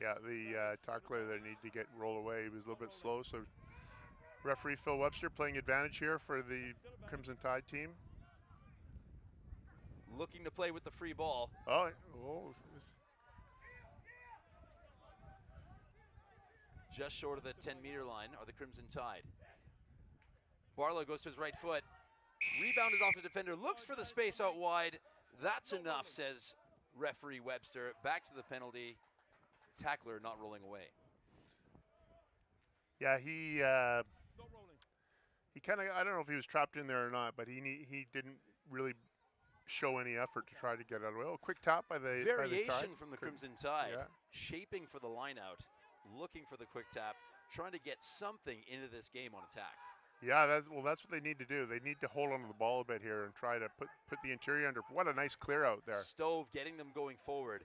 Yeah, the tackler there needed to get rolled away. He was a little bit slow, so referee Phil Webster playing advantage here for the Crimson Tide team. Looking to play with the free ball. Oh. Just short of the 10-meter line are the Crimson Tide. Barlow goes to his right foot. Rebounded off the defender. Looks for the space out wide. That's enough, says referee Webster. Back to the penalty. Tackler not rolling away. Yeah, he kind of, I don't know if he was trapped in there or not, but he didn't really show any effort to try to get out of the way. Oh, quick tap by the Variation Tide. from the Crimson Tide. Yeah. Shaping for the line out. Looking for the quick tap. Trying to get something into this game on attack. Yeah, that's what they need to do. They need to hold onto the ball a bit here and try to put the interior under. What a nice clear out there. Stove getting them going forward.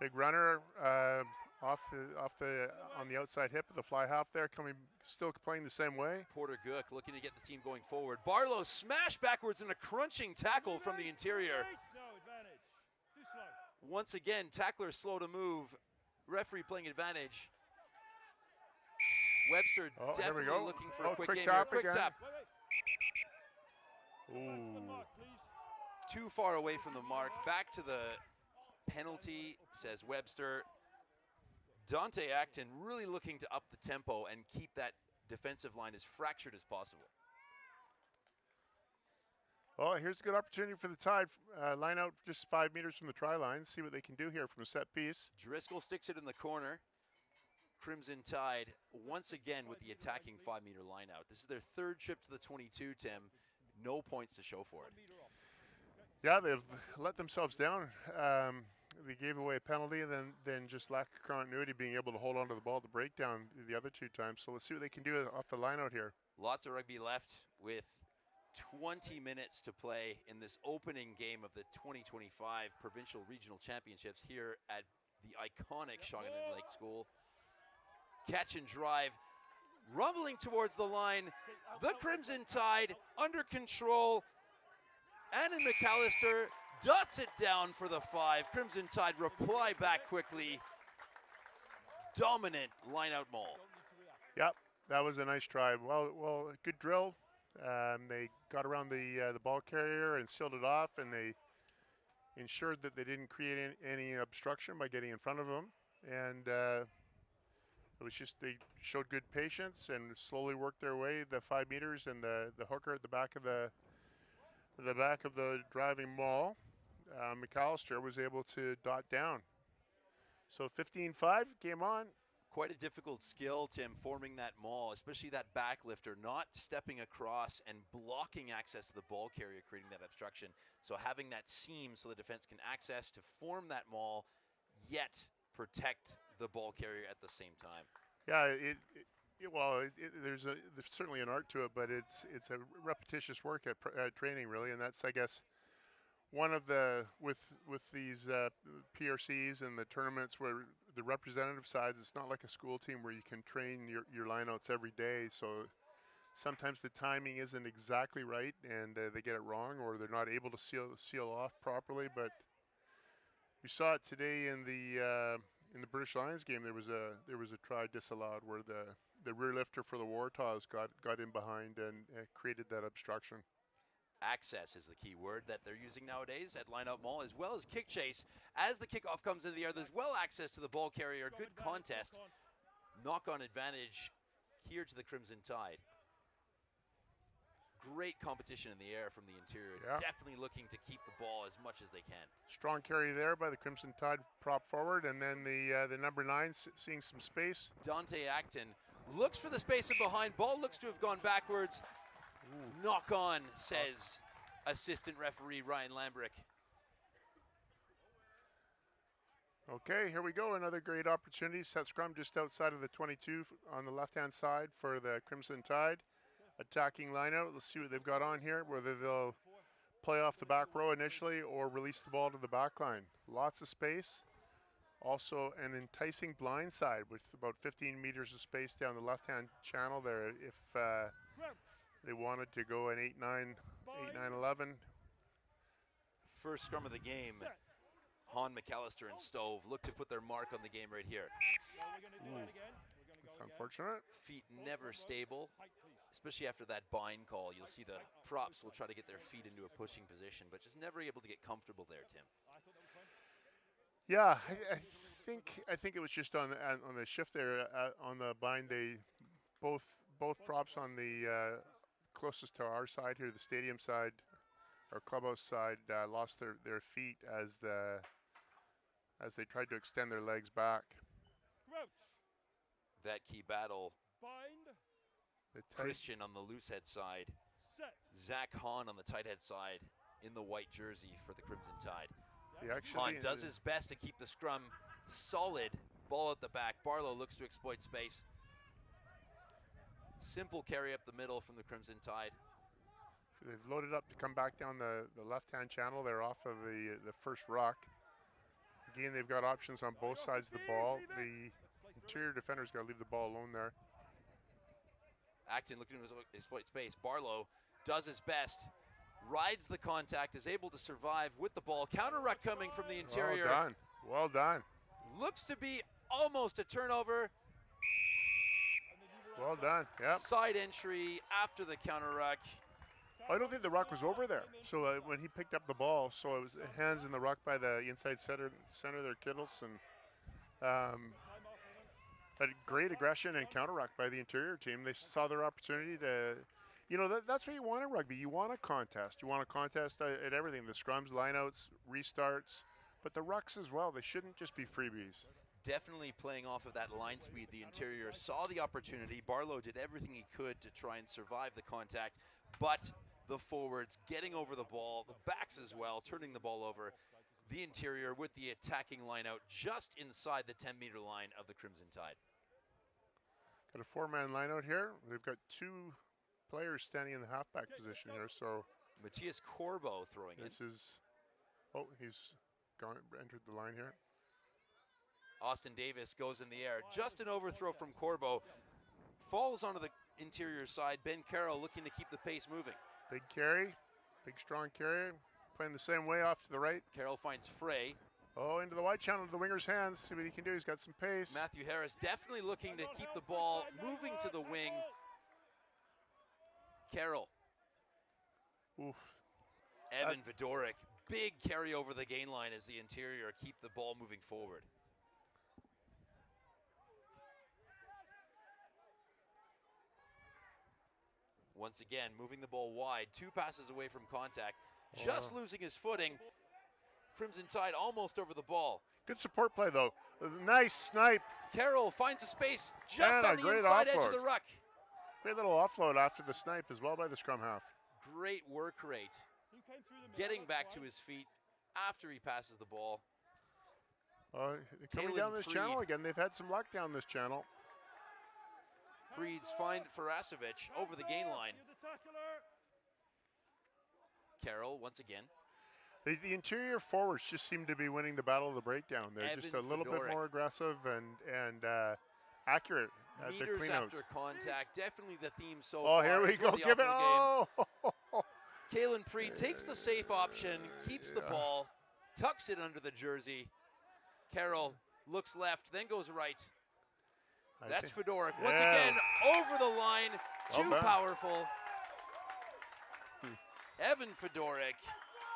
Big runner off on the outside hip of the fly half there, still playing the same way. Porter Gook looking to get the team going forward. Barlow smashed backwards in a crunching tackle from the interior. Once again, tackler slow to move. Referee playing advantage. Webster definitely looking for a quick game here. Quick tap. Ooh. Too far away from the mark. Back to the penalty, says Webster. Dante Acton really looking to up the tempo and keep that defensive line as fractured as possible. Oh, here's a good opportunity for the Tide. Line out just 5 meters from the try line. See what they can do here from a set piece. Driscoll sticks it in the corner. Crimson Tide once again with the attacking 5-meter line out. This is their third trip to the 22, Tim. No points to show for it. Yeah, they've let themselves down. They gave away a penalty and then just lack of continuity, being able to hold on to the ball at the breakdown the other 2 times. So let's see what they can do off the line out here. Lots of rugby left with 20 minutes to play in this opening game of the 2025 Provincial Regional Championships here at the iconic Shawnigan Lake School. Catch and drive, rumbling towards the line. The Crimson Tide under control. Annan McAllister dots it down for the 5. Crimson Tide reply back quickly. Dominant line-out maul. Yep, that was a nice try. Well, good drill. They got around the ball carrier and sealed it off, and they ensured that they didn't create any obstruction by getting in front of them. And it was just they showed good patience and slowly worked their way the 5 meters and the hooker at the back of the driving maul. McAllister was able to dot down. So 15-5, game on. Quite a difficult skill, Tim, forming that maul, especially that back lifter, not stepping across and blocking access to the ball carrier, creating that obstruction. So having that seam so the defense can access to form that maul, yet protect the ball carrier at the same time. Yeah, there's certainly an art to it, but it's a repetitious work at training, really, and that's, I guess, one of the with these PRCs and the tournaments where the representative sides, it's not like a school team where you can train your lineouts every day. So sometimes the timing isn't exactly right, and they get it wrong, or they're not able to seal off properly. But we saw it today in the British Lions game. There was a try disallowed where the rear lifter for the Wartaws got in behind and created that obstruction. Access is the key word that they're using nowadays at line-out maul, as well as kick chase. As the kickoff comes into the air, there's well access to the ball carrier. Good contest. Knock-on advantage here to the Crimson Tide. Great competition in the air from the interior. Yeah. Definitely looking to keep the ball as much as they can. Strong carry there by the Crimson Tide prop forward, and then the number 9 seeing some space. Dante Acton looks for the space in behind. Ball looks to have gone backwards. Ooh. Knock on, says assistant referee Ryan Lambrick. Okay, here we go. Another great opportunity. Set scrum just outside of the 22 on the left-hand side for the Crimson Tide. Attacking lineout. Let's see what they've got on here, whether they'll play off the back row initially or release the ball to the back line. Lots of space. Also an enticing blind side with about 15 meters of space down the left-hand channel there if they wanted to go an 8-9-11. First scrum of the game Hahn, McAllister, and Stove look to put their mark on the game right here. That's unfortunate. Feet never stable, especially after that bind call. You'll see the props will try to get their feet into a pushing position, but just never able to get comfortable there, Tim. Yeah, I think it was just on the shift there on the bind. They both props on the closest to our side here, the stadium side, or clubhouse side, lost their feet as they tried to extend their legs back. That key battle. Christian on the loose head side. Zach Hahn on the tight head side in the white jersey for the Crimson Tide. Hahn does his best to keep the scrum solid. Ball at the back. Barlow looks to exploit space. Simple carry up the middle from the Crimson Tide. They've loaded up to come back down the left-hand channel. They're off of the first ruck. Again, they've got options on both sides of the ball. The interior defender's got to leave the ball alone there. Acton looking to exploit space. Barlow does his best. Rides the contact, is able to survive with the ball. Counter ruck coming from the interior. Well done. Well done. Looks to be almost a turnover. Well done. Yep. Side entry after the counter ruck. I don't think the ruck was over there. So when he picked up the ball, so it was hands in the ruck by the inside center there, Kittles, and but great aggression and counter ruck by the interior team. They saw their opportunity to, that's what you want in rugby. You want a contest. You want a contest at everything: the scrums, lineouts, restarts, but the rucks as well. They shouldn't just be freebies. Definitely playing off of that line speed. The interior saw the opportunity. Barlow did everything he could to try and survive the contact, but the forwards getting over the ball, the backs as well, turning the ball over. The interior with the attacking line out just inside the 10-meter line of the Crimson Tide. Got a four-man line out here. They've got two players standing in the halfback position here. So Matthias Corbo throwing this is, he's entered the line here. Austin Davis goes in the air. Just an overthrow from Corbo. Falls onto the interior side. Ben Carroll looking to keep the pace moving. Big carry, big strong carry. Playing the same way off to the right. Carroll finds Frey. Oh, into the wide channel to the winger's hands. See what he can do. He's got some pace. Matthew Harris definitely looking to keep the ball moving to the wing. Carroll. Oof. Evan Vidoric. Big carry over the gain line as the interior keep the ball moving forward. Once again, moving the ball wide, 2 passes away from contact, just losing his footing. Crimson Tide almost over the ball. Good support play, though. Nice snipe. Carroll finds a space just on the inside edge of the ruck. Great little offload after the snipe as well by the scrum half. Great work rate. Getting back to his feet after he passes the ball. Coming down this channel again. They've had some luck down this channel. Preeds find Farasovic over the gain line. Carroll once again. The interior forwards just seem to be winning the battle of the breakdown. They're Evan just a little Fedoruk. bit more aggressive and accurate at the Meters cleanouts. after contact, definitely the theme so Oh, far. here we go. Give it. Oh! Kalen Preed takes the safe option, keeps the ball, tucks it under the jersey. Carroll looks left, then goes right. That's Fedoruk. Once again, over the line. Too powerful. Evan Fedoruk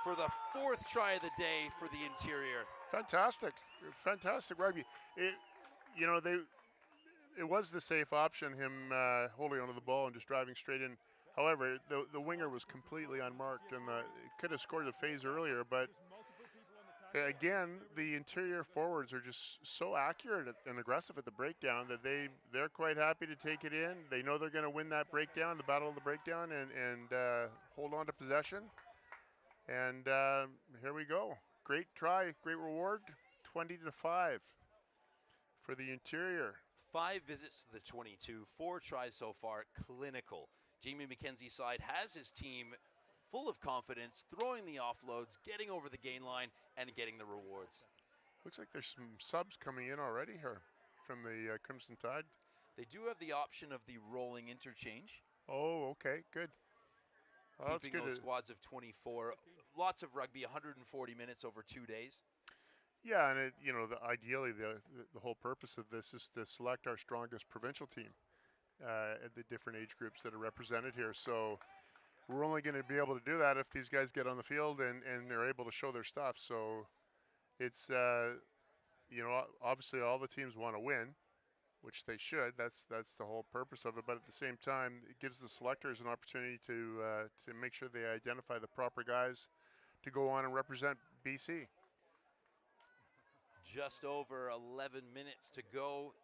for the 4th try of the day for the interior. Fantastic. Fantastic rugby. It was the safe option, him holding onto the ball and just driving straight in. However, the winger was completely unmarked, and could have scored a phase earlier, but again, the interior forwards are just so accurate and aggressive at the breakdown that they're quite happy to take it in. They know they're going to win that breakdown, the battle of the breakdown, and hold on to possession. And here we go. Great try, great reward. 20-5 for the interior. 5 visits to the 22, 4 tries so far. Clinical. Jamie McKenzie's side has his team full of confidence, throwing the offloads, getting over the gain line, and getting the rewards. Looks like there's some subs coming in already here from the Crimson Tide. They do have the option of the rolling interchange. Oh, okay, good. Keeping those squads of 24. Lots of rugby, 140 minutes over 2 days. Yeah, and ideally the whole purpose of this is to select our strongest provincial team at the different age groups that are represented here. So we're only going to be able to do that if these guys get on the field and they're able to show their stuff. So it's obviously all the teams want to win, which they should. That's the whole purpose of it. But at the same time, it gives the selectors an opportunity to make sure they identify the proper guys to go on and represent BC. Just over 11 minutes to go.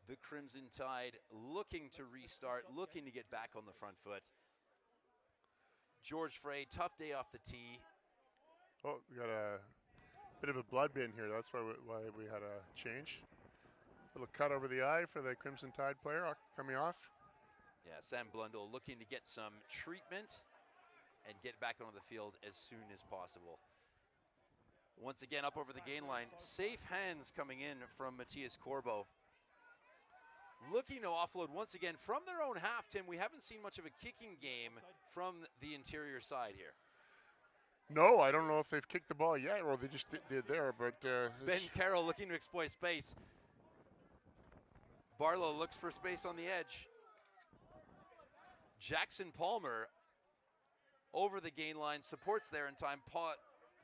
The Crimson Tide looking to restart, looking to get back on the front foot. George Frey, tough day off the tee. Oh, we got a bit of a blood bin here. That's why we had a change. Little cut over the eye for the Crimson Tide player coming off. Yeah, Sam Blundell looking to get some treatment and get back onto the field as soon as possible. Once again, up over the gain line, safe hands coming in from Matthias Corbo. Looking to offload once again from their own half, Tim. We haven't seen much of a kicking game from the interior side here. No, I don't know if they've kicked the ball yet, or they just did there. But Ben Carroll looking to exploit space. Barlow looks for space on the edge. Jackson Palmer over the gain line, supports there in time.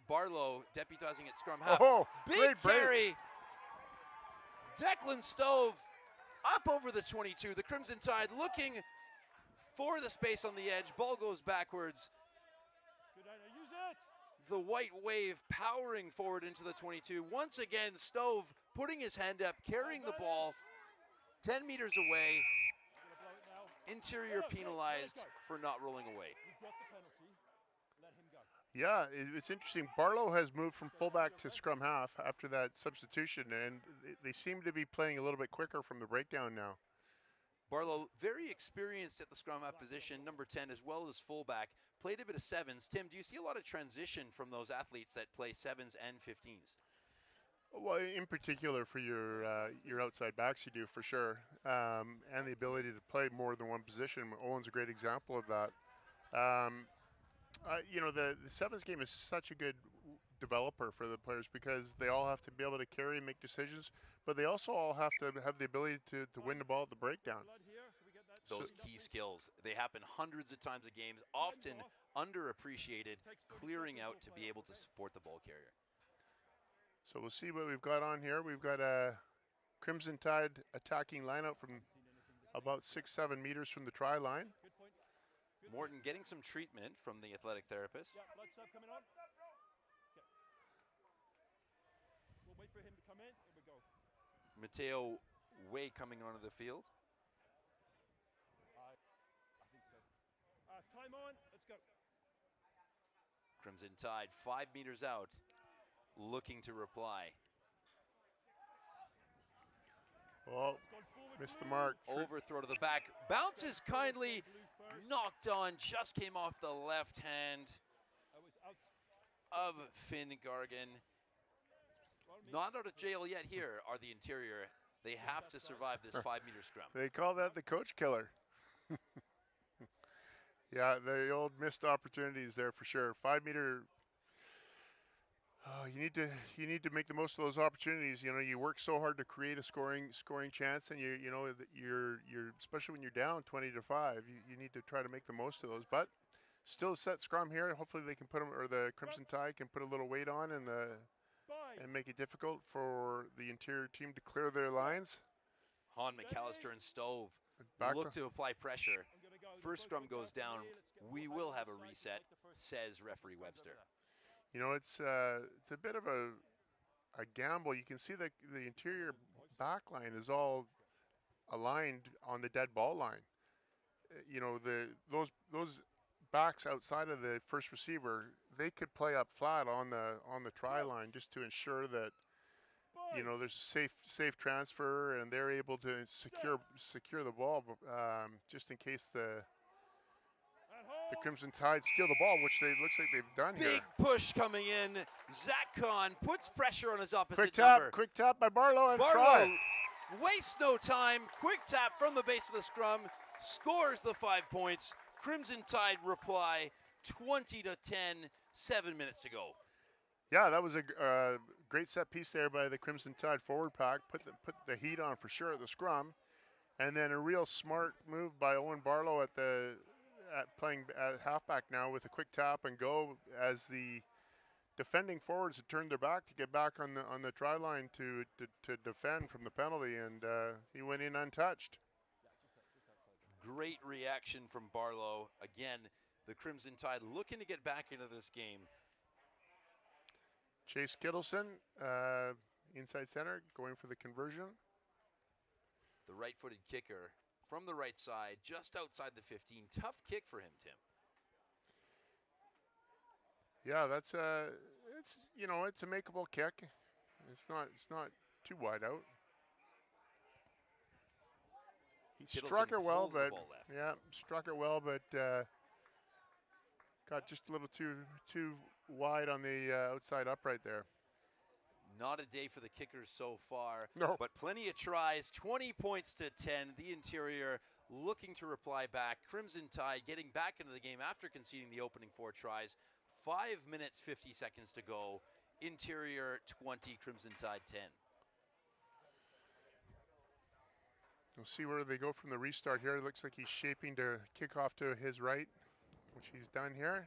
Barlow deputizing at scrum half. Oh, big carry. Declan Stove up over the 22. The Crimson Tide looking for the space on the edge. Ball goes backwards. The white wave powering forward into the 22. Once again, Stove putting his hand up, carrying the ball 10 meters away. Interior penalized for not rolling away. Yeah, it's interesting. Barlow has moved from fullback to scrum half after that substitution, and they seem to be playing a little bit quicker from the breakdown now. Barlow, very experienced at the scrum half position, number 10, as well as fullback. Played a bit of sevens. Tim, do you see a lot of transition from those athletes that play sevens and 15s? Well, in particular for your outside backs, you do for sure, and the ability to play more than one position. Owen's a great example of that. The sevens game is such a good developer for the players because they all have to be able to carry and make decisions, but they also all have to have the ability to win the ball at the breakdown. Those key skills, they happen hundreds of times a game, often underappreciated, clearing out to be able to support the ball carrier. So we'll see what we've got on here. We've got a Crimson Tide attacking lineup from about 6-7 meters from the try line. Morton getting some treatment from the athletic therapist. We'll wait for him to come in. Here we go. Mateo Way coming onto the field. I think so. Time on. Let's go. Crimson Tide 5 meters out, looking to reply. Oh, missed the mark. Overthrow to the back. Bounces kindly. Knocked on. Just came off the left hand of Finn Gargan. Not out of jail yet here are the interior. They have to survive this 5-meter scrum. They call that the coach killer. Yeah, the old missed opportunities there for sure. 5-meter. Oh, you need to make the most of those opportunities. You know, you work so hard to create a scoring chance, and you're especially when you're down 20-5. You need to try to make the most of those. But still a set scrum here. Hopefully they can put them, or the Crimson Tide can put a little weight on and make it difficult for the interior team to clear their lines. Hahn, McAllister, and Stove look to apply pressure. First scrum goes down. We will have a reset, says referee Webster. You know, it's a bit of a gamble. You can see that the interior back line is all aligned on the dead ball line. You know, those backs outside of the first receiver, they could play up flat on the try line just to ensure that, you know, there's a safe transfer and they're able to secure the ball, just in case the Crimson Tide steal the ball, which looks like they've done here. Big push coming in. Zach Kahn puts pressure on his opposite Quick tap by Barlow and Barlow try. Wastes no time. Quick tap from the base of the scrum. Scores the 5 points. Crimson Tide reply 20-10. 7 minutes to go. Yeah, that was a great set piece there by the Crimson Tide forward pack. Put the heat on for sure at the scrum, and then a real smart move by Owen Barlow playing at halfback now with a quick tap and go as the defending forwards had turned their back to get back on the try line to defend from the penalty, and he went in untouched. Great reaction from Barlow. Again, the Crimson Tide looking to get back into this game. Chase Kittleson, inside center, going for the conversion. The right-footed kicker from the right side, just outside the 15. Tough kick for him, Tim. Yeah, it's a makeable kick. It's not too wide out. He struck it well, but got just a little too wide on the outside upright there. Not a day for the kickers so far, no. But plenty of tries. 20 points to 10. The Interior looking to reply back. Crimson Tide getting back into the game after conceding the opening 4 tries. 5 minutes, 50 seconds to go. Interior 20, Crimson Tide 10. We'll see where they go from the restart here. It looks like he's shaping to kick off to his right, which he's done here.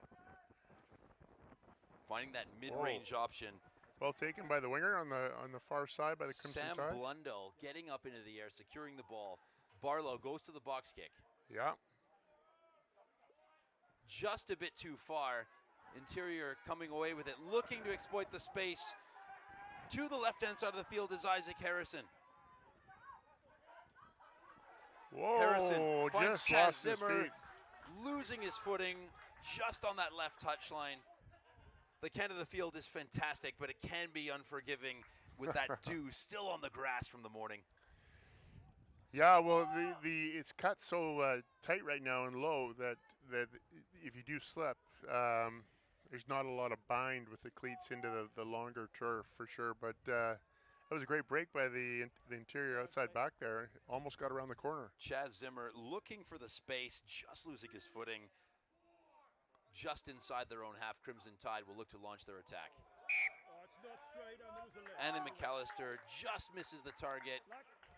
Finding that mid-range option. Well taken by the winger on the far side by the Crimson Tide. Sam Blundell getting up into the air, securing the ball. Barlow goes to the box kick. Yeah. Just a bit too far. Interior coming away with it, looking to exploit the space. To the left-hand side of the field is Isaac Harrison. Whoa, Harrison finds just Chaz lost Zimmer, his feet. losing his footing just on that left touchline. The Canada of the field is fantastic, but it can be unforgiving with that dew still on the grass from the morning. Yeah, well, it's cut so tight right now and low that if you do slip, there's not a lot of bind with the cleats into the longer turf for sure. But that was a great break by the Interior outside back there. Almost got around the corner. Chaz Zimmer looking for the space, just losing his footing. Just inside their own half, Crimson Tide will look to launch their attack. Anna McAllister just misses the target.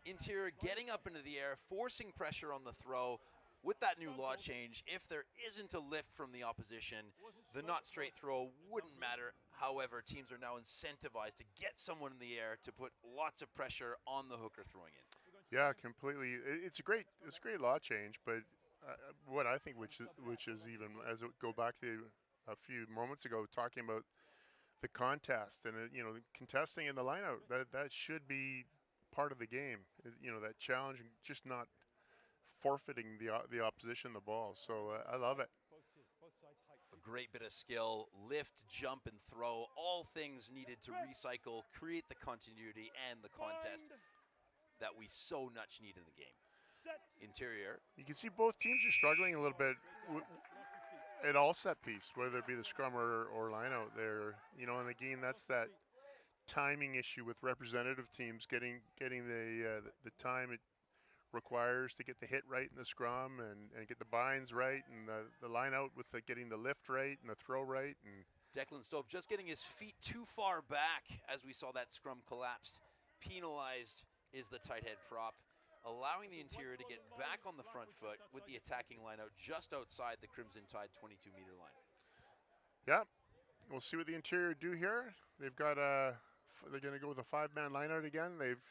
Interior getting up into the air, forcing pressure on the throw. With that new law change, if there isn't a lift from the opposition, the not straight throw wouldn't matter. However, teams are now incentivized to get someone in the air to put lots of pressure on the hooker throwing in. Yeah, completely. It's a great law change, but what I think, which is even as it go back to a few moments ago, talking about the contest and contesting in the lineout, that should be part of the game. That challenge and just not forfeiting the opposition the ball. So I love it. A great bit of skill, lift, jump, and throw, all things needed to recycle, create the continuity and the contest that we so much need in the game. Interior. You can see both teams are struggling a little bit at all set piece, whether it be the scrum or line out there. And again, that's that timing issue with representative teams getting the time it requires to get the hit right in the scrum and get the binds right and the line out with getting the lift right and the throw right. And Declan Stove just getting his feet too far back as we saw that scrum collapsed. Penalized is the tight head prop, allowing the Interior to get back on the front foot with the attacking line out just outside the Crimson Tide 22-meter line. Yeah, we'll see what the Interior do here. They've got they're going to go with a 5-man line out again. They've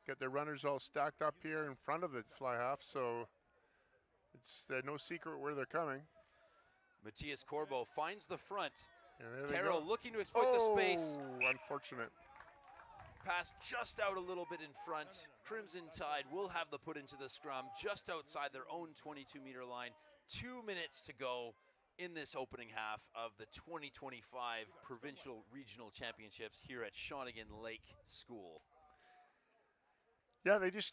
got their runners all stacked up here in front of the fly half, so it's no secret where they're coming. Matthias Corbo finds the front. Yeah, Carroll looking to exploit the space. Unfortunate. Pass just out a little bit in front. Crimson Tide will have the put into the scrum just outside their own 22-meter line. 2 minutes to go in this opening half of the 2025 Provincial Regional Championships here at Shawnigan Lake School. Yeah, they just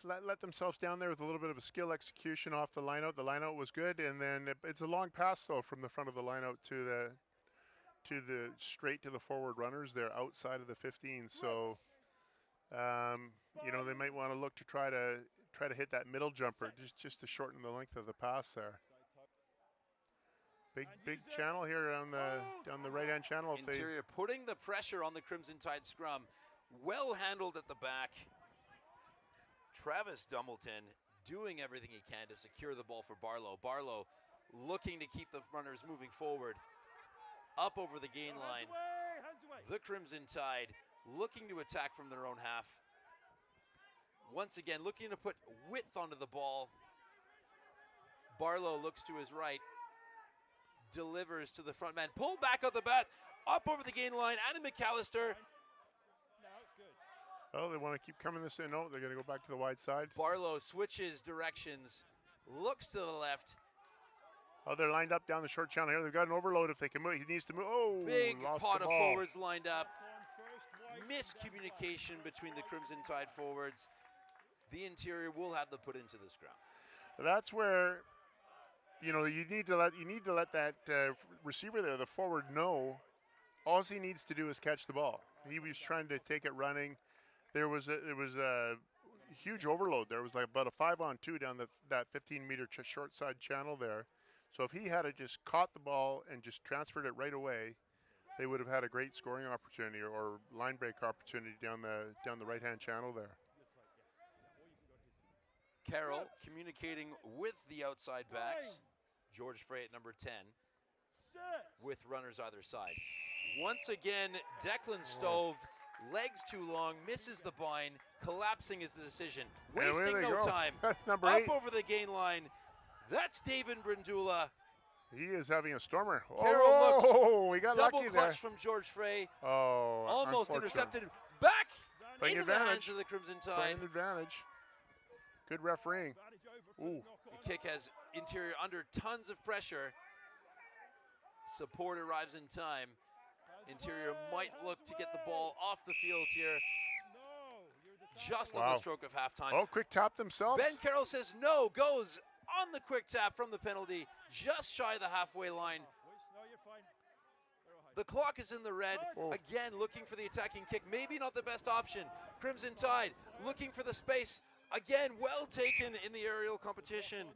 let themselves down there with a little bit of a skill execution off the lineout. The lineout was good, and then it's a long pass though from the front of the lineout to the straight to the forward runners. They're outside of the 15, so they might want to look to try to hit that middle jumper just to shorten the length of the pass there. big channel here on the right-hand channel. If Interior putting the pressure on the Crimson Tide scrum. Well handled at the back. Travis Dumbleton doing everything he can to secure the ball for Barlow. Barlow looking to keep the runners moving forward. Up over the gain line. Hands away. The Crimson Tide looking to attack from their own half. Once again, looking to put width onto the ball. Barlow looks to his right. Delivers to the front man. Pulled back on the bat. Up over the gain line. Adam McAllister. No, it's good. Oh, they want to keep coming this in. No, they're going to go back to the wide side. Barlow switches directions. Looks to the left. Oh, they're lined up down the short channel here. They've got an overload if they can move. He needs to move. Oh, Big lost pot the of ball. forwards lined up. First wide. Miscommunication between the Crimson Tide forwards. The interior will have them put into the scrum. That's where, you know, you need to let that receiver there, the forward, know. All he needs to do is catch the ball. He was trying to take it running. There was a huge overload. There was like about a 5-on-2 down that 15-meter short side channel there. So if he had just caught the ball and just transferred it right away, they would have had a great scoring opportunity or line break opportunity down the right-hand channel there. Carroll communicating with the outside backs. George Frey at number 10 Set. with runners either side. Once again, Declan Stove, legs too long, misses the bind, collapsing is the decision. And Wasting there they no go. time. Number Up 8. over the gain line. That's David Brindula. He is having a stormer. Carroll Oh, we got Double lucky there. clutch from George Frey. Oh, Almost unfortunate. intercepted. Back Playing into the hands advantage. of the Crimson Tide. Playing advantage. Good refereeing. Advantage over for the Ooh. knock-on. The kick has interior under tons of pressure. Support arrives in time. Interior might look to get the ball off the field here No, you're the just on Wow. the stroke of halftime. Oh, quick tap themselves. Ben Carroll says no, goes on the quick tap from the penalty, just shy of the halfway line. No, you're fine. They're all high. The clock is in the red. Oh. Again, looking for the attacking kick. Maybe not the best option. Crimson Tide looking for the space. Again, well taken in the aerial competition.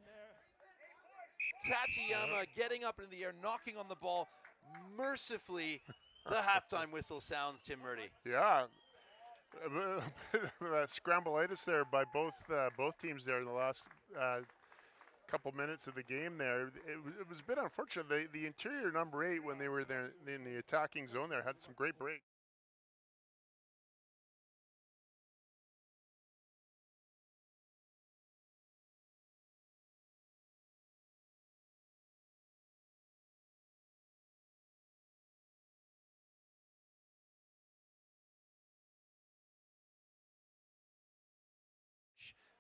Tatiyama getting up in the air, knocking on the ball. Mercifully, the halftime whistle sounds, Tim Murdy. Yeah. A bit of scrambulitis there by both teams there in the last couple minutes of the game there. It was a bit unfortunate. The interior number 8, when they were there in the attacking zone there, had some great break.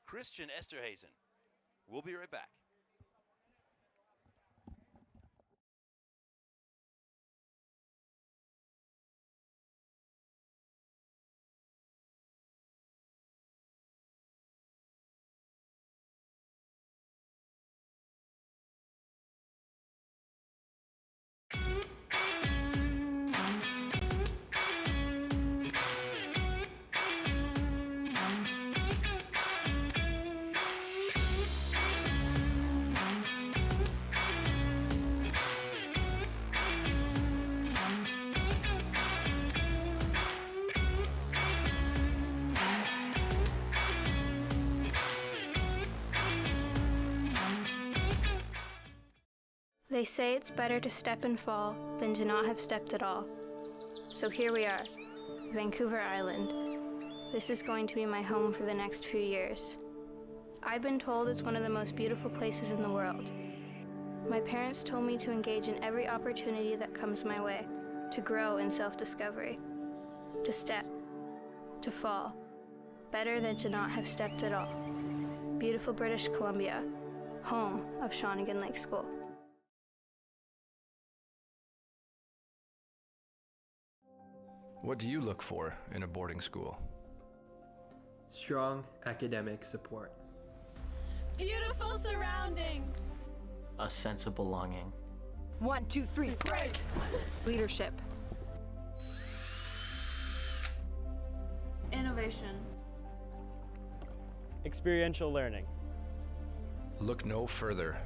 Christian Esterhazen. We'll be right back. They say it's better to step and fall than to not have stepped at all. So here we are, Vancouver Island. This is going to be my home for the next few years. I've been told it's one of the most beautiful places in the world. My parents told me to engage in every opportunity that comes my way, to grow in self-discovery, to step, to fall. Better than to not have stepped at all. Beautiful British Columbia, home of Shawnigan Lake School. What do you look for in a boarding school? Strong academic support. Beautiful surroundings. A sense of belonging. 1, 2, 3, break. Leadership. Innovation. Experiential learning. Look no further.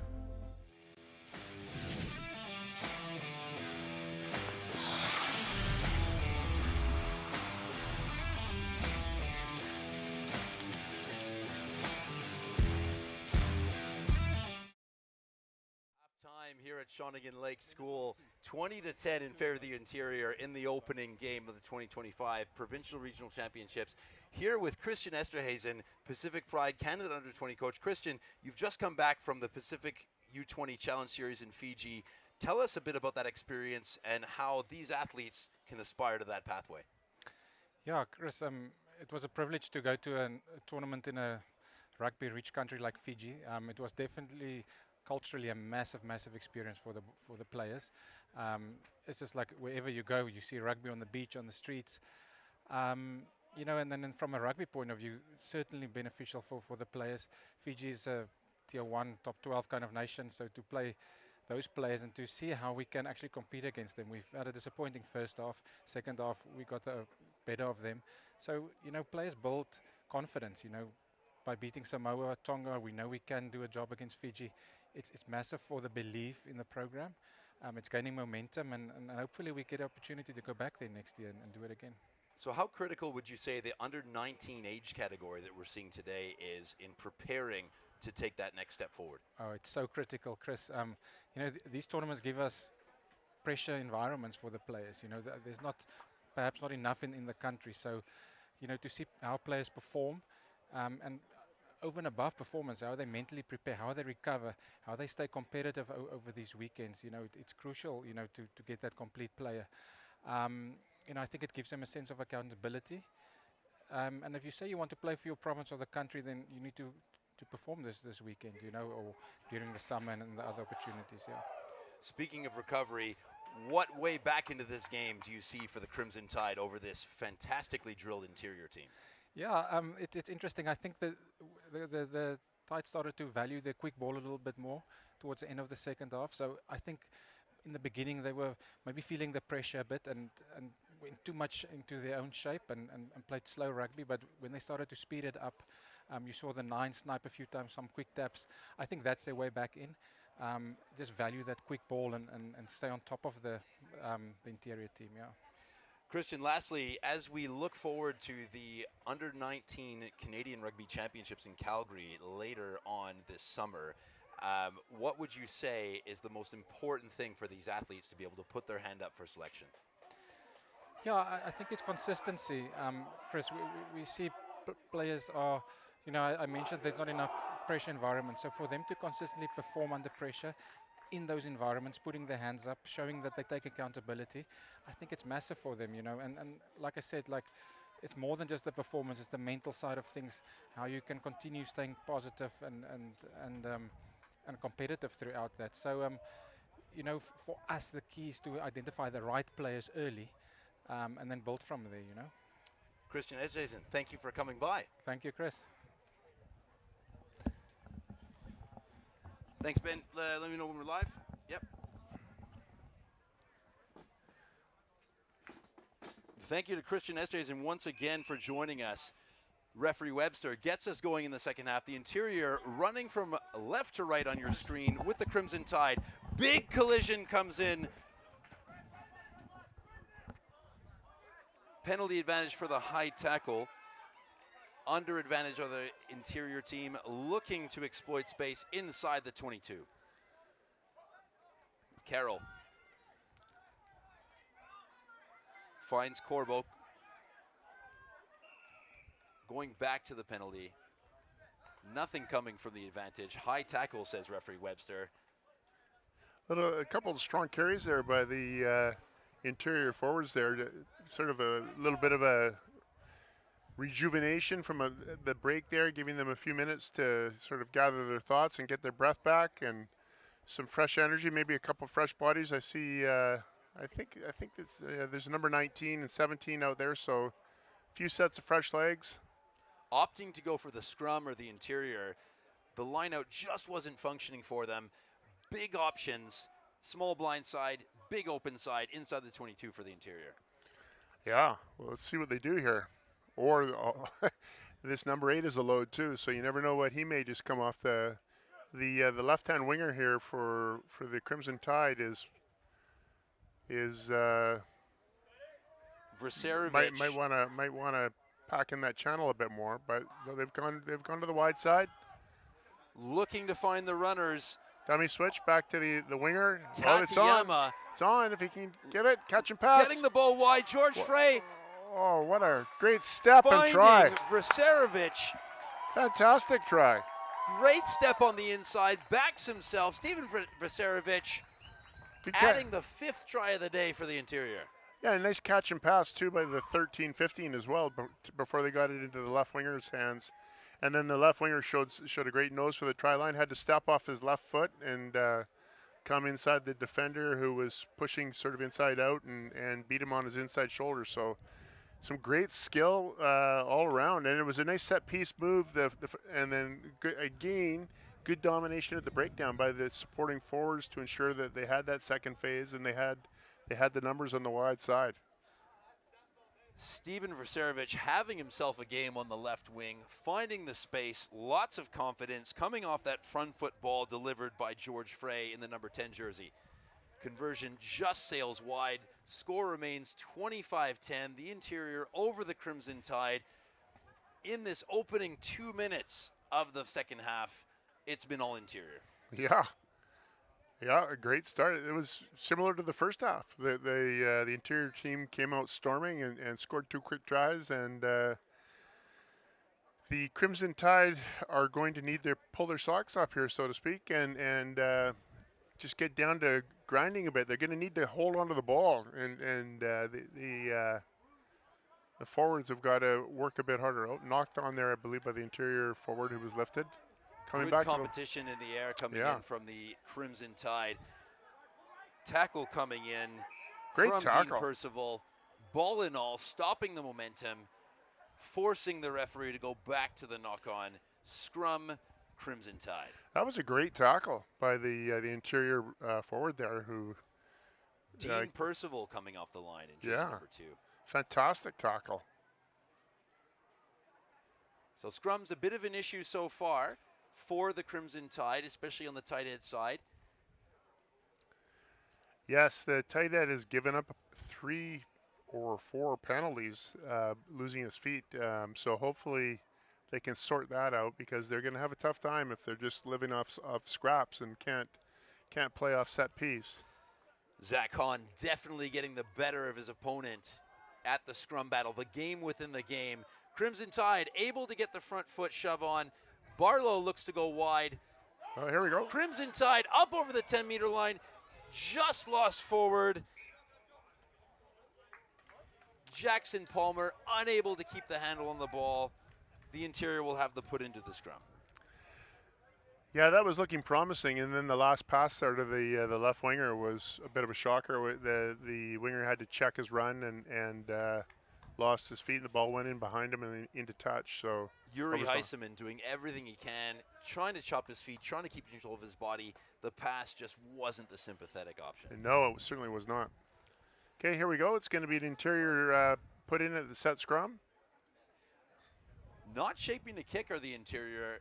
at Shawnigan Lake School, 20-10 in favor of the Interior in the opening game of the 2025 Provincial Regional Championships. Here with Christian Esterhazen, Pacific Pride Canada Under-20 coach. Christian, you've just come back from the Pacific U20 Challenge Series in Fiji. Tell us a bit about that experience and how these athletes can aspire to that pathway. Yeah, Chris, it was a privilege to go to a tournament in a rugby-rich country like Fiji. It was definitely culturally a massive experience for the players. It's just like wherever you go, you see rugby on the beach, on the streets. You know, and then from a rugby point of view, certainly beneficial for the players. Fiji is a tier 1, top 12 kind of nation, so to play those players and to see how we can actually compete against them. We've had a disappointing first half. Second half, we got the better of them. So, you know, players build confidence, you know, by beating Samoa, Tonga, we know we can do a job against Fiji. It's massive for the belief in the program. It's gaining momentum, and hopefully we get the opportunity to go back there next year and do it again. So how critical would you say the under-19 age category that we're seeing today is in preparing to take that next step forward? Oh, it's so critical, Chris. You know, these tournaments give us pressure environments for the players. You know, there's perhaps not enough in the country. So, you know, to see how players perform, and over and above performance, how they mentally prepare, how they recover, how they stay competitive over these weekends. You know, it's crucial, you know, to get that complete player. You know, I think it gives them a sense of accountability. And if you say you want to play for your province or the country, then you need to perform this weekend, you know, or during the summer and the other opportunities, yeah. Speaking of recovery, what way back into this game do you see for the Crimson Tide over this fantastically drilled interior team? Yeah, it's interesting. I think the Tide started to value their quick ball a little bit more towards the end of the second half. So I think in the beginning they were maybe feeling the pressure a bit and went too much into their own shape and played slow rugby. But when they started to speed it up, you saw the 9 snipe a few times, some quick taps. I think that's their way back in. Just value that quick ball and stay on top of the interior team, yeah. Christian, lastly, as we look forward to the Under-19 Canadian Rugby Championships in Calgary later on this summer, what would you say is the most important thing for these athletes to be able to put their hand up for selection? Yeah, I think it's consistency, Chris. We see players are, you know, I mentioned there's not enough pressure environment. So for them to consistently perform under pressure in those environments, putting their hands up, showing that they take accountability, I think it's massive for them, you know. And like I said, like it's more than just the performance, it's the mental side of things, how you can continue staying positive and competitive throughout that. So, you know, for us, the key is to identify the right players early and then build from there, you know. Christian Esterhazen, thank you for coming by. Thank you, Chris. Thanks, Ben. Let me know when we're live. Yep. Thank you to Christian Esterhazen once again for joining us. Referee Webster gets us going in the second half. The Interior running from left to right on your screen with the Crimson Tide. Big collision comes in. Penalty advantage for the high tackle. Under advantage of the Interior team, looking to exploit space inside the 22. Carroll finds Corbo. Going back to the penalty. Nothing coming from the advantage. High tackle, says referee Webster. A couple of strong carries there by the Interior forwards there. Sort of a little bit of a rejuvenation from the break there, giving them a few minutes to sort of gather their thoughts and get their breath back, and some fresh energy, maybe a couple fresh bodies. I see, I think it's, there's number 19 and 17 out there, so a few sets of fresh legs. Opting to go for the scrum or the Interior, the line-out just wasn't functioning for them. Big options, small blind side, big open side, inside the 22 for the Interior. Yeah, well, let's see what they do here. Or this number 8 is a load too, so you never know what he may just come off. The left-hand winger here for the Crimson Tide is Vracerovic might want to pack in that channel a bit more, but they've gone to the wide side. looking to find the runners. Dummy switch back to the winger. Oh, it's on. Tatiyama It's on if he can give it. Catch and pass. getting the ball wide. George Frey Oh, what a great step and finding try. Vracerovic. Fantastic try. Great step on the inside. Backs himself. Steven Vracerovic Good adding the 5th try of the day for the interior. Yeah, a nice catch and pass too by the 13-15 as well before they got it into the left winger's hands. And then the left winger showed a great nose for the try line, had to step off his left foot and come inside the defender who was pushing sort of inside out and beat him on his inside shoulder. So some great skill all around. And it was a nice set piece move, and then again, good domination at the breakdown by the supporting forwards to ensure that they had that second phase and they had the numbers on the wide side. Steven Vracerovic having himself a game on the left wing, finding the space, lots of confidence, coming off that front foot ball delivered by George Frey in the number 10 jersey. Conversion just sails wide. Score remains 25-10. The interior over the Crimson Tide. In this opening 2 minutes of the second half, it's been all interior. Yeah, a great start. It was similar to the first half. The interior team came out storming and scored 2 quick tries, and the Crimson Tide are going to need to pull their socks up here, so to speak, and just get down to grinding a bit. They're going to need to hold on to the ball, and the forwards have got to work a bit harder. Knocked on there, I believe, by the interior forward who was lifted. Coming Good back competition in the air coming in from the Crimson Tide. Tackle coming in Great from tackle. Dean Percival. Ball and all, stopping the momentum, forcing the referee to go back to the knock-on. Scrum, Crimson Tide. That was a great tackle by the interior forward there who... Dean Percival coming off the line in jersey number 2. Fantastic tackle. So scrum's a bit of an issue so far for the Crimson Tide, especially on the tight end side. Yes, the tight end has given up 3 or 4 penalties, losing his feet. So hopefully they can sort that out, because they're going to have a tough time if they're just living off scraps and can't play off set piece. Zach Hahn definitely getting the better of his opponent at the scrum battle. The game within the game. Crimson Tide able to get the front foot shove on. Barlow looks to go wide. Oh, here we go. Crimson Tide up over the 10-meter line. Just lost forward. Jackson Palmer unable to keep the handle on the ball. The interior will have to put into the scrum. Yeah, that was looking promising, and then the last pass there to the left winger was a bit of a shocker. The winger had to check his run and lost his feet, and the ball went in behind him and into touch. So Yuri Heiseman doing everything he can, trying to chop his feet, trying to keep control of his body. The pass just wasn't the sympathetic option. No, it certainly was not. Okay, here we go. It's going to be an interior put in at the set scrum. Not shaping the kick or the interior.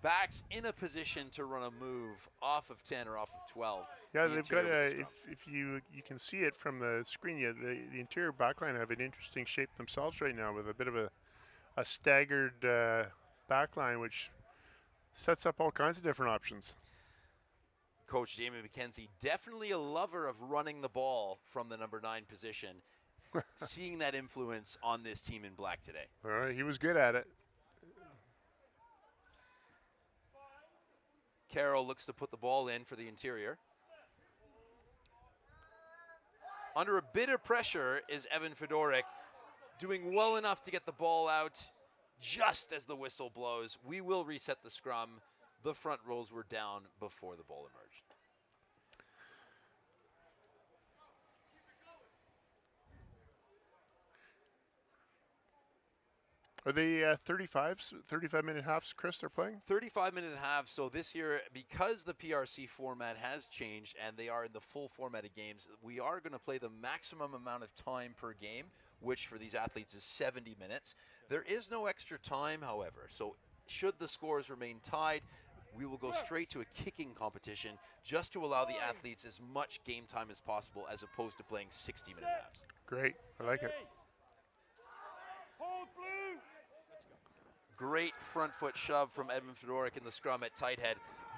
Backs in a position to run a move off of 10 or off of 12. Yeah, they've got if you can see it from the screen, the interior backline have an interesting shape themselves right now with a bit of a staggered backline, which sets up all kinds of different options. Coach Jamie McKenzie, definitely a lover of running the ball from the number 9 position. Seeing that influence on this team in black today. All right, he was good at it. Carroll looks to put the ball in for the interior. Under a bit of pressure is Evan Fedoruk, doing well enough to get the ball out just as the whistle blows. We will reset the scrum. The front rows were down before the ball emerged. Are they 35-minute halves, Chris, they're playing? 35-minute halves. So this year, because the PRC format has changed and they are in the full format of games, we are going to play the maximum amount of time per game, which for these athletes is 70 minutes. There is no extra time, however. So should the scores remain tied, we will go straight to a kicking competition just to allow the athletes as much game time as possible as opposed to playing 60-minute halves. Great. I like it. Great front foot shove from Edmund Fedoruk in the scrum at tight head.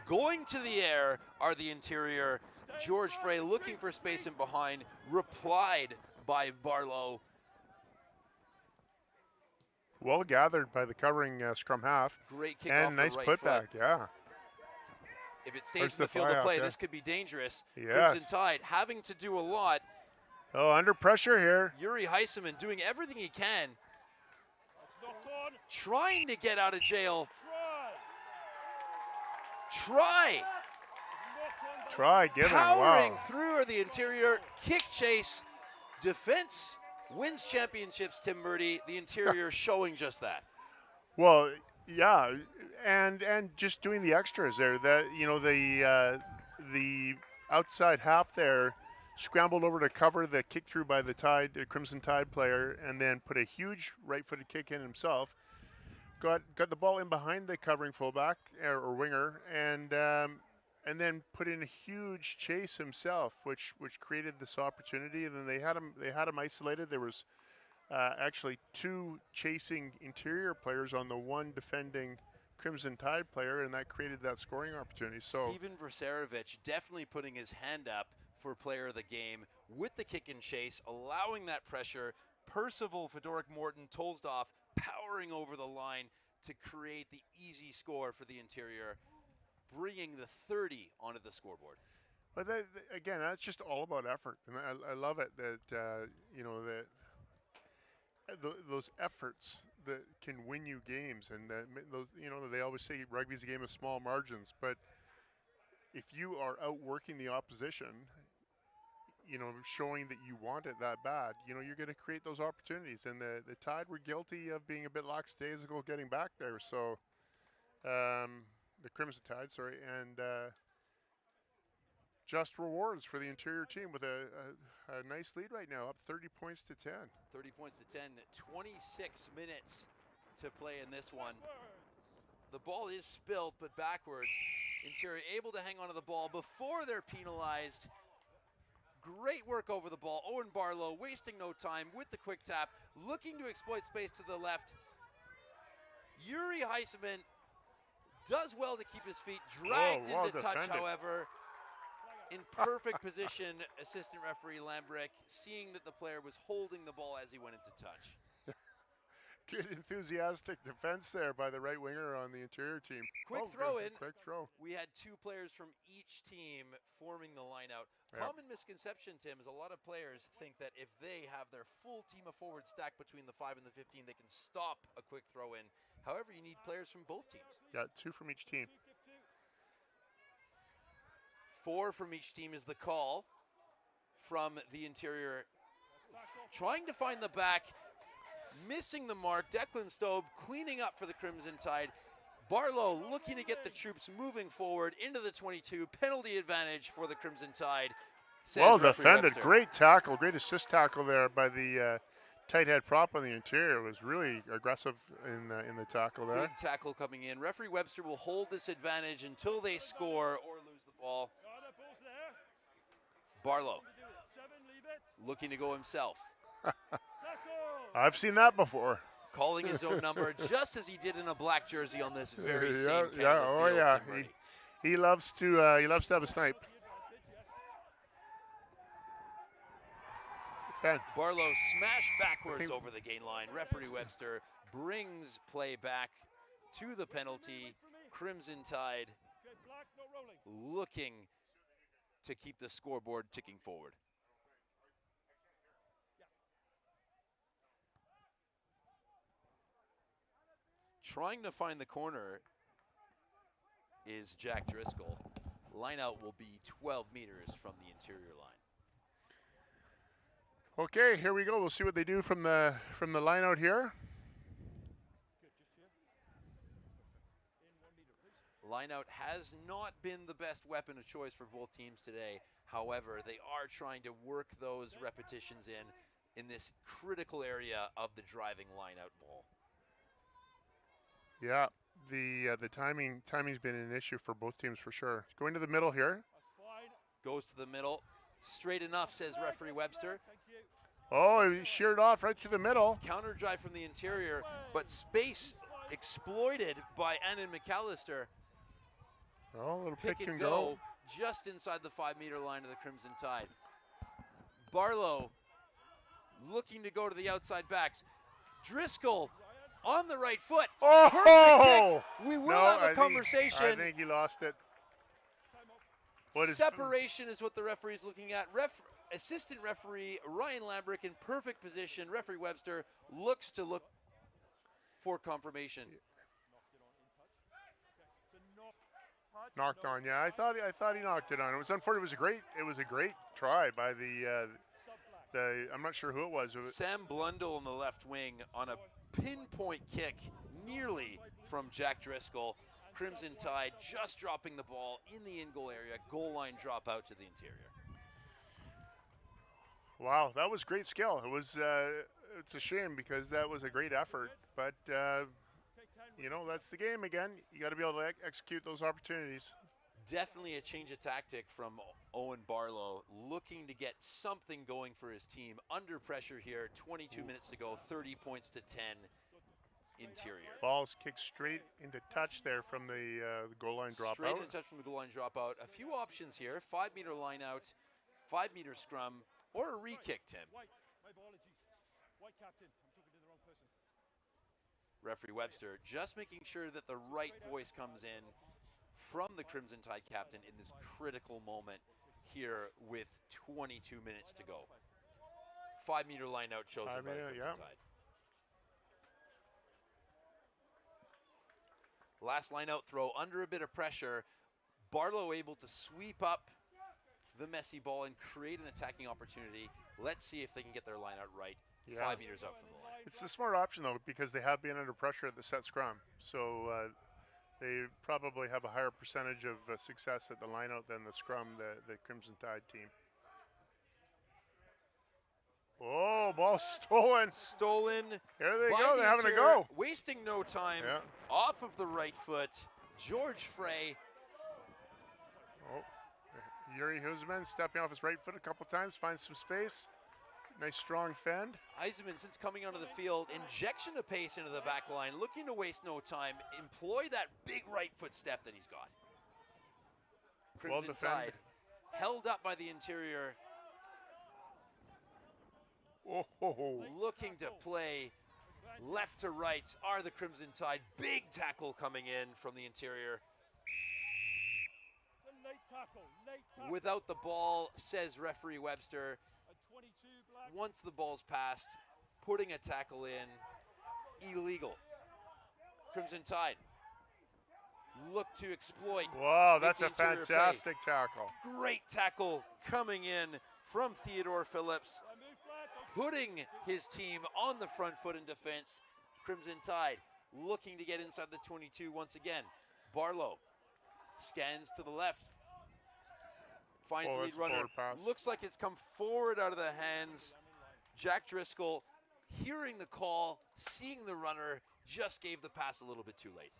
Going to the air are the interior. George Frey looking for space in behind, replied by Barlow. Well gathered by the covering scrum half. Great kick and off nice the right putback, foot. yeah. If it stays Where's in the the field of fly play, off, yeah. this could be dangerous. Yes. Crimson Tide having to do a lot. Oh, under pressure here. Yuri Heiseman doing everything he can, That's knocked on. trying to get out of jail. Try. Try. Knocked on. Try, give it. Powering Wow. through the interior, kick chase, defense wins championships, Tim Murdy. The interior showing just that. Well, yeah, and just doing the extras there. That the outside half there scrambled over to cover the kick through by the Crimson Tide player, and then put a huge right-footed kick in himself. Got the ball in behind the covering fullback or winger, and then put in a huge chase himself, which created this opportunity. And then they had him isolated. There was actually 2 chasing interior players on the 1 defending Crimson Tide player, and that created that scoring opportunity. So Steven Versarovich definitely putting his hand up for player of the game with the kick and chase, allowing that pressure. Percival Fedoric Morton Tolsdorf powering over the line to create the easy score for the interior, bringing the 30 onto the scoreboard. But again, that's just all about effort, and I love it that those efforts that can win you games, and those, they always say rugby's a game of small margins, but if you are outworking the opposition, showing that you want it that bad, you're going to create those opportunities. And the Tide were guilty of being a bit lackadaisical getting back there. So the Crimson Tide, and just rewards for the interior team with a nice lead right now, up 30 points to 10. 30 points to 10, 26 minutes to play in this one. The ball is spilled, but backwards. Interior able to hang onto the ball before they're penalized. Great work over the ball. Owen Barlow wasting no time with the quick tap, looking to exploit space to the left. Yuri Heiseman does well to keep his feet, dragged well into touch, defended. however. In perfect position, assistant referee Lambrick, seeing that the player was holding the ball as he went into touch. Good enthusiastic defense there by the right winger on the interior team. Quick good, throw in. Quick throw. We had 2 players from each team forming the line out. Yep. Common misconception, Tim, is a lot of players think that if they have their full team of forwards stacked between the 5 and the 15, they can stop a quick throw in. However, you need players from both teams. Yeah, 2 from each team. 4 from each team is the call from the interior. Trying to find the back, missing the mark. Declan Stobe cleaning up for the Crimson Tide. Barlow looking to get the troops moving forward into the 22. Penalty advantage for the Crimson Tide. says Well referee defended. Webster. Great tackle. Great assist tackle there by the tight head prop on the interior. It was really aggressive in the tackle there. Big tackle coming in. Referee Webster will hold this advantage until they score or lose the ball. Barlow looking to go himself. I've seen that before. Calling his own number just as he did in a black jersey on this very Yeah, same Canada yeah, oh field, yeah. Tim Murray. He loves to have a snipe. Ben. Barlow smashed backwards over the gain line. Referee Webster brings play back to the penalty. Crimson Tide looking to keep the scoreboard ticking forward. Trying to find the corner is Jack Driscoll. Lineout will be 12 meters from the interior line. Okay, here we go. We'll see what they do from the line out here. Lineout has not been the best weapon of choice for both teams today. However, they are trying to work those repetitions in this critical area of the driving lineout ball. Yeah, the timing's been an issue for both teams for sure. Going to the middle here. Goes to the middle. Straight enough, says referee Webster. Oh, he sheared off right through the middle. Counter drive from the interior, but space exploited by Annan McAllister. Oh, a little pick and go just inside the 5-meter line of the Crimson Tide. Barlow looking to go to the outside backs. Driscoll on the right foot. Oh! Perfect kick. We will No, have a conversation. I think he lost it. What is Separation is what the referee is looking at. Assistant referee Ryan Lambrick in perfect position. Referee Webster looks for confirmation. Knocked on, yeah. I thought he knocked it on. It was unfortunate. It was a great try by the I'm not sure who it was. Sam Blundell on the left wing on a pinpoint kick, nearly from Jack Driscoll. Crimson Tide just dropping the ball in the in-goal area. Goal line drop out to the interior. Wow, that was great skill. It was. It's a shame because that was a great effort, but you know, that's the game again. You got to be able to execute those opportunities. Definitely a change of tactic from Owen Barlow, looking to get something going for his team. Under pressure here, 22 minutes to go, 30 points to 10 interior. Ball's kicked straight into touch there from the goal line dropout. Straight into touch from the goal line dropout. A few options here, 5-meter line out, 5-meter scrum, or a re-kick, Tim. White, my apologies. White captain, I'm talking to the wrong person. Referee Webster just making sure that the right voice comes in from the Crimson Tide captain in this critical moment here with 22 minutes to go. 5-meter line out chosen by the Crimson Tide. Last line out throw under a bit of pressure. Barlow able to sweep up the messy ball and create an attacking opportunity. Let's see if they can get their line out right. 5 meters out from the line. It's the smart option though, because they have been under pressure at the set scrum. So they probably have a higher percentage of success at the line out than the scrum, the Crimson Tide team. Oh, ball stolen. Stolen. Here they go, they're having a go. Wasting no time. Off of the right foot. George Frey. Oh, Yuri Huseman stepping off his right foot a couple times, finds some space. Nice strong fend. Eisenman, since coming onto the field, injection of pace into the back line, looking to waste no time, employ that big right foot step that he's got. Crimson Tide held up by the interior. Looking to play left to right are the Crimson Tide. Big tackle coming in from the interior. Late tackle. Without the ball, says referee Webster. Once the ball's passed, putting a tackle in, illegal. Crimson Tide look to exploit. Wow, that's a fantastic tackle. Great tackle coming in from Theodore Phillips, putting his team on the front foot in defense. Crimson Tide looking to get inside the 22 once again. Barlow scans to the left. Finds the lead runner. Looks like it's come forward out of the hands. Jack Driscoll, hearing the call, seeing the runner, just gave the pass a little bit too late.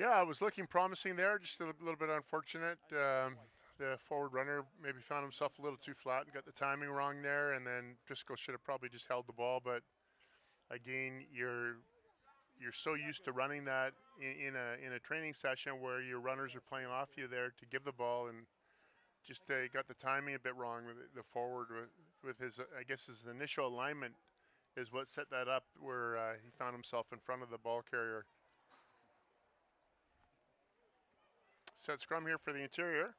Yeah, it was looking promising there, just a little bit unfortunate. The forward runner maybe found himself a little too flat and got the timing wrong there, and then Driscoll should have probably just held the ball. But again, you're so used to running that in a training session where your runners are playing off you there to give the ball, and just got the timing a bit wrong with the forward with his, I guess his initial alignment is what set that up where he found himself in front of the ball carrier. Set scrum here for the interior.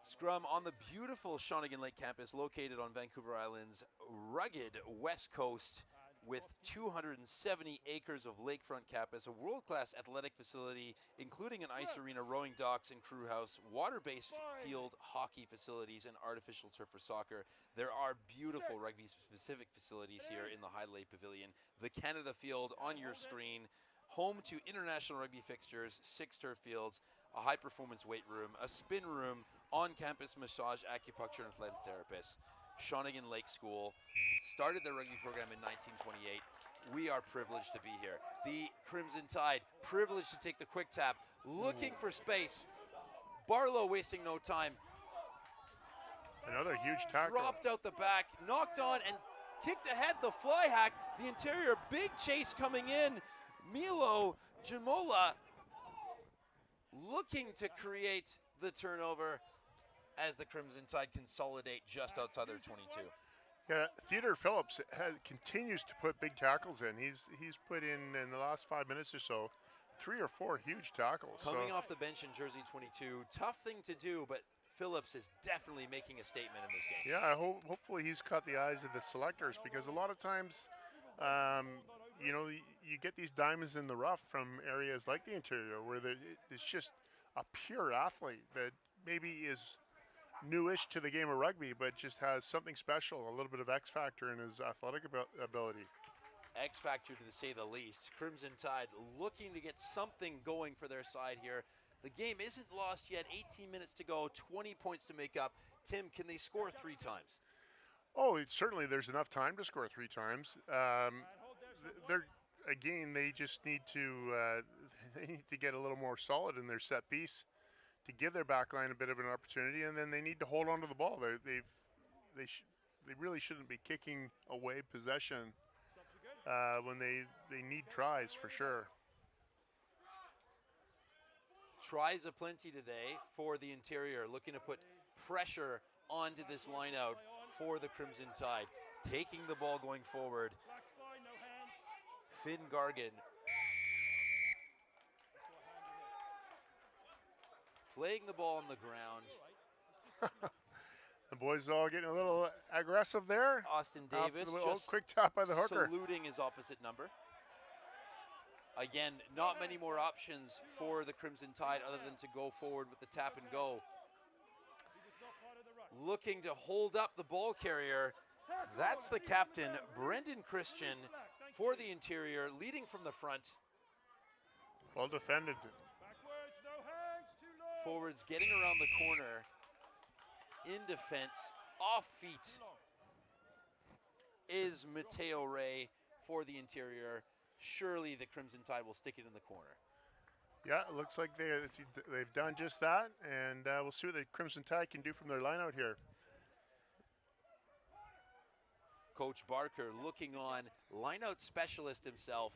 Scrum on the beautiful Shawnigan Lake campus located on Vancouver Island's rugged west coast with 270 acres of lakefront campus, a world-class athletic facility, including an ice arena, rowing docks and crew house, water-based field hockey facilities, and artificial turf for soccer. There are beautiful rugby-specific facilities here in the Highlight Pavilion. The Canada Field on your screen, home to international rugby fixtures, 6 turf fields, a high-performance weight room, a spin room, on-campus massage, acupuncture, and athletic therapists. Shawnigan Lake School started their rugby program in 1928. We are privileged to be here. The Crimson Tide, privileged to take the quick tap, looking for space. Barlow wasting no time. Another huge tackle. Dropped out the back, knocked on, and kicked ahead the fly hack. The interior, big chase coming in. Milo Jamola looking to create the turnover as the Crimson Tide consolidate just outside their 22. Yeah, Theodore Phillips continues to put big tackles in. He's put in the last 5 minutes or so 3 or 4 huge tackles. Coming off the bench in jersey 22, tough thing to do, but Phillips is definitely making a statement in this game. Yeah, hopefully he's caught the eyes of the selectors, because a lot of times, you know, you get these diamonds in the rough from areas like the interior where it's just a pure athlete that maybe is newish to the game of rugby, but just has something special, a little bit of X factor in his athletic ability. X factor to say the least. Crimson Tide looking to get something going for their side here. The game isn't lost yet. 18 minutes to go, 20 points to make up. Tim, can they score 3 times? Oh, certainly there's enough time to score 3 times. They just need to get a little more solid in their set piece to give their back line a bit of an opportunity, and then they need to hold on to the ball. They really shouldn't be kicking away possession when they need tries for sure. Tries aplenty today for the interior, looking to put pressure onto this line out for the Crimson Tide. Taking the ball going forward. Finn Gargan playing the ball on the ground. The boys all getting a little aggressive there. Austin Davis just quick tap by the hooker. Saluting his opposite number. Again, not many more options for the Crimson Tide other than to go forward with the tap and go. Looking to hold up the ball carrier. That's the captain, Brendan Christian, for the interior, leading from the front. Well defended. Forwards getting around the corner. In defense, off feet is Mateo Ray for the interior. Surely the Crimson Tide will stick it in the corner. Yeah, it looks like they've done just that, and we'll see what the Crimson Tide can do from their line out here. Coach Barker looking on, line-out specialist himself.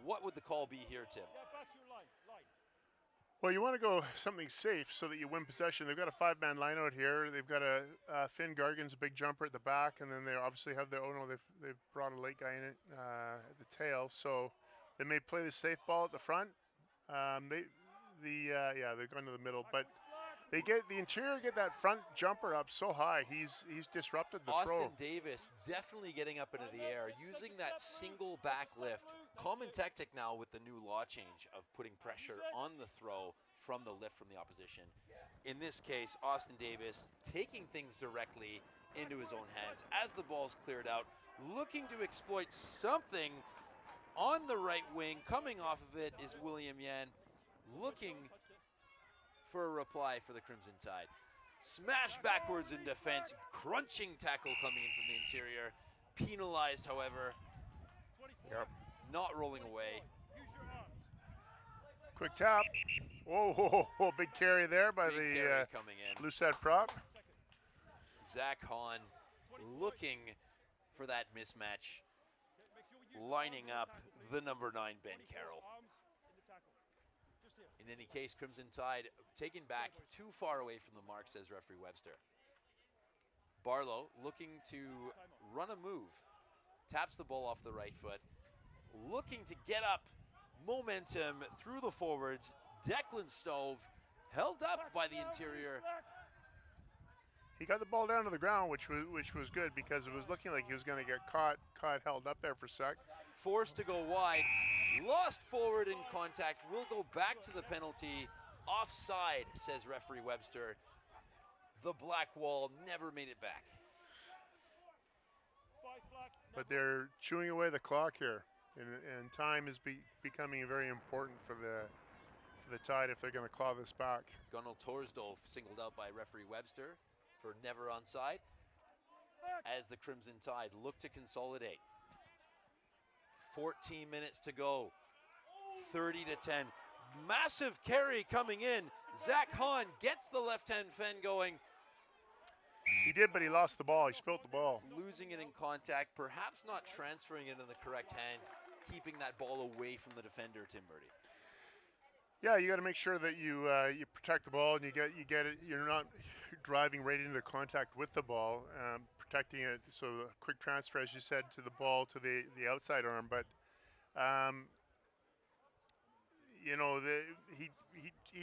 What would the call be here, Tim? Well, you want to go something safe so that you win possession. They've got a 5-man line out here. They've got a Finn Gargan's a big jumper at the back, and then they obviously have their they've brought a late guy in at the tail, so they may play the safe ball at the front. They're going to the middle, but the interior get that front jumper up so high. He's disrupted the throw. Austin Davis definitely getting up into the air, using that single back lift. Common tactic now with the new law change of putting pressure on the throw from the lift from the opposition. In this case, Austin Davis taking things directly into his own hands as the ball's cleared out, looking to exploit something on the right wing. Coming off of it is William Yan, looking for a reply for the Crimson Tide. Smash backwards in defense, crunching tackle coming in from the interior. Penalized, however. Yep. Not rolling away. Quick tap. Whoa, big carry there by Big the carry coming in. Lucette prop. Zach Hahn looking for that mismatch. Lining up the number 9, Ben Carroll. In any case, Crimson Tide taken back too far away from the mark, says referee Webster. Barlow looking to run a move. Taps the ball off the right foot. Looking to get up momentum through the forwards. Declan Stove held up by the interior. He got the ball down to the ground, which was good, because it was looking like he was going to get caught held up there for a sec. Forced to go wide. Lost forward in contact. Will go back to the penalty. Offside, says referee Webster. The black wall never made it back. But they're chewing away the clock here, and time is becoming very important for the Tide if they're going to claw this back. Gunnel Torsdorf singled out by referee Webster for never onside as the Crimson Tide look to consolidate. 14 minutes to go. 30-10. Massive carry coming in. Zach Hahn gets the left-hand fend going. He did, but he lost the ball. He spilt the ball. Losing it in contact, perhaps not transferring it in the correct hand, keeping that ball away from the defender, Tim Murdy. Yeah, you got to make sure that you you protect the ball and you get it. You're not driving right into contact with the ball, protecting it. So a quick transfer, as you said, to the ball to the outside arm. But you know, he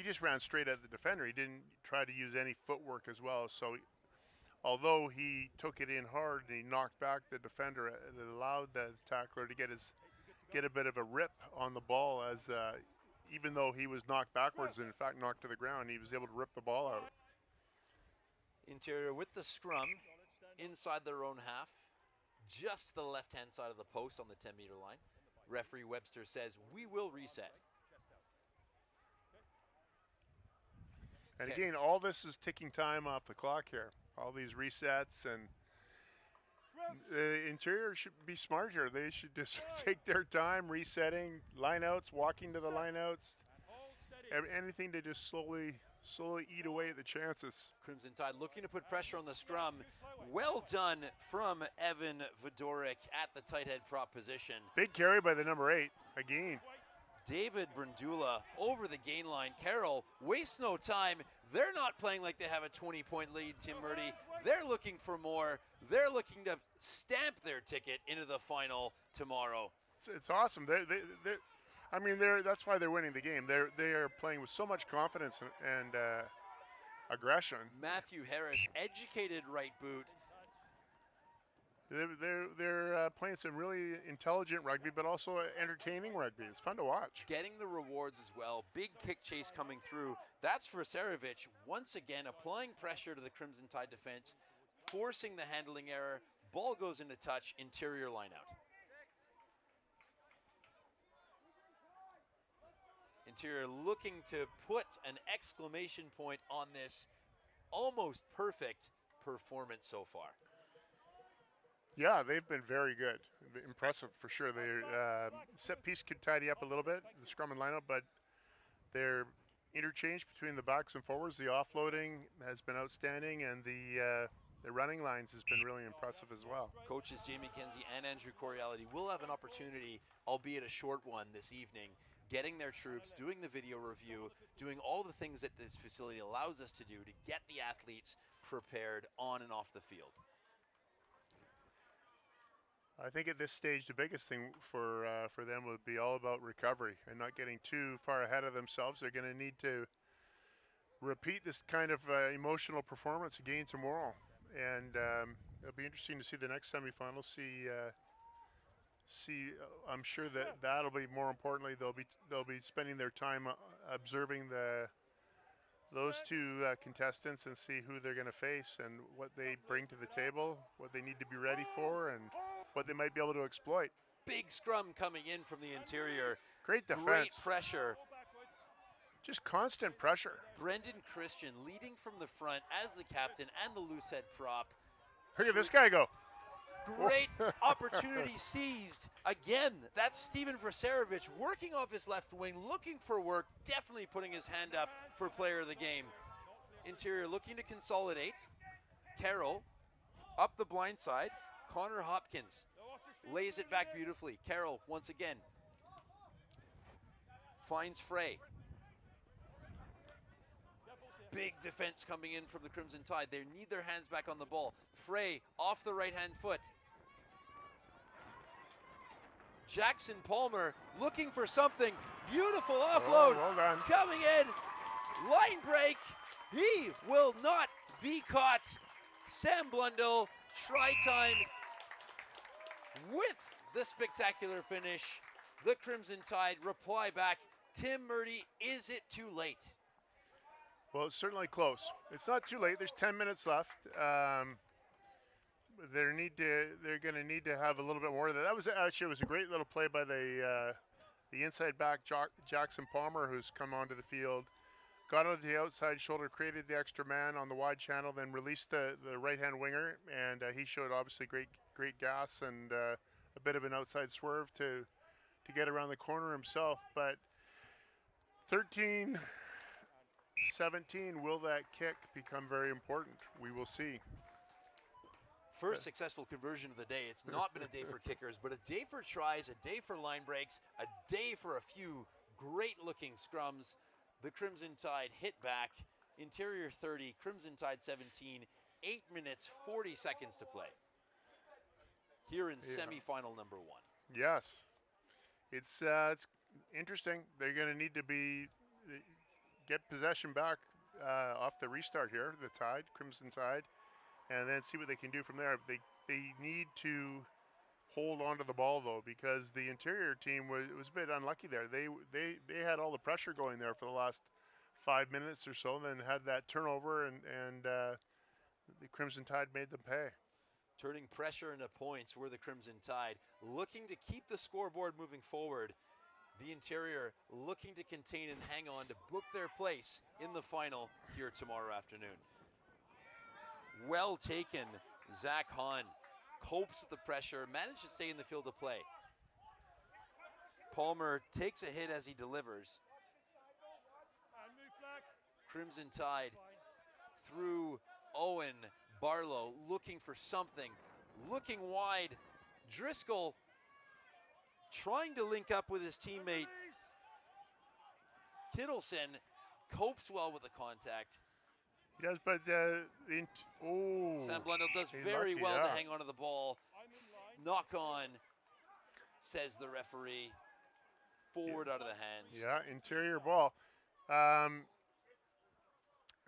just ran straight at the defender. He didn't try to use any footwork as well. So although he took it in hard and he knocked back the defender, it allowed the tackler to get a bit of a rip on the ball as. Even though he was knocked backwards and in fact knocked to the ground, he was able to rip the ball out. Interior with the scrum inside their own half, just to the left-hand side of the post on the 10-meter line. Referee Webster says, we will reset. And again, all this is ticking time off the clock here. All these resets, and the Interior should be smart here. They should just take their time resetting lineouts, walking to the lineouts, anything to just slowly eat away at the chances. Crimson Tide looking to put pressure on the scrum. Well done from Evan Vodorik at the tight head prop position. Big carry by the number 8 again. David Brandula over the gain line. Carroll wastes no time. They're not playing like they have a 20-point lead, Tim Murdy. They're looking for more. They're looking to stamp their ticket into the final tomorrow. It's awesome. That's why they're winning the game. They are playing with so much confidence and aggression. Matthew Harris, educated right boot. They're playing some really intelligent rugby, but also entertaining rugby. It's fun to watch. Getting the rewards as well. Big kick chase coming through. That's for Fraserovich, once again applying pressure to the Crimson Tide defense, forcing the handling error. Ball goes into touch, Interior line out. Interior looking to put an exclamation point on this almost perfect performance so far. Yeah, they've been very good. Impressive for sure. Their set piece could tidy up a little bit, the scrum and lineup, but their interchange between the backs and forwards, the offloading has been outstanding, and the running lines has been really impressive as well. Coaches Jamie Kenzie and Andrew Coriality will have an opportunity, albeit a short one this evening, getting their troops, doing the video review, doing all the things that this facility allows us to do to get the athletes prepared on and off the field. I think at this stage, the biggest thing for them would be all about recovery and not getting too far ahead of themselves. They're going to need to repeat this kind of emotional performance again tomorrow, and it'll be interesting to see the next semifinal. I'm sure that'll be more importantly. They'll be spending their time observing those two contestants and see who they're going to face and what they bring to the table, what they need to be ready for, and what they might be able to exploit. Big scrum coming in from the Interior. Great defense. Great pressure. Just constant pressure. Brendan Christian leading from the front as the captain and the loose head prop. Look at this guy go. Great opportunity seized. Again, that's Steven Fraserovich working off his left wing, looking for work, definitely putting his hand up for player of the game. Interior looking to consolidate. Carroll up the blind side. Connor Hopkins lays it back beautifully. Carroll once again finds Frey. Big defense coming in from the Crimson Tide. They need their hands back on the ball. Frey off the right-hand foot. Jackson Palmer looking for something. Beautiful offload. Well done. Coming in. Line break. He will not be caught. Sam Blundell, try time with the spectacular finish. The Crimson Tide reply back. Tim Murdy, is it too late? Well, it's certainly close. It's not too late. There's 10 minutes left. They're going to need to have a little bit more of that. That was actually, it was a great little play by the inside back Jackson Palmer, who's come onto the field, got onto the outside shoulder, created the extra man on the wide channel, then released the right-hand winger, and he showed obviously great gas and a bit of an outside swerve to get around the corner himself. But 13-17, will that kick become very important? We will see. First successful conversion of the day. It's not been a day for kickers, but a day for tries, a day for line breaks, a day for a few great-looking scrums. The Crimson Tide hit back. Interior 30, Crimson Tide 17, 8 minutes, 40 seconds to play. Here in semifinal number 1. Yes. It's interesting. They're going to need to get possession back off the restart here, the Tide, Crimson Tide, and then see what they can do from there. They need to hold on to the ball, though, because the interior team was a bit unlucky there. They had all the pressure going there for the last 5 minutes or so, and then had that turnover, and the Crimson Tide made them pay. Turning pressure into points were the Crimson Tide, looking to keep the scoreboard moving forward. The interior looking to contain and hang on to book their place in the final here tomorrow afternoon. Well taken, Zach Hahn copes with the pressure, managed to stay in the field of play. Palmer takes a hit as he delivers. Crimson Tide through Owen Barlow, looking for something, looking wide. Driscoll trying to link up with his teammate. Kittleson copes well with the contact. He does, but Sam Blundell does very lucky, well yeah. to hang onto the ball. Knock on, says the referee. Forward out of the hands. Yeah, interior ball.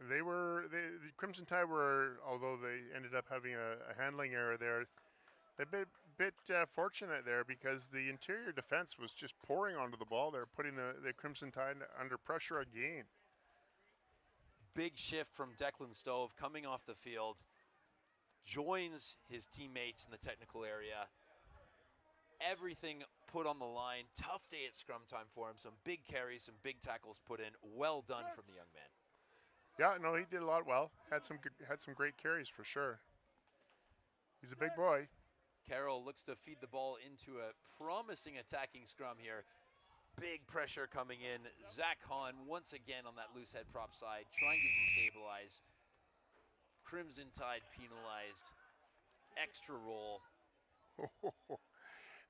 The Crimson Tide were, although they ended up having a handling error there, they're a bit fortunate there because the interior defense was just pouring onto the ball. They're putting the Crimson Tide under pressure again. Big shift from Declan Stove coming off the field. Joins his teammates in the technical area. Everything put on the line. Tough day at scrum time for him. Some big carries, some big tackles put in. Well done from the young man. Yeah, no, he did a lot well. Had some great carries for sure. He's a big boy. Carroll looks to feed the ball into a promising attacking scrum here. Big pressure coming in. Zach Hahn once again on that loose head prop side, trying to destabilize. Crimson Tide penalized. Extra roll.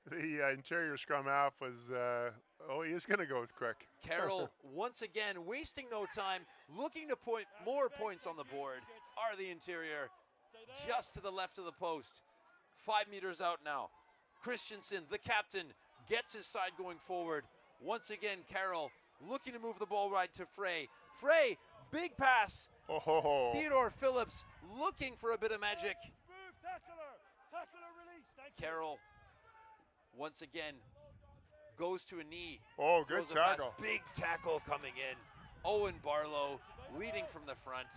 The interior scrum half was, he is going to go quick. Carroll once again wasting no time, looking to put more points on the board. Are the interior just to the left of the post. 5 meters out now. Christensen, the captain, gets his side going forward. Once again, Carroll looking to move the ball right to Frey. Frey, big pass. Oh. Theodore Phillips looking for a bit of magic. Move, tackler release. Thank you. Carroll once again goes to a knee. Oh, good throws a pass. tackle. Big tackle coming in. Owen Barlow leading from the front.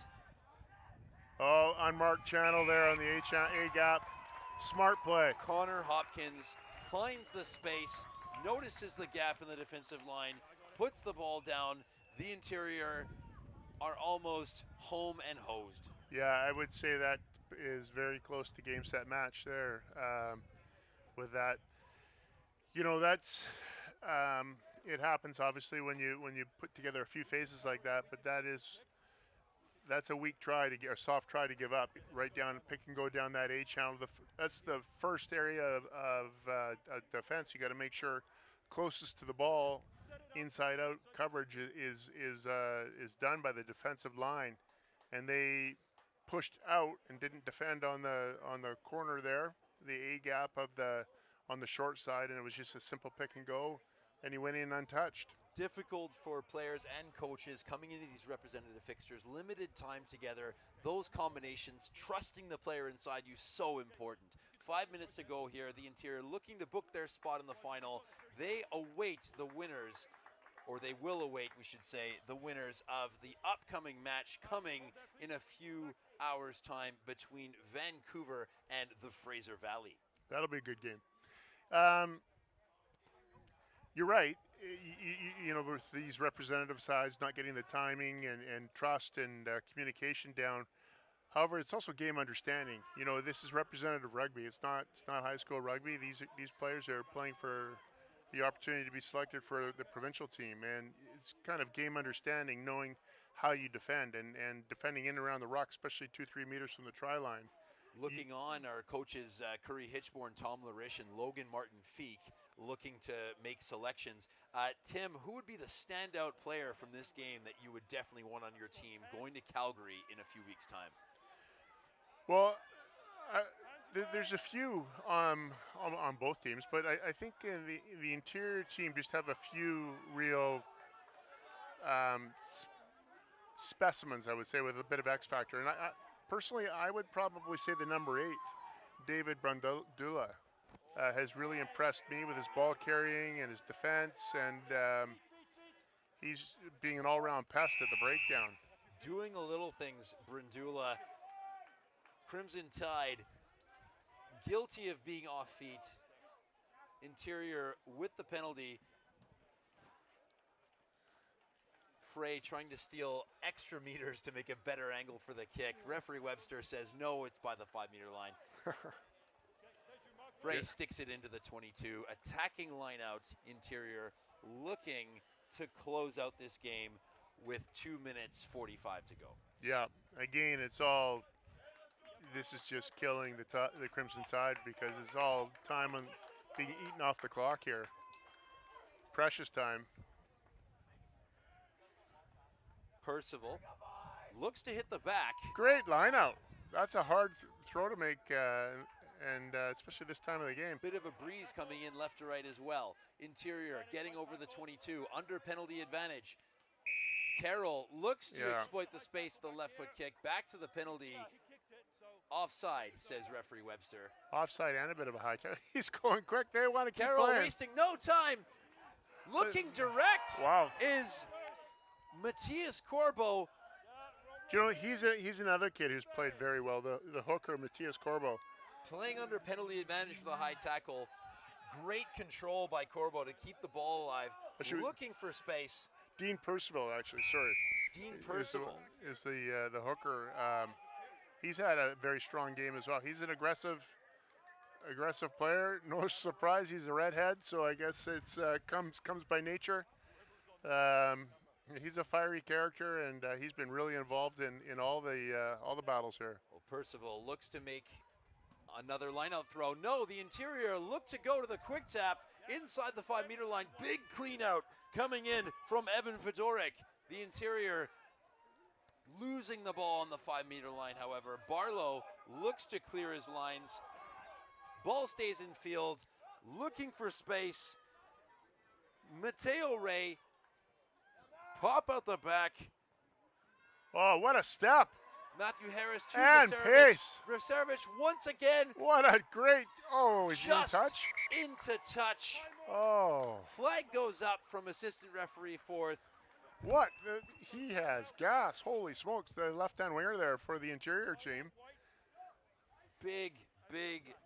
Oh, unmarked channel there on the A gap. Smart play. Connor Hopkins finds the space, notices the gap in the defensive line, puts the ball down. The interior are almost home and hosed. Yeah, I would say that is very close to game, set, match there. With that, that's it happens obviously when you put together a few phases like that. But that's a weak try to get, a soft try to give up. Right down, pick and go down that A channel. That's the first area of defense. You got to make sure closest to the ball, inside out coverage is done by the defensive line, and they pushed out and didn't defend on the corner there, the A gap on the short side, and it was just a simple pick and go, and he went in untouched. Difficult for players and coaches coming into these representative fixtures. Limited time together. Those combinations, trusting the player inside you, so important. 5 minutes to go here. The interior looking to book their spot in the final. They await the winners, or they will await, we should say, the winners of the upcoming match coming in a few hours' time between Vancouver and the Fraser Valley. That'll be a good game. You're right. With these representative sides not getting the timing and trust and communication down. However, it's also game understanding. This is representative rugby. It's not high school rugby. These players are playing for the opportunity to be selected for the provincial team, and it's kind of game understanding, knowing how you defend and defending in and around the rock, especially 2-3 meters from the try line. Looking on are coaches Curry Hitchborn, Tom Larish, and Logan Martin Feek, looking to make selections. Tim, who would be the standout player from this game that you would definitely want on your team going to Calgary in a few weeks' time? Well, there's a few on both teams, but I think the interior team just have a few real specimens, I would say, with a bit of X factor. And personally, I would probably say the number 8, David Brundula, has really impressed me with his ball carrying and his defense, and he's being an all-round pest at the breakdown. Doing the little things, Brundula. Crimson Tide, guilty of being off feet. Interior with the penalty. Frey trying to steal extra meters to make a better angle for the kick. Referee Webster says no, it's by the 5-meter line. Frey sticks it into the 22. Attacking line out, Interior looking to close out this game with 2 minutes 45 to go. Yeah, again, this is just killing the Crimson Tide because it's all time on being eaten off the clock here. Precious time. Percival looks to hit the back. Great line out. That's a hard throw to make, and especially this time of the game. Bit of a breeze coming in left to right as well. Interior getting over the 22, under penalty advantage. Carroll looks to exploit the space with the left foot kick. Back to the penalty. Offside, says referee Webster. Offside and a bit of a high kick. He's going quick. They want to keep Carroll playing. wasting no time. Looking direct is Matthias Corbo. Do you know, he's another kid who's played very well. The hooker, Matthias Corbo. Playing under penalty advantage for the high tackle. Great control by Corbo to keep the ball alive. Looking for space. Dean Percival, actually, sorry. Dean Percival is the hooker. He's had a very strong game as well. He's an aggressive player. No surprise, he's a redhead, so I guess it's comes by nature. He's a fiery character, and he's been really involved in all the battles here. Well, Percival looks to make another line-out throw. No, the Interior look to go to the quick tap inside the 5-meter line. Big clean-out coming in from Evan Fedoruk. The Interior losing the ball on the 5-meter line, however. Barlow looks to clear his lines. Ball stays in field, looking for space. Mateo Ray pop out the back. Oh, what a step. Matthew Harris to and pace. Vracevic once again. What a great, is he in just touch? Into touch. Oh. Flag goes up from assistant referee Forth. What? He has gas. Holy smokes. The left-hand winger there for the Interior team. Big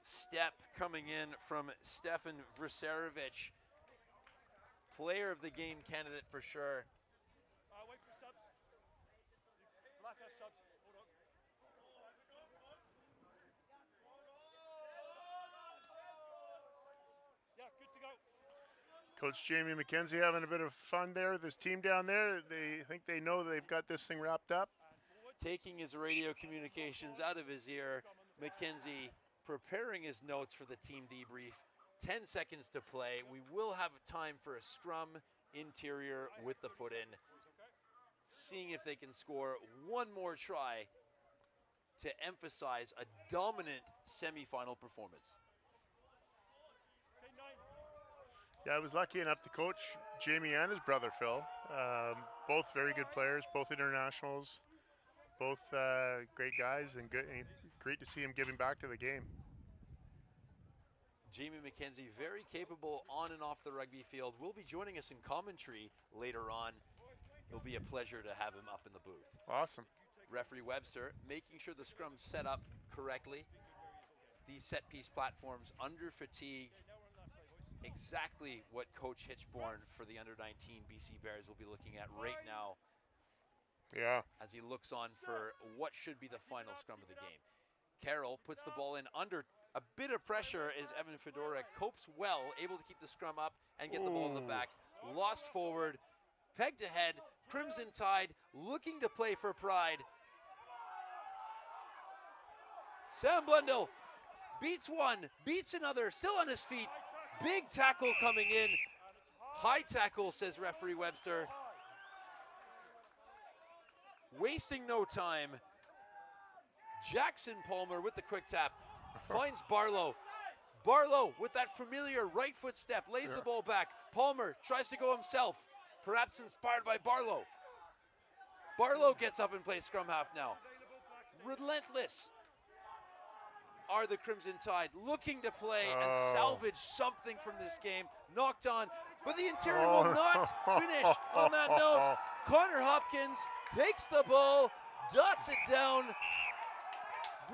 step coming in from Stefan Vracevic. Player of the game candidate for sure. Wait for subs. Black us subs. Hold on. Yeah, good to go. Coach Jamie McKenzie having a bit of fun there. This team down there, they think they know they've got this thing wrapped up. Taking his radio communications out of his ear, McKenzie preparing his notes for the team debrief. 10 seconds to play. We will have time for a scrum. Interior with the put in. Seeing if they can score one more try to emphasize a dominant semifinal performance. Yeah, I was lucky enough to coach Jamie and his brother Phil. Both very good players, both internationals, both great guys, and great to see him giving back to the game. Jamie McKenzie, very capable on and off the rugby field, will be joining us in commentary later on. It'll be a pleasure to have him up in the booth. Awesome. Referee Webster making sure the scrum's set up correctly. These set piece platforms under fatigue. Exactly what Coach Hitchborn for the under-19 BC Bears will be looking at right now. Yeah. As he looks on for what should be the final scrum of the game. Carroll puts the ball in under a bit of pressure as Evan Fedoruk copes well, able to keep the scrum up and get the ball in the back. Lost forward, pegged ahead, Crimson Tide looking to play for pride. Sam Blundell beats one, beats another, still on his feet. Big tackle coming in. High tackle, says referee Webster. Wasting no time. Jackson Palmer with the quick tap. Finds Barlow. Barlow with that familiar right foot step. Lays the ball back. Palmer tries to go himself. Perhaps inspired by Barlow. Barlow gets up and plays scrum half now. Relentless are the Crimson Tide, looking to play and salvage something from this game. Knocked on, but the interior will not finish on that note. Connor Hopkins takes the ball, dots it down,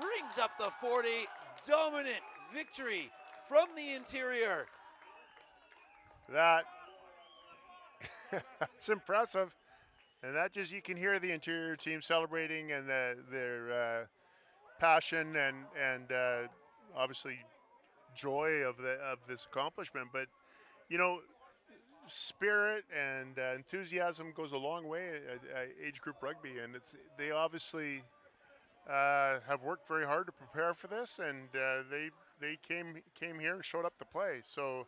brings up the 40. Dominant victory from the interior. That's impressive. And that just, you can hear the interior team celebrating and their passion and obviously joy of this accomplishment. But you know, spirit and enthusiasm goes a long way at age group rugby, and they obviously have worked very hard to prepare for this, and they came here and showed up to play. So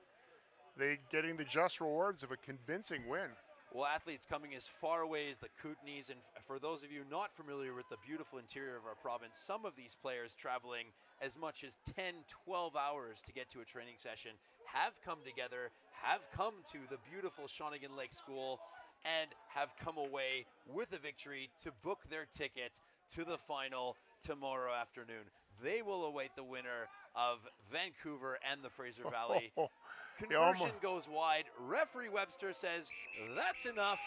they getting the just rewards of a convincing win. Well, athletes coming as far away as the Kootenays, and for those of you not familiar with the beautiful interior of our province, some of these players traveling as much as 10, 12 hours to get to a training session have come together, have come to the beautiful Shawnigan Lake School, and have come away with a victory to book their ticket to the final tomorrow afternoon. They will await the winner of Vancouver and the Fraser Valley. Conversion goes wide. Referee Webster says, that's enough.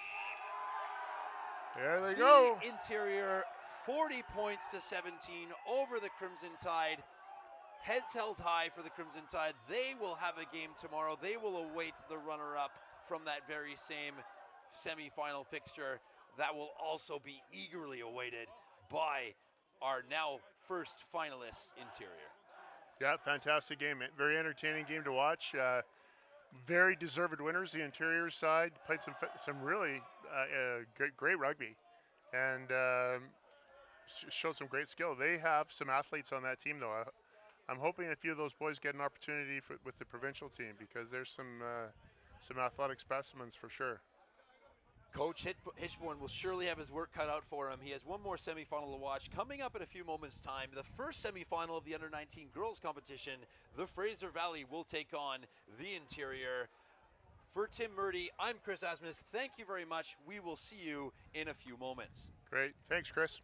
There they go. Interior, 40 points to 17 over the Crimson Tide. Heads held high for the Crimson Tide. They will have a game tomorrow. They will await the runner-up from that very same semi-final fixture that will also be eagerly awaited by our now first finalists, Interior. Yeah, fantastic game. Very entertaining game to watch. Very deserved winners. The Interior side played some really great rugby, and showed some great skill. They have some athletes on that team, though. I'm hoping a few of those boys get an opportunity with the provincial team, because there's some athletic specimens for sure. Coach Hitchborn will surely have his work cut out for him. He has one more semifinal to watch coming up in a few moments' time. The first semifinal of the Under-19 girls competition. The Fraser Valley will take on the Interior. For Tim Murdy, I'm Chris Asmus. Thank you very much. We will see you in a few moments. Great. Thanks, Chris.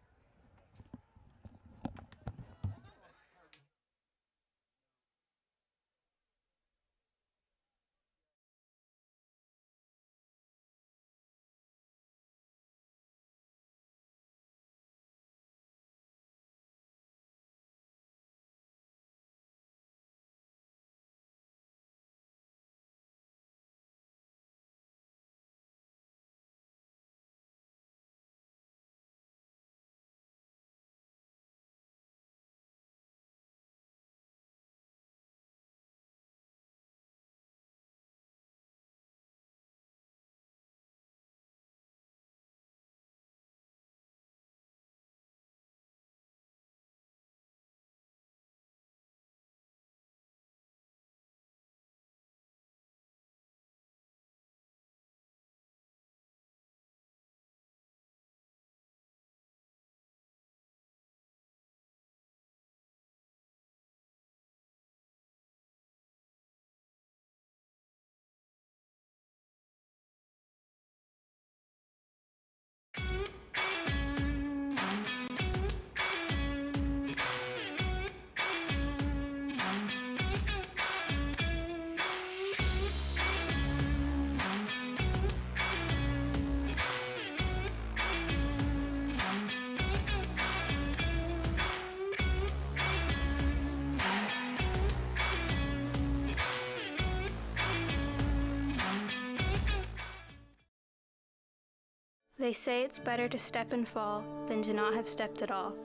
They say it's better to step and fall than to not have stepped at all.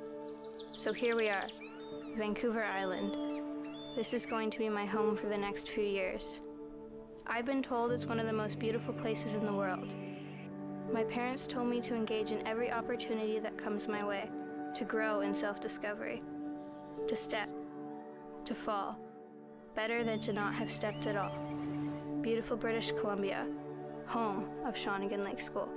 So here we are, Vancouver Island. This is going to be my home for the next few years. I've been told it's one of the most beautiful places in the world. My parents told me to engage in every opportunity that comes my way, to grow in self-discovery. to step, to fall. Better than to not have stepped at all. Beautiful British Columbia, home of Shawnigan Lake School.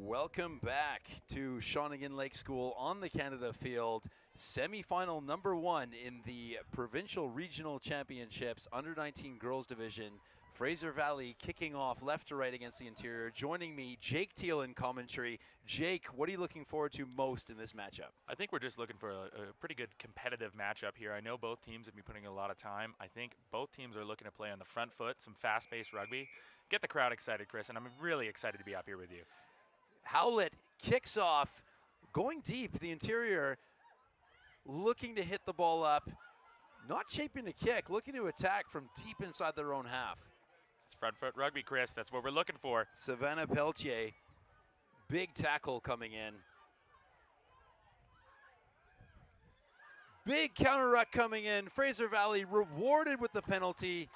Welcome back to Shawnigan Lake School on the Canada field. Semi-final number 1 in the Provincial Regional Championships Under 19 Girls Division. Fraser Valley kicking off left to right against the Interior. Joining me, Jake Teal in commentary. Jake, what are you looking forward to most in this matchup? I think we're just looking for a pretty good competitive matchup here. I know both teams have been putting a lot of time. I think both teams are looking to play on the front foot, some fast-paced rugby. Get the crowd excited, Chris, and I'm really excited to be up here with you. Howlett kicks off, going deep. The Interior looking to hit the ball up, not shaping the kick, looking to attack from deep inside their own half. It's front foot rugby, Chris. That's what we're looking for. Savannah Peltier, big tackle coming in. Big counter ruck coming in. Fraser Valley rewarded with the penalty,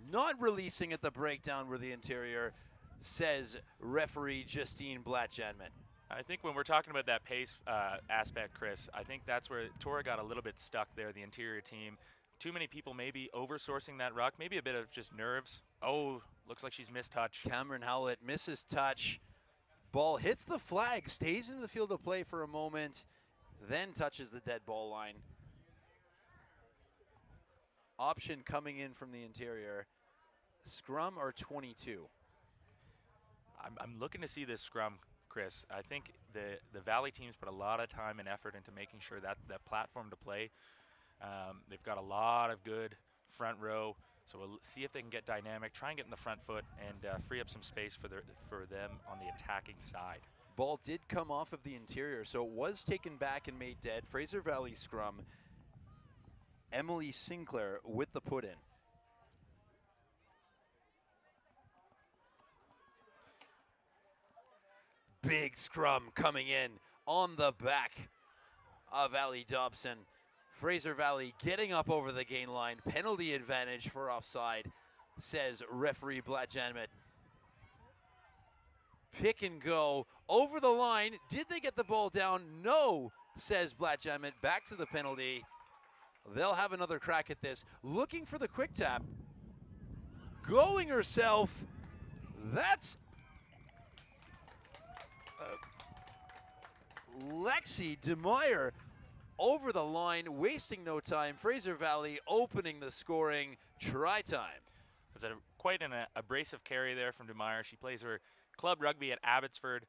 not releasing at the breakdown where the Interior, says referee Justine Blatt-Janmet. I think when we're talking about that pace aspect, Chris, I think that's where Tora got a little bit stuck there, the Interior team. Too many people maybe oversourcing that ruck, maybe a bit of just nerves. Oh, looks like she's missed touch. Cameron Howlett misses touch. Ball hits the flag, stays in the field of play for a moment, then touches the dead ball line. Option coming in from the Interior. Scrum or 22? I'm looking to see this scrum, Chris. I think the Valley teams put a lot of time and effort into making sure that platform to play. They've got a lot of good front row, so we'll see if they can get dynamic, try and get in the front foot, and free up some space for them on the attacking side. Ball did come off of the Interior, so it was taken back and made dead. Fraser Valley scrum. Emily Sinclair with the put in. Big scrum coming in on the back of Ali Dobson. Fraser Valley getting up over the gain line. Penalty advantage for offside, says referee Blatt-Janmet. Pick and go over the line. Did they get the ball down? No, says Blatt-Janmet. Back to the penalty. They'll have another crack at this. Looking for the quick tap. Going herself. That's Lexi DeMeyer over the line, wasting no time. Fraser Valley opening the scoring. Try time. It's quite an abrasive carry there from DeMeyer. She plays her club rugby at Abbotsford.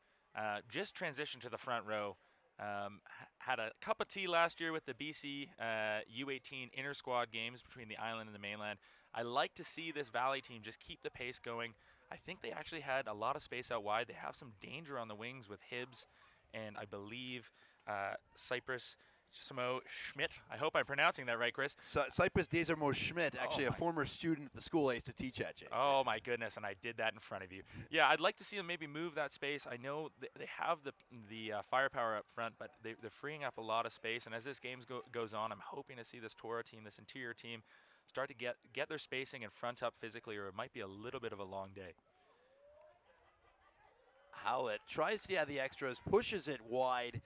Just transitioned to the front row. Had a cup of tea last year with the BC U18 inter-squad games between the island and the mainland. I like to see this Valley team just keep the pace going. I think they actually had a lot of space out wide. They have some danger on the wings with Hibbs and I believe Cypress Samo Schmidt. I hope I'm pronouncing that right, Chris. Cypress Desarmo Schmidt, actually a former student at the school I used to teach at, Jake. Oh my goodness, and I did that in front of you. Yeah, I'd like to see them maybe move that space. I know they have the firepower up front, but they're freeing up a lot of space. And as this game goes on, I'm hoping to see this Tora team, this Interior team, start to get their spacing and front up physically, or it might be a little bit of a long day. Howlett tries to add the extras, pushes it wide.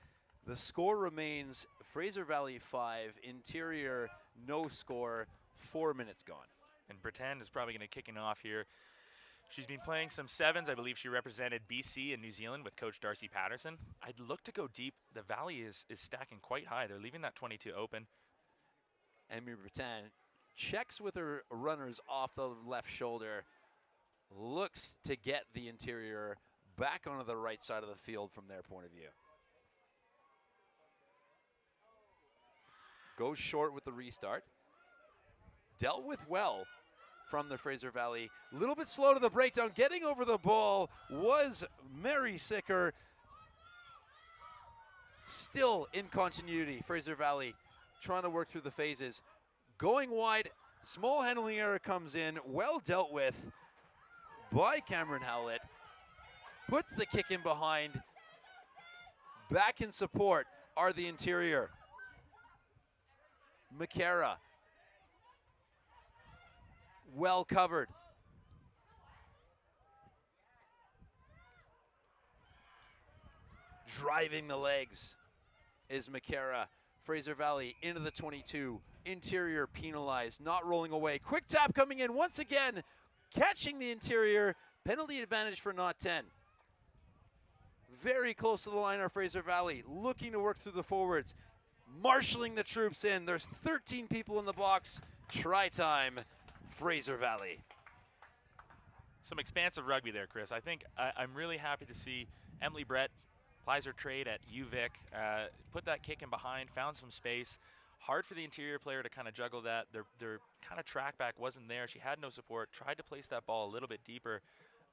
The score remains Fraser Valley 5, Interior no score, 4 minutes gone. And Pretend is probably going to kick it off here. She's been playing some sevens. I believe she represented BC in New Zealand with Coach Darcy Patterson. I'd look to go deep. The Valley is stacking quite high. They're leaving that 22 open. Emmy Pretend checks with her runners off the left shoulder, looks to get the Interior back onto the right side of the field from their point of view. Goes short with the restart. Dealt with well from the Fraser Valley. A little bit slow to the breakdown. Getting over the ball was Mary Sicker. Still in continuity. Fraser Valley trying to work through the phases. Going wide. Small handling error comes in. Well dealt with by Cameron Howlett. Puts the kick in behind. Back in support are the Interior. McCara. Well covered. Driving the legs is McCara. Fraser Valley into the 22. Interior penalized, not rolling away. Quick tap coming in once again. Catching the Interior. Penalty advantage for not 10. Very close to the line are Fraser Valley, looking to work through the forwards, marshalling the troops in. There's 13 people in the box. Try time, Fraser Valley. Some expansive rugby there, Chris. I think I'm really happy to see Emily Brett applies her trade at UVic, put that kick in behind, found some space. Hard for the interior player to kind of juggle that. Their kind of track back wasn't there. She had no support, tried to place that ball a little bit deeper.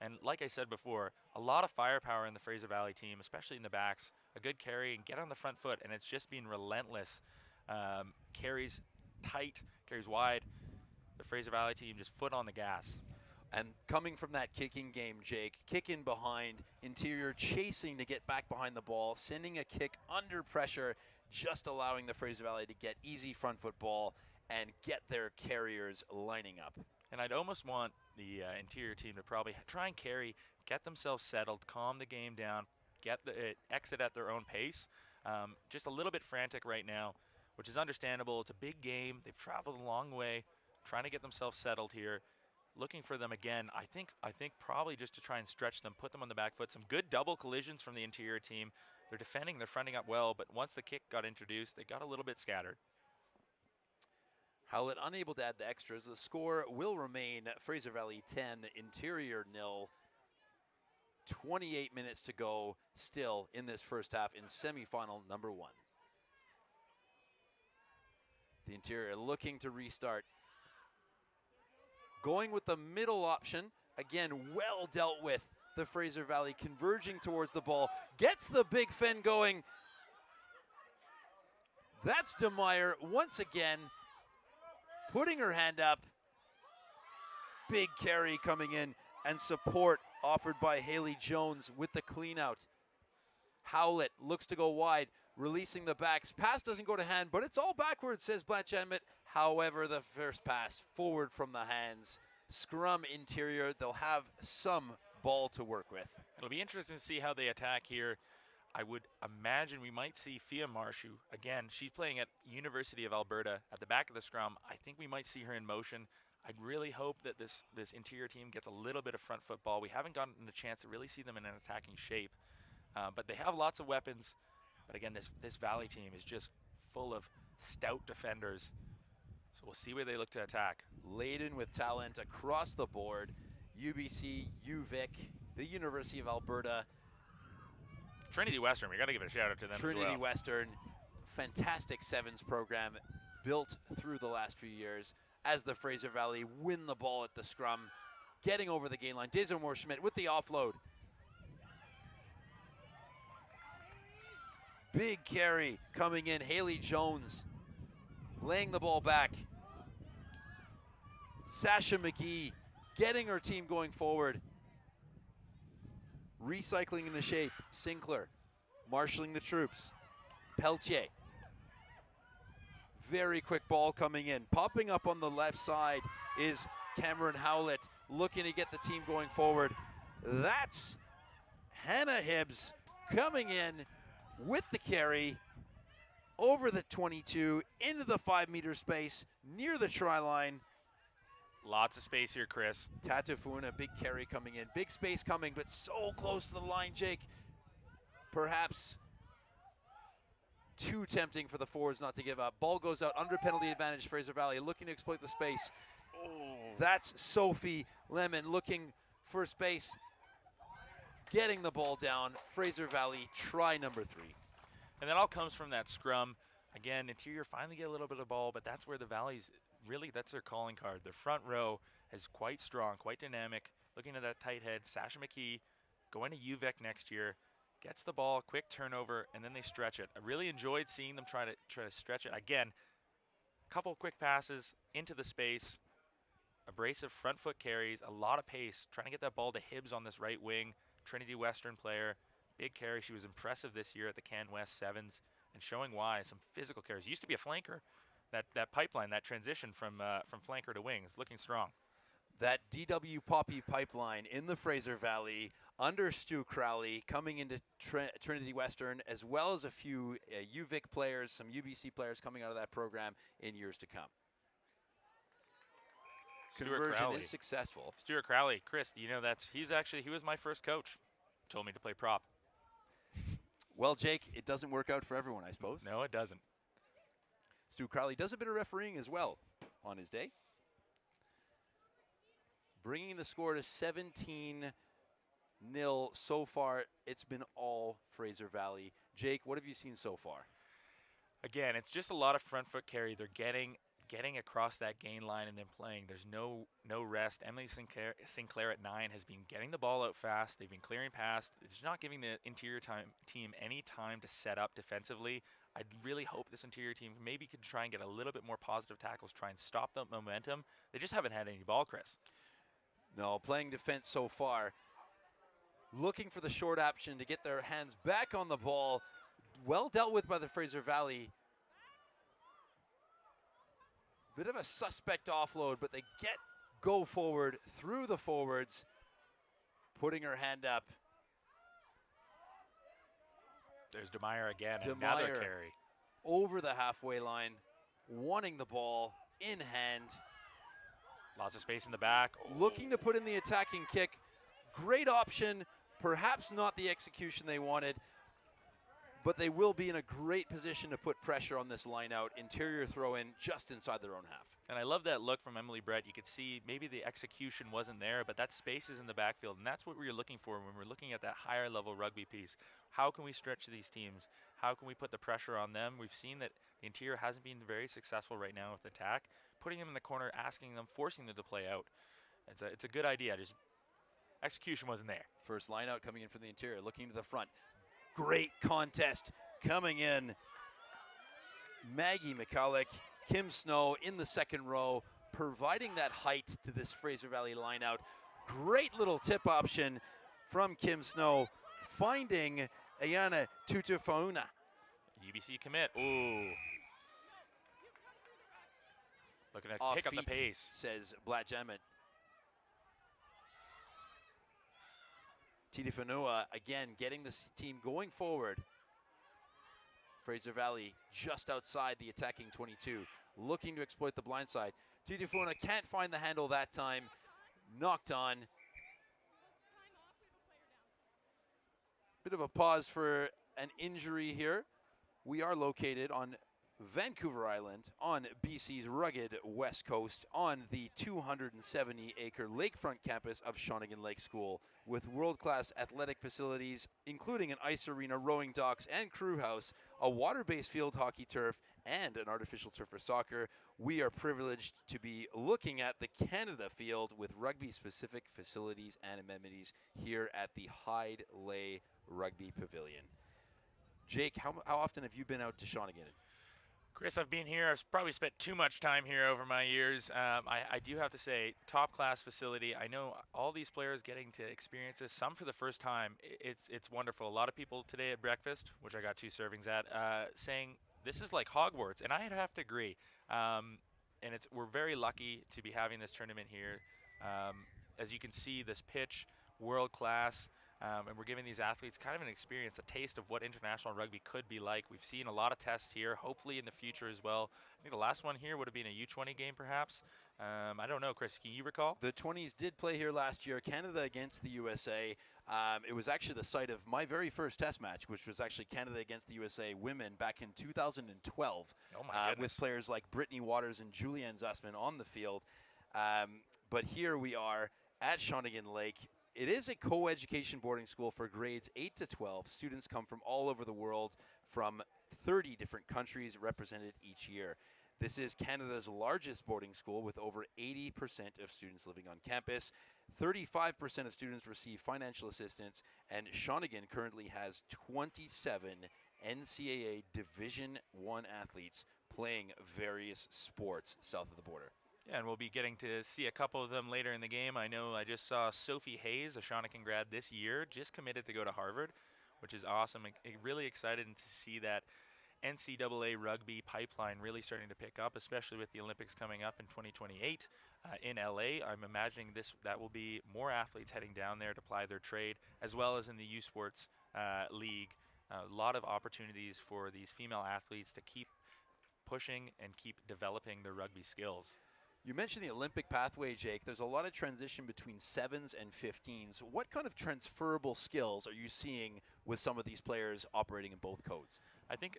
And like I said before, a lot of firepower in the Fraser Valley team, especially in the backs. A good carry and get on the front foot, and it's just been relentless. Carries tight, carries wide. The Fraser Valley team just foot on the gas. And coming from that kicking game, Jake, kick in behind, interior chasing to get back behind the ball, sending a kick under pressure, just allowing the Fraser Valley to get easy front foot ball and get their carriers lining up. And I'd almost want the interior team to probably try and carry, get themselves settled, calm the game down, get the exit at their own pace. Just a little bit frantic right now, which is understandable. It's a big game. They've traveled a long way, trying to get themselves settled here. Looking for them again, I think probably just to try and stretch them, put them on the back foot. Some good double collisions from the interior team. They're defending, they're fronting up well, but once the kick got introduced, they got a little bit scattered. Howlett unable to add the extras. The score will remain Fraser Valley 10, Interior 0. 28 minutes to go still in this first half in semifinal number 1. The Interior looking to restart. Going with the middle option, again, well dealt with. The Fraser Valley converging towards the ball, gets the big fin going. That's DeMeyer once again, putting her hand up. Big carry coming in, and support offered by Haley Jones with the clean out. Howlett looks to go wide, releasing the backs. Pass doesn't go to hand, but it's all backwards, says Blanche Emmett. However, the first pass forward from the hands. Scrum interior, they'll have some ball to work with. It'll be interesting to see how they attack here. I would imagine we might see Fia Marshu. Again, she's playing at University of Alberta at the back of the scrum. I think we might see her in motion. I'd really hope that this interior team gets a little bit of front foot ball. We haven't gotten the chance to really see them in an attacking shape. But they have lots of weapons. But again, this Valley team is just full of stout defenders. So we'll see where they look to attack. Laden with talent across the board. UBC, UVic, the University of Alberta. Trinity Western, we got to give a shout out to them Trinity as well. Western, fantastic sevens program built through the last few years as the Fraser Valley win the ball at the scrum, getting over the gain line. Desiree Schmidt with the offload. Big carry coming in. Haley Jones laying the ball back. Sasha McGee getting her team going forward. Recycling into shape. Sinclair marshalling the troops. Peltier. Very quick ball coming in. Popping up on the left side is Cameron Howlett looking to get the team going forward. That's Hannah Hibbs coming in with the carry over the 22 into the 5 meter space near the try line. Lots of space here, Chris. Tatafuna, big carry coming in. Big space coming, but so close to the line, Jake. Perhaps too tempting for the forwards not to give up. Ball goes out under penalty advantage, Fraser Valley looking to exploit the space. Oh. That's Sophie Lemon looking for space. Getting the ball down. Fraser Valley, try number 3. And that all comes from that scrum. Again, interior finally get a little bit of ball, but that's where the Valley's really, that's their calling card. Their front row is quite strong, quite dynamic. Looking at that tight head, Sasha McKee going to UVic next year, gets the ball, quick turnover, and then they stretch it. I really enjoyed seeing them try to stretch it. Again, a couple quick passes into the space, abrasive front foot carries, a lot of pace, trying to get that ball to Hibbs on this right wing. Trinity Western player, big carry. She was impressive this year at the Can West Sevens and showing why. Some physical carries. Used to be a flanker. That pipeline, that transition from flanker to wing is looking strong. That DW Poppy pipeline in the Fraser Valley under Stu Crowley coming into Trinity Western, as well as a few UVic players, some UBC players coming out of that program in years to come. Conversion is successful. Stuart Crowley, Chris, you know he was my first coach. Told me to play prop. Well, Jake, it doesn't work out for everyone, I suppose. No, it doesn't. Stu Crowley does a bit of refereeing as well on his day. Bringing the score to 17-0 so far. It's been all Fraser Valley. Jake, what have you seen so far? Again, it's just a lot of front foot carry. They're getting across that gain line and then playing. There's no rest. Emily Sinclair at 9 has been getting the ball out fast. They've been clearing past. It's not giving the interior team any time to set up defensively. I really hope this interior team maybe could try and get a little bit more positive tackles, try and stop the momentum. They just haven't had any ball, Chris. No, playing defense so far. Looking for the short option to get their hands back on the ball. Well dealt with by the Fraser Valley. Bit of a suspect offload, but they go forward through the forwards, putting her hand up. There's DeMeyer again, another carry. Over the halfway line, wanting the ball in hand. Lots of space in the back. Looking to put in the attacking kick. Great option, perhaps not the execution they wanted, but they will be in a great position to put pressure on this line out. Interior throw in just inside their own half. And I love that look from Emily Brett. You could see maybe the execution wasn't there, but that space is in the backfield, and that's what we're looking for when we're looking at that higher level rugby piece. How can we stretch these teams? How can we put the pressure on them? We've seen that the interior hasn't been very successful right now with attack. Putting them in the corner, asking them, forcing them to play out. It's a good idea. Just execution wasn't there. First line out coming in from the interior, looking to the front. Great contest coming in. Maggie McCulloch, Kim Snow in the second row, providing that height to this Fraser Valley line out. Great little tip option from Kim Snow, finding Ayana Tutufauna. UBC commit. Ooh. Looking to pick up the pace. Says Blatt Jamet. Tidifanua again getting this team going forward. Fraser Valley just outside the attacking 22, looking to exploit the blind side. Tidifanua can't find the handle that time. Knocked on. Bit of a pause for an injury here. We are located on Vancouver Island, on BC's rugged west coast, on the 270-acre lakefront campus of Shawnigan Lake School, with world-class athletic facilities, including an ice arena, rowing docks, and crew house, a water-based field hockey turf, and an artificial turf for soccer. We are privileged to be looking at the Canada field with rugby-specific facilities and amenities here at the Hyde Lay Rugby Pavilion. Jake, how often have you been out to Shawnigan? Chris, I've been here. I've probably spent too much time here over my years. I do have to say, top-class facility. I know all these players getting to experience this, some for the first time. It's wonderful. A lot of people today at breakfast, which I got 2 servings at, saying this is like Hogwarts, and I'd have to agree. And we're very lucky to be having this tournament here. As you can see, this pitch, world-class. And we're giving these athletes kind of an experience, a taste of what international rugby could be like. We've seen a lot of tests here, hopefully in the future as well. I think the last one here would have been a U20 game, perhaps. I don't know, Chris, can you recall? The 20s did play here last year, Canada against the USA. It was actually the site of my very first test match, which was actually Canada against the USA women back in 2012. Oh my goodness. With players like Brittany Waters and Julianne Zussman on the field. But here we are at Shawnigan Lake. It is a co-education boarding school for grades 8 to 12. Students come from all over the world, from 30 different countries represented each year. This is Canada's largest boarding school with over 80% of students living on campus. 35% of students receive financial assistance, and Shawnigan currently has 27 NCAA Division I athletes playing various sports south of the border. Yeah, and we'll be getting to see a couple of them later in the game. I know I just saw Sophie Hayes, a Shawnigan grad this year, just committed to go to Harvard, which is awesome. Really excited to see that NCAA rugby pipeline really starting to pick up, especially with the Olympics coming up in 2028 in LA. I'm imagining that will be more athletes heading down there to ply their trade, as well as in the U Sports League. A lot of opportunities for these female athletes to keep pushing and keep developing their rugby skills. You mentioned the Olympic pathway, Jake. There's a lot of transition between 7s and 15s. What kind of transferable skills are you seeing with some of these players operating in both codes? I think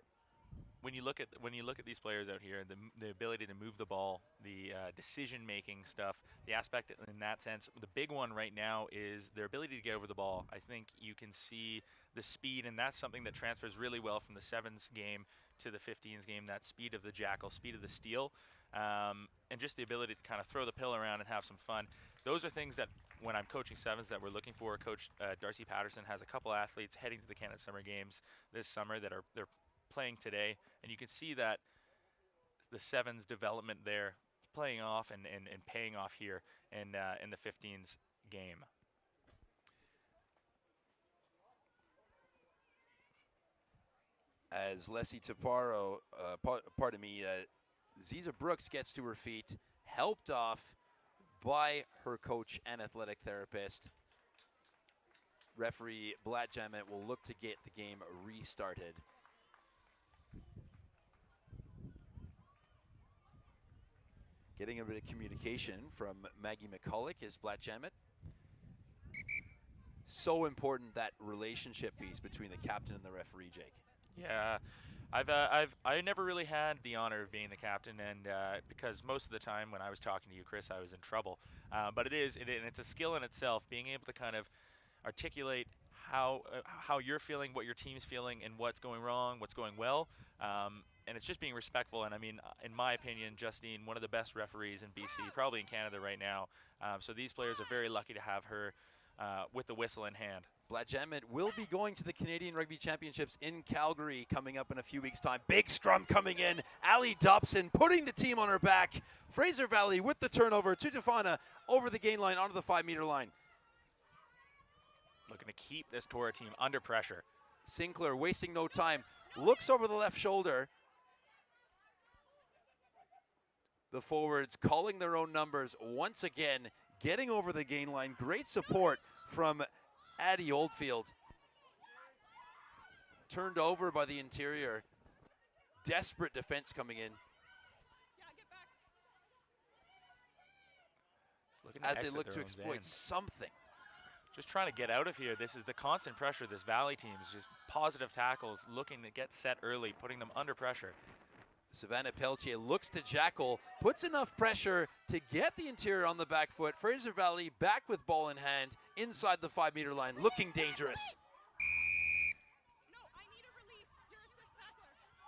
when you look at these players out here, the ability to move the ball, the decision-making stuff, the aspect in that sense, the big one right now is their ability to get over the ball. I think you can see the speed, and that's something that transfers really well from the 7s game to the 15s game, that speed of the jackal, speed of the steel, and just the ability to kind of throw the pill around and have some fun. Those are things that when I'm coaching 7s that we're looking for. Coach Darcy Patterson has a couple athletes heading to the Canada Summer Games this summer that they're playing today, and you can see that the 7s development there playing off and paying off here in the 15s game. As Leslie Taparo, pardon me, Ziza Brooks gets to her feet, helped off by her coach and athletic therapist. Referee Blatt Jamet will look to get the game restarted. Getting a bit of communication from Maggie McCulloch is Blatt Jamet. So important, that relationship piece between the captain and the referee, Jake. Yeah, I never really had the honor of being the captain, and because most of the time when I was talking to you, Chris, I was in trouble. But and it's a skill in itself, being able to kind of articulate how you're feeling, what your team's feeling, and what's going wrong, what's going well. And it's just being respectful. And I mean, in my opinion, Justine, one of the best referees in BC, probably in Canada right now. So these players are very lucky to have her with the whistle in hand. Blatt Jamet will be going to the Canadian Rugby Championships in Calgary coming up in a few weeks' time. Big scrum coming in. Ali Dobson putting the team on her back. Fraser Valley with the turnover. Tutafana over the gain line onto the 5-meter line. Looking to keep this Tora team under pressure. Sinclair wasting no time. Looks over the left shoulder. The forwards calling their own numbers once again, getting over the gain line. Great support from Addie Oldfield. Turned over by the interior. Desperate defense coming in. As they look to exploit something. Just trying to get out of here. This is the constant pressure. This Valley team is just positive tackles, looking to get set early, putting them under pressure. Savannah Pelletier looks to Jackal, puts enough pressure to get the interior on the back foot. Fraser Valley back with ball in hand inside the 5-meter line, looking dangerous.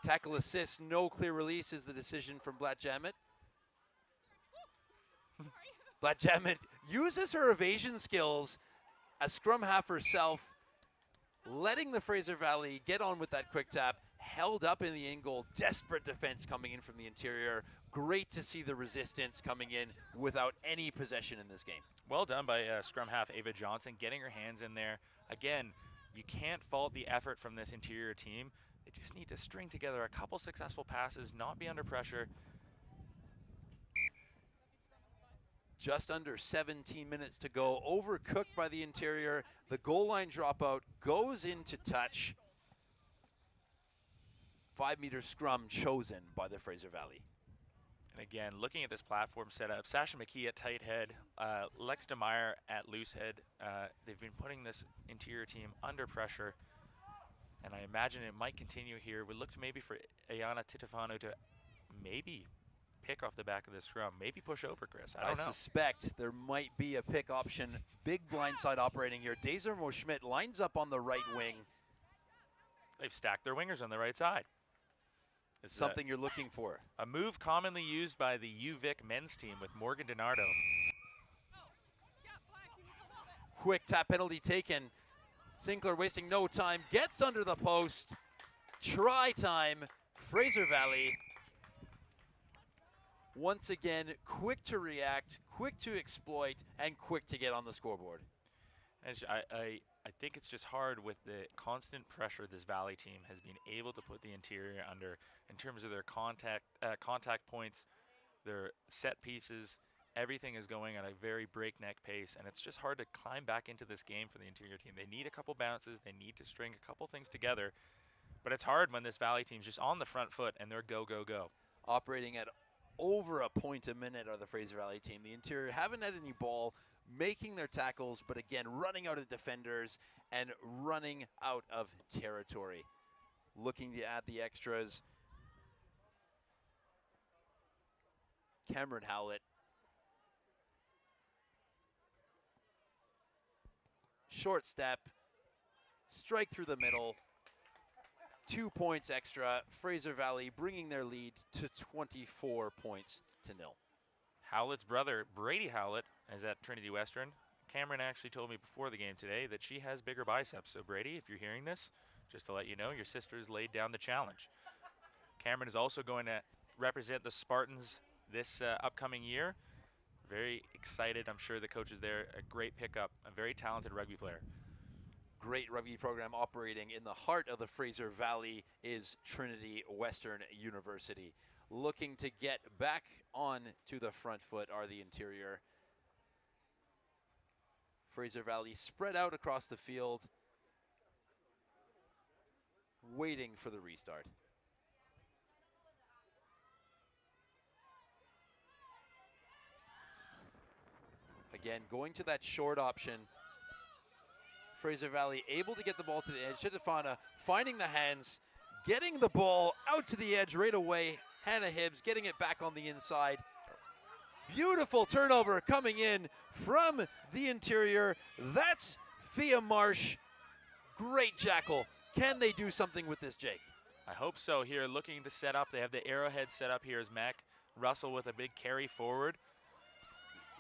Tackle assist, no clear release is the decision from Blatt Jamet. Blatt Jamet uses her evasion skills, a scrum half herself, letting the Fraser Valley get on with that quick tap. Held up in the in goal, desperate defense coming in from the interior. Great to see the resistance coming in without any possession in this game. Well done by scrum half Ava Johnson, getting her hands in there. Again, you can't fault the effort from this interior team. They just need to string together a couple successful passes, not be under pressure. Just under 17 minutes to go. Overcooked by the interior. The goal line dropout goes into touch. 5-meter scrum chosen by the Fraser Valley. And again, looking at this platform setup, Sasha McKee at tight head, Lex DeMeyer at loose head. They've been putting this interior team under pressure, and I imagine it might continue here. We looked maybe for Ayana Titafano to maybe pick off the back of the scrum, maybe push over, Chris. I don't know. Suspect there might be a pick option. Big blindside operating here. Desirmo Schmidt lines up on the right wing. They've stacked their wingers on the right side. It's something you're looking for. A move commonly used by the UVic men's team with Morgan DiNardo. Quick tap penalty taken. Sinclair wasting no time, gets under the post. Try time, Fraser Valley. Once again, quick to react, quick to exploit, and quick to get on the scoreboard. And I think it's just hard with the constant pressure this Valley team has been able to put the interior under in terms of their contact points, their set pieces. Everything is going at a very breakneck pace, and it's just hard to climb back into this game for the interior team. They need a couple bounces. They need to string a couple things together, but it's hard when this Valley team's just on the front foot and they're go, go, go. Operating at over a point a minute are the Fraser Valley team. The interior haven't had any ball, making their tackles, but again, running out of defenders and running out of territory. Looking to add the extras. Cameron Howlett. Short step, strike through the middle. 2 points extra. Fraser Valley bringing their lead to 24 points to 0. Howlett's brother, Brady Howlett, is at Trinity Western. Cameron actually told me before the game today that she has bigger biceps. So Brady, if you're hearing this, just to let you know, your sister has laid down the challenge. Cameron is also going to represent the Spartans this upcoming year. Very excited. I'm sure the coach is there. A great pickup, a very talented rugby player. Great rugby program operating in the heart of the Fraser Valley is Trinity Western University. Looking to get back on to the front foot are the interior. Fraser Valley spread out across the field, waiting for the restart. Again, going to that short option. Fraser Valley able to get the ball to the edge. Chitafana finding the hands, getting the ball out to the edge right away. Hannah Hibbs getting it back on the inside. Beautiful turnover coming in from the interior. That's Fia Marsh. Great jackal. Can they do something with this, Jake? I hope so. Here, looking to set up. They have the arrowhead set up here as Mac Russell with a big carry forward.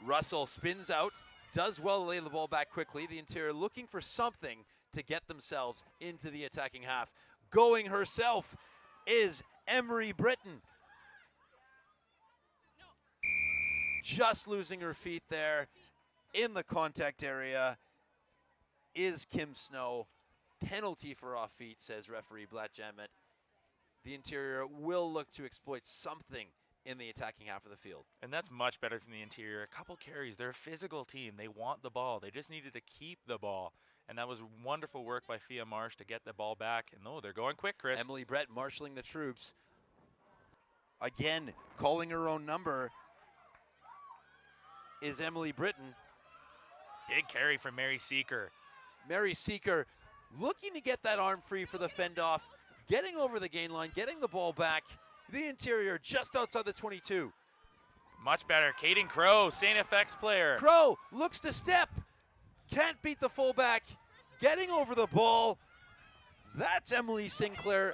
Russell spins out, does well to lay the ball back quickly. The interior looking for something to get themselves into the attacking half. Going herself is Emery Britton. Just losing her feet there in the contact area is Kim Snow. Penalty for off feet, says referee Blatt Jamet. The interior will look to exploit something in the attacking half of the field. And that's much better from the interior. A couple carries. They're a physical team. They want the ball. They just needed to keep the ball. And that was wonderful work by Fia Marsh to get the ball back. And oh, they're going quick, Chris. Emily Brett marshalling the troops. Again, calling her own number is Emily Britton. Big carry from Mary Seeker. Mary Seeker looking to get that arm free for the fend off, getting over the gain line, getting the ball back. The interior just outside the 22. Much better. Caden Crow, St. FX player. Crow looks to step. Can't beat the fullback. Getting over the ball. That's Emily Sinclair.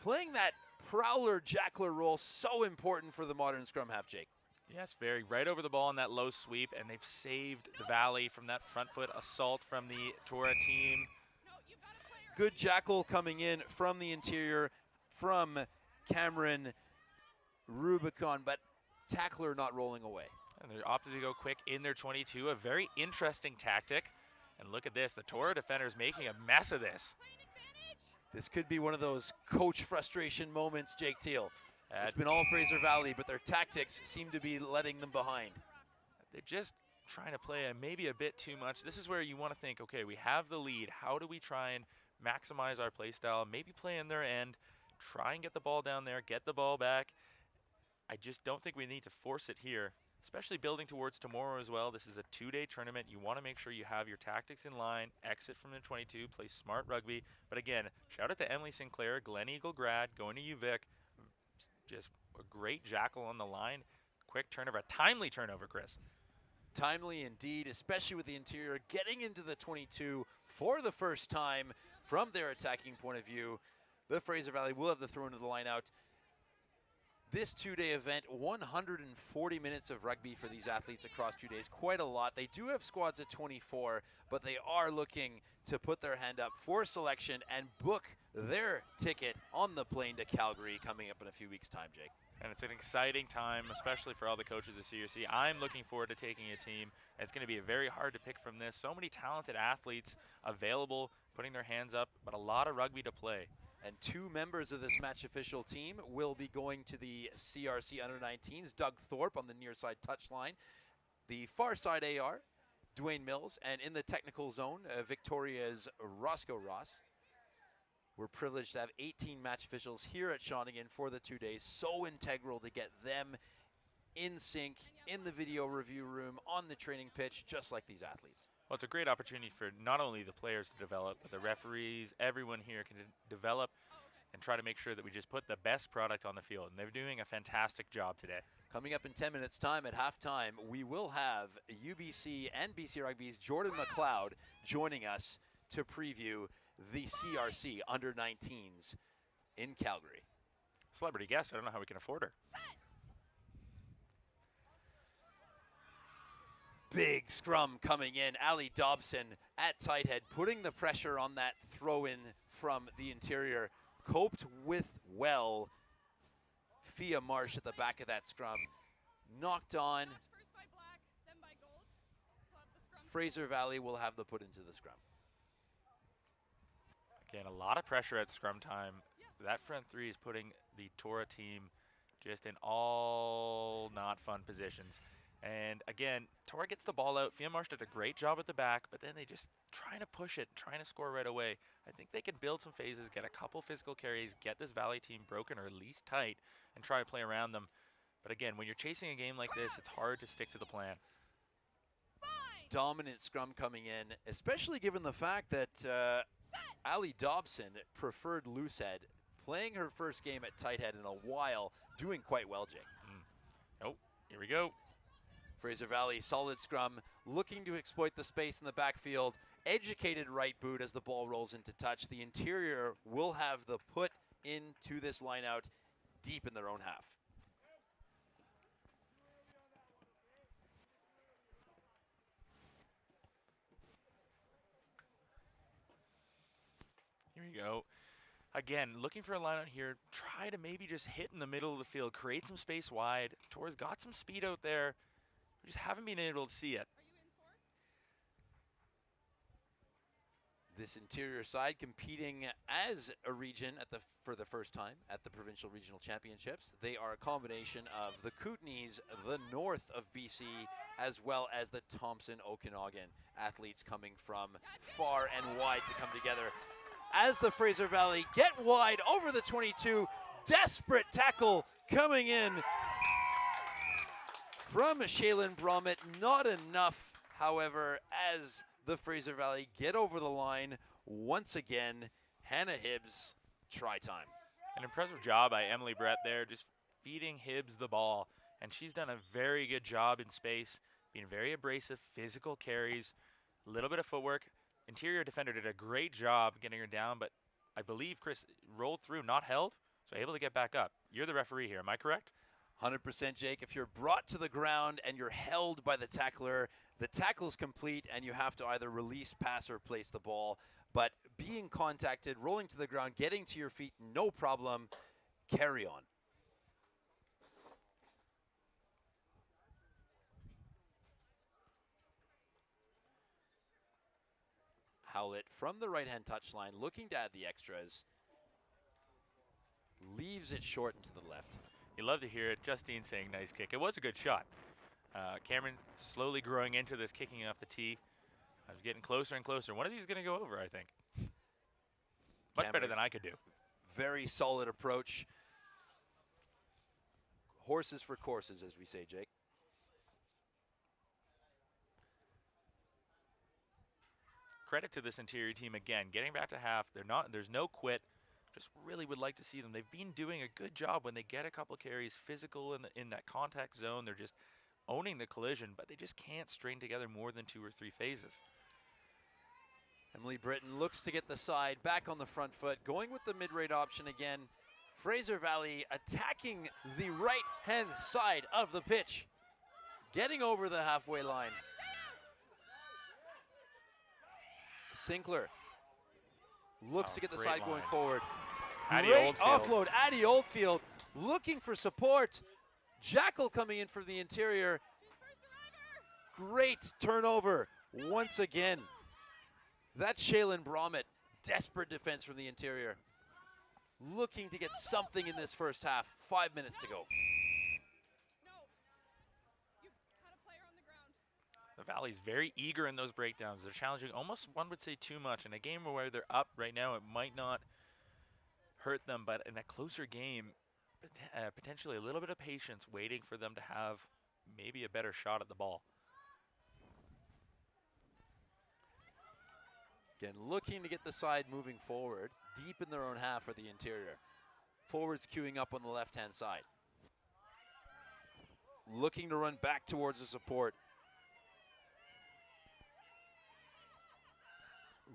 Playing that prowler jackler role, so important for the modern scrum half, Jake. Yes, very right over the ball on that low sweep, and they've saved the Valley from that front foot assault from the Tora team. Good jackal coming in from the interior from Cameron Rubicon, but tackler not rolling away. And they're opted to go quick in their 22, a very interesting tactic. And look at this, the Tora defenders making a mess of this. This could be one of those coach frustration moments, Jake Teal. It's been all Fraser Valley, but their tactics seem to be letting them behind. They're just trying to play maybe a bit too much. This is where you want to think, okay, we have the lead. How do we try and maximize our play style? Maybe play in their end, try and get the ball down there, get the ball back. I just don't think we need to force it here, especially building towards tomorrow as well. This is a two-day tournament. You want to make sure you have your tactics in line, exit from the 22, play smart rugby. But again, shout out to Emily Sinclair, Glen Eagle grad, going to UVic. Just a great jackal on the line. Quick turnover, a timely turnover, Chris. Timely indeed, especially with the interior getting into the 22 for the first time from their attacking point of view. The Fraser Valley will have the throw into the line out. This two-day event, 140 minutes of rugby for these athletes across 2 days. Quite a lot. They do have squads at 24, but they are looking to put their hand up for selection and book their ticket on the plane to Calgary coming up in a few weeks' time, Jake. And it's an exciting time, especially for all the coaches this year. See, I'm looking forward to taking a team. It's going to be very hard to pick from this. So many talented athletes available, putting their hands up, but a lot of rugby to play. And two members of this match official team will be going to the CRC Under-19s. Doug Thorpe on the near side touchline. The far side AR, Dwayne Mills. And in the technical zone, Victoria's Roscoe Ross. We're privileged to have 18 match officials here at Shawnigan for the 2 days. So integral to get them in sync, in the video review room, on the training pitch, just like these athletes. Well, it's a great opportunity for not only the players to develop, but the referees, everyone here can develop and try to make sure that we just put the best product on the field. And they're doing a fantastic job today. Coming up in 10 minutes time at halftime, we will have UBC and BC Rugby's Jordan McLeod joining us to preview the CRC under-19s in Calgary. Celebrity guest, I don't know how we can afford her. Big scrum coming in. Ali Dobson at tight head, putting the pressure on that throw-in from the interior. Coped with well. Fia Marsh at the back of that scrum. Knocked on. Fraser Valley will have the put into the scrum. Again, a lot of pressure at scrum time. That front three is putting the Tora team just in all not fun positions. And again, Tora gets the ball out. Fia Marsh did a great job at the back, but then they just trying to push it, trying to score right away. I think they can build some phases, get a couple physical carries, get this Valley team broken or at least tight, and try to play around them. But again, when you're chasing a game like this, it's hard to stick to the plan. Dominant scrum coming in, especially given the fact that Ali Dobson preferred loosehead, playing her first game at tight head in a while, doing quite well, Jake. Oh, here we go. Fraser Valley, solid scrum, looking to exploit the space in the backfield. Educated right boot as the ball rolls into touch. The interior will have the put into this line out deep in their own half. Here we go. Again, looking for a line out here. Try to maybe just hit in the middle of the field, create some space wide. Tora's got some speed out there. We just haven't been able to see it. This interior side competing as a region for the first time at the Provincial Regional Championships. They are a combination of the Kootenays, the north of BC, as well as the Thompson Okanagan athletes coming from far and wide to come together. As the Fraser Valley get wide over the 22, desperate tackle coming in from Shaylin Bromett. Not enough, however, as the Fraser Valley get over the line once again. Hannah Hibbs, try time. An impressive job by Emily Brett there, just feeding Hibbs the ball. And she's done a very good job in space, being very abrasive, physical carries, a little bit of footwork. Interior defender did a great job getting her down, but I believe Chris rolled through, not held, so able to get back up. You're the referee here, am I correct? 100%, Jake. If you're brought to the ground and you're held by the tackler, the tackle's complete and you have to either release, pass, or place the ball. But being contacted, rolling to the ground, getting to your feet, no problem. Carry on. Howlett from the right-hand touchline, looking to add the extras. Leaves it short and to the left. You love to hear it. Justine saying nice kick. It was a good shot. Cameron slowly growing into this, kicking off the tee. I was getting closer and closer. One of these is going to go over, I think. Much Cameron, better than I could do. Very solid approach. Horses for courses, as we say, Jake. Credit to this interior team again, getting back to half. There's no quit. Just really would like to see them. They've been doing a good job when they get a couple carries, physical in that contact zone. They're just owning the collision, but they just can't string together more than 2 or 3 phases. Emily Britton looks to get the side back on the front foot, going with the mid-rate option again. Fraser Valley attacking the right-hand side of the pitch, getting over the halfway line. Sinclair looks to get the side line. going forward. Addie Great Oldfield. offload. Addie Oldfield looking for support. Jackal coming in for the interior. Great turnover once again. That's Shaylin Bromett. Desperate defense from the interior. Looking to get something in this first half. 5 minutes to go. The Valley's very eager in those breakdowns. They're challenging almost, one would say, too much. In a game where they're up right now, it might not hurt them, but in a closer game, potentially a little bit of patience waiting for them to have maybe a better shot at the ball. Again, looking to get the side moving forward, deep in their own half for the interior. Forwards queuing up on the left-hand side. Looking to run back towards the support.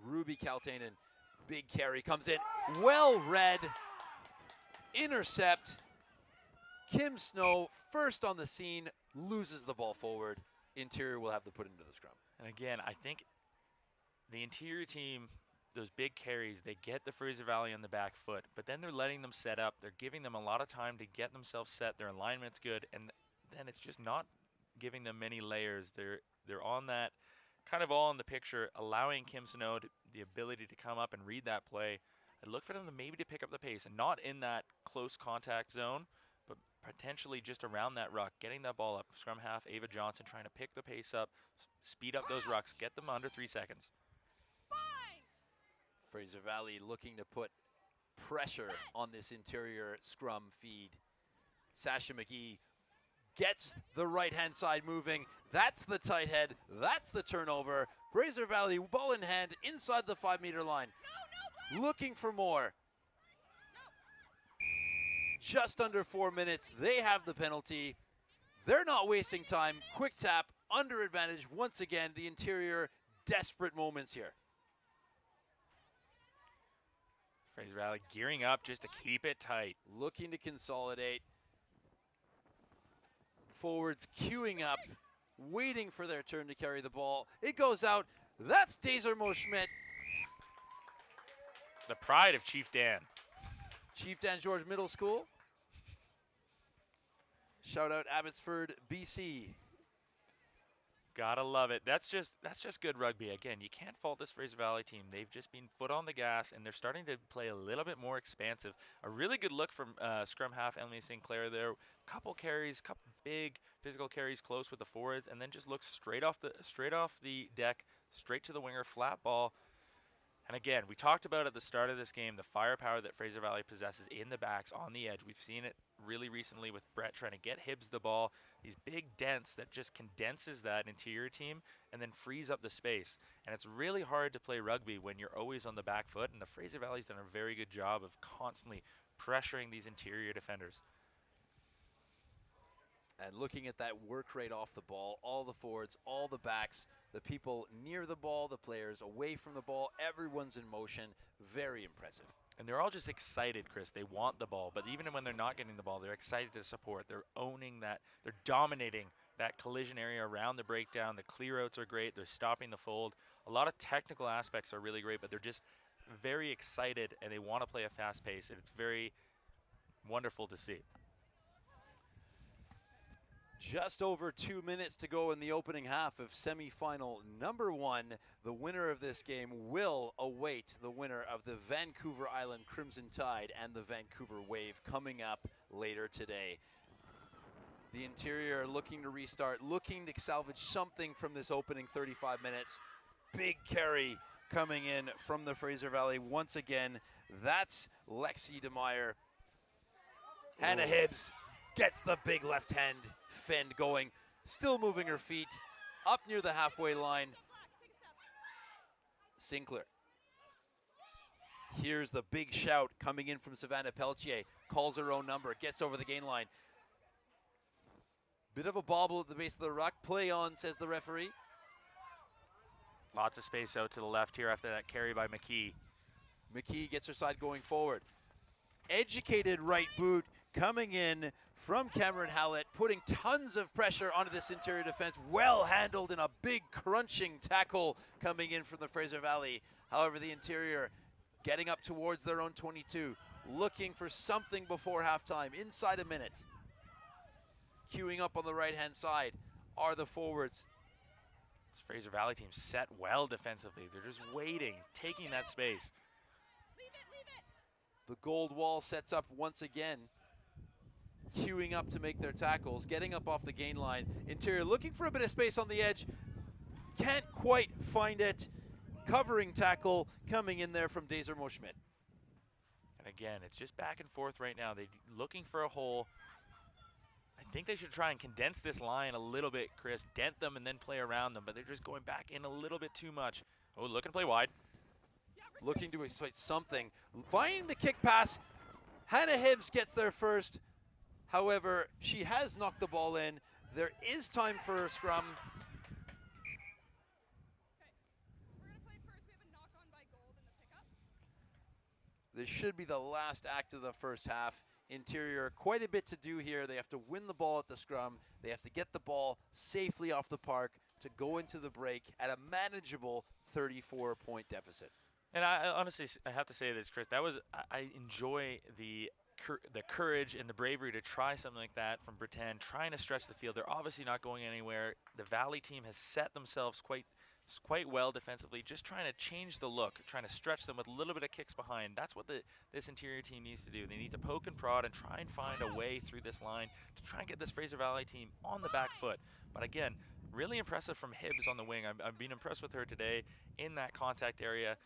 Ruby Kaltainen, big carry, comes in, well read, intercept. Kim Snow, first on the scene, loses the ball forward. Interior will have to put into the scrum. And again, I think the interior team, those big carries, they get the Fraser Valley on the back foot, but then they're letting them set up. They're giving them a lot of time to get themselves set. Their alignment's good, and then it's just not giving them many layers. They're on that, kind of all in the picture, allowing Kim Snow the ability to come up and read that play. I look for them to maybe to pick up the pace, and not in that close contact zone, but potentially just around that ruck, getting that ball up. Scrum half, Ava Johnson trying to pick the pace up, speed up those rucks, get them under 3 seconds. Fraser Valley looking to put pressure on this interior scrum feed. Sasha McGee gets the right-hand side moving. That's the tight head. That's the turnover. Fraser Valley, ball in hand, inside the 5-meter line. Looking for more. Just under 4 minutes. They have the penalty. They're not wasting time. Quick tap, under advantage once again. The interior, desperate moments here. Fraser Valley gearing up just to keep it tight. Looking to consolidate. Forwards queuing up, waiting for their turn to carry the ball. It goes out. That's Dazer Mo-Schmidt. The pride of Chief Dan. Chief Dan George Middle School. Shout out Abbotsford, BC. Gotta love it. That's just good rugby. Again, you can't fault this Fraser Valley team. They've just been foot on the gas, and they're starting to play a little bit more expansive. A really good look from scrum half Emily Sinclair there. Couple carries, couple big physical carries close with the forwards, and then just looks straight off the deck, straight to the winger, flat ball. And again, we talked about at the start of this game the firepower that Fraser Valley possesses in the backs on the edge. We've seen it really recently with Brett trying to get Hibbs the ball. These big dents that just condenses that interior team and then frees up the space. And it's really hard to play rugby when you're always on the back foot, and the Fraser Valley's done a very good job of constantly pressuring these interior defenders. And looking at that work rate off the ball, all the forwards, all the backs, the people near the ball, the players away from the ball, everyone's in motion. Very impressive. And they're all just excited, Chris. They want the ball, but even when they're not getting the ball, they're excited to support. They're owning that. They're dominating that collision area around the breakdown. The clear outs are great. They're stopping the fold. A lot of technical aspects are really great, but they're just very excited, and they want to play a fast pace, and it's very wonderful to see. Just over 2 minutes to go in the opening half of semifinal number 1. The winner of this game will await the winner of the Vancouver Island Crimson Tide and the Vancouver Wave coming up later today. The interior looking to restart, looking to salvage something from this opening 35 minutes. Big carry coming in from the Fraser Valley once again. That's Lexi DeMeyer. Hannah Hibbs gets the big left hand fend going, still moving her feet up near the halfway line. Sinclair. Here's the big shout coming in from Savannah Peltier. Calls her own number, gets over the gain line. Bit of a bobble at the base of the ruck. Play on, says the referee. Lots of space out to the left here after that carry by McKee. McKee gets her side going forward. Educated right boot coming in from Cameron Hallett, putting tons of pressure onto this interior defense. Well handled in a big crunching tackle coming in from the Fraser Valley. However, the interior getting up towards their own 22, looking for something before halftime, inside a minute. Queuing up on the right-hand side are the forwards. This Fraser Valley team set well defensively. They're just waiting, taking that space. The gold wall sets up once again, queuing up to make their tackles, getting up off the gain line. Interior looking for a bit of space on the edge. Can't quite find it. Covering tackle coming in there from Dazer Mo-Schmidt. And again, it's just back and forth right now. They're looking for a hole. I think they should try and condense this line a little bit, Chris. Dent them and then play around them, but they're just going back in a little bit too much. Oh, looking to play wide. Looking to exploit something. Finding the kick pass. Hannah Hibbs gets there first. However, she has knocked the ball in. There is time for a scrum. This should be the last act of the first half. Interior, quite a bit to do here. They have to win the ball at the scrum. They have to get the ball safely off the park to go into the break at a manageable 34-point deficit. And I honestly, I have to say this, Chris. That was I enjoy the courage and the bravery to try something like that from Bretagne, trying to stretch the field. They're obviously not going anywhere. The Valley team has set themselves quite well defensively, just trying to change the look, trying to stretch them with a little bit of kicks behind. That's what this interior team needs to do. They need to poke and prod and try and find a way through this line to try and get this Fraser Valley team on the back foot. But again, really impressive from Hibbs on the wing. I've been impressed with her today in that contact area.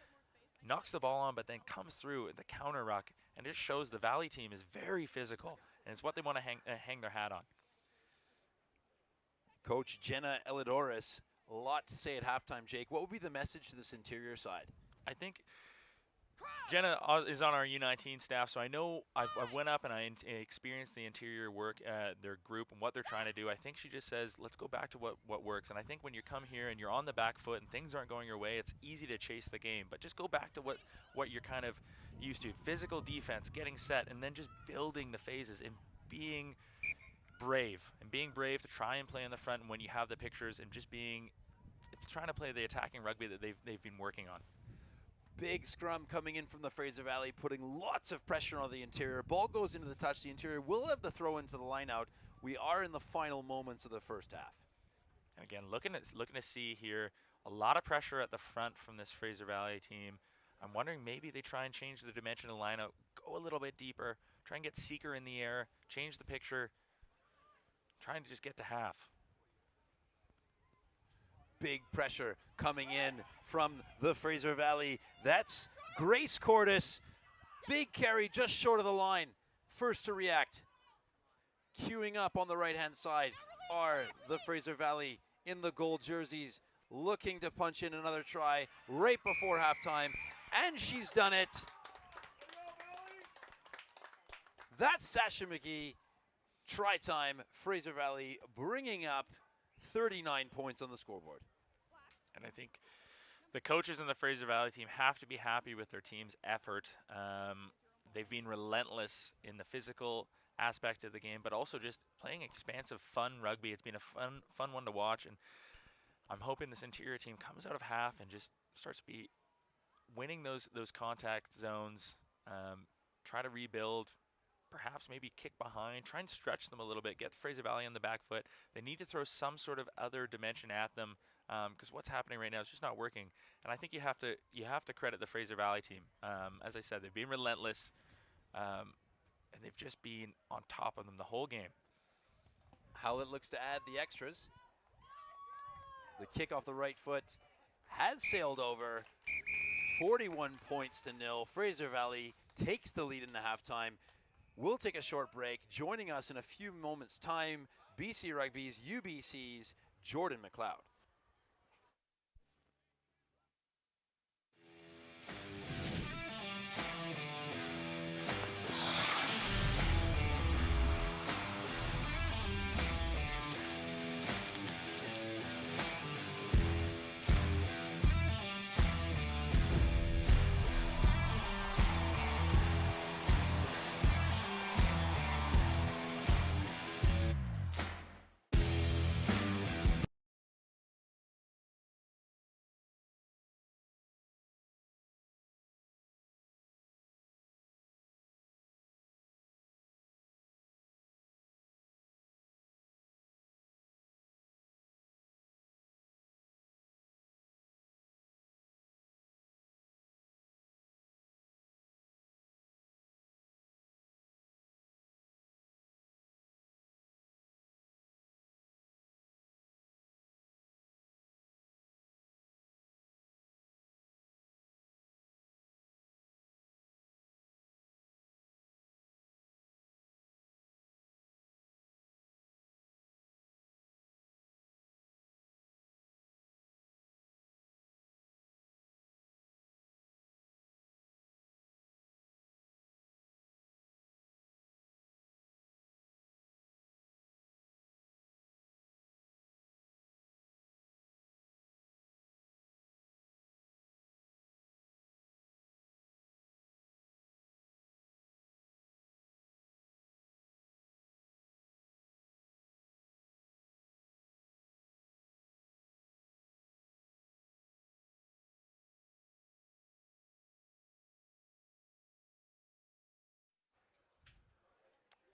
Knocks the ball on, but then comes through at the counter ruck and just shows the Valley team is very physical, and it's what they want to hang their hat on. Coach Jenna Elidoris, a lot to say at halftime, Jake. What would be the message to this interior side? I think Jenna is on our U19 staff, so I know I went up and I experienced the interior work, their group and what they're trying to do. I think she just says, let's go back to what works. And I think when you come here and you're on the back foot and things aren't going your way, it's easy to chase the game. But just go back to what you're kind of used to. Physical defense, getting set, and then just building the phases and being brave. And being brave to try and play in the front when you have the pictures, and just trying to play the attacking rugby that they've been working on. Big scrum coming in from the Fraser Valley, putting lots of pressure on the interior. Ball goes into the touch. The interior will have the throw into the line out. We are in the final moments of the first half. And again, looking to see here a lot of pressure at the front from this Fraser Valley team. I'm wondering maybe they try and change the dimension of the lineup, go a little bit deeper, try and get Seeker in the air, change the picture, trying to just get to half. Big pressure coming in from the Fraser Valley. That's Grace Cordes. Big carry just short of the line. First to react. Queuing up on the right-hand side are the Fraser Valley in the gold jerseys, looking to punch in another try right before halftime, and she's done it. That's Sasha McGee. Try time. Fraser Valley bringing up 39 points on the scoreboard. And I think the coaches in the Fraser Valley team have to be happy with their team's effort. They've been relentless in the physical aspect of the game, but also just playing expansive, fun rugby. It's been a fun one to watch, and I'm hoping this interior team comes out of half and just starts to be winning those contact zones, try to rebuild, perhaps maybe kick behind, try and stretch them a little bit, get the Fraser Valley on the back foot. They need to throw some sort of other dimension at them, because what's happening right now is just not working. And I think you have to credit the Fraser Valley team. As I said, they've been relentless, and they've just been on top of them the whole game. Howlett looks to add the extras. The kick off the right foot has sailed over. 41 points to 0. Fraser Valley takes the lead in the halftime. We'll take a short break. Joining us in a few moments' time, BC Rugby's UBC's Jordan McLeod.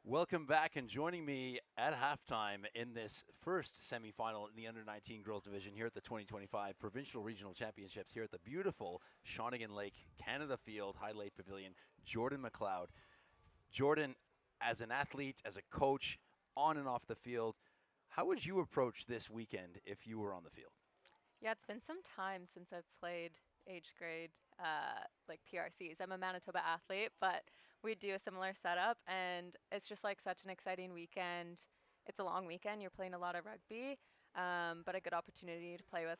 Welcome back, and joining me at halftime in this first semifinal in the under-19 girls division here at the 2025 Provincial Regional Championships here at the beautiful Shawnigan Lake Canada Field High Lake Pavilion, Jordan McLeod. Jordan, as an athlete, as a coach, on and off the field, how would you approach this weekend if you were on the field? Yeah, it's been some time since I've played age grade like PRCs. I'm a Manitoba athlete, but we do a similar setup, and it's just like such an exciting weekend. It's a long weekend. You're playing a lot of rugby, but a good opportunity to play with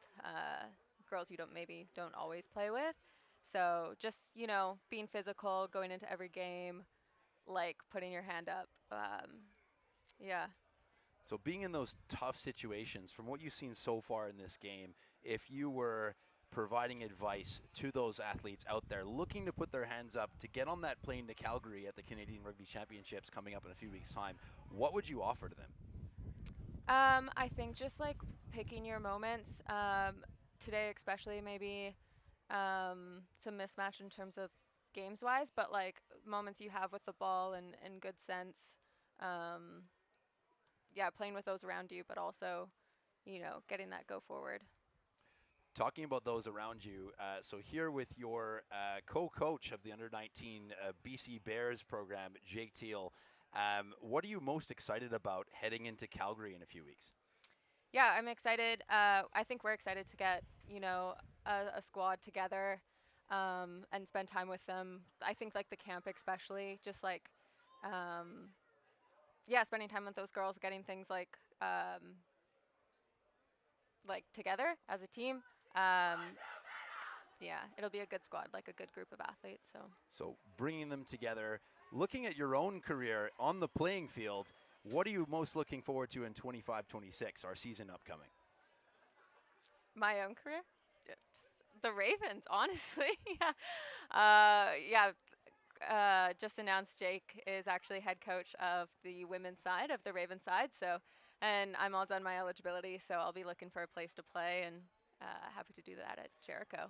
girls you don't always play with. So just, you know, being physical, going into every game, like putting your hand up. Yeah. So being in those tough situations, from what you've seen so far in this game, if you were providing advice to those athletes out there looking to put their hands up to get on that plane to Calgary at the Canadian Rugby Championships coming up in a few weeks' time, what would you offer to them? I think just like picking your moments. Today especially maybe some mismatch in terms of games-wise, but like moments you have with the ball and good sense. Yeah, playing with those around you, but also, you know, getting that go forward. Talking about those around you, so here with your co-coach of the under-19 BC Bears program, Jake Teal, what are you most excited about heading into Calgary in a few weeks? Yeah, I'm excited. I think we're excited to get, you know, a squad together and spend time with them. I think like the camp especially, just like, yeah, spending time with those girls, getting things like together as a team. Yeah, it'll be a good squad, like a good group of athletes. So bringing them together, looking at your own career on the playing field, what are you most looking forward to in 25-26, our season upcoming? My own career? Just the Ravens, honestly. Just announced Jake is actually head coach of the women's side, of the Ravens side. So, and I'm all done my eligibility, so I'll be looking for a place to play and happy to do that at Jericho.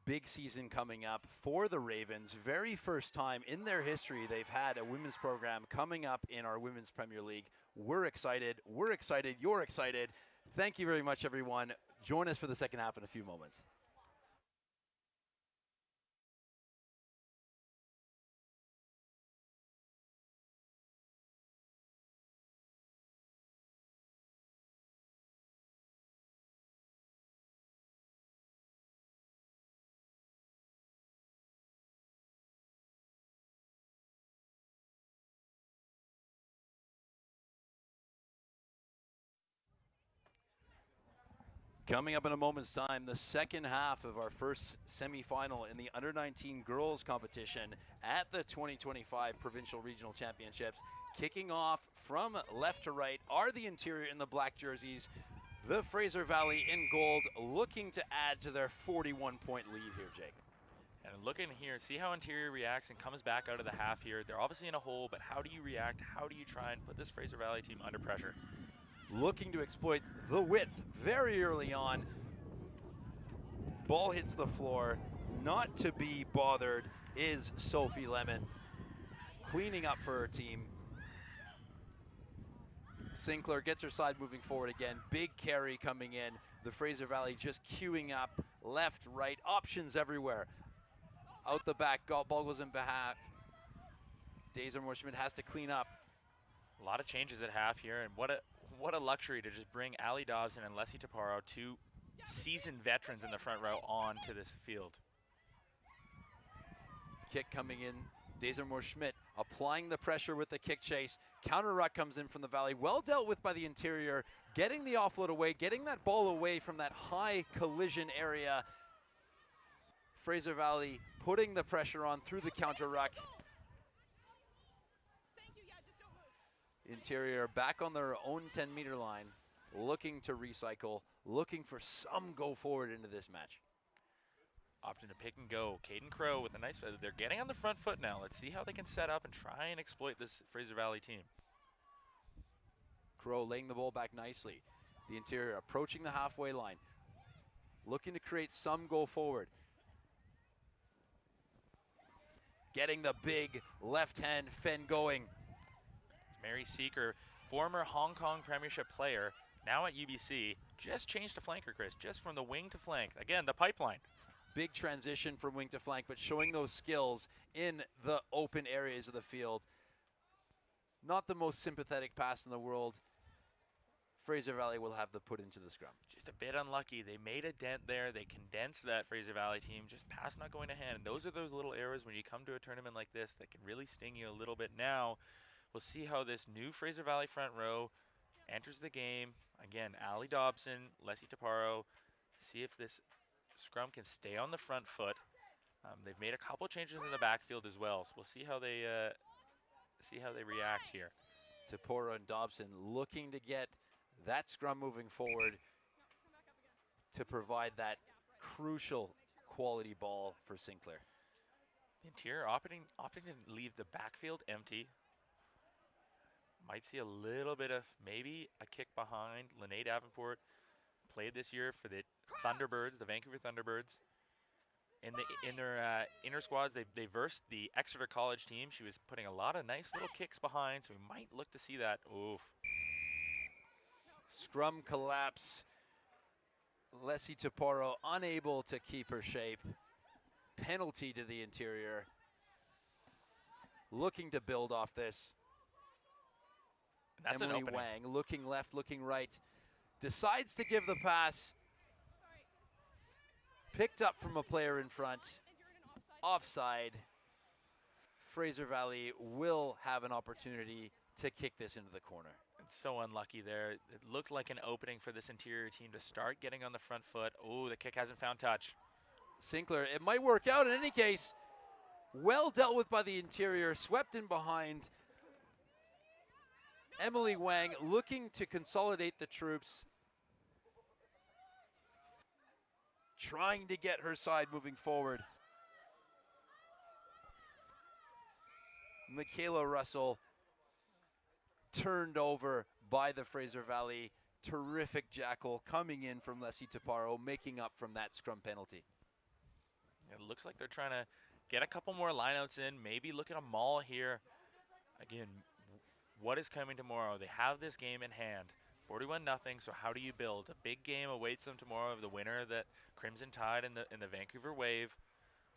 Big season coming up for the Ravens. Very first time in their history they've had a women's program coming up in our Women's Premier League. We're excited. We're excited. You're excited. Thank you very much, everyone. Join us for the second half in a few moments. Coming up in a moment's time, the second half of our first semifinal in the under-19 girls competition at the 2025 Provincial Regional Championships. Kicking off from left to right are the interior in the black jerseys, the Fraser Valley in gold, looking to add to their 41-point lead here, Jake. And look in here, see how interior reacts and comes back out of the half here. They're obviously in a hole, but how do you react? How do you try and put this Fraser Valley team under pressure? Looking to exploit the width very early on. Ball hits the floor. Not to be bothered is Sophie Lemon. Cleaning up for her team. Sinclair gets her side moving forward again. Big carry coming in. The Fraser Valley just queuing up. Left, right, options everywhere. Out the back, ball goes in behalf. Dazer Morschmidt has to clean up. A lot of changes at half here, and what a luxury to just bring Ali Dobson and Leslie Taparo, two seasoned veterans in the front row, onto this field. Kick coming in. Dazer Schmidt applying the pressure with the kick chase. Counter ruck comes in from the Valley. Well dealt with by the interior. Getting the offload away, getting that ball away from that high collision area. Fraser Valley putting the pressure on through the counter ruck. Interior back on their own 10-meter line, looking to recycle, looking for some go forward into this match. Opting to pick and go. Caden Crow with a nice, they're getting on the front foot now. Let's see how they can set up and try and exploit this Fraser Valley team. Crow laying the ball back nicely. The interior approaching the halfway line, looking to create some go forward. Getting the big left hand fend going. Mary Seeker, former Hong Kong Premiership player, now at UBC, just changed to flanker, Chris, just from the wing to flank. Again, the pipeline. Big transition from wing to flank, but showing those skills in the open areas of the field. Not the most sympathetic pass in the world. Fraser Valley will have the put into the scrum. Just a bit unlucky. They made a dent there. They condensed that Fraser Valley team. Just pass not going to hand. And those are those little errors when you come to a tournament like this that can really sting you a little bit. Now, we'll see how this new Fraser Valley front row enters the game. Again, Ali Dobson, Leslie Taparo. See if this scrum can stay on the front foot. They've made a couple changes in the backfield as well. So we'll see how they react here. Taporo and Dobson looking to get that scrum moving forward to provide that crucial quality ball for Sinclair. The interior opting to leave the backfield empty. Might see a little bit of maybe a kick behind. Lene Davenport played this year for the Thunderbirds, the Vancouver Thunderbirds. In their inner squads, they versed the Exeter College team. She was putting a lot of nice little kicks behind, so we might look to see that. Oof. Scrum collapse. Leslie Taporo unable to keep her shape. Penalty to the interior. Looking to build off this. That's Emily an opening. Wang looking left, looking right. Decides to give the pass. Picked up from a player in front. Offside. Fraser Valley will have an opportunity to kick this into the corner. It's so unlucky there. It looked like an opening for this interior team to start getting on the front foot. Oh, the kick hasn't found touch. Sinclair, it might work out in any case. Well dealt with by the interior, swept in behind. Emily Wang looking to consolidate the troops. Trying to get her side moving forward. Michaela Russell turned over by the Fraser Valley. Terrific jackal coming in from Leslie Taparo, making up from that scrum penalty. It looks like they're trying to get a couple more lineouts in, maybe look at a maul here. Again, what is coming tomorrow? They have this game in hand. 41-0, so how do you build? A big game awaits them tomorrow of the winner of the Crimson Tide and the Vancouver Wave.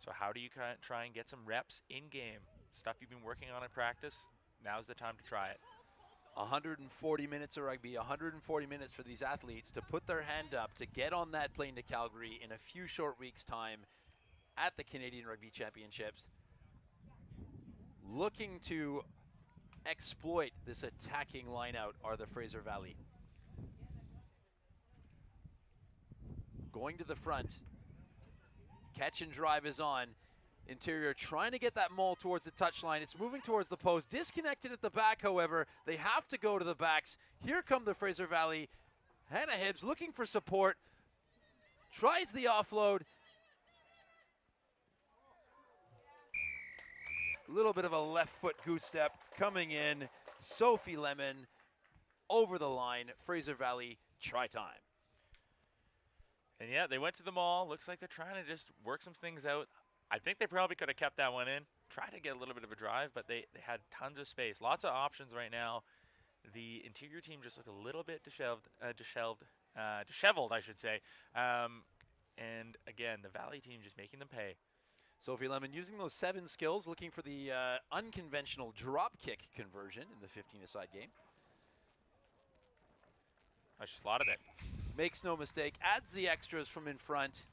So how do you try and get some reps in-game? Stuff you've been working on in practice, now's the time to try it. 140 minutes of rugby, 140 minutes for these athletes to put their hand up, to get on that plane to Calgary in a few short weeks' time at the Canadian Rugby Championships. Looking to exploit this attacking lineout are the Fraser Valley. Going to the front. Catch and drive is on. Interior trying to get that maul towards the touchline. It's moving towards the post. Disconnected at the back, however. They have to go to the backs. Here come the Fraser Valley. Hannah Hibbs looking for support. Tries the offload. A little bit of a left foot goose step coming in. Sophie Lemon over the line. Fraser Valley, try time. And yeah, they went to the mall. Looks like they're trying to just work some things out. I think they probably could have kept that one in. Tried to get a little bit of a drive, but they had tons of space. Lots of options right now. The interior team just looked a little bit disheveled, I should say. And again, the Valley team just making them pay. Sophie Lemon using those 7 skills, looking for the unconventional drop kick conversion in the 15-a-side game. She slotted it. Makes no mistake, adds the extras from in front.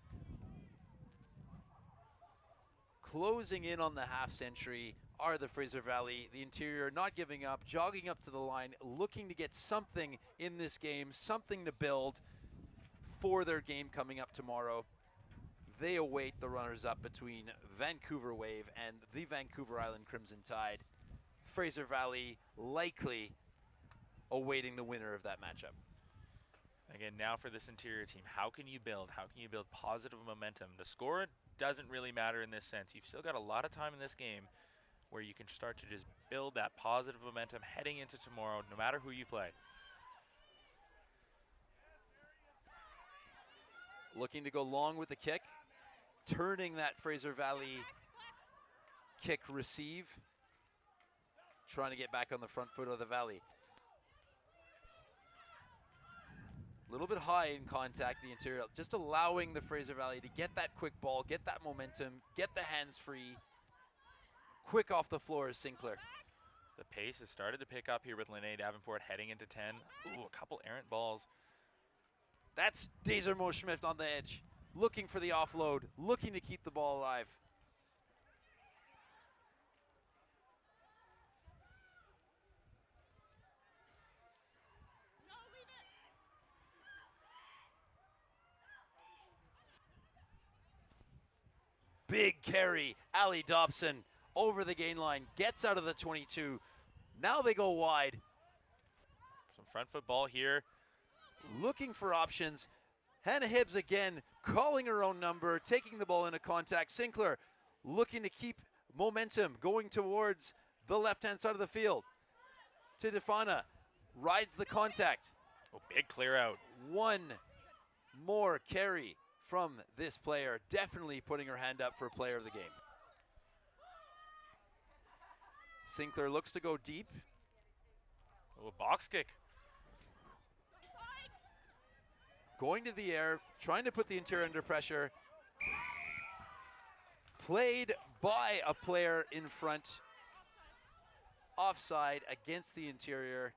Closing in on the half century are the Fraser Valley. The interior not giving up, jogging up to the line, looking to get something in this game, something to build for their game coming up tomorrow. They await the runners-up between Vancouver Wave and the Vancouver Island Crimson Tide. Fraser Valley likely awaiting the winner of that matchup. Again, now for this interior team, how can you build? How can you build positive momentum? The score doesn't really matter in this sense. You've still got a lot of time in this game where you can start to just build that positive momentum heading into tomorrow, no matter who you play. Looking to go long with the kick, turning that Fraser Valley kick receive. trying to get back on the front foot of the Valley. A little bit high in contact, the interior, just allowing the Fraser Valley to get that quick ball, get that momentum, get the hands free. Quick off the floor is Sinclair. The pace has started to pick up here with Lene Davenport heading into 10. Ooh, a couple errant balls. That's Dezer Schmidt on the edge, looking for the offload, looking to keep the ball alive. Big carry, Ali Dobson over the gain line, gets out of the 22. Now they go wide. Some front foot ball here. Looking for options. Hannah Hibbs again, calling her own number, taking the ball into contact. Sinclair looking to keep momentum, going towards the left-hand side of the field. To Defana, rides the contact. Oh, big clear out. One more carry from this player, definitely putting her hand up for player of the game. Sinclair looks to go deep. Oh, a box kick. Going to the air, trying to put the interior under pressure. Played by a player in front. Offside against the interior.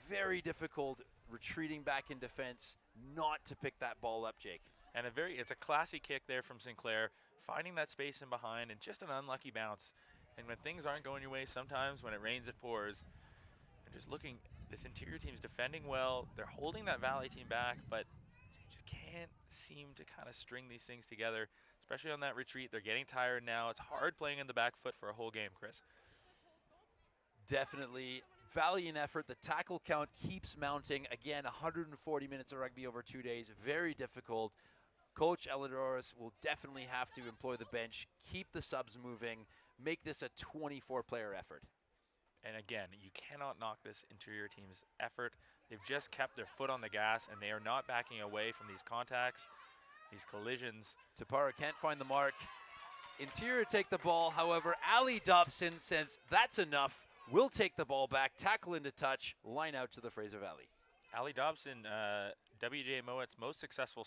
Very difficult retreating back in defense, not to pick that ball up, Jake. And it's a classy kick there from Sinclair, finding that space in behind and just an unlucky bounce. And when things aren't going your way, sometimes when it rains, it pours. And just looking, this interior team's defending well. They're holding that Valley team back, but just can't seem to kind of string these things together, especially on that retreat. They're getting tired now. It's hard playing in the back foot for a whole game, Chris. Definitely. Valiant effort. The tackle count keeps mounting. Again, 140 minutes of rugby over 2 days. Very difficult. Coach Elidoris will definitely have to employ the bench, keep the subs moving, make this a 24-player effort. And again, you cannot knock this interior team's effort. They've just kept their foot on the gas, and they are not backing away from these contacts, these collisions. Tapara can't find the mark. Interior take the ball. However, Ali Dobson says that's enough. Will take the ball back, tackle into touch, line out to the Fraser Valley. Ali Dobson, WJ Mowat's most successful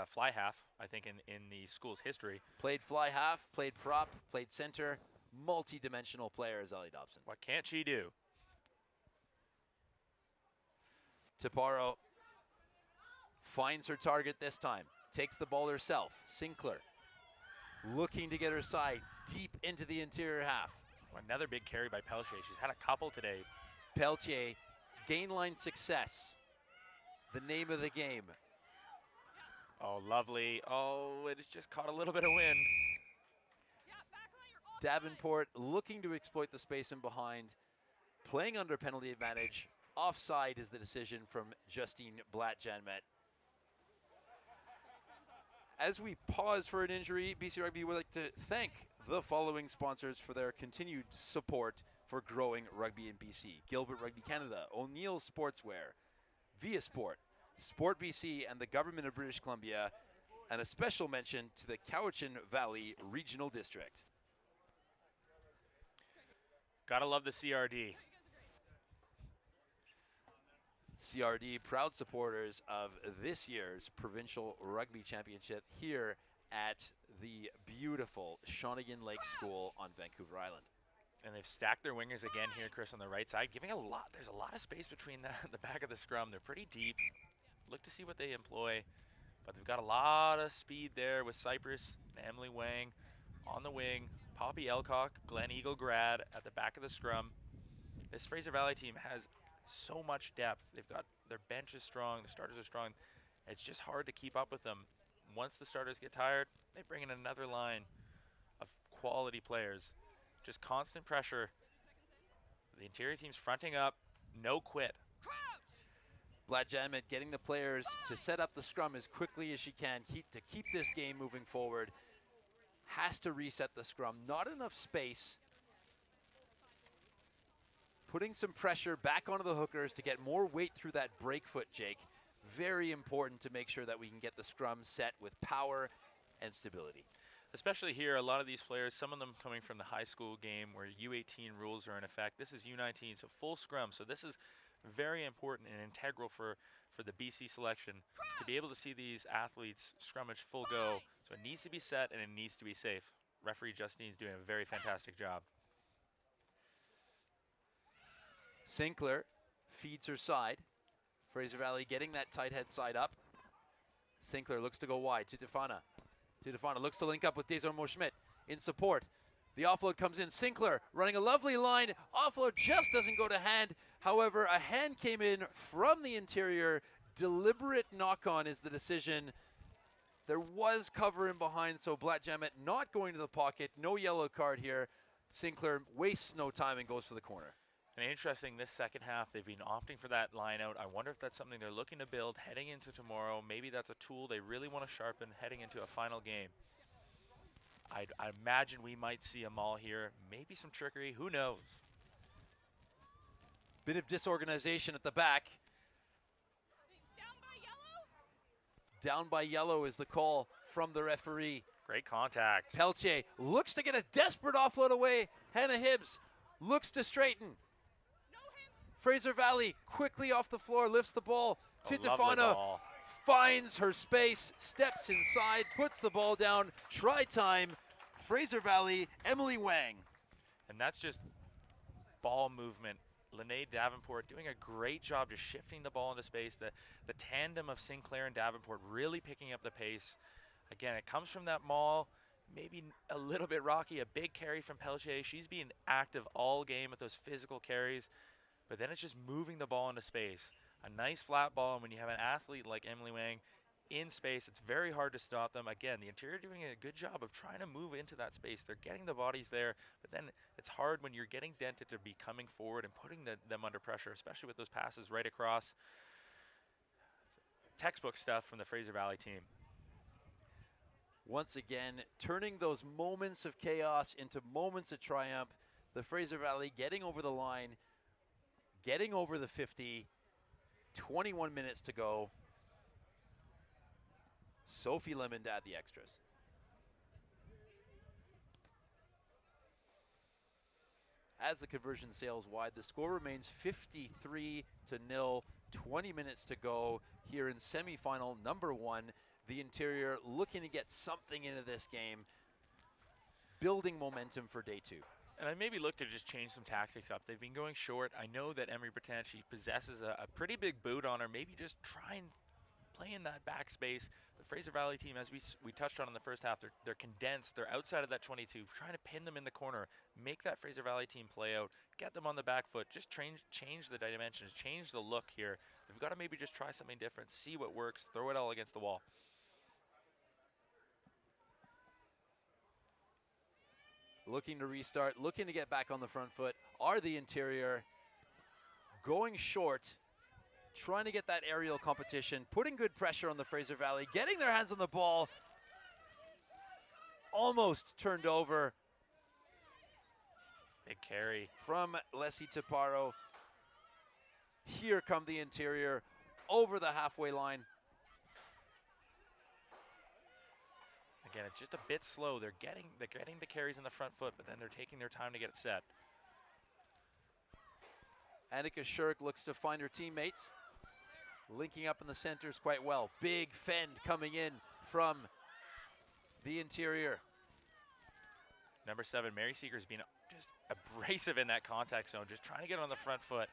fly half, I think, in the school's history. Played fly half, played prop, played center. Multi-dimensional player is Ali Dobson. What can't she do? Taparo finds her target this time. Takes the ball herself. Sinclair looking to get her side deep into the interior half. Another big carry by Peltier. She's had a couple today. Peltier, gain line success. The name of the game. Oh, lovely. Oh, it has just caught a little bit of wind. Davenport looking to exploit the space in behind. Playing under penalty advantage. Offside is the decision from Justine Blatt-Janmet. As we pause for an injury, BC Rugby would like to thank the following sponsors for their continued support for growing rugby in BC. Gilbert Rugby Canada, O'Neill Sportswear, Via Sport, Sport BC, and the Government of British Columbia, and a special mention to the Cowichan Valley Regional District. Gotta love the CRD. CRD, proud supporters of this year's Provincial Rugby Championship here at the beautiful Shawnigan Lake School on Vancouver Island. And they've stacked their wingers again here, Chris, on the right side, giving there's a lot of space between the back of the scrum. They're pretty deep. Look to see what they employ, but they've got a lot of speed there with Cypress and Emily Wang on the wing. Poppy Elcock, Glen Eagle grad at the back of the scrum. This Fraser Valley team has so much depth. They've got their bench is strong, the starters are strong. It's just hard to keep up with them. Once the starters get tired, they bring in another line of quality players. Just constant pressure. The interior team's fronting up, no quit. Blatt-Janmet getting the players to set up the scrum as quickly as she can to keep this game moving forward. Has to reset the scrum. Not enough space. Putting some pressure back onto the hookers to get more weight through that break foot, Jake. Very important to make sure that we can get the scrum set with power and stability. especially here, a lot of these players, some of them coming from the high school game where U18 rules are in effect. This is U19, so full scrum. So this is very important and integral for the BC selection to be able to see these athletes scrummage full go. So it needs to be set and it needs to be safe. Referee Justine's doing a very fantastic job. Sinclair feeds her side. Fraser Valley getting that tight head side up. Sinclair looks to go wide to Tefana. Tefana looks to link up with Desormeaux Schmidt in support. The offload comes in. Sinclair running a lovely line. Offload just doesn't go to hand. However, a hand came in from the interior. Deliberate knock-on is the decision. There was cover in behind, so Blackjamet not going to the pocket. No yellow card here. Sinclair wastes no time and goes for the corner. And interesting, this second half, they've been opting for that line out. I wonder if that's something they're looking to build heading into tomorrow. Maybe that's a tool they really want to sharpen heading into a final game. I imagine we might see a maul here, maybe some trickery, who knows? Bit of disorganization at the back. Down by yellow is the call from the referee. Great contact. Peltier looks to get a desperate offload away. Hannah Hibbs looks to straighten. Fraser Valley quickly off the floor, lifts the ball. Tefana finds her space, steps inside, puts the ball down. Try time. Fraser Valley, Emily Wang. And that's just ball movement. Lene Davenport doing a great job just shifting the ball into space. The tandem of Sinclair and Davenport really picking up the pace. Again, it comes from that maul, maybe a little bit rocky, a big carry from Peltier. She's being active all game with those physical carries, but then it's just moving the ball into space. A nice flat ball, and when you have an athlete like Emily Wang in space, it's very hard to stop them. Again, the interior doing a good job of trying to move into that space. They're getting the bodies there, but then it's hard when you're getting dented to be coming forward and putting them under pressure, especially with those passes right across. Textbook stuff from the Fraser Valley team. Once again, turning those moments of chaos into moments of triumph. The Fraser Valley getting over the line, getting over the 50, 21 minutes to go. Sophie Lemon to add the extras. As the conversion sails wide, the score remains 53-0, 20 minutes to go here in semifinal number 1. The interior looking to get something into this game, building momentum for day 2. And I maybe look to just change some tactics up. They've been going short. I know that Emery Breton, she possesses a pretty big boot on her. Maybe just try and play in that back space. The Fraser Valley team, as we touched on in the first half, they're condensed. They're outside of that 22, trying to pin them in the corner, make that Fraser Valley team play out, get them on the back foot, just change the dimensions, change the look here. They've got to maybe just try something different, see what works, throw it all against the wall. Looking to restart, looking to get back on the front foot, are the interior. Going short, trying to get that aerial competition, putting good pressure on the Fraser Valley, getting their hands on the ball. Almost turned over. Big carry. From Leslie Taparo. Here come the interior over the halfway line. Again, it's just a bit slow. They're getting the carries in the front foot, but then they're taking their time to get it set. Annika Shirk looks to find her teammates. Linking up in the centers quite well. Big fend coming in from the interior. Number 7, Mary Seeger's been just abrasive in that contact zone, just trying to get on the front foot,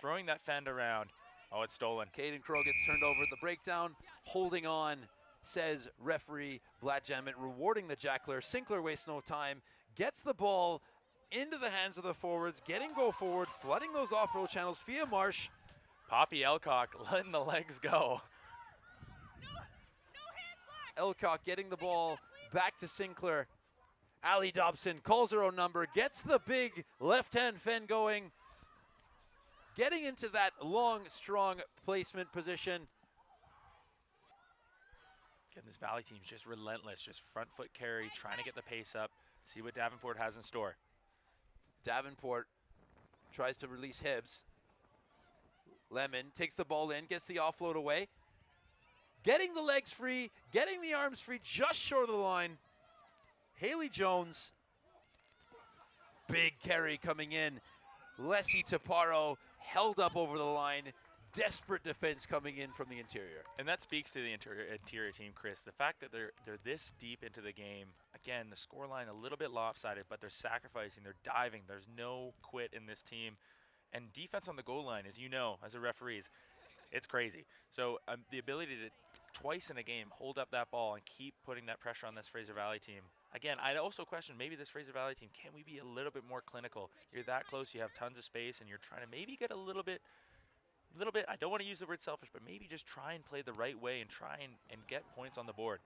throwing that fend around. Oh, it's stolen. Caden Crow gets turned over at the breakdown, holding on, says referee Blackjamet, rewarding the jackler. Sinclair wastes no time, gets the ball into the hands of the forwards, getting go forward, flooding those off-road channels. Fia Marsh. Poppy Elcock letting the legs go. Elcock getting the ball back to Sinclair. Ali Dobson calls her own number, gets the big left-hand fend going, getting into that long, strong placement position. Again, this Valley team's just relentless, just front foot carry, trying to get the pace up, see what Davenport has in store. Davenport tries to release Hibbs. Lemon takes the ball in, gets the offload away. Getting the legs free, getting the arms free, just short of the line. Haley Jones, big carry coming in. Leslie Taparo held up over the line. Desperate defense coming in from the interior. And that speaks to the interior team, Chris. The fact that they're this deep into the game. Again, the scoreline a little bit lopsided, but they're sacrificing, they're diving. There's no quit in this team. And defense on the goal line, as you know, as a referee, it's crazy. So the ability to twice in a game hold up that ball and keep putting that pressure on this Fraser Valley team. Again, I'd also question maybe this Fraser Valley team, can we be a little bit more clinical? You're that close, you have tons of space, and you're trying to maybe get a little bit, I don't want to use the word selfish, but maybe just try and play the right way and try and get points on the board.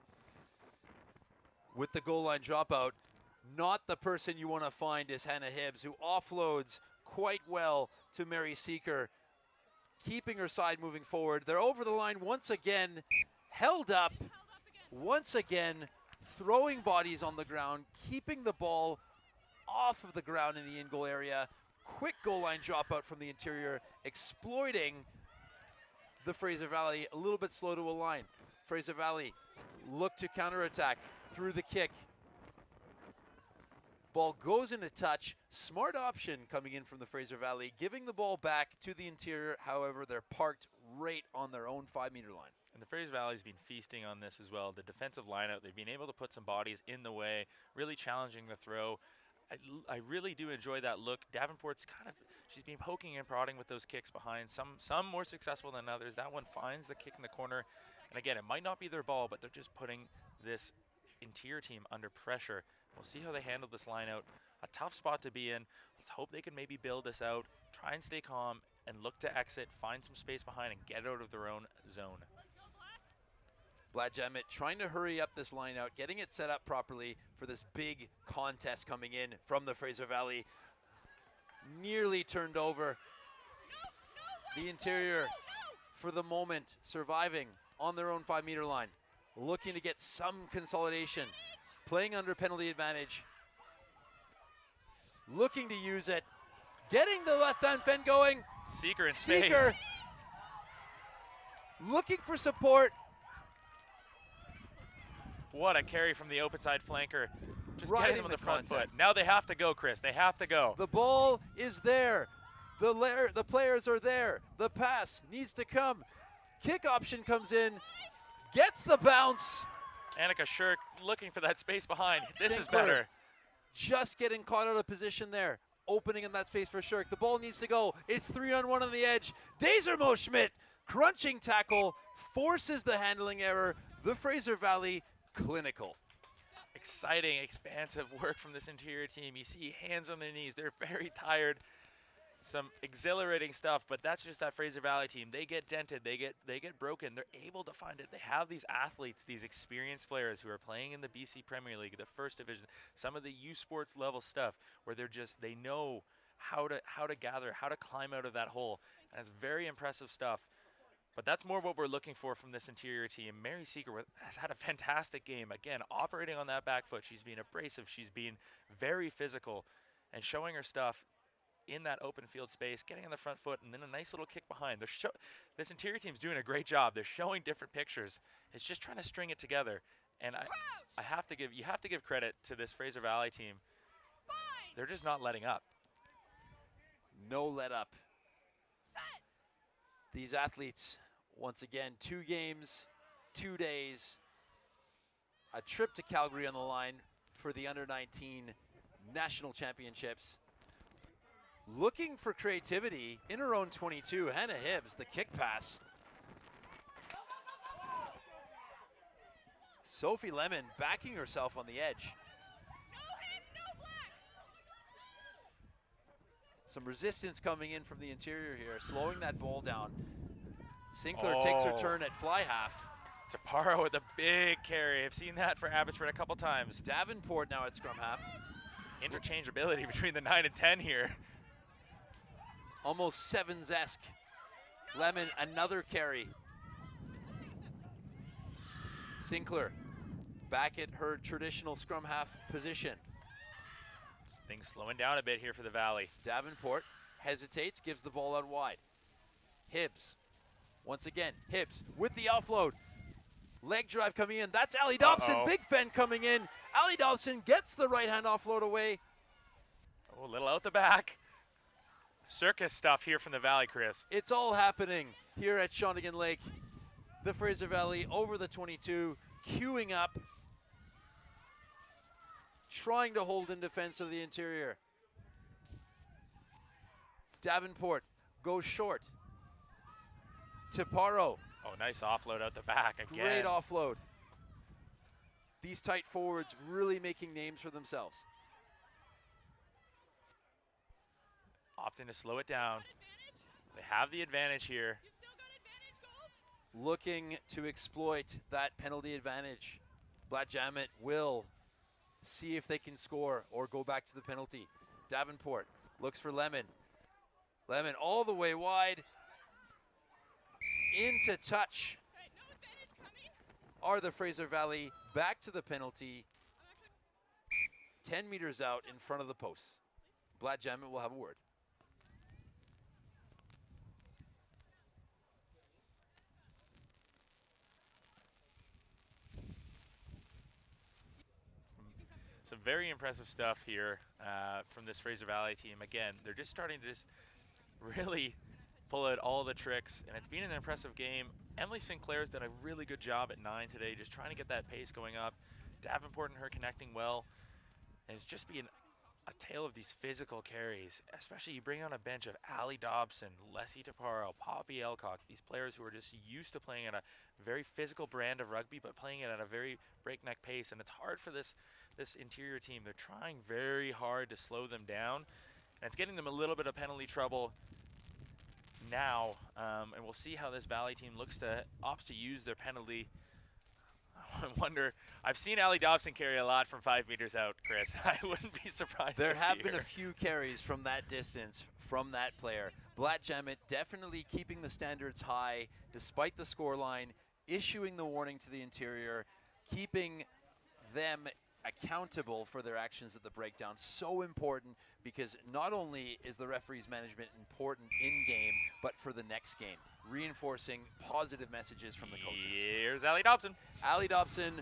With the goal line dropout, not the person you want to find is Hannah Hibbs, who offloads quite well to Mary Seeker, keeping her side moving forward. They're over the line once again, held up, once again, throwing bodies on the ground, keeping the ball off of the ground in the in-goal area. Quick goal line dropout from the interior, exploiting the Fraser Valley, a little bit slow to align. Fraser Valley look to counterattack through the kick. Ball goes into touch. Smart option coming in from the Fraser Valley, giving the ball back to the interior. However, they're parked right on their own 5-meter line. And the Fraser Valley's been feasting on this as well. The defensive lineout, they've been able to put some bodies in the way, really challenging the throw. I really do enjoy that look. Davenport's she's been poking and prodding with those kicks behind. Some more successful than others. That one finds the kick in the corner. And again, it might not be their ball, but they're just putting this interior team under pressure. We'll see how they handle this line out. A tough spot to be in. Let's hope they can maybe build this out, try and stay calm, and look to exit, find some space behind, and get out of their own zone. Bladjamet trying to hurry up this line out, getting it set up properly for this big contest coming in from the Fraser Valley. Nearly turned over. The interior, for the moment, surviving on their own 5-meter line. Looking to get some consolidation. Playing under penalty advantage. Looking to use it. Getting the left-hand fend going. Seeker in space. Seeker looking for support. What a carry from the open side flanker. Just Right getting in them on the the front contact. foot. Now they have to go, Chris. They have to go. The ball is there. The players are there. The pass needs to come. Kick option comes in. Gets the bounce. Annika Shirk looking for that space behind. This is Sinclair better. Just getting caught out of position there. Opening in that space for Shirk. The ball needs to go. It's 3-on-1 on the edge. Desermo Schmidt, crunching tackle, forces the handling error. The Fraser Valley clinical. Exciting, expansive work from this interior team. You see hands on their knees. They're very tired. Some exhilarating stuff, but that's just that Fraser Valley team. They get dented, they get broken. They're able to find it. They have these athletes, these experienced players who are playing in the BC Premier League, the first division, some of the U Sports level stuff where they know how to gather, how to climb out of that hole. And it's very impressive stuff. But that's more what we're looking for from this interior team. Mary Seeker has had a fantastic game. Again, operating on that back foot. She's been abrasive. She's been very physical and showing her stuff in that open field space, getting on the front foot, and then a nice little kick behind. This interior team's doing a great job. They're showing different pictures. It's just trying to string it together. And you have to give credit to this Fraser Valley team. They're just not letting up. No let up. These athletes, once again, 2 games, 2 days, a trip to Calgary on the line for the under-19 national championships. Looking for creativity in her own 22, Hannah Hibbs, the kick pass. Sophie Lemon backing herself on the edge. Some resistance coming in from the interior here, slowing that ball down. Sinclair takes her turn at fly half. Taparo with a big carry. I've seen that for Abbotsford a couple times. Davenport now at scrum half. Interchangeability between the 9 and 10 here. Almost Sevens-esque. Lemon, another carry. Sinclair back at her traditional scrum half position. Things slowing down a bit here for the Valley. Davenport hesitates, gives the ball out wide. Hibbs, once again, Hibbs with the offload. Leg drive coming in. That's Ali Dobson. Big Fen coming in. Ali Dobson gets the right-hand offload away. Oh, a little out the back. Circus stuff here from the Valley, Chris. It's all happening here at Shawnigan Lake. The Fraser Valley over the 22, queuing up, trying to hold in defense of the interior. Davenport goes short. Tiparo. Oh, nice offload out the back again. Great offload. These tight forwards really making names for themselves. Opting to slow it down. They have the advantage here. Looking to exploit that penalty advantage. Blatjamet will see if they can score or go back to the penalty. Davenport looks for Lemon. Lemon all the way wide. Into touch are the Fraser Valley, back to the penalty. 10 meters out in front of the posts. Blatjamet will have a word. Some very impressive stuff here from this Fraser Valley team. Again, they're just starting to just really pull out all the tricks, and it's been an impressive game. Emily Sinclair's done a really good job at 9 today, just trying to get that pace going up. Davenport and her connecting well. And it's just been a tale of these physical carries, especially you bring on a bench of Ali Dobson, Leslie Taparo, Poppy Elcock, these players who are just used to playing at a very physical brand of rugby, but playing it at a very breakneck pace. And it's hard for this interior team. They're trying very hard to slow them down, and it's getting them a little bit of penalty trouble now, and we'll see how this Valley team opts to use their penalty. I wonder, I've seen Ali Dobson carry a lot from 5 meters out, Chris. I wouldn't be surprised There to have see been her. a few carries from that distance from that player. Blatjamet definitely keeping the standards high despite the scoreline, issuing the warning to the interior, keeping them accountable for their actions at the breakdown. So important, because not only is the referee's management important in game, but for the next game, reinforcing positive messages from the coaches. Here's Ali Dobson. Ali Dobson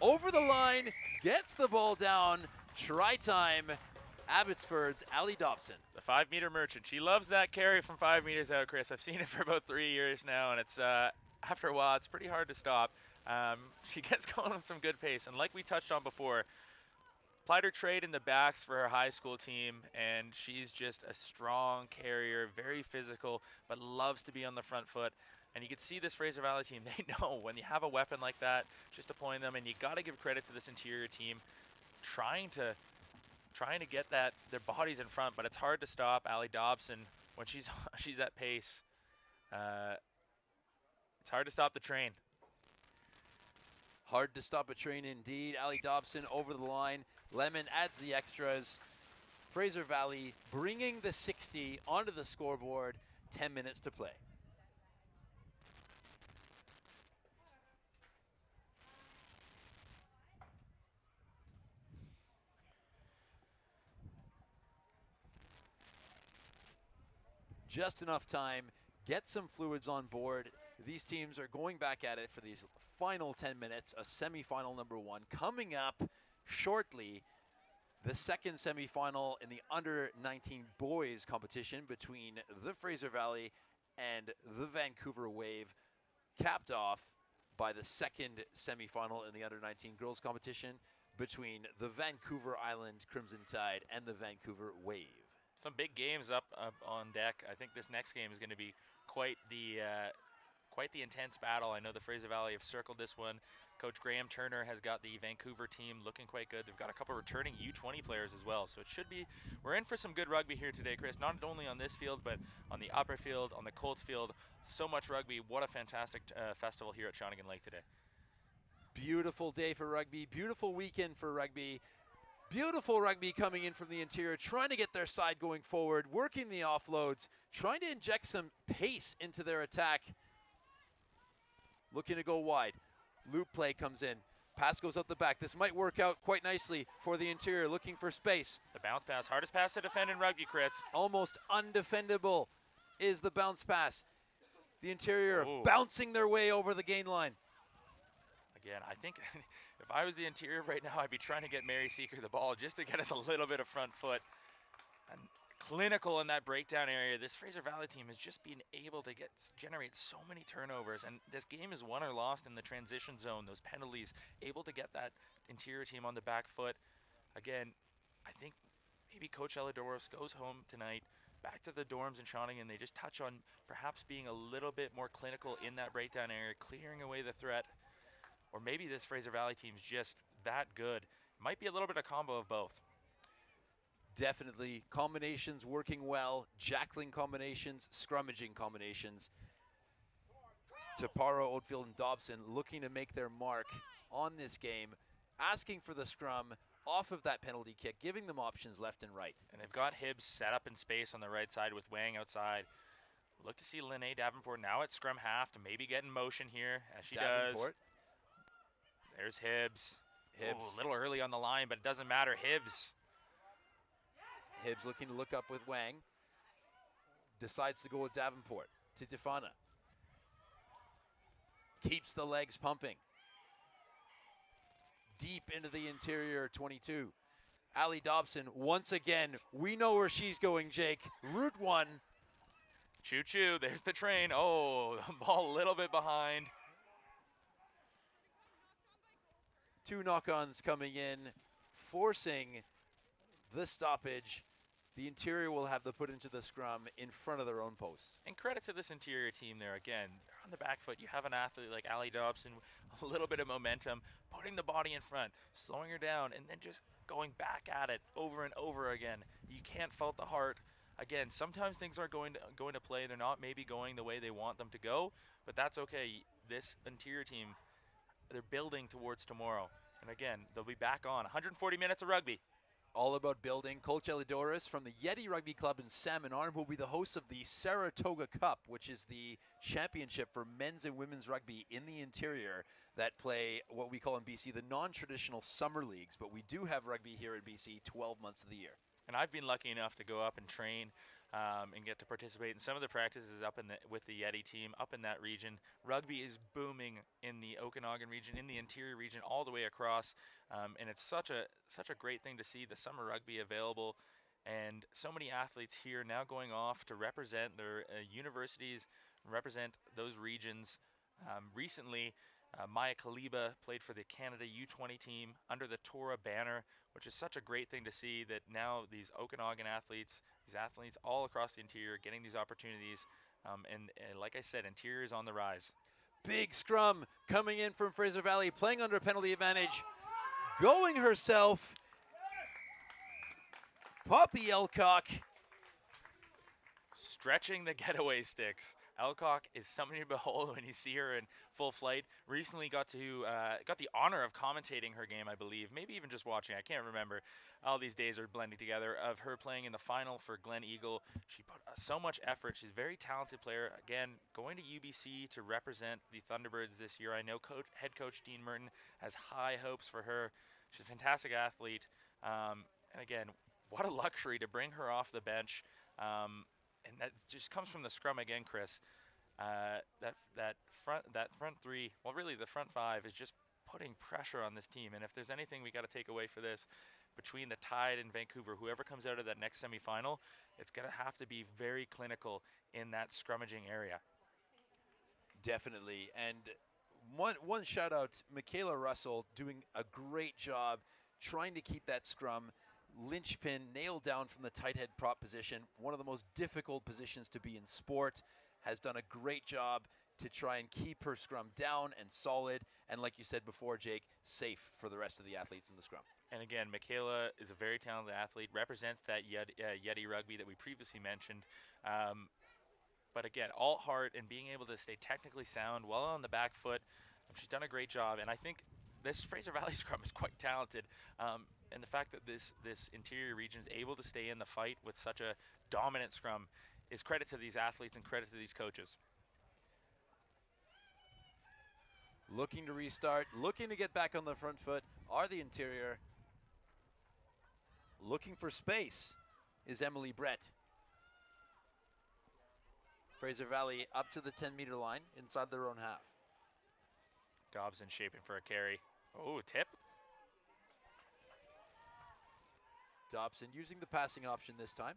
over the line, gets the ball down. Try time, Abbotsford's Ali Dobson. The 5 meter merchant. She loves that carry from 5 meters out, Chris. I've seen it for about 3 years now, and it's after a while, it's pretty hard to stop. She gets going on some good pace, and like we touched on before, applied her trade in the backs for her high school team, and she's just a strong carrier, very physical, but loves to be on the front foot. And you can see this Fraser Valley team, they know when you have a weapon like that, just deploying them, and you got to give credit to this interior team, trying to get their bodies in front, but it's hard to stop Ali Dobson when she's at pace. It's hard to stop the train. Hard to stop a train indeed. Ali Dobson over the line. Lemon adds the extras. Fraser Valley bringing the 60 onto the scoreboard. 10 minutes to play. Just enough time. Get some fluids on board. These teams are going back at it for these final 10 minutes, a semifinal number 1. Coming up shortly, the second semifinal in the under-19 boys competition between the Fraser Valley and the Vancouver Wave, capped off by the second semifinal in the under-19 girls competition between the Vancouver Island Crimson Tide and the Vancouver Wave. Some big games up on deck. I think this next game is going to be quite the intense battle. I know the Fraser Valley have circled this one. Coach Graham Turner has got the Vancouver team looking quite good. They've got a couple returning U20 players as well. So it should be, we're in for some good rugby here today, Chris. Not only on this field, but on the upper field, on the Colts field. So much rugby. What a fantastic festival here at Shawnigan Lake today. Beautiful day for rugby. Beautiful weekend for rugby. Beautiful rugby coming in from the interior, trying to get their side going forward, working the offloads, trying to inject some pace into their attack. Looking to go wide. Loop play comes in. Pass goes out the back. This might work out quite nicely for the interior, looking for space. The bounce pass, hardest pass to defend in rugby, Chris. Almost undefendable is the bounce pass. The interior bouncing their way over the gain line. Again, I think if I was the interior right now, I'd be trying to get Mary Seeker the ball just to get us a little bit of front foot. And clinical in that breakdown area. This Fraser Valley team has just been able to generate so many turnovers, and this game is won or lost in the transition zone, those penalties, able to get that interior team on the back foot. Again, I think maybe Coach Elidoros goes home tonight, back to the dorms in Shawnigan, and they just touch on perhaps being a little bit more clinical in that breakdown area, clearing away the threat. Or maybe this Fraser Valley team's just that good. Might be a little bit of combo of both. Definitely. Combinations working well, jackling combinations, scrummaging combinations. Taparo, Oldfield, and Dobson looking to make their mark on this game, asking for the scrum off of that penalty kick, giving them options left and right. And they've got Hibbs set up in space on the right side with Wang outside. Look to see Lene Davenport now at scrum half to maybe get in motion here, as she does. There's Hibbs. Ooh, a little early on the line, but it doesn't matter. Hibbs looking to look up with Wang. Decides to go with Davenport. Titifana. Keeps the legs pumping. Deep into the interior 22. Allie Dobson, once again, we know where she's going, Jake. Route 1. Choo-choo, there's the train. Oh, the ball a little bit behind. 2 knock-ons coming in, forcing the stoppage. The interior will have the put into the scrum in front of their own posts. And credit to this interior team there. Again, they're on the back foot. You have an athlete like Allie Dobson, a little bit of momentum, putting the body in front, slowing her down, and then just going back at it over and over again. You can't fault the heart. Again, sometimes things aren't going to play. They're not maybe going the way they want them to go, but that's okay. This interior team, they're building towards tomorrow. And again, they'll be back on 140 minutes of rugby. All about building. Coach Elidoros from the Yeti Rugby Club in Salmon Arm will be the host of the Saratoga Cup, which is the championship for men's and women's rugby in the interior that play what we call in BC the non-traditional summer leagues. But we do have rugby here in BC 12 months of the year. And I've been lucky enough to go up and train and get to participate in some of the practices up with the Yeti team up in that region. Rugby is booming in the Okanagan region, in the interior region, all the way across. And it's such a great thing to see the summer rugby available, and so many athletes here now going off to represent their universities, represent those regions. Recently, Maya Kaliba played for the Canada U20 team under the Tora banner, which is such a great thing to see that now these Okanagan athletes, these athletes all across the interior getting these opportunities. And like I said, interior is on the rise. Big scrum coming in from Fraser Valley, playing under penalty advantage. Going herself, Poppy Elcock. Stretching the getaway sticks. Elcock is something to behold when you see her in full flight. Recently got the honor of commentating her game, I believe. Maybe even just watching. I can't remember. All these days are blending together of her playing in the final for Glen Eagle. She put so much effort. She's a very talented player. Again, going to UBC to represent the Thunderbirds this year. I know head coach Dean Merton has high hopes for her. She's a fantastic athlete. And again, what a luxury to bring her off the bench. And that just comes from the scrum again, Chris. That front three, well, really the front five is just putting pressure on this team. And if there's anything we got to take away for this, between the Tide and Vancouver, whoever comes out of that next semifinal, it's going to have to be very clinical in that scrummaging area. Definitely. And one shout out, Michaela Russell doing a great job trying to keep that scrum linchpin nailed down from the tight head prop position. One of the most difficult positions to be in sport. Has done a great job to try and keep her scrum down and solid. And like you said before, Jake, safe for the rest of the athletes in the scrum. And again, Michaela is a very talented athlete, represents that Yeti rugby that we previously mentioned. But again, all heart and being able to stay technically sound, well on the back foot. She's done a great job. And I think this Fraser Valley scrum is quite talented. And the fact that this interior region is able to stay in the fight with such a dominant scrum is credit to these athletes and credit to these coaches. Looking to restart, looking to get back on the front foot are the interior. Looking for space is Emily Brett. Fraser Valley up to the 10-meter line inside their own half. Dobson shaping for a carry. Oh, tip. Dobson using the passing option this time.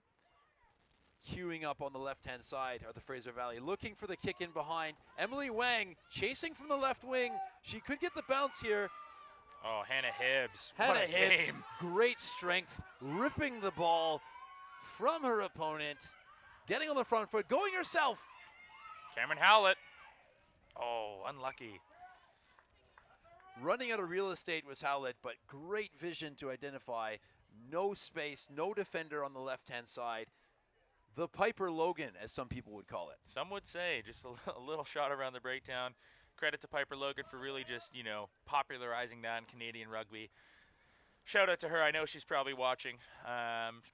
Queuing up on the left-hand side are the Fraser Valley, looking for the kick in behind. Emily Wang chasing from the left wing. She could get the bounce here. Oh, Hannah Hibbs. Hannah What a Hibbs, game. great strength, ripping the ball from her opponent, getting on the front foot, going herself. Cameron Howlett. Oh, unlucky. Running out of real estate was Howlett, but great vision to identify. No space, no defender on the left-hand side. The Piper Logan, as some people would call it. Some would say just a little shot around the breakdown. Credit to Piper Logan for really just, you know, popularizing that in Canadian rugby. Shout out to her. I know she's probably watching.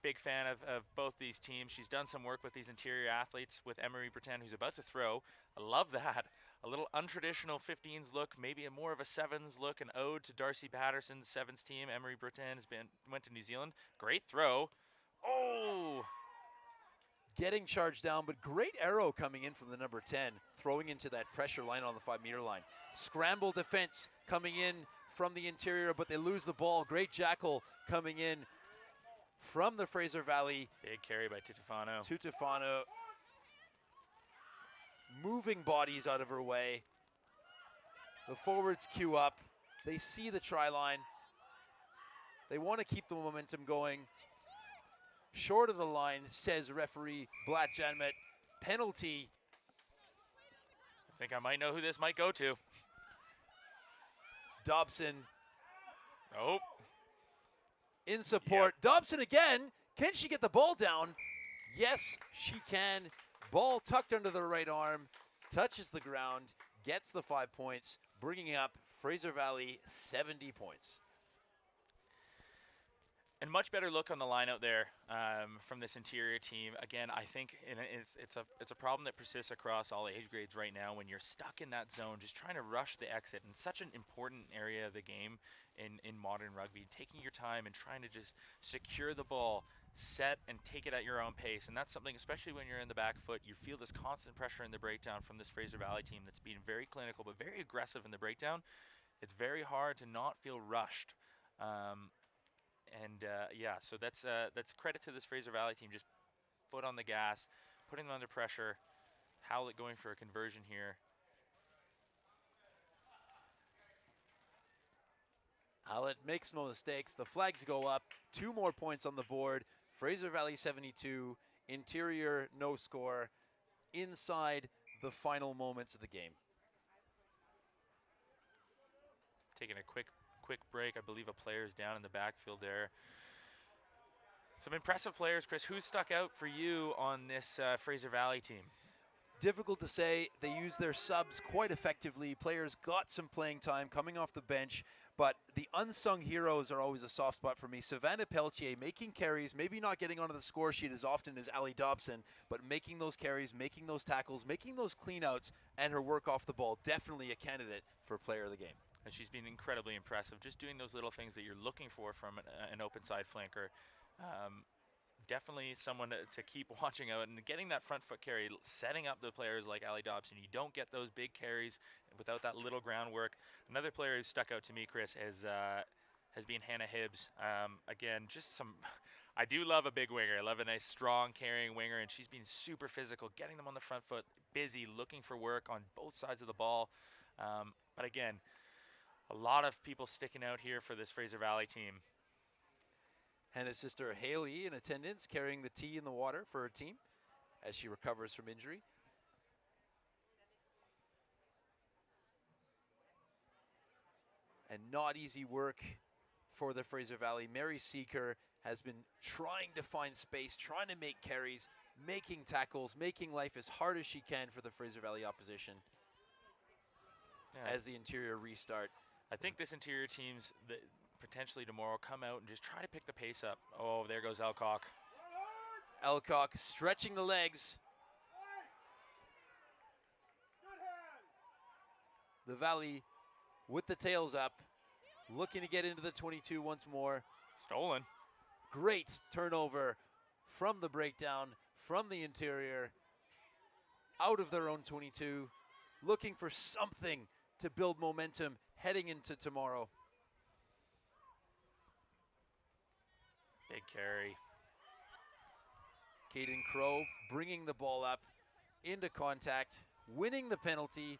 Big fan of both these teams. She's done some work with these interior athletes with Emery Breton, who's about to throw. I love that. A little untraditional 15s look, maybe a more of a 7s look, an ode to Darcy Patterson's 7s team. Emery Breton went to New Zealand. Great throw. Oh! Getting charged down, but great arrow coming in from the number 10, throwing into that pressure line on the 5-meter line. Scramble defense coming in from the interior, but they lose the ball. Great jackal coming in from the Fraser Valley. Big carry by Tutufano. Tutufano moving bodies out of her way. The forwards queue up. They see the try line. They want to keep the momentum going. Short of the line, says referee Blatt Janmet. Penalty. I think I might know who this might go to. Dobson. Oh. In support. Yep. Dobson again. Can she get the ball down? Yes, she can. Ball tucked under the right arm. Touches the ground. Gets the 5 points. Bringing up Fraser Valley 70 points. And much better look on the line out there from this interior team. Again, I think it's a problem that persists across all age grades right now when you're stuck in that zone, just trying to rush the exit in such an important area of the game in modern rugby. Taking your time and trying to just secure the ball, set and take it at your own pace. And that's something, especially when you're in the back foot, you feel this constant pressure in the breakdown from this Fraser Valley team that's being very clinical but very aggressive in the breakdown. It's very hard to not feel rushed. Yeah, so that's credit to this Fraser Valley team. Just foot on the gas, putting them under pressure. Howlett going for a conversion here. Howlett makes no mistakes. The flags go up. 2 more points on the board. Fraser Valley 72. Interior no score. Inside the final moments of the game. Taking a quick break. I believe a player is down in the backfield there. Some impressive players, Chris. Who stuck out for you on this Fraser Valley team? Difficult to say. They use their subs quite effectively. Players got some playing time coming off the bench, but the unsung heroes are always a soft spot for me. Savannah Pelletier making carries, maybe not getting onto the score sheet as often as Ali Dobson, but making those carries, making those tackles, making those cleanouts, and her work off the ball. Definitely a candidate for player of the game. And she's been incredibly impressive, just doing those little things that you're looking for from an open side flanker. Definitely someone to keep watching out and getting that front foot carry, setting up the players like Ali Dobson. You don't get those big carries without that little groundwork. Another player who stuck out to me, Chris, has been Hannah Hibbs. Again, just some. I do love a big winger. I love a nice, strong, carrying winger, and she's been super physical, getting them on the front foot, busy, looking for work on both sides of the ball. But again, a lot of people sticking out here for this Fraser Valley team. Hannah's sister Haley in attendance, carrying the tea in the water for her team as she recovers from injury. And not easy work for the Fraser Valley. Mary Seeker has been trying to find space, trying to make carries, making tackles, making life as hard as she can for the Fraser Valley opposition as the interior restart. I think this interior team's potentially tomorrow come out and just try to pick the pace up. Oh, there goes Elcock. Elcock stretching the legs. The Valley with the tails up, looking to get into the 22 once more. Stolen. Great turnover from the breakdown, from the interior, out of their own 22, looking for something to build momentum heading into tomorrow. Big carry. Caden Crow bringing the ball up into contact, winning the penalty.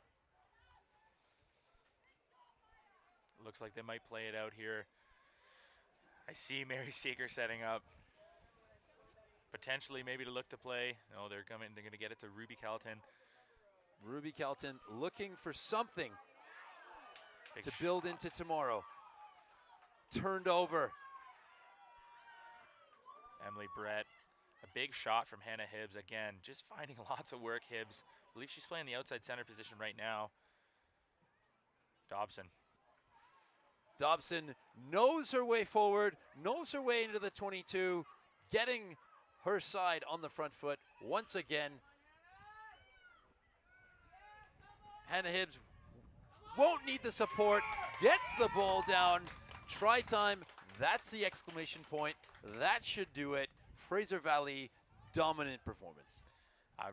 Looks like they might play it out here. I see Mary Seeker setting up. Potentially maybe to look to play. No, they're coming. They're going to get it to Ruby Calton. Ruby Calton looking for something to build into tomorrow. Turned over. Emily Brett. A big shot from Hannah Hibbs. Again, just finding lots of work, Hibbs. I believe she's playing the outside center position right now. Dobson. Dobson knows her way forward, knows her way into the 22, getting her side on the front foot once again. Hannah Hibbs won't need the support, gets the ball down. Try time, that's the exclamation point. That should do it. Fraser Valley, dominant performance.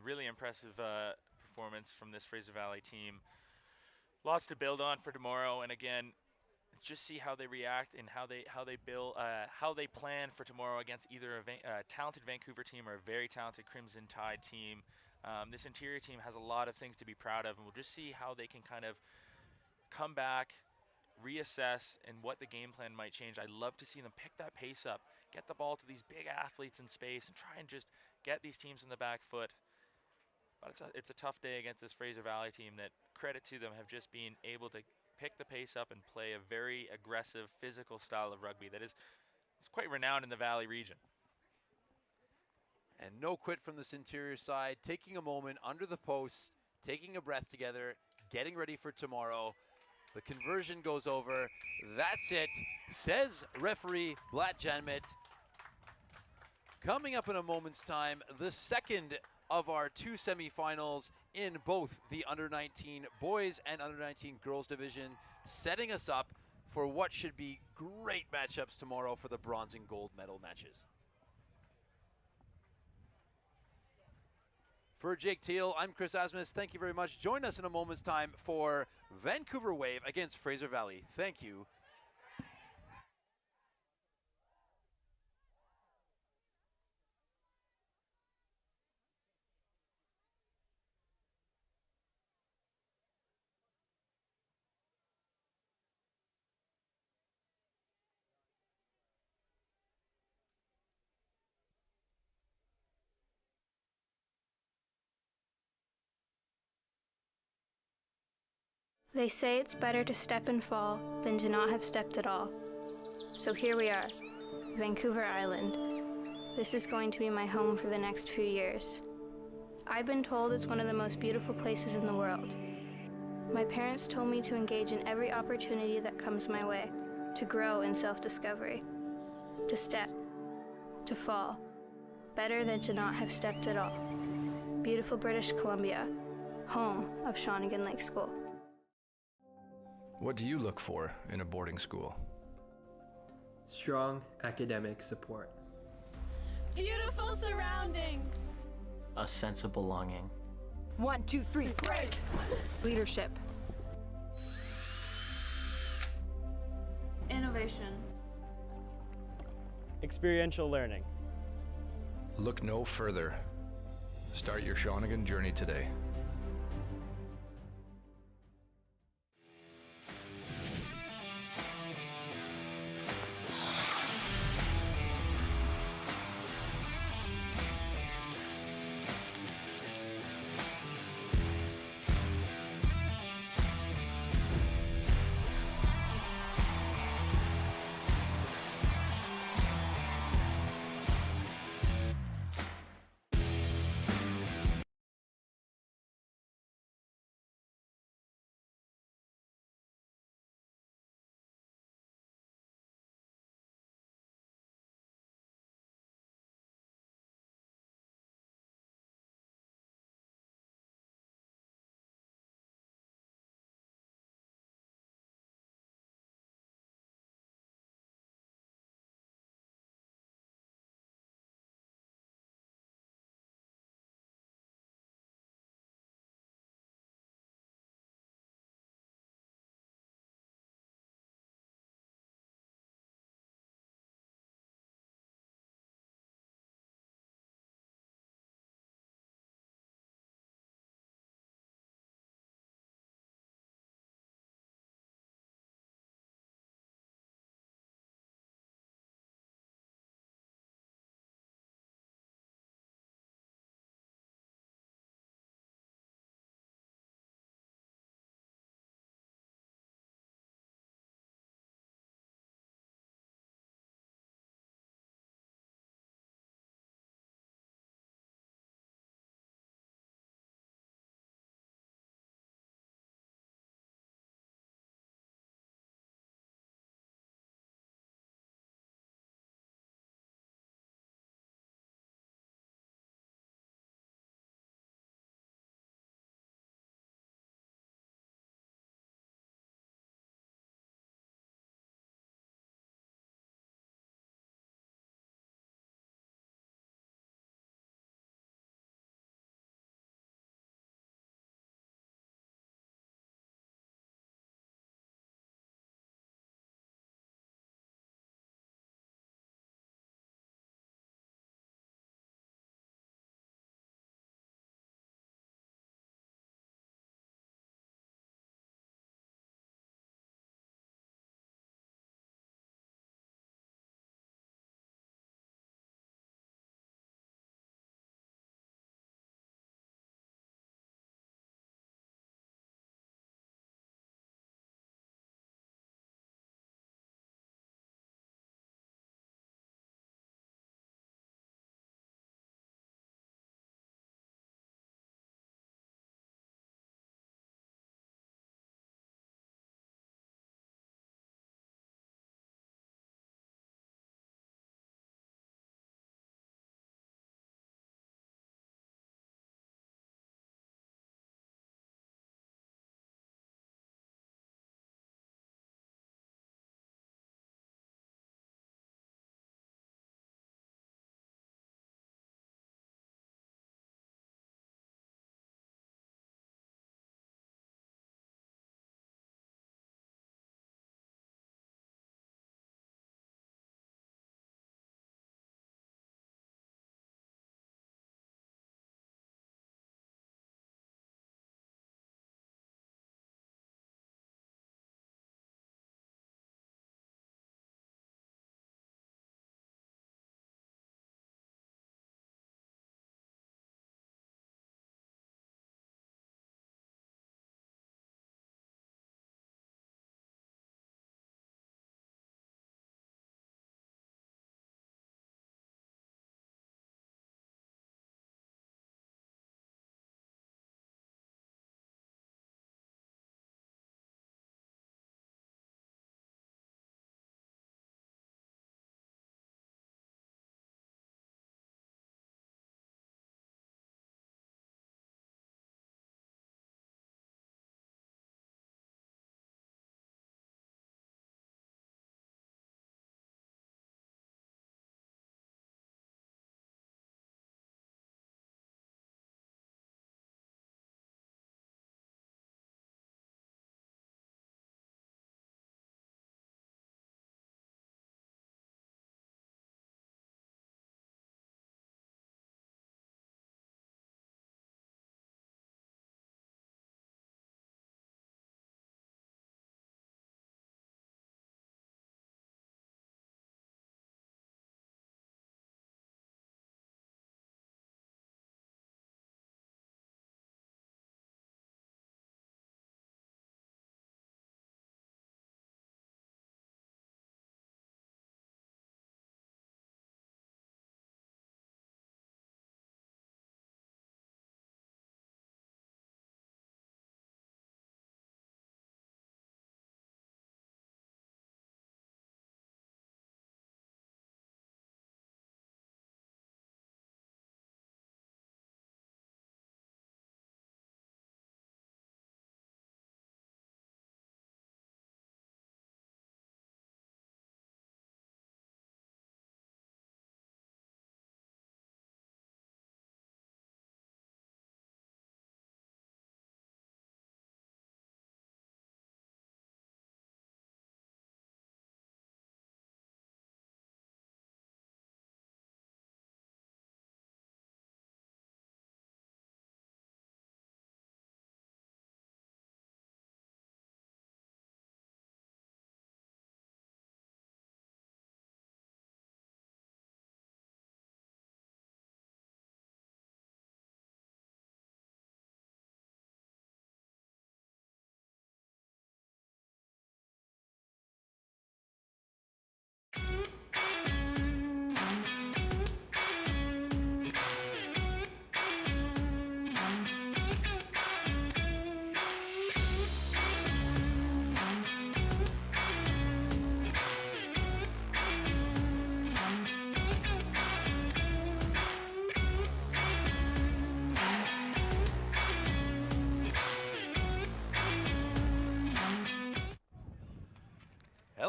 Really impressive performance from this Fraser Valley team. Lots to build on for tomorrow, and again, just see how they react and how they build, how they plan for tomorrow against either a talented Vancouver team or a very talented Crimson Tide team. This interior team has a lot of things to be proud of, and we'll just see how they can kind of come back, reassess, and what the game plan might change. I'd love to see them pick that pace up, get the ball to these big athletes in space, and try and just get these teams in the back foot. But it's a tough day against this Fraser Valley team that, credit to them, have just been able to pick the pace up and play a very aggressive, physical style of rugby that is quite renowned in the Valley region. And no quit from this interior side, taking a moment under the post, taking a breath together, getting ready for tomorrow. The conversion goes over. That's it, says referee Blatt Janmet. Coming up in a moment's time, the second of our two semifinals in both the under-19 boys and under-19 girls division, setting us up for what should be great matchups tomorrow for the bronze and gold medal matches. For Jake Teal, I'm Chris Asmus. Thank you very much. Join us in a moment's time for Vancouver Wave against Fraser Valley. Thank you. They say it's better to step and fall than to not have stepped at all. So here we are, Vancouver Island. This is going to be my home for the next few years. I've been told it's one of the most beautiful places in the world. My parents told me to engage in every opportunity that comes my way, to grow in self-discovery, to step, to fall. Better than to not have stepped at all. Beautiful British Columbia, home of Shawnigan Lake School. What do you look for in a boarding school? Strong academic support. Beautiful surroundings. A sense of belonging. 1, 2, 3, break! Leadership. Innovation. Experiential learning. Look no further. Start your Shawnigan journey today.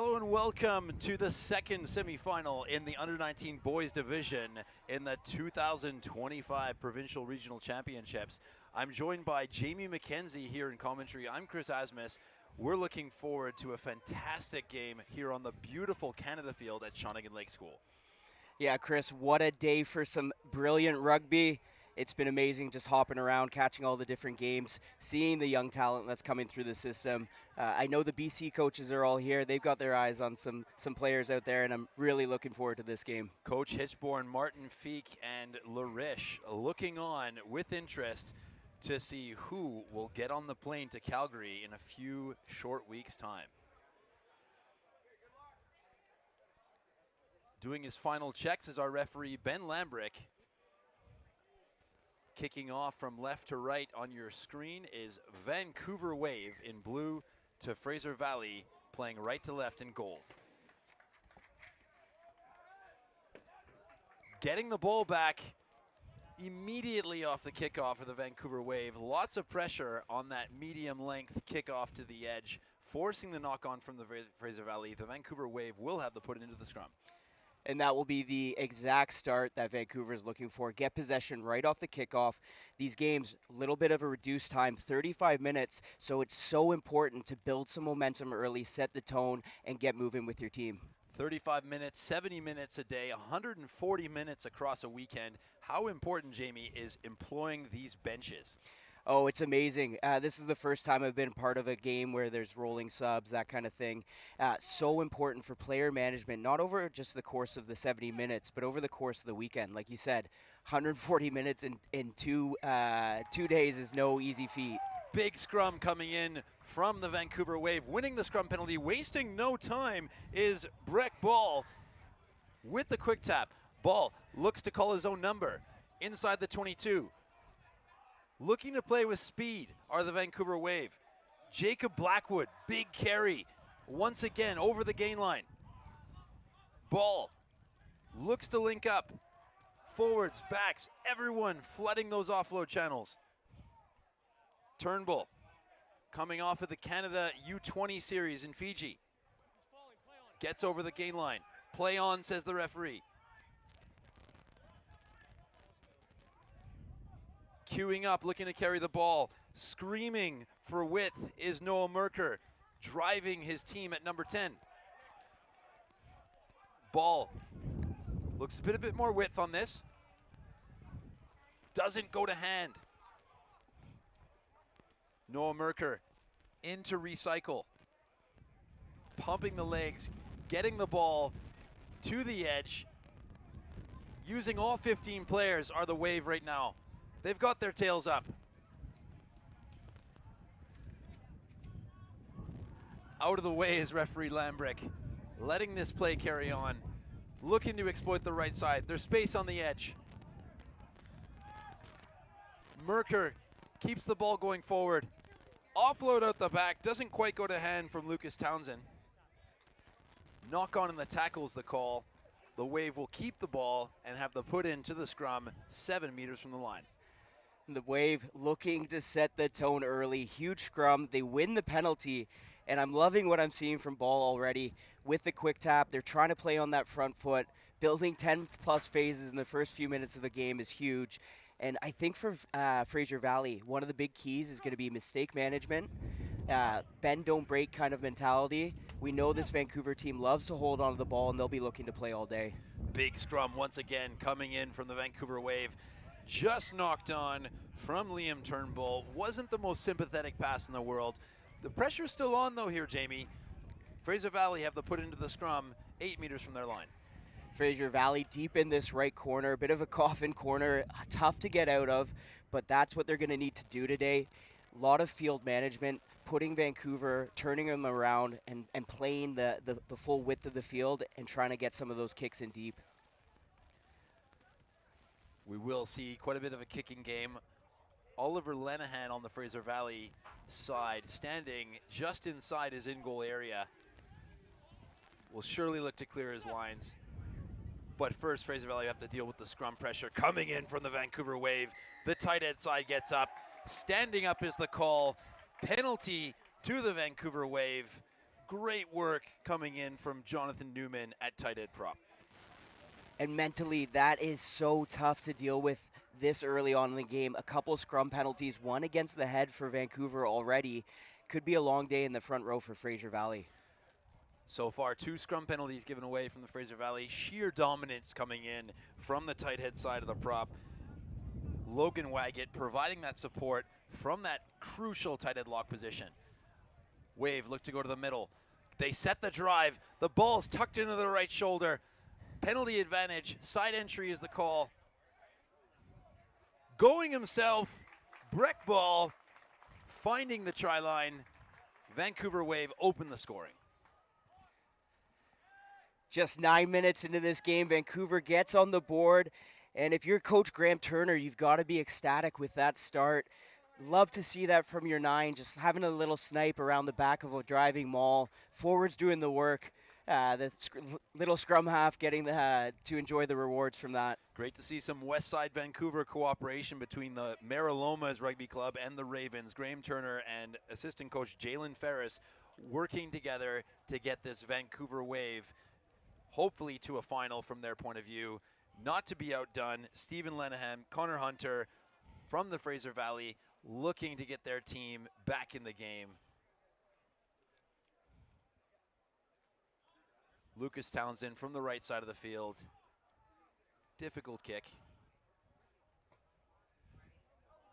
Hello and welcome to the second semifinal in the Under-19 Boys Division in the 2025 Provincial Regional Championships. I'm joined by Jamie McKenzie here in commentary. I'm Chris Asmus. We're looking forward to a fantastic game here on the beautiful Canada Field at Shawnigan Lake School. Yeah, Chris, what a day for some brilliant rugby. It's been amazing just hopping around, catching all the different games, seeing the young talent that's coming through the system. I know the BC coaches are all here. They've got their eyes on some players out there, and I'm really looking forward to this game. Coach Hitchborn, Martin Feek, and Larish looking on with interest to see who will get on the plane to Calgary in a few short weeks' time. Doing his final checks is our referee, Ben Lambrick. Kicking off from left to right on your screen is Vancouver Wave in blue to Fraser Valley playing right to left in gold. Getting the ball back immediately off the kickoff of the Vancouver Wave. Lots of pressure on that medium length kickoff to the edge, forcing the knock on from the Fraser Valley. The Vancouver Wave will have the put into the scrum. And that will be the exact start that Vancouver is looking for. Get possession right off the kickoff. These games, a little bit of a reduced time, 35 minutes, so it's so important to build some momentum early, set the tone, and get moving with your team. 35 minutes, 70 minutes a day, 140 minutes across a weekend. How important, Jamie, is employing these benches? Oh, it's amazing. This is the first time I've been part of a game where there's rolling subs, that kind of thing. So important for player management, not over just the course of the 70 minutes, but over the course of the weekend. Like you said, 140 minutes in 2 days is no easy feat. Big scrum coming in from the Vancouver Wave. Winning the scrum penalty, wasting no time, is Breck Ball with the quick tap. Ball looks to call his own number inside the 22. Looking to play with speed are the Vancouver Wave. Jacob Blackwood, big carry, once again over the gain line. Ball looks to link up. Forwards, backs, everyone flooding those offload channels. Turnbull coming off of the Canada U20 series in Fiji. Gets over the gain line. Play on, says the referee. Queuing up, looking to carry the ball. Screaming for width is Noah Merker, driving his team at number 10. Ball looks a bit more width on this. Doesn't go to hand. Noah Merker into recycle. Pumping the legs, getting the ball to the edge. Using all 15 players are the Wave right now. They've got their tails up. Out of the way is referee Lambrick, letting this play carry on, looking to exploit the right side. There's space on the edge. Merker keeps the ball going forward. Offload out the back, doesn't quite go to hand from Lucas Townsend. Knock on in the tackle's the call. The Wave will keep the ball and have the put into the scrum 7 meters from the line. The Wave looking to set the tone early. Huge scrum. They win the penalty. And I'm loving what I'm seeing from Ball already with the quick tap. They're trying to play on that front foot. Building 10-plus phases in the first few minutes of the game is huge. And I think for Fraser Valley, one of the big keys is going to be mistake management. Bend, don't break kind of mentality. We know this Vancouver team loves to hold on to the ball, and they'll be looking to play all day. Big scrum once again coming in from the Vancouver Wave. Just knocked on from Liam Turnbull. Wasn't the most sympathetic pass in the world. The pressure's still on though here, Jamie. Fraser Valley have the put into the scrum 8 meters from their line. Fraser Valley deep in this right corner, a bit of a coffin corner, tough to get out of, but that's what they're going to need to do today. A lot of field management, putting Vancouver, turning them around, and playing the full width of the field and trying to get some of those kicks in deep. We will see quite a bit of a kicking game. Oliver Lenahan on the Fraser Valley side, standing just inside his in-goal area. Will surely look to clear his lines. But first, Fraser Valley have to deal with the scrum pressure coming in from the Vancouver Wave. The tight end side gets up. Standing up is the call. Penalty to the Vancouver Wave. Great work coming in from Jonathan Newman at tight end prop. And mentally, that is so tough to deal with this early on in the game. A couple scrum penalties, one against the head for Vancouver already. Could be a long day in the front row for Fraser Valley. So far, 2 scrum penalties given away from the Fraser Valley. Sheer dominance coming in from the tight head side of the prop. Logan Waggett providing that support from that crucial tight head lock position. Wave look to go to the middle. They set the drive. The ball's tucked into the right shoulder. Penalty advantage. Side entry is the call. Going himself. Breck ball. Finding the try line. Vancouver Wave open the scoring. Just 9 minutes into this game, Vancouver gets on the board. And if you're Coach Graham Turner, you've got to be ecstatic with that start. Love to see that from your 9, just having a little snipe around the back of a driving maul. Forwards doing the work. The little scrum half getting to enjoy the rewards from that. Great to see some West Side Vancouver cooperation between the Marilomas Rugby Club and the Ravens. Graham Turner and assistant coach Jalen Ferris working together to get this Vancouver Wave hopefully to a final from their point of view. Not to be outdone, Stephen Lenahan, Connor Hunter from the Fraser Valley looking to get their team back in the game. Lucas Townsend from the right side of the field. Difficult kick.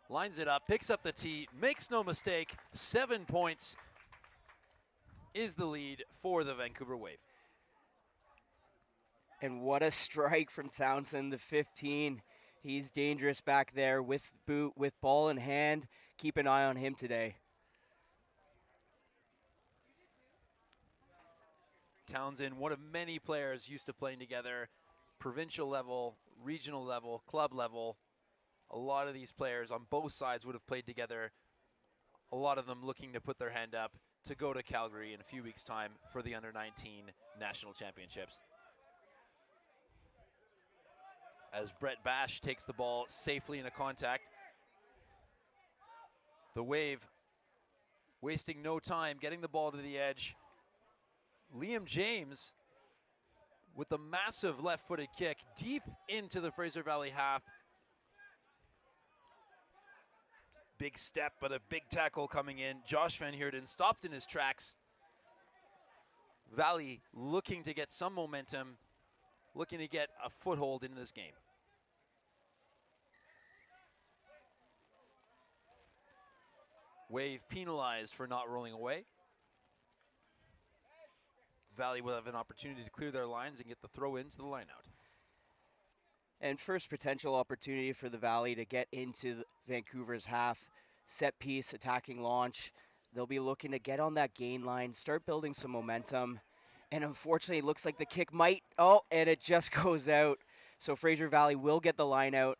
Lines it up, picks up the tee, makes no mistake. 7 points is the lead for the Vancouver Wave. And what a strike from Townsend, the 15. He's dangerous back there with boot, with ball in hand. Keep an eye on him today. Townsend, one of many players used to playing together, provincial level, regional level, club level. A lot of these players on both sides would have played together. A lot of them looking to put their hand up to go to Calgary in a few weeks' time for the Under-19 National Championships. As Brett Bash takes the ball safely into contact. The Wave wasting no time, getting the ball to the edge. Liam James with the massive left-footed kick deep into the Fraser Valley half. Big step, but a big tackle coming in. Josh Van Heerden stopped in his tracks. Valley looking to get some momentum, looking to get a foothold in this game. Wave penalized for not rolling away. Valley will have an opportunity to clear their lines and get the throw into the lineout. And first potential opportunity for the Valley to get into Vancouver's half. Set piece, attacking launch. They'll be looking to get on that gain line, start building some momentum. And unfortunately, it looks like the kick might, and it just goes out. So Fraser Valley will get the line out.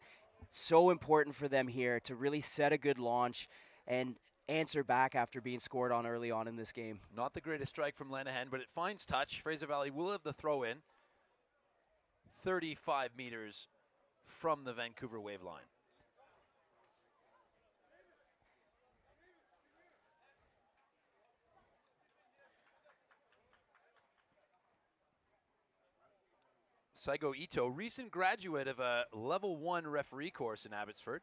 So important for them here to really set a good launch and answer back after being scored on early on in this game. Not the greatest strike from Lenahan, but it finds touch. Fraser Valley will have the throw in. 35 meters from the Vancouver Wave line. Saigo Ito, recent graduate of a level 1 referee course in Abbotsford,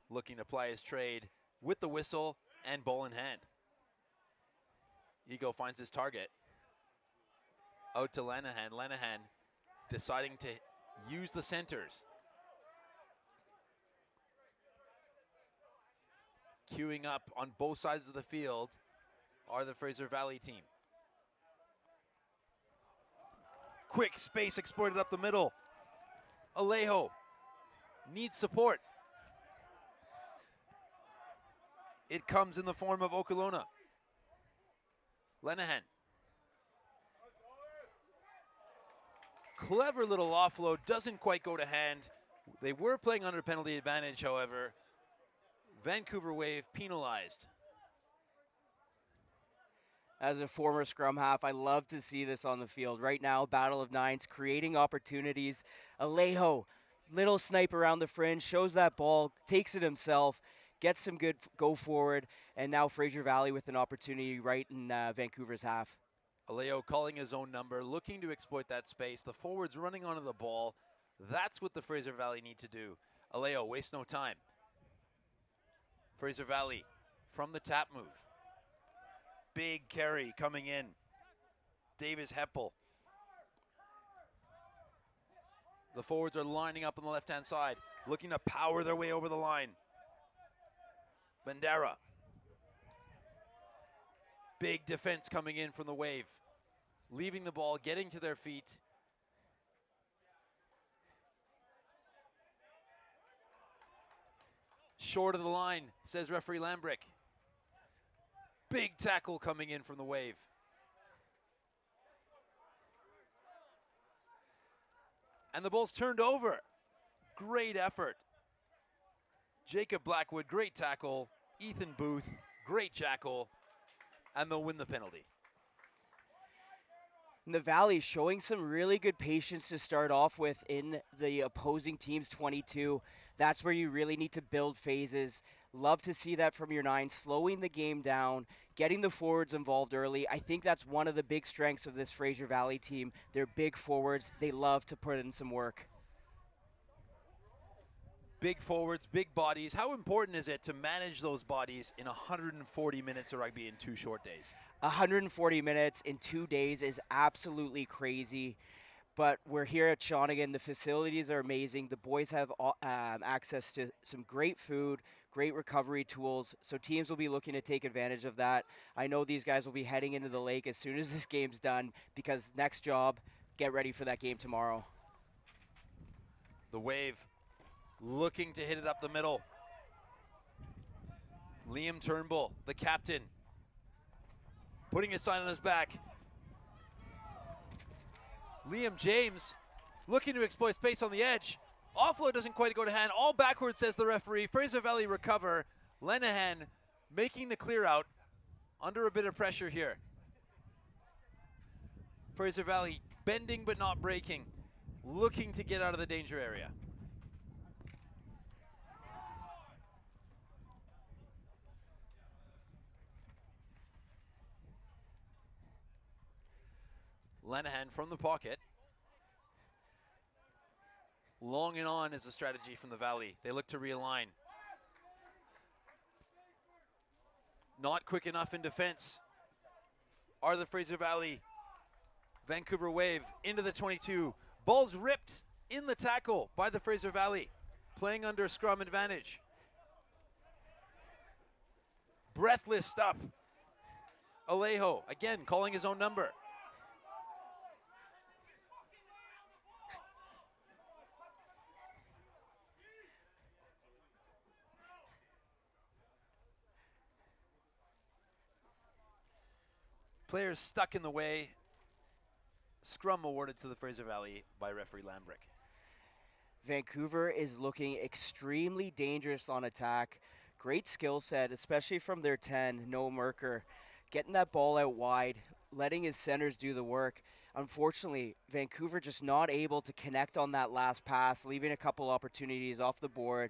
looking to apply his trade with the whistle and ball in hand. Ego finds his target. Out to Lenahan. Lenahan deciding to use the centers. Queuing up on both sides of the field are the Fraser Valley team. Quick space exploited up the middle. Alejo needs support. It comes in the form of Okolona. Lenahan. Clever little offload, doesn't quite go to hand. They were playing under penalty advantage, however. Vancouver Wave penalized. As a former scrum half, I love to see this on the field. Right now, battle of nines, creating opportunities. Alejo, little snipe around the fringe, shows that ball, takes it himself, get some good go forward, and now Fraser Valley with an opportunity right in Vancouver's half. Alejo calling his own number, looking to exploit that space. The forwards running onto the ball. That's what the Fraser Valley need to do. Alejo, waste no time. Fraser Valley from the tap move. Big carry coming in. Davis Heppel. The forwards are lining up on the left-hand side, looking to power their way over the line. Bandera. Big defense coming in from the Wave. Leaving the ball, getting to their feet. Short of the line, says referee Lambrick. Big tackle coming in from the Wave. And the ball's turned over. Great effort. Jacob Blackwood, great tackle. Ethan Booth, great jackal. And they'll win the penalty. And the Valley showing some really good patience to start off with in the opposing team's 22. That's where you really need to build phases. Love to see that from your 9, slowing the game down, getting the forwards involved early. I think that's one of the big strengths of this Fraser Valley team. They're big forwards. They love to put in some work. Big forwards, big bodies. How important is it to manage those bodies in 140 minutes of rugby in 2 short days? 140 minutes in 2 days is absolutely crazy. But we're here at Shawnigan. The facilities are amazing. The boys have access to some great food, great recovery tools. So teams will be looking to take advantage of that. I know these guys will be heading into the lake as soon as this game's done, because next job, get ready for that game tomorrow. The Wave looking to hit it up the middle. Liam Turnbull, the captain, putting his sign on his back. Liam James looking to exploit space on the edge. Offload doesn't quite go to hand. All backwards, says the referee. Fraser Valley recover. Lenahan making the clear out under a bit of pressure here. Fraser Valley bending but not breaking, looking to get out of the danger area. Lenahan from the pocket. Long and on is the strategy from the Valley. They look to realign. Not quick enough in defense are the Fraser Valley. Vancouver Wave into the 22. Ball's ripped in the tackle by the Fraser Valley, playing under scrum advantage. Breathless stuff. Alejo again calling his own number. Players stuck in the way. Scrum awarded to the Fraser Valley by referee Lambrick. Vancouver is looking extremely dangerous on attack. Great skill set, especially from their 10, Noah Merker. Getting that ball out wide, letting his centers do the work. Unfortunately, Vancouver just not able to connect on that last pass, leaving a couple opportunities off the board.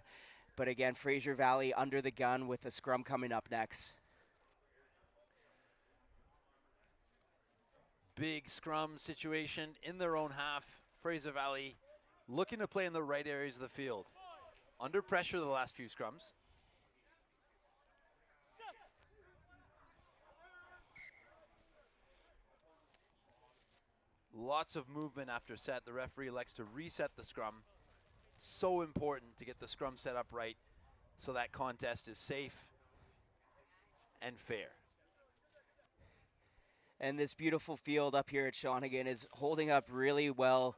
But again, Fraser Valley under the gun with a scrum coming up next. Big scrum situation in their own half. Fraser Valley looking to play in the right areas of the field. Under pressure the last few scrums. Lots of movement after set. The referee likes to reset the scrum. So important to get the scrum set up right so that contest is safe and fair. And this beautiful field up here at Shawnigan is holding up really well.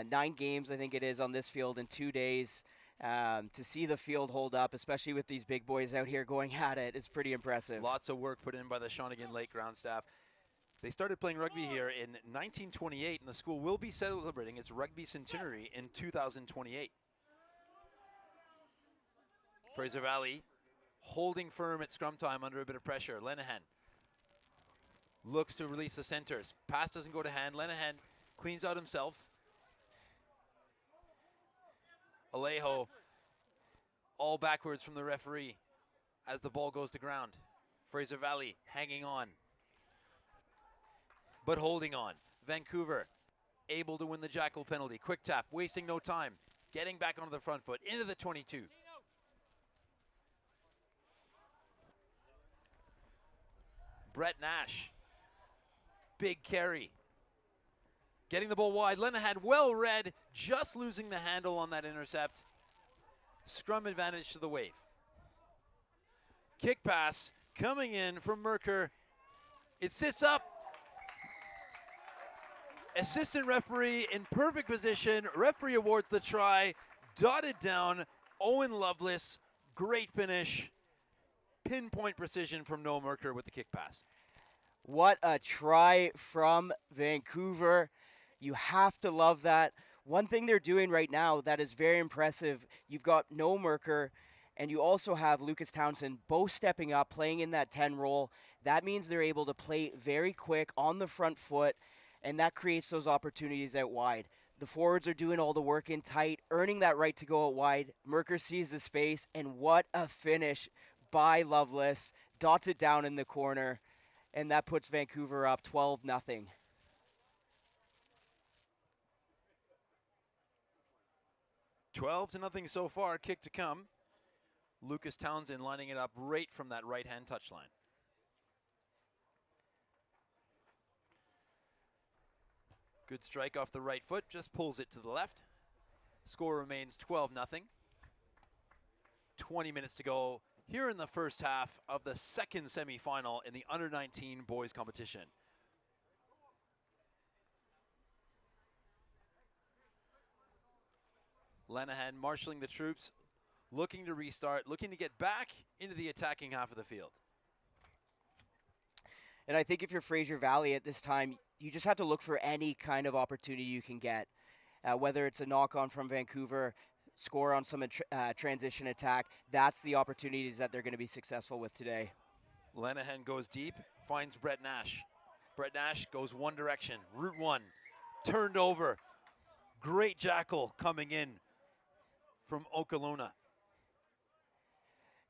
9 games, I think it is, on this field in 2 days. To see the field hold up, especially with these big boys out here going at it, it's pretty impressive. Lots of work put in by the Shawnigan Lake ground staff. They started playing rugby here in 1928, and the school will be celebrating its rugby centenary in 2028. Fraser Valley holding firm at scrum time under a bit of pressure. Lenahan looks to release the centers. Pass doesn't go to hand. Lenahan cleans out himself. Alejo all backwards from the referee. as the ball goes to ground. Fraser Valley hanging on, but holding on. Vancouver able to win the jackal penalty. Quick tap, wasting no time. Getting back onto the front foot, into the 22. Brett Nash, big carry. Getting the ball wide, Lenahan well read, just losing the handle on that intercept. Scrum advantage to the Wave. Kick pass coming in from Merker. It sits up. Assistant referee in perfect position. Referee awards the try. Dotted down. Owen Loveless. Great finish. Pinpoint precision from Noah Merker with the kick pass. What a try from Vancouver. You have to love that. One thing they're doing right now that is very impressive, you've got Noah Merker and you also have Lucas Townsend both stepping up, playing in that 10 role. That means they're able to play very quick on the front foot, and that creates those opportunities out wide. The forwards are doing all the work in tight, earning that right to go out wide. Merker sees the space, and what a finish by Loveless. Dots it down in the corner, and that puts Vancouver up 12-0. $12-0 so far, kick to come. Lucas Townsend lining it up right from that right-hand touchline. Good strike off the right foot, just pulls it to the left. Score remains 12-0. 20 minutes to go here in the first half of the second semifinal in the under-19 boys competition. Lenahan marshalling the troops, looking to restart, looking to get back into the attacking half of the field. And I think if you're Fraser Valley at this time, you just have to look for any kind of opportunity you can get, whether it's a knock-on from Vancouver, score on some transition attack. That's the opportunities that they're going to be successful with today. Lenahan goes deep, finds Brett Nash. Brett Nash goes one direction, route one, turned over. Great jackal coming in from Okalona.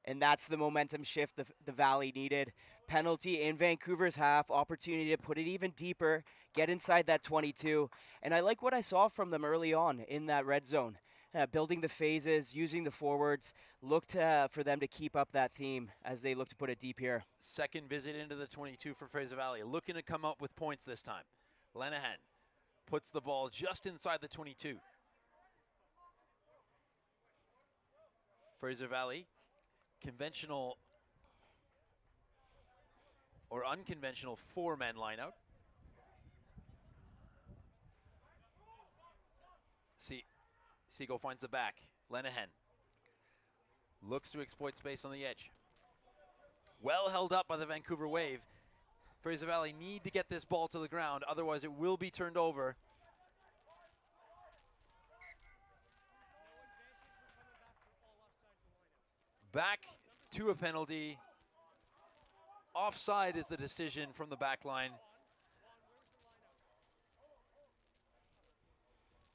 And that's the momentum shift the Valley needed. Penalty in Vancouver's half, opportunity to put it even deeper, get inside that 22. And I like what I saw from them early on in that red zone. Building the phases, using the forwards, looked for them to keep up that theme as they look to put it deep here. Second visit into the 22 for Fraser Valley, looking to come up with points this time. Lenahan puts the ball just inside the 22. Fraser Valley, conventional or unconventional four-man lineout. Seago finds the back. Lenahan looks to exploit space on the edge. Well held up by the Vancouver Wave. Fraser Valley need to get this ball to the ground, otherwise it will be turned over. Back to a penalty. Offside is the decision from the back line.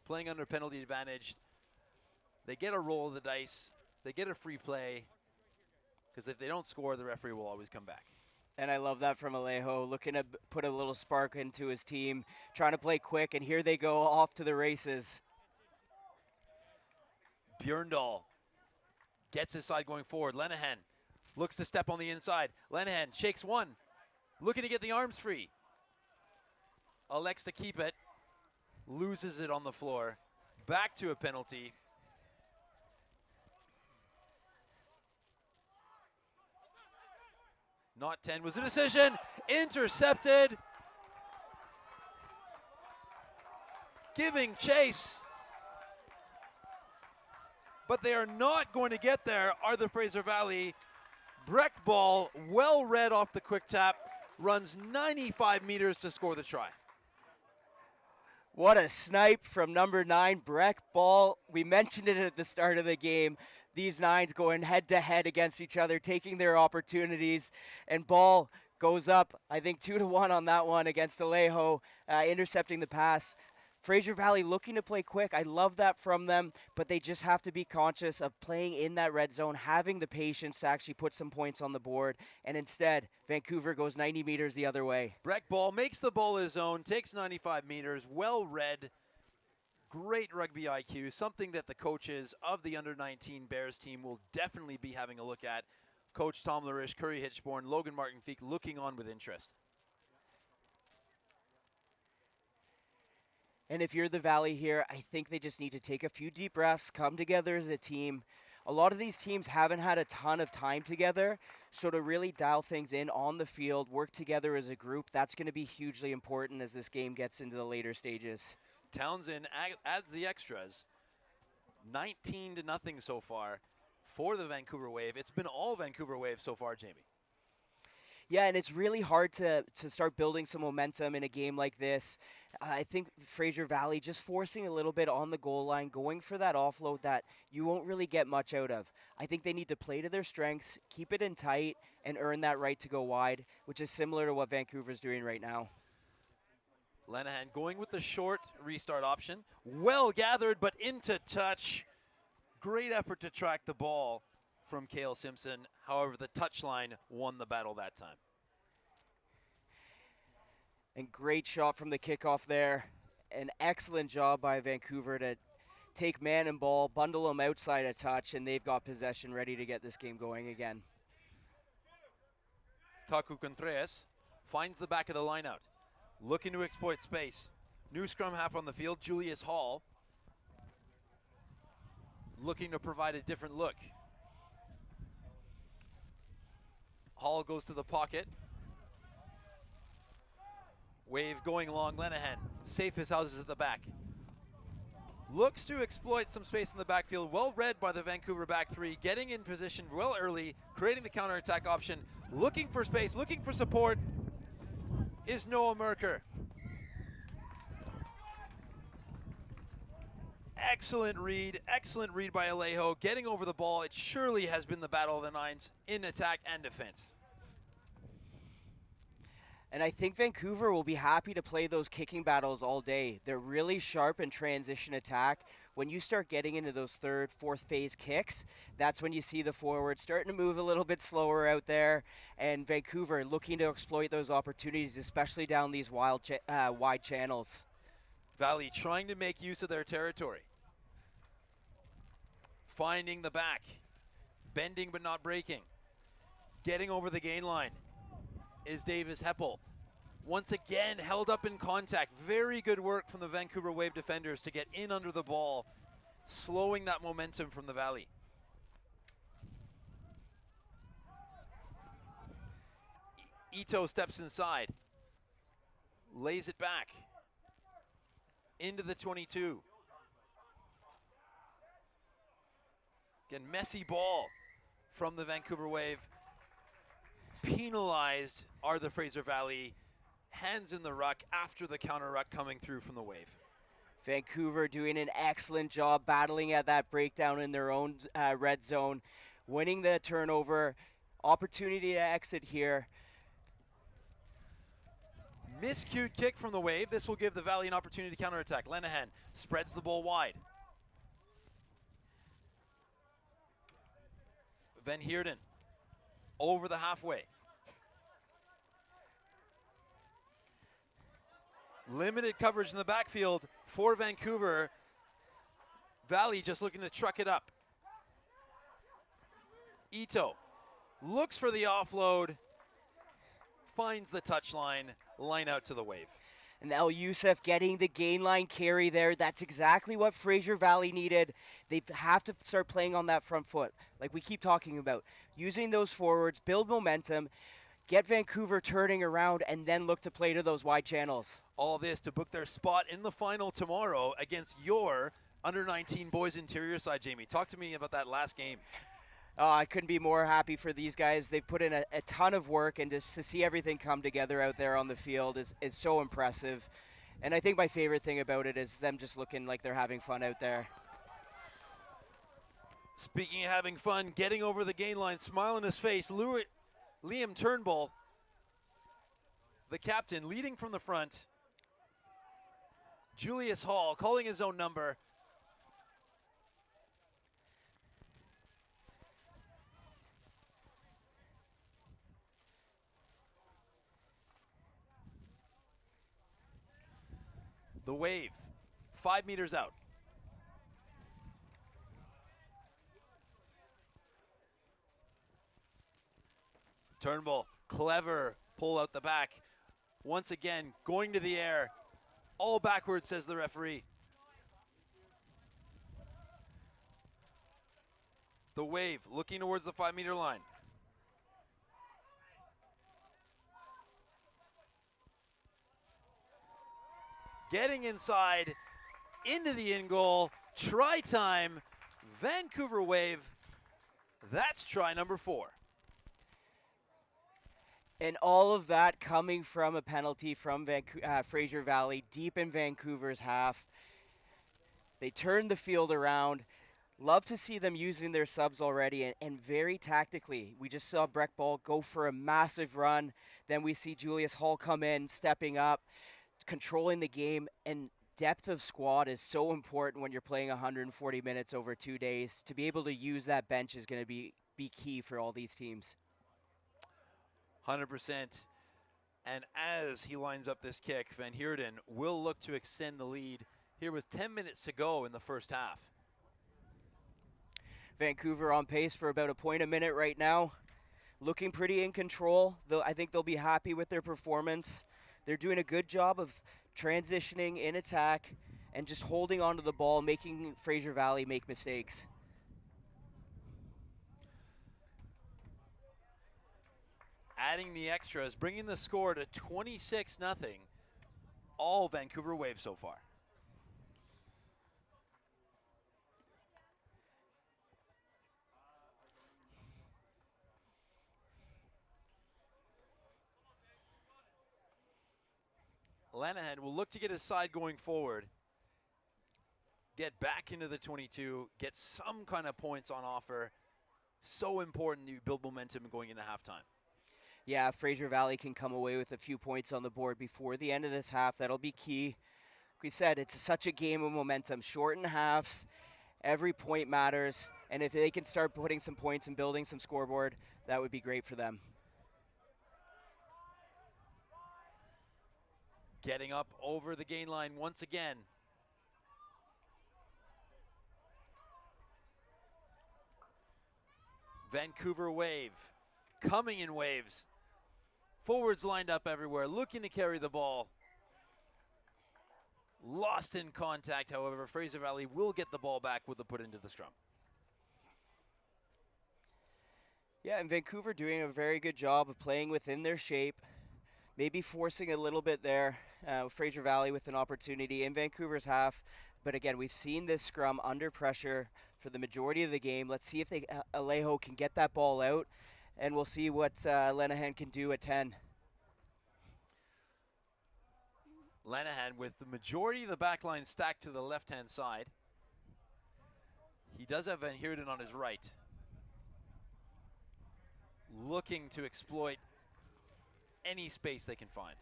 Playing under penalty advantage. They get a roll of the dice. They get a free play. Because if they don't score, the referee will always come back. And I love that from Alejo, looking to put a little spark into his team, trying to play quick, and here they go off to the races. Björndal gets his side going forward. Lenahan looks to step on the inside. Lenahan shakes one, looking to get the arms free. Elects to keep it, loses it on the floor. Back to a penalty. Not 10 was the decision. Intercepted. Giving chase. But they are not going to get there, are the Fraser Valley. Breck ball, well read off the quick tap, runs 95 meters to score the try. What a snipe from number 9, Breck ball. We mentioned it at the start of the game. These nines going head-to-head against each other, taking their opportunities, and ball goes up, I think 2-1 on that one against Alejo, intercepting the pass. Fraser Valley looking to play quick. I love that from them, but they just have to be conscious of playing in that red zone, having the patience to actually put some points on the board, and instead, Vancouver goes 90 meters the other way. Breck ball makes the ball his own, takes 95 meters, well read. Great rugby IQ, something that the coaches of the under-19 Bears team will definitely be having a look at. Coach Tom Larish, Curry Hitchborn, Logan Martin-Feek looking on with interest. And if you're the Valley here, I think they just need to take a few deep breaths, come together as a team. A lot of these teams haven't had a ton of time together, so to really dial things in on the field, work together as a group, that's going to be hugely important as this game gets into the later stages. Townsend adds the extras. 19-0 so far for the Vancouver Wave. It's been all Vancouver Wave so far, Jamie. Yeah, and it's really hard to start building some momentum in a game like this. I think Fraser Valley just forcing a little bit on the goal line, going for that offload that you won't really get much out of. I think they need to play to their strengths, keep it in tight, and earn that right to go wide, which is similar to what Vancouver's doing right now. Lenahan going with the short restart option. Well gathered, but into touch. Great effort to track the ball from Cale Simpson. However, the touchline won the battle that time. And great shot from the kickoff there. An excellent job by Vancouver to take man and ball, bundle them outside a touch, and they've got possession ready to get this game going again. Taku Contreras finds the back of the line out. Looking to exploit space. New scrum half on the field, Julius Hall. Looking to provide a different look. Hall goes to the pocket. Wave going long, Lenahan. Safe as houses at the back. Looks to exploit some space in the backfield. Well read by the Vancouver back three. Getting in position well early, creating the counterattack option. Looking for space, looking for support is Noah Merker. Excellent read by Alejo. Getting over the ball. It surely has been the battle of the nines in attack and defense. And I think Vancouver will be happy to play those kicking battles all day. They're really sharp in transition attack. When you start getting into those third, fourth phase kicks, that's when you see the forward starting to move a little bit slower out there. And Vancouver looking to exploit those opportunities, especially down these wide channels. Valley trying to make use of their territory. Finding the back. Bending but not breaking. Getting over the gain line is Davis Heppel. Once again, held up in contact. Very good work from the Vancouver Wave defenders to get in under the ball, slowing that momentum from the Valley. Ito steps inside, lays it back into the 22. Again, messy ball from the Vancouver Wave. Penalized are the Fraser Valley. Hands in the ruck after the counter ruck coming through from the Wave. Vancouver doing an excellent job battling at that breakdown in their own red zone, winning the turnover, opportunity to exit here. Miscued kick from the Wave. This will give the Valley an opportunity to counterattack. Lenahan spreads the ball wide. Van Heerden over the halfway. Limited coverage in the backfield for Vancouver. Valley just looking to truck it up. Ito looks for the offload, finds the touchline, line out to the Wave. And El Youssef getting the gain line carry there. That's exactly what Fraser Valley needed. They have to start playing on that front foot, like we keep talking about. Using those forwards, build momentum, get Vancouver turning around, and then look to play to those wide channels. All this to book their spot in the final tomorrow against your under-19 boys interior side, Jamie. Talk to me about that last game. Oh, I couldn't be more happy for these guys. They've put in a ton of work, and just to see everything come together out there on the field is so impressive. And I think my favorite thing about it is them just looking like they're having fun out there. Speaking of having fun, getting over the gain line, smile on his face, Liam Turnbull, the captain, leading from the front. Julius Hall calling his own number. The wave, 5 meters out. Turnbull, clever pull out the back. Once again, going to the air. All backwards, says the referee. The wave, looking towards the 5 meter line. Getting inside, into the in goal, try time, Vancouver wave. That's try number 4. And all of that coming from a penalty from Fraser Valley, deep in Vancouver's half. They turned the field around. Love to see them using their subs already, and very tactically. We just saw Breck Ball go for a massive run. Then we see Julius Hall come in, stepping up, controlling the game. And depth of squad is so important when you're playing 140 minutes over 2 days. To be able to use that bench is going to be key for all these teams. 100%. And as he lines up this kick, Van Heerden will look to extend the lead here with 10 minutes to go in the first half. Vancouver on pace for about a point a minute right now. Looking pretty in control, though I think they'll be happy with their performance. They're doing a good job of transitioning in attack and just holding onto the ball, making Fraser Valley make mistakes. Adding the extras, bringing the score to 26-0. All Vancouver Waves so far. Lanahan will look to get his side going forward. Get back into the 22, get some kind of points on offer. So important to build momentum going into halftime. Yeah, Fraser Valley can come away with a few points on the board before the end of this half. That'll be key. Like we said, it's such a game of momentum. Shortened halves, every point matters. And if they can start putting some points and building some scoreboard, that would be great for them. Getting up over the gain line once again. Vancouver wave, coming in waves. Forwards lined up everywhere, looking to carry the ball. Lost in contact, however, Fraser Valley will get the ball back with the put into the scrum. Yeah, and Vancouver doing a very good job of playing within their shape. Maybe forcing a little bit there. Fraser Valley with an opportunity in Vancouver's half. But again, we've seen this scrum under pressure for the majority of the game. Let's see if Alejo can get that ball out. And we'll see what Lanahan can do at 10. Lanahan with the majority of the back line stacked to the left-hand side. He does have Van Heerden on his right. Looking to exploit any space they can find.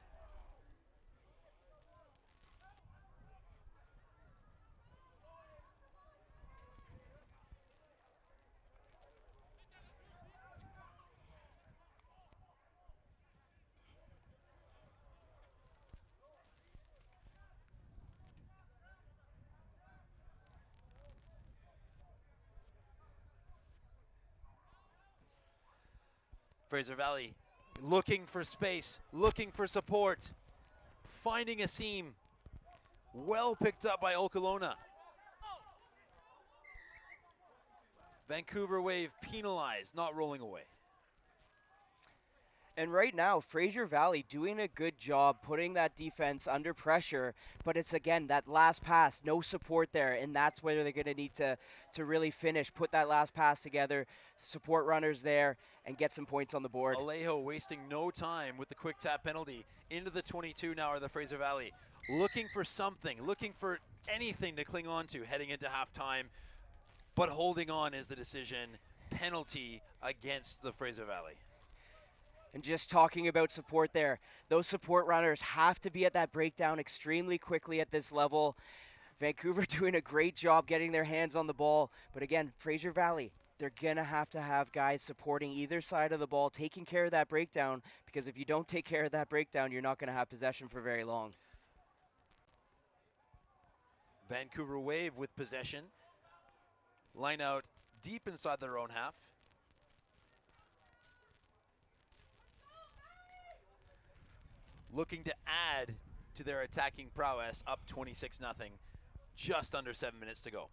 Fraser Valley looking for space, looking for support, finding a seam. Well picked up by Okolona. Vancouver Wave penalized, not rolling away. And right now, Fraser Valley doing a good job putting that defense under pressure, but it's again that last pass, no support there, and that's where they're going to need to really finish, put that last pass together, support runners there, and get some points on the board. Alejo wasting no time with the quick tap penalty. Into the 22 now are the Fraser Valley. Looking for something, looking for anything to cling on to heading into halftime, but holding on is the decision. Penalty against the Fraser Valley. And just talking about support there, those support runners have to be at that breakdown extremely quickly at this level. Vancouver doing a great job getting their hands on the ball. But again, Fraser Valley, they're going to have guys supporting either side of the ball, taking care of that breakdown, because if you don't take care of that breakdown, you're not going to have possession for very long. Vancouver Wave with possession. Line out deep inside their own half. Looking to add to their attacking prowess, up 26-0. Just under 7 minutes to go.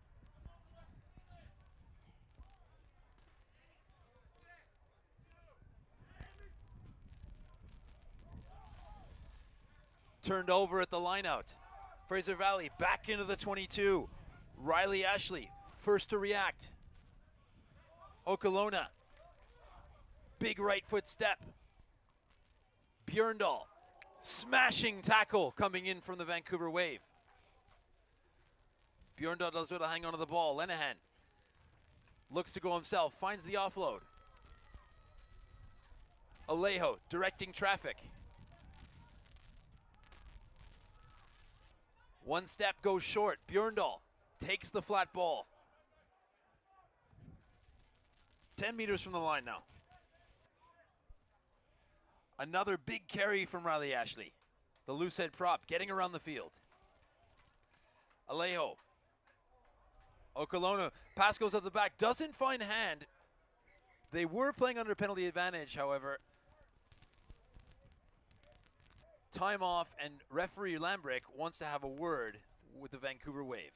Turned over at the lineout. Fraser Valley back into the 22. Riley Ashley, first to react. Okolona, big right foot step. Björndal, smashing tackle coming in from the Vancouver Wave. Björndal does well to hang on to the ball. Lenehan looks to go himself, finds the offload. Alejo directing traffic. One step goes short. Björndal takes the flat ball. 10 meters from the line now. Another big carry from Riley Ashley. The loose head prop getting around the field. Alejo. Okolona. Pass goes at the back. Doesn't find hand. They were playing under penalty advantage, however. Time off, and referee Lambrick wants to have a word with the Vancouver Wave.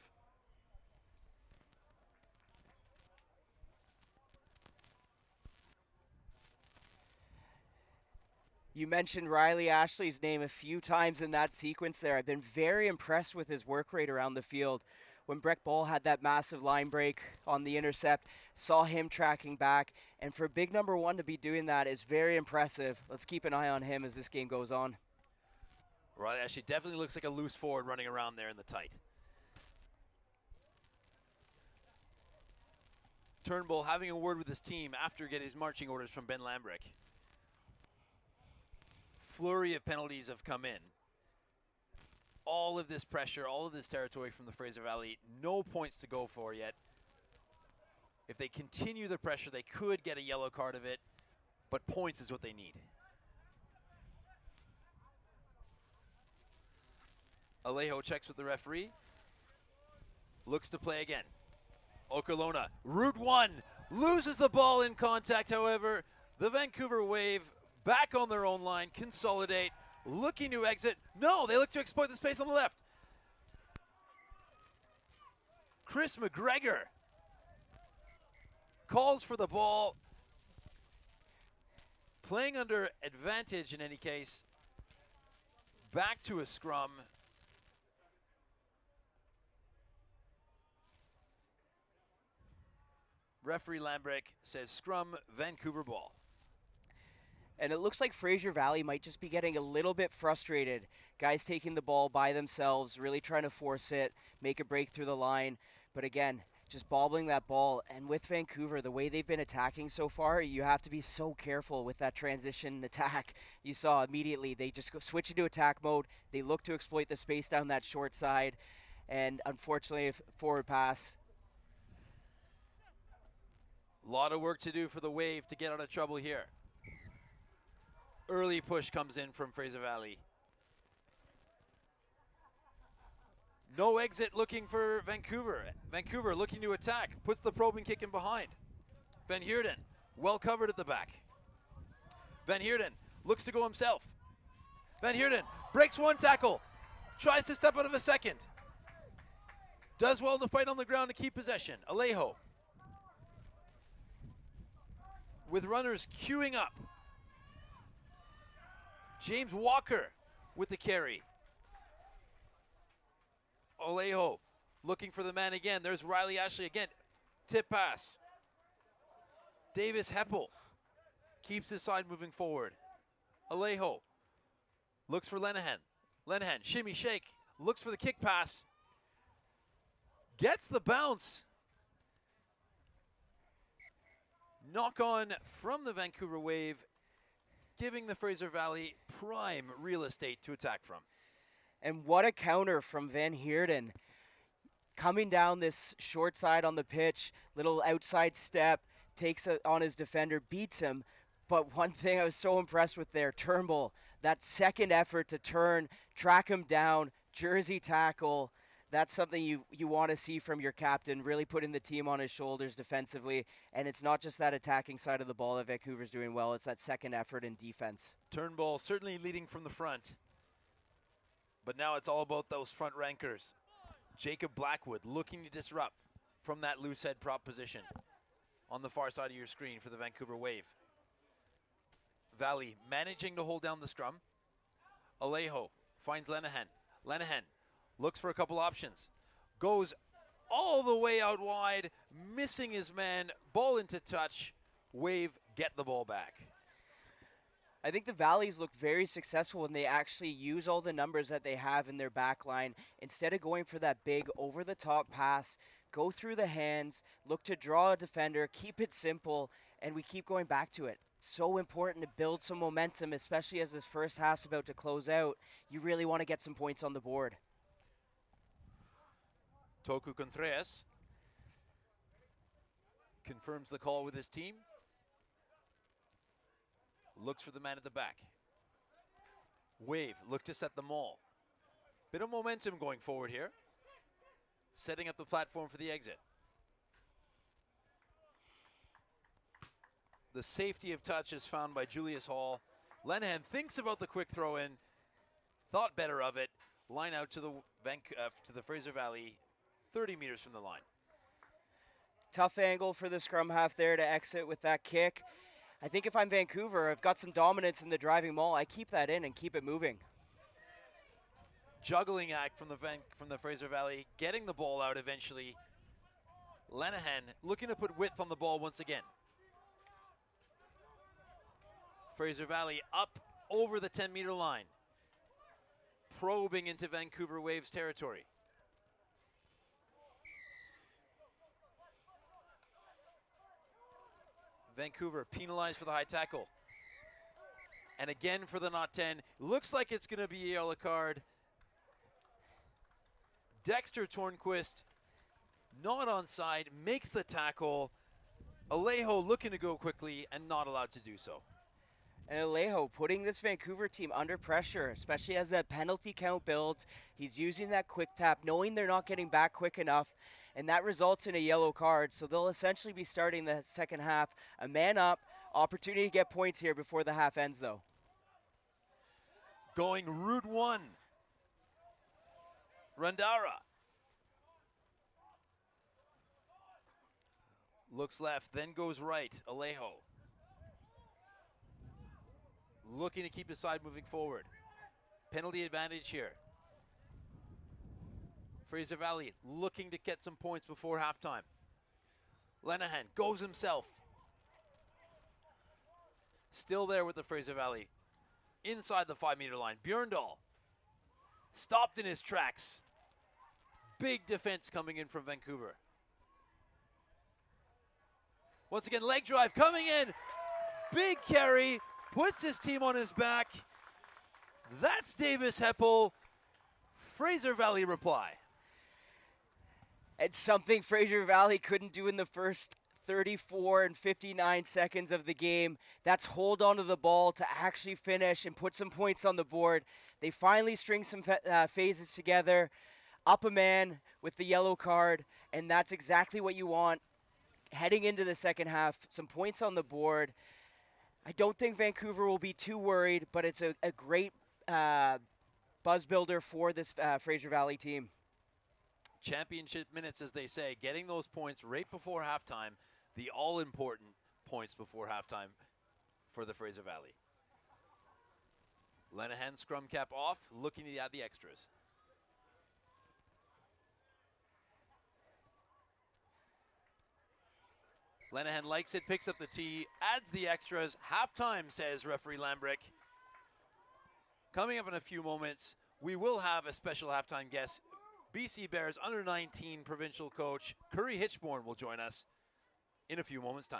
You mentioned Riley Ashley's name a few times in that sequence there. I've been very impressed with his work rate around the field. When Breck Ball had that massive line break on the intercept, saw him tracking back, and for big number one to be doing that is very impressive. Let's keep an eye on him as this game goes on. Riley Ashley definitely looks like a loose forward running around there in the tight. Turnbull having a word with his team after getting his marching orders from Ben Lambrick. Flurry of penalties have come in. All of this pressure, all of this territory from the Fraser Valley, no points to go for yet. If they continue the pressure, they could get a yellow card of it, but points is what they need. Alejo checks with the referee. Looks to play again. Okolona, route one, loses the ball in contact, however. The Vancouver Wave back on their own line, consolidate, looking to exit. No, they look to exploit the space on the left. Chris McGregor calls for the ball. Playing under advantage in any case. Back to a scrum. Referee Lambrick says scrum, Vancouver ball. And it looks like Fraser Valley might just be getting a little bit frustrated. Guys taking the ball by themselves, really trying to force it, make a break through the line. But again, just bobbling that ball. And with Vancouver, the way they've been attacking so far, you have to be so careful with that transition attack. You saw immediately they just go switch into attack mode. They look to exploit the space down that short side. And unfortunately, forward pass. A lot of work to do for the Wave to get out of trouble here. Early push comes in from Fraser Valley. No exit looking for Vancouver. Vancouver looking to attack. Puts the probing kick in behind. Van Heerden, well covered at the back. Van Heerden looks to go himself. Van Heerden breaks one tackle. Tries to step out of a second. Does well to fight on the ground to keep possession. Alejo. With runners queuing up. James Walker with the carry. Alejo looking for the man again. There's Riley Ashley again. Tip pass. Davis Heppel keeps his side moving forward. Alejo looks for Lenehan. Lenehan, shimmy shake, looks for the kick pass. Gets the bounce. Knock on from the Vancouver Wave. giving the Fraser Valley prime real estate to attack from. And what a counter from Van Heerden. Coming down this short side on the pitch, little outside step, takes it on his defender, beats him. But one thing I was so impressed with there, Turnbull, that second effort to turn, track him down, jersey tackle. That's something you want to see from your captain, really putting the team on his shoulders defensively. And it's not just that attacking side of the ball that Vancouver's doing well, it's that second effort in defense. Turnbull certainly leading from the front. But now it's all about those front rankers. Jacob Blackwood looking to disrupt from that loose head prop position on the far side of your screen for the Vancouver Wave. Valley managing to hold down the scrum. Alejo finds Lenahan. Lenahan looks for a couple options. Goes all the way out wide, missing his man. Ball into touch. Wave get the ball back. I think the Valleys look very successful when they actually use all the numbers that they have in their back line. Instead of going for that big over-the-top pass, go through the hands, look to draw a defender, keep it simple, and we keep going back to it. So important to build some momentum, especially as this first half's about to close out. You really want to get some points on the board. Toku Contreras confirms the call with his team. Looks for the man at the back. Wave look to set the maul. Bit of momentum going forward here. Setting up the platform for the exit. The safety of touch is found by Julius Hall. Lenahan thinks about the quick throw in. Thought better of it. Line out to the Fraser Valley, 30 meters from the line. Tough angle for the scrum half there to exit with that kick. I think if I'm Vancouver, I've got some dominance in the driving maul. I keep that in and keep it moving. Juggling act from the Fraser Valley, getting the ball out eventually. Lenahan looking to put width on the ball once again. Fraser Valley up over the 10-meter line. Probing into Vancouver Waves territory. Vancouver penalized for the high tackle. And again for the not 10. Looks like it's going to be a yellow card. Dexter Tornquist not onside, makes the tackle. Alejo looking to go quickly and not allowed to do so. And Alejo putting this Vancouver team under pressure, especially as that penalty count builds. He's using that quick tap, knowing they're not getting back quick enough, and that results in a yellow card. So they'll essentially be starting the second half a man up. Opportunity to get points here before the half ends, though. Going route one. Randara. Looks left, then goes right. Alejo. Looking to keep his side moving forward. Penalty advantage here. Fraser Valley looking to get some points before halftime. Lenahan goes himself. Still there with the Fraser Valley. Inside the 5-meter line. Björndal stopped in his tracks. Big defense coming in from Vancouver. Once again, leg drive coming in. Big carry. Puts his team on his back. That's Davis Heppel. Fraser Valley reply. It's something Fraser Valley couldn't do in the first 34 and 59 seconds of the game. That's hold on to the ball to actually finish and put some points on the board. They finally string some phases together, up a man with the yellow card, and that's exactly what you want heading into the second half. Some points on the board. I don't think Vancouver will be too worried, but it's a great buzz builder for this Fraser Valley team. Championship minutes, as they say, getting those points right before halftime, the all-important points before halftime for the Fraser Valley. Lenahan scrum cap off, looking to add the extras. Lenahan likes it, picks up the tee, adds the extras. Halftime, says referee Lambrick. Coming up in a few moments, we will have a special halftime guest. BC Bears under-19 provincial coach Curry Hitchborn will join us in a few moments' time.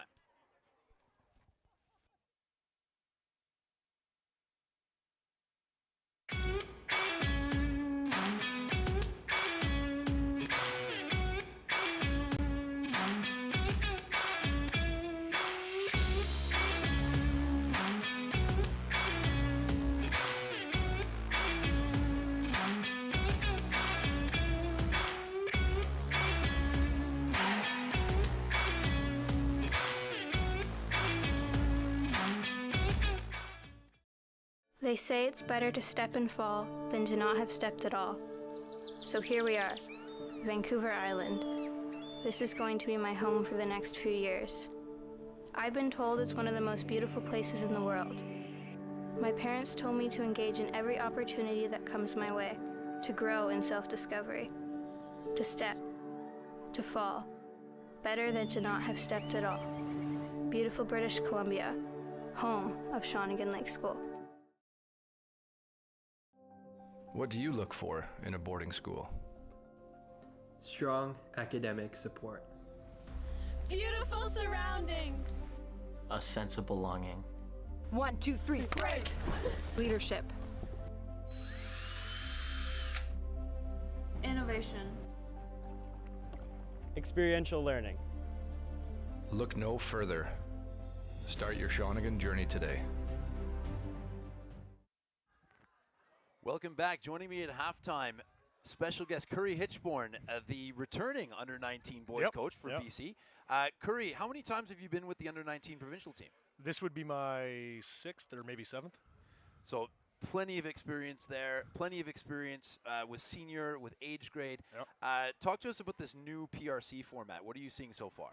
They say it's better to step and fall than to not have stepped at all. So here we are, Vancouver Island. This is going to be my home for the next few years. I've been told it's one of the most beautiful places in the world. My parents told me to engage in every opportunity that comes my way, to grow in self-discovery, to step, to fall, better than to not have stepped at all. Beautiful British Columbia, home of Shawnigan Lake School. What do you look for in a boarding school? Strong academic support. Beautiful surroundings. A sense of belonging. 1, 2, 3, break! Leadership. Innovation. Experiential learning. Look no further. Start your Shawnigan journey today. Welcome back. Joining me at halftime, special guest Curry Hitchborn, the returning under-19 boys coach for BC. Curry, how many times have you been with the under-19 provincial team? This would be my 6th or maybe 7th. So plenty of experience there, plenty of experience with senior, with age grade. Talk to us about this new PRC format. What are you seeing so far?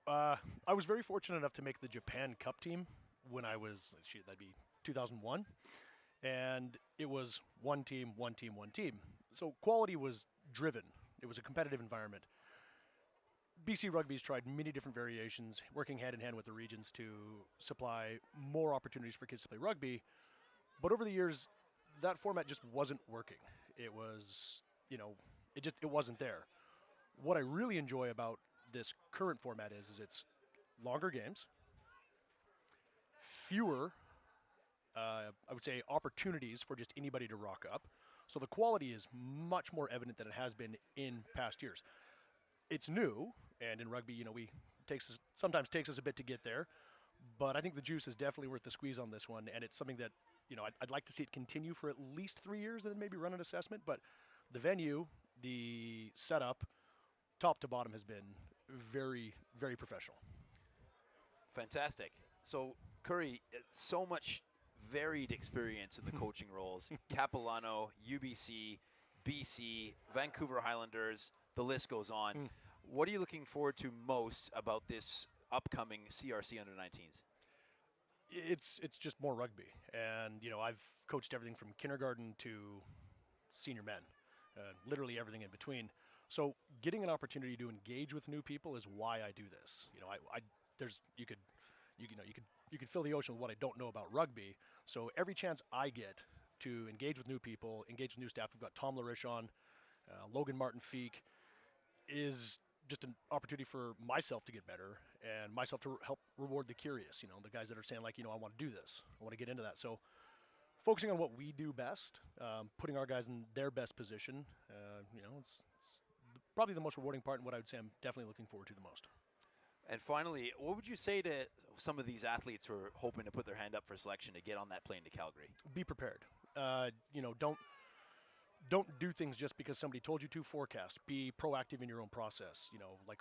I was very fortunate enough to make the Japan Cup team when I was, that'd be 2001. And it was one team, one team, one team. So quality was driven. It was a competitive environment. BC Rugby's tried many different variations, working hand in hand with the regions to supply more opportunities for kids to play rugby. But over the years, that format just wasn't working. It was, it wasn't there. What I really enjoy about this current format is it's longer games, fewer I would say opportunities for just anybody to rock up. So the quality is much more evident than it has been in past years. It's new, and in rugby, sometimes takes us a bit to get there, but I think the juice is definitely worth the squeeze on this one, and it's something that, I'd like to see it continue for at least 3 years and then maybe run an assessment, but the venue, the setup, top to bottom has been very, very professional. Fantastic. So, Curry, so much varied experience in the coaching roles. Capilano, UBC, BC, Vancouver Highlanders, the list goes on. What are you looking forward to most about this upcoming CRC under-19s? It's just more rugby. And, I've coached everything from kindergarten to senior men, literally everything in between. So getting an opportunity to engage with new people is why I do this. You could fill the ocean with what I don't know about rugby. So every chance I get to engage with new people, engage with new staff, we've got Tom Larish on, Logan Martin-Feek, is just an opportunity for myself to get better and myself to help reward the curious, the guys that are saying I want to do this, I want to get into that. So focusing on what we do best, putting our guys in their best position, it's probably the most rewarding part and what I would say I'm definitely looking forward to the most. And finally, what would you say to some of these athletes who are hoping to put their hand up for selection to get on that plane to Calgary? Be prepared. Don't do things just because somebody told you to. Forecast. Be proactive in your own process.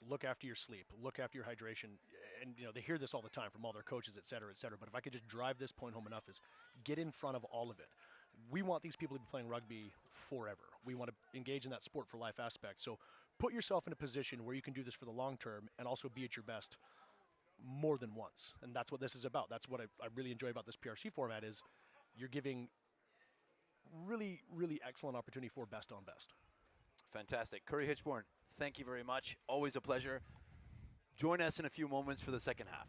Look after your sleep, look after your hydration. And, they hear this all the time from all their coaches, et cetera, et cetera. But if I could just drive this point home enough is get in front of all of it. We want these people to be playing rugby forever. We want to engage in that sport for life aspect. So put yourself in a position where you can do this for the long term and also be at your best more than once. And that's what this is about. That's what I really enjoy about this PRC format is you're giving really, really excellent opportunity for best on best. Fantastic. Curry Hitchborn, thank you very much. Always a pleasure. Join us in a few moments for the second half.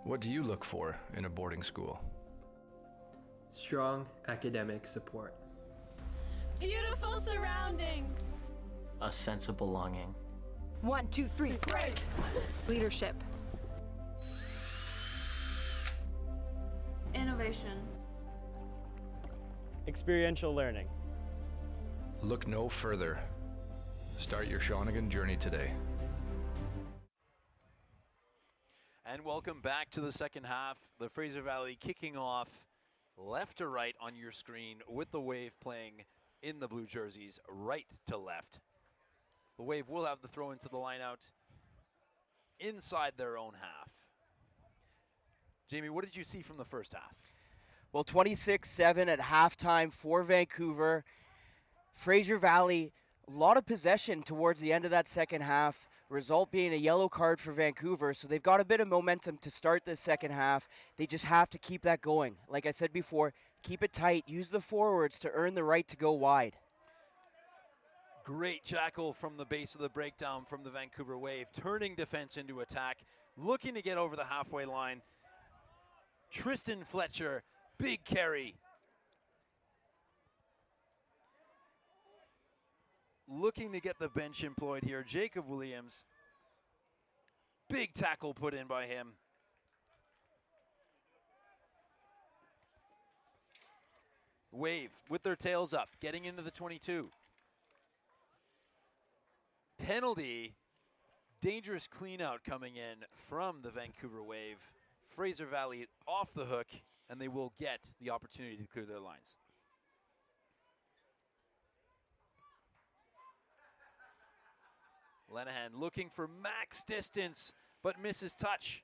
What do you look for in a boarding school? Strong academic support. Beautiful surroundings. A sense of belonging. 1, 2, 3, break! Leadership. Innovation. Experiential learning. Look no further. Start your Shawnigan journey today. And welcome back to the second half. The Fraser Valley kicking off left to right on your screen with the Wave playing in the blue jerseys right to left. The Wave will have the throw into the line out inside their own half. Jamie, what did you see from the first half? Well, 26-7 at halftime for Vancouver. Fraser Valley, a lot of possession towards the end of that second half. Result being a yellow card for Vancouver, so they've got a bit of momentum to start this second half. They just have to keep that going. Like I said before, keep it tight. Use the forwards to earn the right to go wide. Great jackal from the base of the breakdown from the Vancouver Wave, turning defense into attack, looking to get over the halfway line. Tristan Fletcher, big carry. Looking to get the bench employed here. Jacob Williams. Big tackle put in by him. Wave with their tails up, getting into the 22. Penalty. Dangerous clean out coming in from the Vancouver Wave. Fraser Valley off the hook, and they will get the opportunity to clear their lines. Lenahan looking for max distance, but misses touch.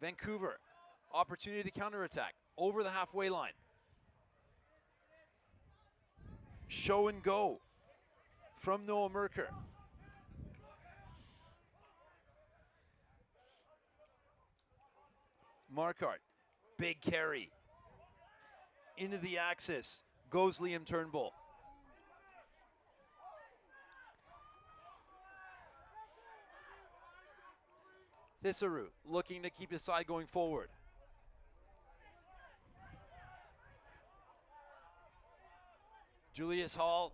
Vancouver, opportunity to counterattack over the halfway line. Show and go from Noah Merker. Markart, big carry. Into the axis, goes Liam Turnbull. Hissaru looking to keep his side going forward. Julius Hall,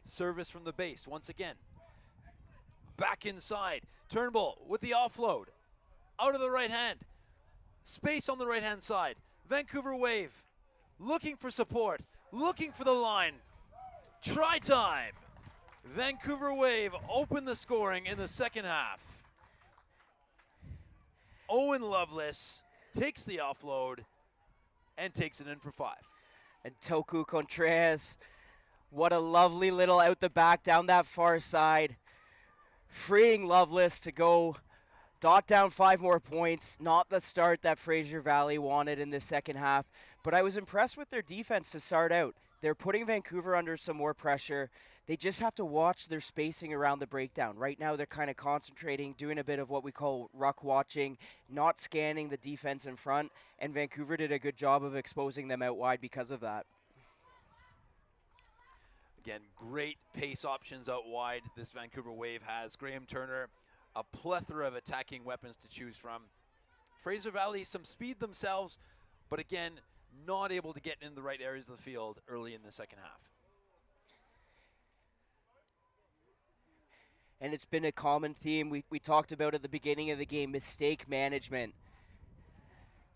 service from the base once again. Back inside, Turnbull with the offload. Out of the right hand. Space on the right hand side. Vancouver Wave looking for support, looking for the line. Try time. Vancouver Wave open the scoring in the second half. Owen Loveless takes the offload and takes it in for 5. And Toku Contreras, what a lovely little out the back down that far side. Freeing Loveless to go dot down 5 more points. Not the start that Fraser Valley wanted in the second half, but I was impressed with their defense to start out. They're putting Vancouver under some more pressure. They just have to watch their spacing around the breakdown. Right now they're kind of concentrating, doing a bit of what we call ruck watching, not scanning the defense in front, and Vancouver did a good job of exposing them out wide because of that. Again, great pace options out wide this Vancouver Wave has. Graham Turner, a plethora of attacking weapons to choose from. Fraser Valley, some speed themselves, but again, not able to get in the right areas of the field early in the second half. And it's been a common theme we talked about at the beginning of the game, mistake management.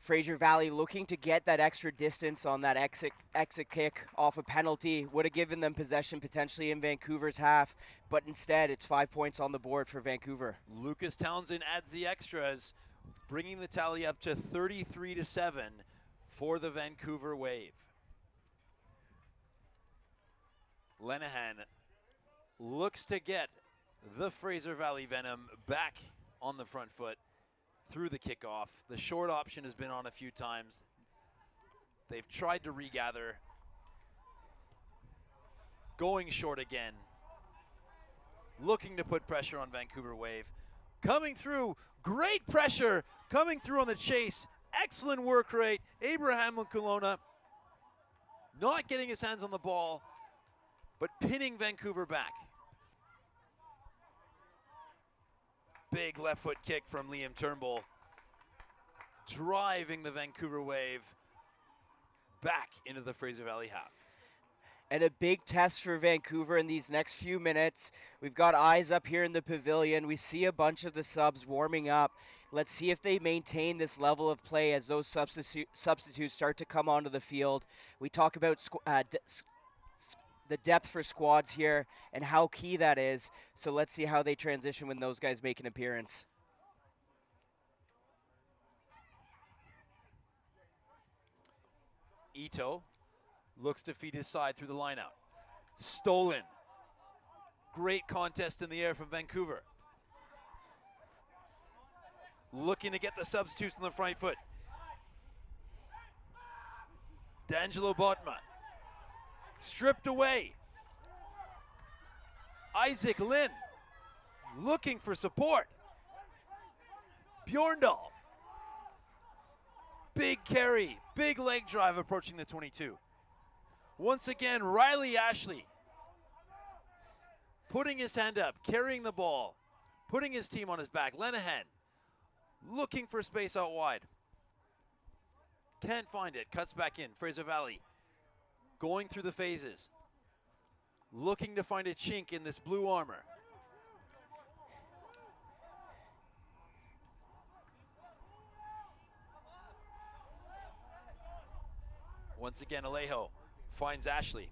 Fraser Valley looking to get that extra distance on that exit kick off a penalty. Would have given them possession potentially in Vancouver's half, but instead it's 5 points on the board for Vancouver. Lucas Townsend adds the extras, bringing the tally up to 33-7 for the Vancouver Wave. Lenahan looks to get the Fraser Valley Venom back on the front foot through the kickoff. The short option has been on a few times. They've tried to regather. Going short again. Looking to put pressure on Vancouver Wave. Coming through, great pressure coming through on the chase. Excellent work rate. Abraham Kelowna not getting his hands on the ball, but pinning Vancouver back. Big left foot kick from Liam Turnbull, driving the Vancouver Wave back into the Fraser Valley half. And a big test for Vancouver in these next few minutes. We've got eyes up here in the pavilion. We see a bunch of the subs warming up. Let's see if they maintain this level of play as those substitutes start to come onto the field. We talk about the depth for squads here and how key that is. So let's see how they transition when those guys make an appearance. Ito looks to feed his side through the lineout. Stolen. Great contest in the air from Vancouver. Looking to get the substitutes on the front foot. D'Angelo Botma. Stripped away. Isaac Lynn looking for support. Bjorndal. Big carry, big leg drive approaching the 22. Once again, Riley Ashley putting his hand up, carrying the ball, putting his team on his back. Lenahan looking for space out wide. Can't find it, cuts back in. Fraser Valley going through the phases, looking to find a chink in this blue armor. Once again, Alejo finds Ashley.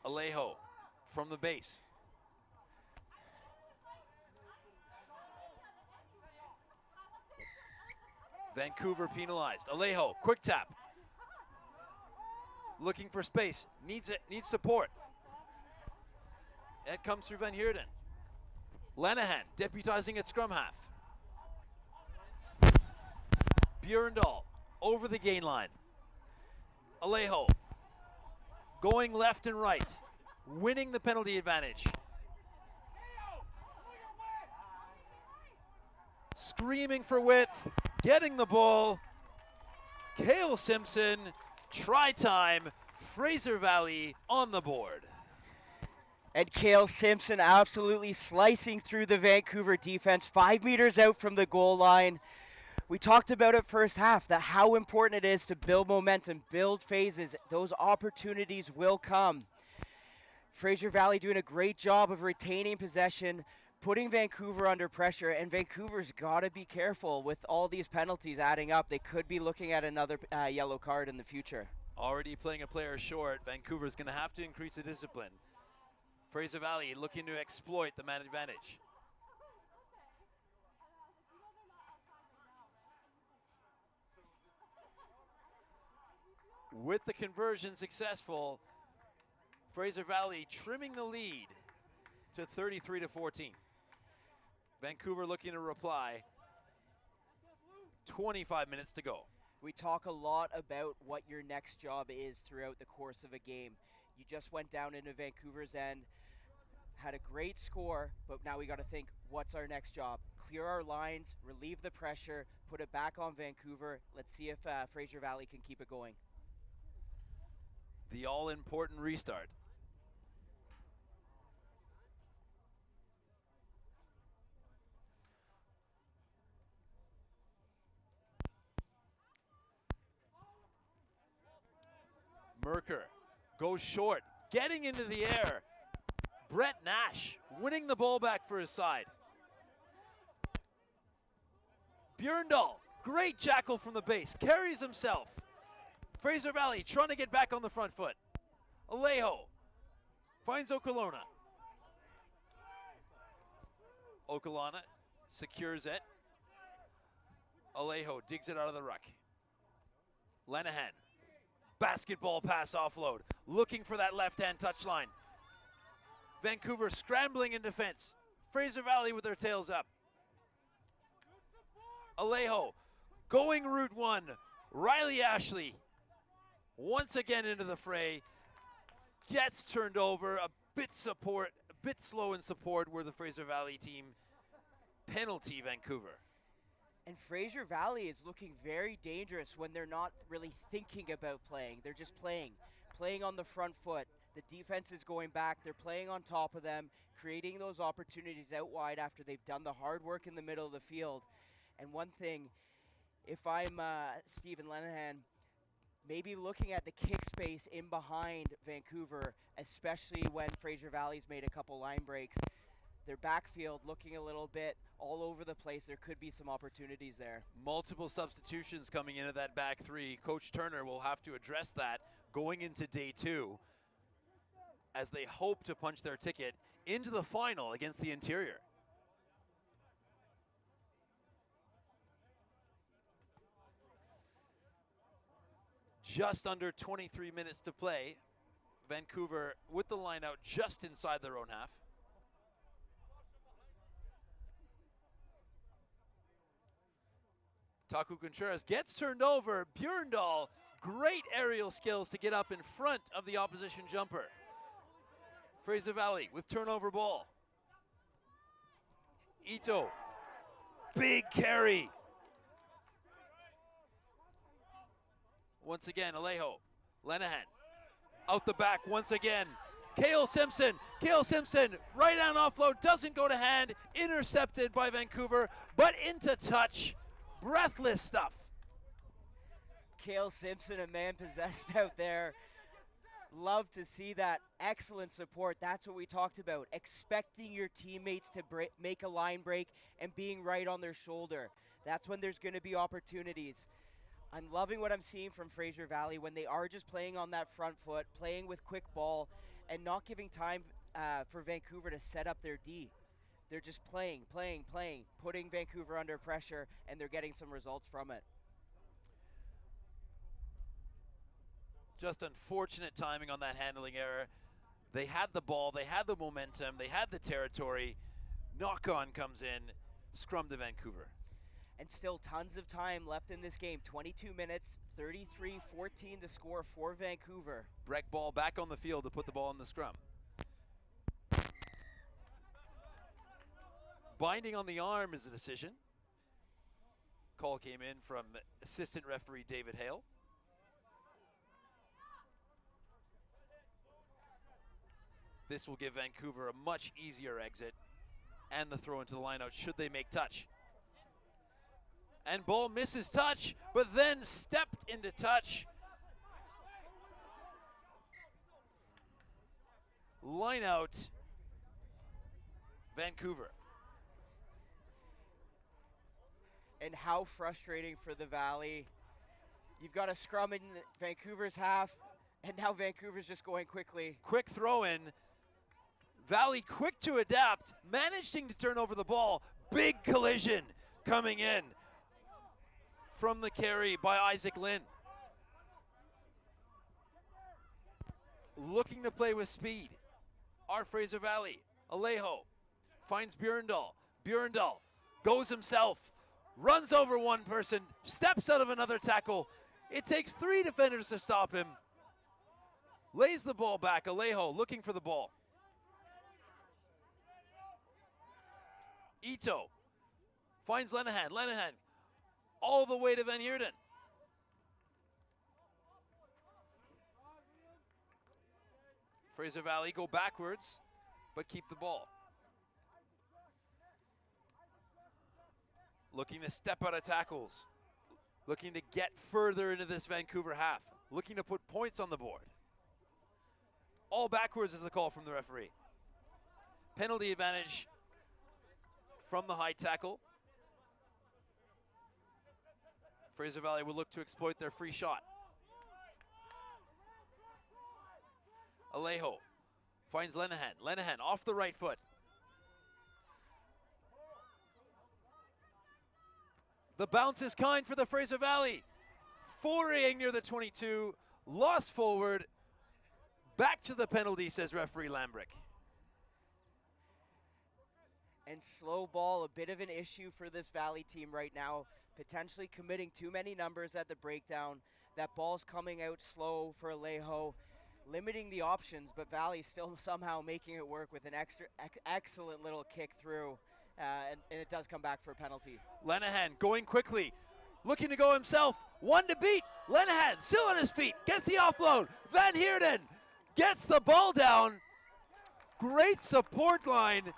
Alejo from the base. Vancouver penalized. Alejo, quick tap. Looking for space, needs support. That comes through Van Heerden. Lenahan deputizing at scrum half. Bjorndal over the gain line. Alejo going left and right, winning the penalty advantage. Screaming for width, getting the ball. Cale Simpson, try time, Fraser Valley on the board. And Cale Simpson absolutely slicing through the Vancouver defense, 5 meters out from the goal line. We talked about it first half, that how important it is to build momentum, build phases. Those opportunities will come. Fraser Valley doing a great job of retaining possession, putting Vancouver under pressure, and Vancouver's got to be careful with all these penalties adding up. They could be looking at another yellow card in the future. Already playing a player short, Vancouver's going to have to increase the discipline. Fraser Valley looking to exploit the man advantage. With the conversion successful, Fraser Valley trimming the lead to 33-14. Vancouver looking to reply. 25 minutes to go. We talk a lot about what your next job is throughout the course of a game. You just went down into Vancouver's end, had a great score, but now we got to think, what's our next job? Clear our lines, relieve the pressure, put it back on Vancouver. Let's see if Fraser Valley can keep it going. The all-important restart. Merker goes short, getting into the air. Brett Nash winning the ball back for his side. Bjorndal, great jackal from the base, carries himself. Fraser Valley trying to get back on the front foot. Alejo finds Okolona. Okolona secures it. Alejo digs it out of the ruck. Lenahan, basketball pass offload, looking for that left-hand touchline. Vancouver scrambling in defense. Fraser Valley with their tails up. Alejo going route one. Riley Ashley once again into the fray. Gets turned over, a bit slow in support where the Fraser Valley team penalty Vancouver. And Fraser Valley is looking very dangerous when they're not really thinking about playing. They're just playing on the front foot. The defense is going back. They're playing on top of them, creating those opportunities out wide after they've done the hard work in the middle of the field. And one thing, if I'm Stephen Lenahan, maybe looking at the kick space in behind Vancouver, especially when Fraser Valley's made a couple line breaks. Their backfield looking a little bit all over the place. There could be some opportunities there. Multiple substitutions coming into that back three. Coach Turner will have to address that going into day 2 as they hope to punch their ticket into the final against the Interior. Just under 23 minutes to play. Vancouver with the line out just inside their own half. Taku Contreras gets turned over. Björndal, great aerial skills to get up in front of the opposition jumper. Fraser Valley with turnover ball. Ito, big carry. Once again, Alejo, Lenahan, out the back once again. Cale Simpson, right on offload, doesn't go to hand, intercepted by Vancouver, but into touch. Breathless stuff. Cale Simpson, a man possessed out there. Love to see that. Excellent support. That's what we talked about. Expecting your teammates to make a line break and being right on their shoulder. That's when there's going to be opportunities. I'm loving what I'm seeing from Fraser Valley when they are just playing on that front foot, playing with quick ball, and not giving time for Vancouver to set up their D. They're just playing, putting Vancouver under pressure, and they're getting some results from it. Just unfortunate timing on that handling error. They had the ball, they had the momentum, they had the territory. Knock-on comes in, scrum to Vancouver. And still tons of time left in this game. 22 minutes, 33-14 to score for Vancouver. Breck Ball back on the field to put the ball in the scrum. Binding on the arm is a decision. Call came in from assistant referee David Hale. This will give Vancouver a much easier exit and the throw into the lineout should they make touch. And ball misses touch, but then stepped into touch. Line out, Vancouver. And how frustrating for the Valley. You've got a scrum in Vancouver's half, and now Vancouver's just going quickly. Quick throw in. Valley quick to adapt, managing to turn over the ball. Big collision coming in from the carry by Isaac Lynn. Looking to play with speed. Our Fraser Valley. Alejo finds Björndal. Björndal goes himself, runs over one person, steps out of another tackle. It takes 3 defenders to stop him. Lays the ball back. Alejo looking for the ball. Ito finds Lenahan. Lenahan all the way to Van Heerden. Fraser Valley go backwards, but keep the ball. Looking to step out of tackles. Looking to get further into this Vancouver half. Looking to put points on the board. All backwards is the call from the referee. Penalty advantage from the high tackle. Fraser Valley will look to exploit their free shot. Alejo finds Lenahan. Lenahan off the right foot. The bounce is kind for the Fraser Valley. Foraying near the 22, lost forward. Back to the penalty, says referee Lambrick. And slow ball, a bit of an issue for this Valley team right now. Potentially committing too many numbers at the breakdown. That ball's coming out slow for Alejo, limiting the options, but Valley still somehow making it work with an excellent little kick through, and it does come back for a penalty. Lenahan going quickly, looking to go himself. One to beat. Lenahan still on his feet, gets the offload. Van Heerden gets the ball down. Great support line.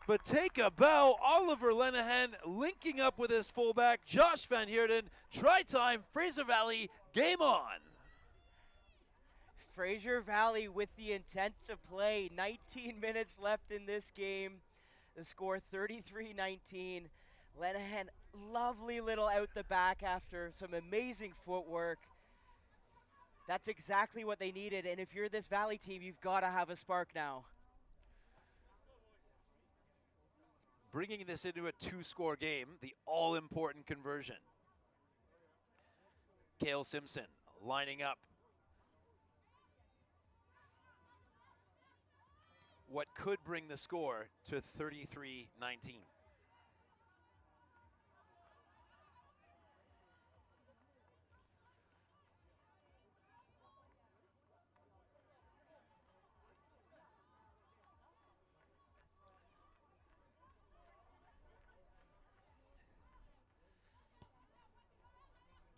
But take a bow, Oliver Lenahan linking up with his fullback, Josh Van Heerden. Try time, Fraser Valley Game on! Fraser Valley with the intent to play. 19 minutes left in this game. The score 33-19. Lenahan, lovely little out the back after some amazing footwork. That's exactly what they needed, and if you're this Valley team, you've got to have a spark now. Bringing this into a 2-score game, the all-important conversion. Cale Simpson lining up. What could bring the score to 33-19.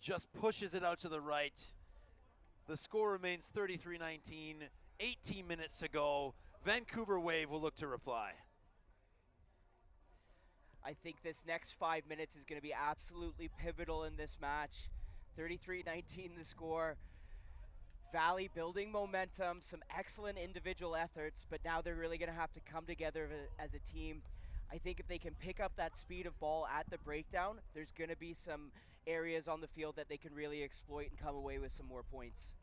Just pushes it out to the right. The score remains 33-19, 18 minutes to go. Vancouver Wave will look to reply. I think this next 5 minutes is going to be absolutely pivotal in this match. 33-19 the score. Valley building momentum, some excellent individual efforts, but now they're really going to have to come together as a team. I think if they can pick up that speed of ball at the breakdown, there's going to be some areas on the field that they can really exploit and come away with some more points.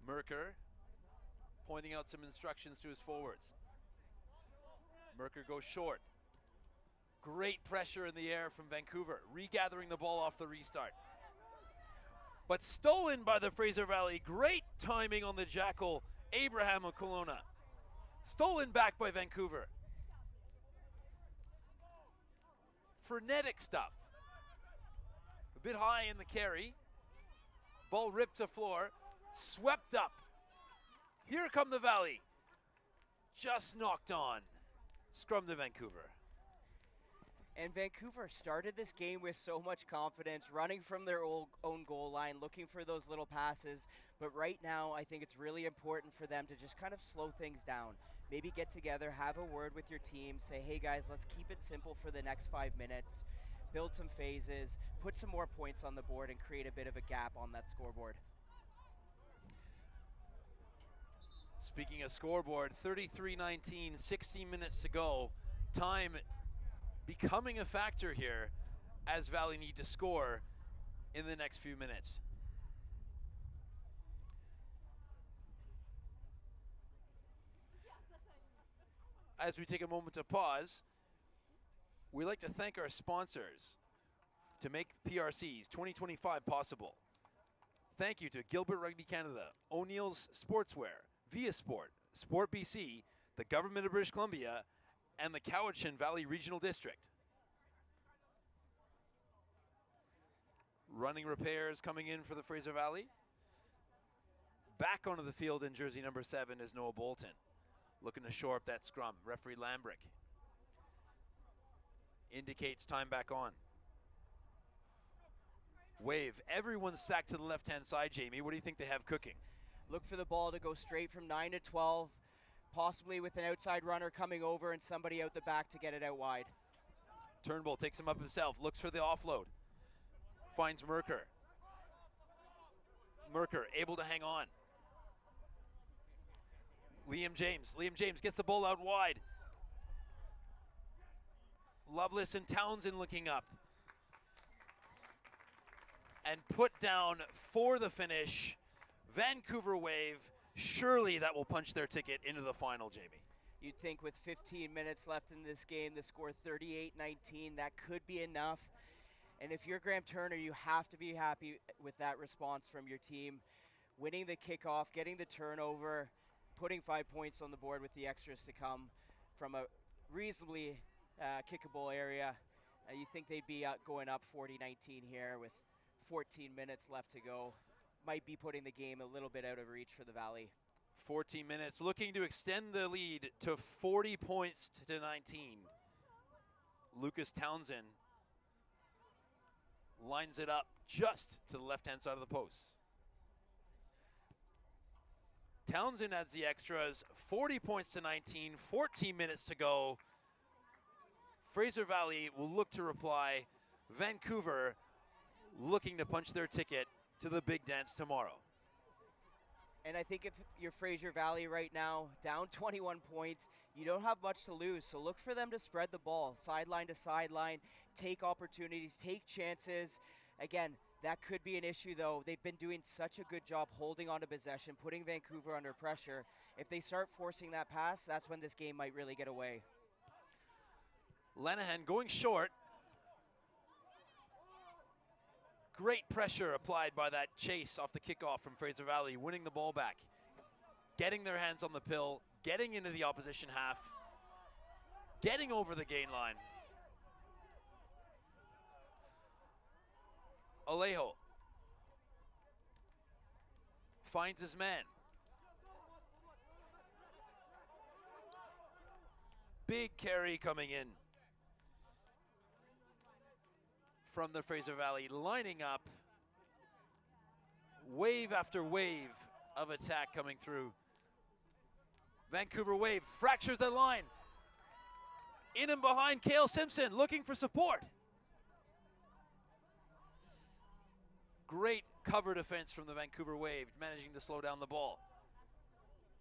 Merker pointing out some instructions to his forwards. Merker goes short. Great pressure in the air from Vancouver, regathering the ball off the restart. But stolen by the Fraser Valley. Great timing on the jackal, Abraham of Kelowna. Stolen back by Vancouver. Frenetic stuff. A bit high in the carry. Ball ripped to floor, swept up. Here come the Valley. Just knocked on. Scrum to Vancouver. And Vancouver started this game with so much confidence, running from their own goal line, looking for those little passes. But right now, I think it's really important for them to just kind of slow things down. Maybe get together, have a word with your team, say, hey guys, let's keep it simple for the next 5 minutes, build some phases, put some more points on the board, and create a bit of a gap on that scoreboard. Speaking of scoreboard, 33-19, 16 minutes to go. Time becoming a factor here as Valley need to score in the next few minutes. As we take a moment to pause, we'd like to thank our sponsors to make PRCs 2025 possible. Thank you to Gilbert Rugby Canada, O'Neill's Sportswear, Via Sport, Sport BC, the Government of British Columbia, and the Cowichan Valley Regional District. Running repairs coming in for the Fraser Valley. Back onto the field in jersey number 7 is Noah Bolton. Looking to shore up that scrum. Referee Lambrick indicates time back on. Wave, everyone's stacked to the left-hand side, Jamie. What do you think they have cooking? Look for the ball to go straight from 9 to 12, possibly with an outside runner coming over and somebody out the back to get it out wide. Turnbull takes him up himself, looks for the offload. Finds Merker. Merker able to hang on. Liam James gets the ball out wide. Loveless and Townsend looking up. And put down for the finish. Vancouver Wave, surely that will punch their ticket into the final, Jamie. You'd think with 15 minutes left in this game, the score 38-19, that could be enough. And if you're Graham Turner, you have to be happy with that response from your team. Winning the kickoff, getting the turnover, putting 5 points on the board with the extras to come from a reasonably kickable area. You think they'd be going up 40-19 here with 14 minutes left to go. Might be putting the game a little bit out of reach for the Valley. 14 minutes, looking to extend the lead to 40 points to 19. Lucas Townsend lines it up just to the left-hand side of the post. Townsend adds the extras, 40 points to 19, 14 minutes to go. Fraser Valley will look to reply. Vancouver looking to punch their ticket to the big dance tomorrow. And I think if you're Fraser Valley right now, down 21 points, you don't have much to lose. So look for them to spread the ball, sideline to sideline, take opportunities, take chances. Again, that could be an issue, though. They've been doing such a good job holding on to possession, putting Vancouver under pressure. If they start forcing that pass, that's when this game might really get away. Lenihan going short. Great pressure applied by that chase off the kickoff from Fraser Valley, winning the ball back, getting their hands on the pill, getting into the opposition half, getting over the gain line. Alejo finds his man. Big carry coming in from the Fraser Valley, lining up wave after wave of attack coming through. Vancouver wave fractures the line. In and behind Cale Simpson, looking for support. Great cover defense from the Vancouver wave, managing to slow down the ball.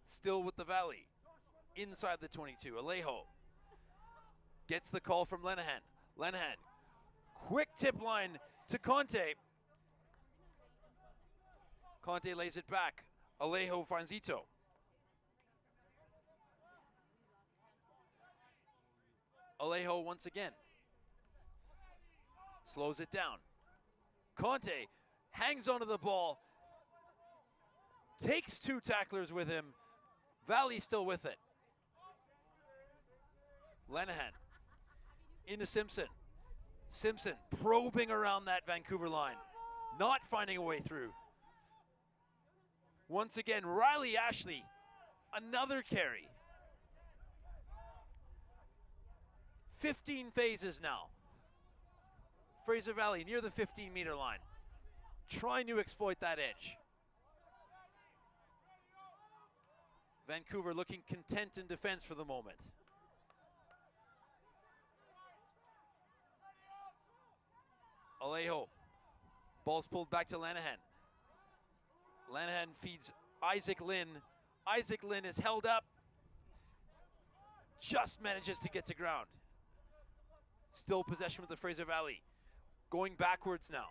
Still with the Valley, inside the 22. Alejo gets the call from Lenihan. Lenihan, quick tip line to Conte. Conte lays it back. Alejo finds Ito. Alejo once again. Slows it down. Conte hangs onto the ball. Takes two tacklers with him. Valley still with it. Lenihan into Simpson. Simpson probing around that Vancouver line, not finding a way through. Once again, Riley Ashley, another carry. 15 phases now. Fraser Valley near the 15-meter line, trying to exploit that edge. Vancouver looking content in defense for the moment. Alejo, ball's pulled back to Lenihan. Lenihan feeds Isaac Lynn. Isaac Lynn is held up, just manages to get to ground. Still possession with the Fraser Valley. Going backwards now.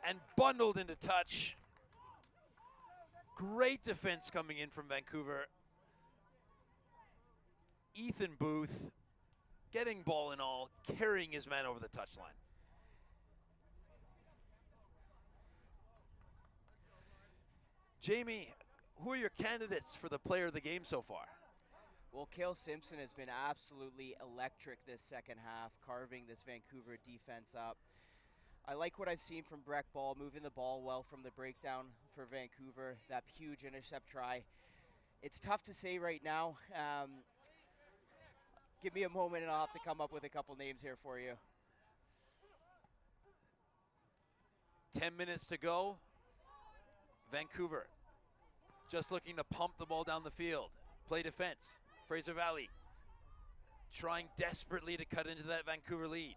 And bundled into touch. Great defense coming in from Vancouver. Ethan Booth getting ball and all, carrying his man over the touchline. Jamie, who are your candidates for the player of the game so far? Well, Cale Simpson has been absolutely electric this second half, carving this Vancouver defense up. I like what I've seen from Breck Ball, moving the ball well from the breakdown for Vancouver, that huge intercept try. It's tough to say right now. Give me a moment and I'll have to come up with a couple names here for you. 10 minutes to go. Vancouver just looking to pump the ball down the field. Play defense. Fraser Valley trying desperately to cut into that Vancouver lead.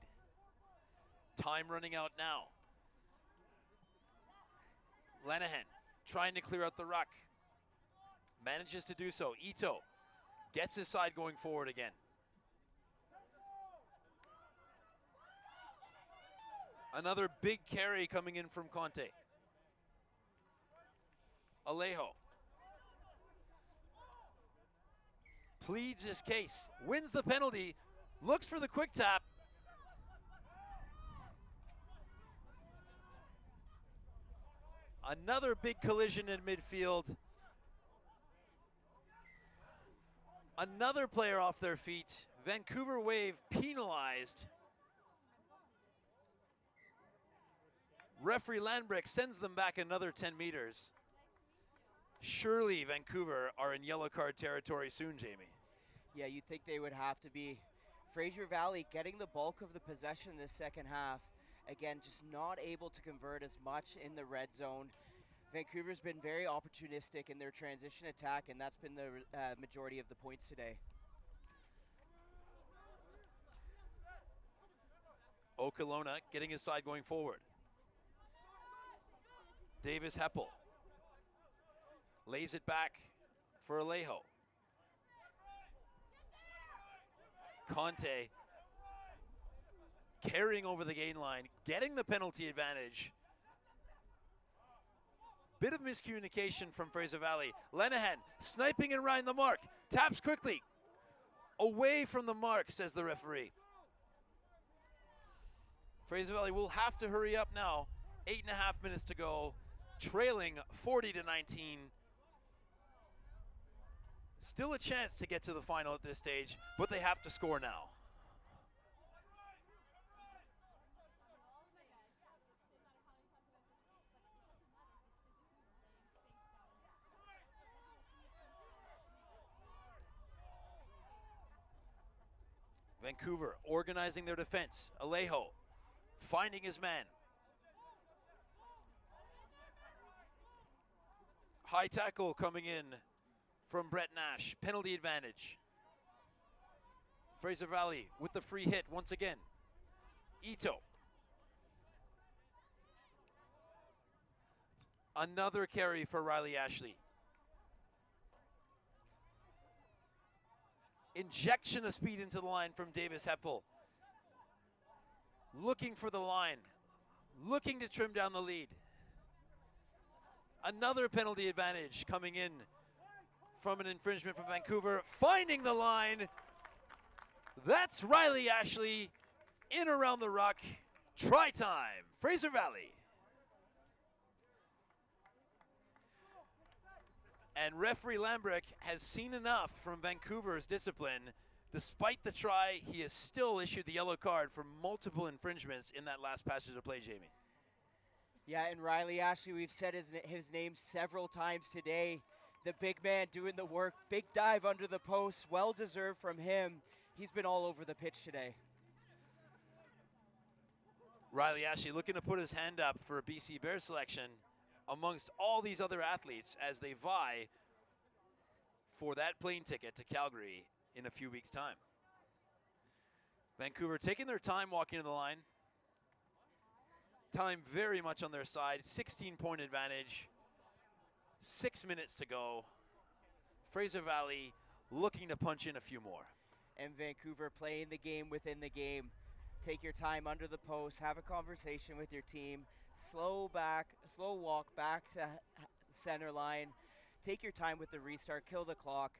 Time running out now. Lenihan trying to clear out the ruck. Manages to do so. Ito gets his side going forward again. Another big carry coming in from Conte. Alejo pleads his case, wins the penalty, looks for the quick tap. Another big collision in midfield. Another player off their feet. Vancouver Wave penalized. Referee Landbrick sends them back another 10 meters. Surely Vancouver are in yellow card territory soon, Jamie. Yeah, you'd think they would have to be. Fraser Valley getting the bulk of the possession this second half. Again, just not able to convert as much in the red zone. Vancouver's been very opportunistic in their transition attack, and that's been the majority of the points today. Okolona getting his side going forward. Davis Heppel lays it back for Alejo. Conte carrying over the gain line, getting the penalty advantage. Bit of miscommunication from Fraser Valley. Lenehan sniping and around the mark. Taps quickly. Away from the mark, says the referee. Fraser Valley will have to hurry up now. 8.5 minutes to go. Trailing 40-19. Still a chance to get to the final at this stage, but they have to score now. Vancouver organizing their defense. Alejo finding his man. High tackle coming in from Brett Nash. Penalty advantage. Fraser Valley with the free hit once again. Ito. Another carry for Riley Ashley. Injection of speed into the line from Davis Heppel. Looking for the line. Looking to trim down the lead. Another penalty advantage coming in from an infringement from Vancouver. Finding the line. That's Riley Ashley in around the ruck. Try time. Fraser Valley. And referee Lambrick has seen enough from Vancouver's discipline. Despite the try, he has still issued the yellow card for multiple infringements in that last passage of play, Jamie. Yeah, and Riley Ashley, we've said his name several times today. The big man doing the work. Big dive under the post. Well deserved from him. He's been all over the pitch today. Riley Ashley looking to put his hand up for a BC Bears selection amongst all these other athletes as they vie for that plane ticket to Calgary in a few weeks' time. Vancouver taking their time walking to the line. Time very much on their side. 16-point advantage. 6 minutes to go. Fraser Valley looking to punch in a few more. And Vancouver playing the game within the game. Take your time under the post. Have a conversation with your team. Slow walk back to center line. Take your time with the restart. Kill the clock.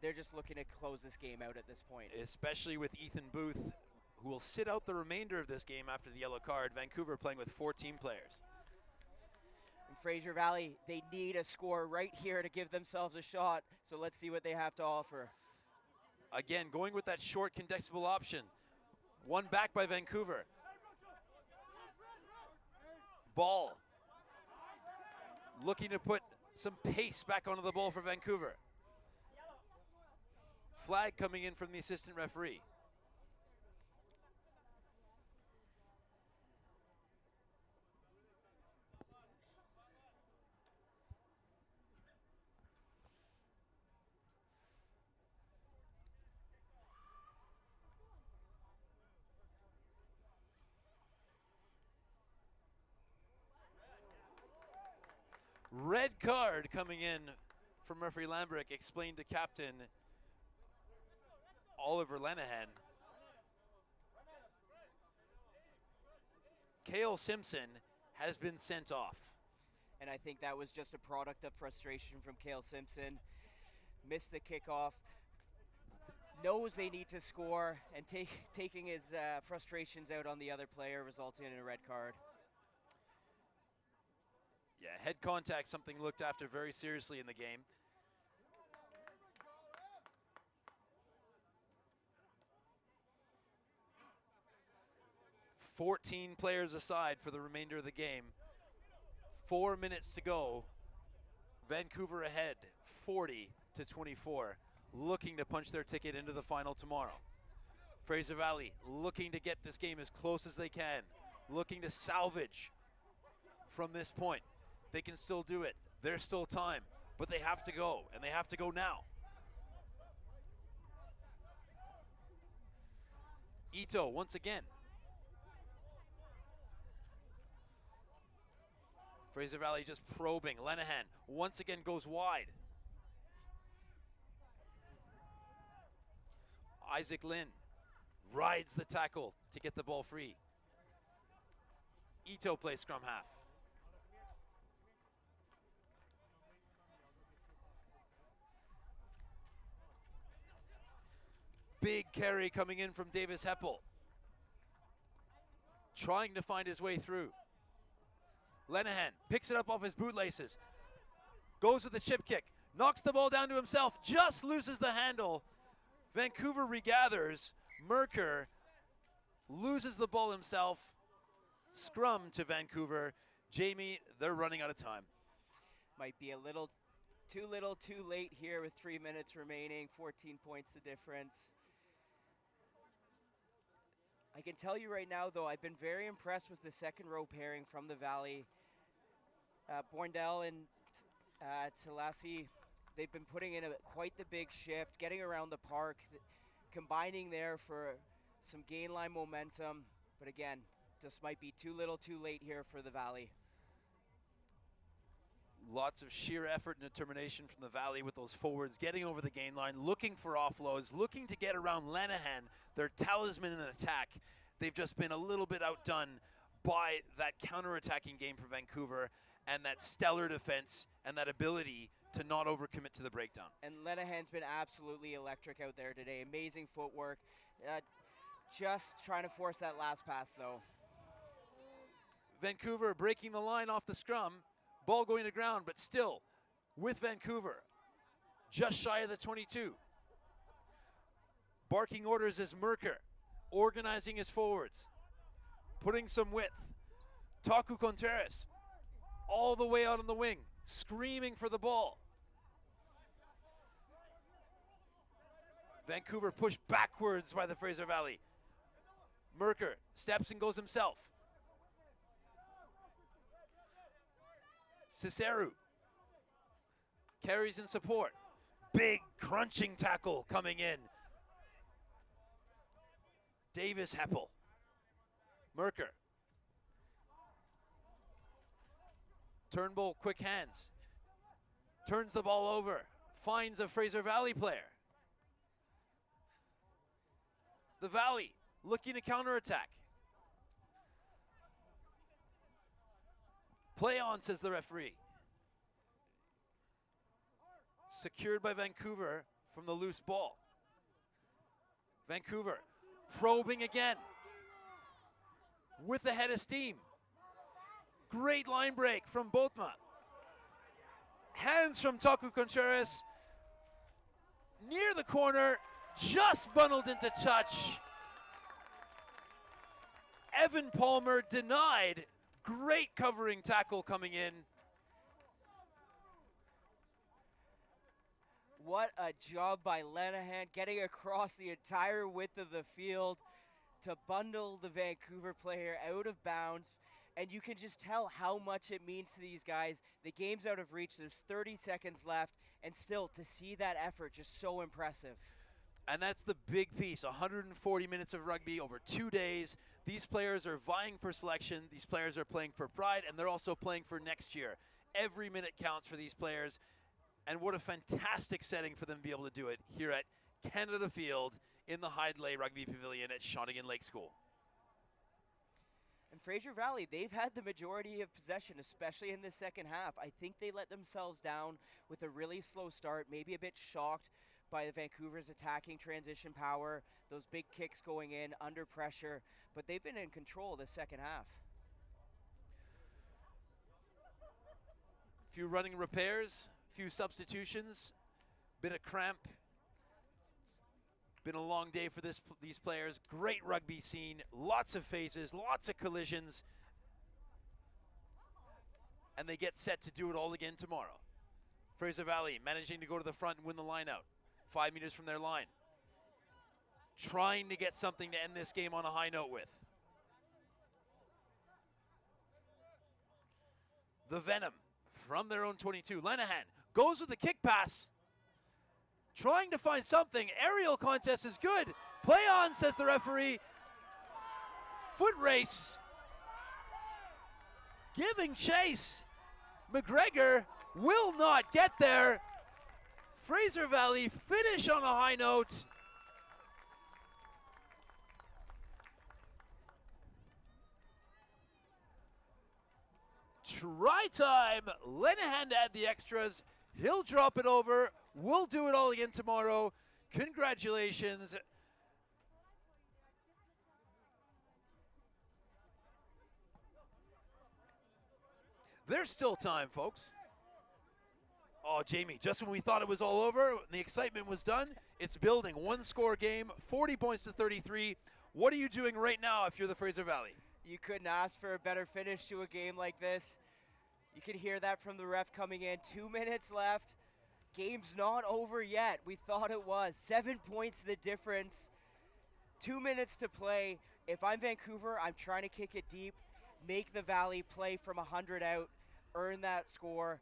They're just looking to close this game out at this point. Especially with Ethan Booth, who will sit out the remainder of this game after the yellow card. Vancouver playing with 14 players. And Fraser Valley, they need a score right here to give themselves a shot. So let's see what they have to offer. Again, going with that short contestable option. One back by Vancouver. Ball. Looking to put some pace back onto the ball for Vancouver. Flag coming in from the assistant referee. Red card coming in from referee Lambrick, explained to captain Oliver Lenehan. Cale Simpson has been sent off. And I think that was just a product of frustration from Cale Simpson. Missed the kickoff. Knows they need to score, and taking his frustrations out on the other player, resulting in a red card. Yeah, head contact, something looked after very seriously in the game. "14 players aside for the remainder of the game. 4 minutes to go. Vancouver ahead, 40-24, looking to punch their ticket into the final tomorrow. Fraser Valley looking to get this game as close as they can, looking to salvage from this point. They can still do it. There's still time, but they have to go, and they have to go now. Ito once again. Fraser Valley just probing. Lenahan once again goes wide. Isaac Lynn rides the tackle to get the ball free. Ito plays scrum half. Big carry coming in from Davis Heppel. Trying to find his way through. Lenahan picks it up off his bootlaces. Goes with the chip kick. Knocks the ball down to himself. Just loses the handle. Vancouver regathers. Merker loses the ball himself. Scrum to Vancouver. Jamie, they're running out of time. Might be a little, too late here with 3 minutes remaining. 14 points the difference. I can tell you right now, though, I've been very impressed with the second row pairing from the Valley. Boindell and Talassi, they've been putting in quite the big shift, getting around the park, combining there for some gain line momentum. But again, just might be too little too late here for the Valley. Lots of sheer effort and determination from the Valley with those forwards, getting over the gain line, looking for offloads, looking to get around Lenahan, their talisman in an attack. They've just been a little bit outdone by that counter-attacking game for Vancouver and that stellar defense and that ability to not overcommit to the breakdown. And Lenahan's been absolutely electric out there today. Amazing footwork. Just trying to force that last pass, though. Vancouver breaking the line off the scrum. Ball going to ground, but still with Vancouver. Just shy of the 22. Barking orders is Merker. Organizing his forwards. Putting some width. Taku Contreras all the way out on the wing. Screaming for the ball. Vancouver pushed backwards by the Fraser Valley. Merker steps and goes himself. Ciceru carries in support. Big crunching tackle coming in. Davis Heppel. Merker. Turnbull, quick hands. Turns the ball over. Finds a Fraser Valley player. The Valley looking to counterattack. Play on, says the referee. Secured by Vancouver from the loose ball. Vancouver probing again with the head of steam. Great line break from Botma. Hands from Taku Contreras. Near the corner, just bundled into touch. Evan Palmer denied. Great covering tackle coming in. What a job by Lenahan, getting across the entire width of the field to bundle the Vancouver player out of bounds. And you can just tell how much it means to these guys. The game's out of reach. There's 30 seconds left. And still, to see that effort, just so impressive. And that's the big piece. 140 minutes of rugby over 2 days. These players are vying for selection. These players are playing for pride, and they're also playing for next year. Every minute counts for these players. And what a fantastic setting for them to be able to do it here at Canada Field in the Hydeley Rugby Pavilion at Shawnigan Lake School. And Fraser Valley, they've had the majority of possession, especially in the second half. I think they let themselves down with a really slow start, maybe a bit shocked by the Vancouver's attacking transition power, those big kicks going in under pressure, but they've been in control the second half. Few running repairs, few substitutions, bit of cramp. Been a long day for these players. Great rugby scene, lots of phases, lots of collisions. And they get set to do it all again tomorrow. Fraser Valley managing to go to the front and win the line out. 5 meters from their line. Trying to get something to end this game on a high note with. The Venom from their own 22. Lenahan goes with the kick pass. Trying to find something. Aerial contest is good. Play on, says the referee. Foot race. Giving chase. McGregor will not get there. Fraser Valley finish on a high note. Try time. Lenehan to add the extras. He'll drop it over. We'll do it all again tomorrow. Congratulations. There's still time, folks. Oh, Jamie, just when we thought it was all over, the excitement was done, it's building. One-score game, 40 points to 33. What are you doing right now if you're the Fraser Valley? You couldn't ask for a better finish to a game like this. You can hear that from the ref coming in. 2 minutes left. Game's not over yet. We thought it was. 7 points the difference. 2 minutes to play. If I'm Vancouver, I'm trying to kick it deep, make the Valley play from 100 out, earn that score.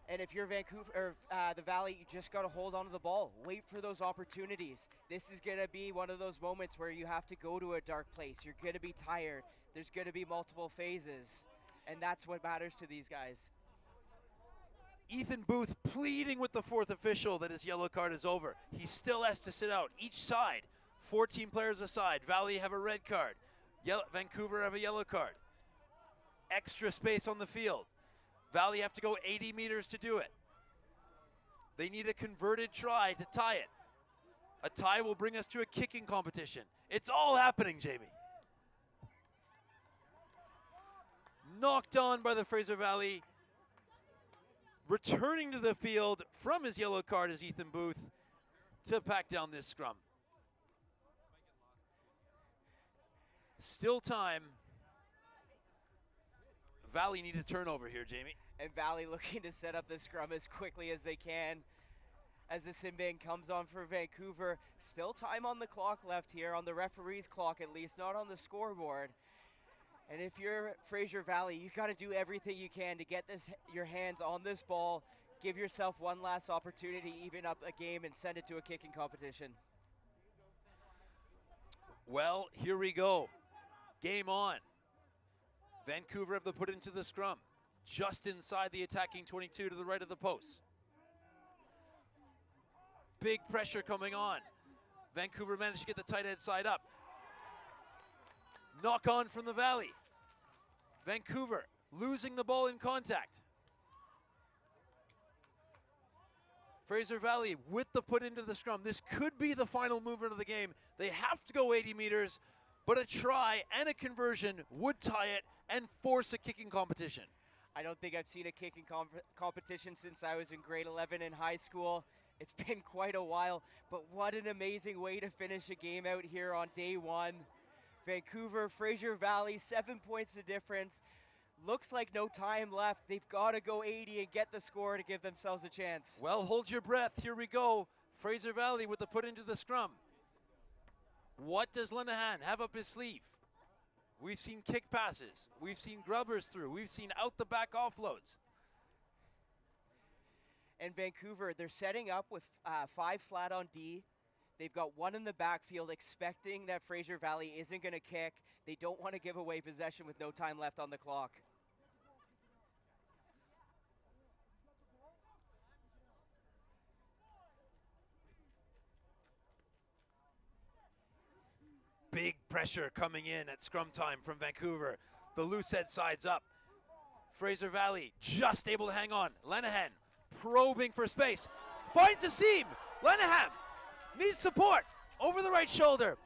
And if you're Vancouver or the Valley, you just got to hold on to the ball. Wait for those opportunities. This is going to be one of those moments where you have to go to a dark place. You're going to be tired. There's going to be multiple phases. And that's what matters to these guys. Ethan Booth pleading with the fourth official that his yellow card is over. He still has to sit out. Each side, 14 players aside. Valley have a red card. Vancouver have a yellow card. Extra space on the field. Valley have to go 80 meters to do it. They need a converted try to tie it. A tie will bring us to a kicking competition. It's all happening, Jamie. Knocked on by the Fraser Valley. Returning to the field from his yellow card is Ethan Booth to pack down this scrum. Still time. Valley need a turnover here, Jamie. And Valley looking to set up the scrum as quickly as they can as the sin bin comes on for Vancouver. Still time on the clock left here, on the referee's clock at least, not on the scoreboard. And if you're Fraser Valley, you've got to do everything you can to get your hands on this ball, give yourself one last opportunity, even up a game, and send it to a kicking competition. Well, here we go. Game on. Vancouver have to put into the scrum, just inside the attacking 22 to the right of the post. Big pressure coming on. Vancouver managed to get the tight end side up. Knock on from the Valley. Vancouver losing the ball in contact. Fraser Valley with the put into the scrum. This could be the final movement of the game. They have to go 80 meters, but a try and a conversion would tie it and force a kicking competition. I don't think I've seen a kicking competition since I was in grade 11 in high school. It's been quite a while, but what an amazing way to finish a game out here on day one. Vancouver, Fraser Valley, 7 points the difference. Looks like no time left. They've got to go 80 and get the score to give themselves a chance. Well, hold your breath. Here we go. Fraser Valley with the put into the scrum. What does Lenehan have up his sleeve? We've seen kick passes. We've seen grubbers through. We've seen out the back offloads. And Vancouver, they're setting up with 5 flat on D. They've got 1 in the backfield, expecting that Fraser Valley isn't going to kick. They don't want to give away possession with no time left on the clock. Big pressure coming in at scrum time from Vancouver. The loose head sides up. Fraser Valley just able to hang on. Lenehan probing for space. Finds a seam. Lenehan needs support. Over the right shoulder.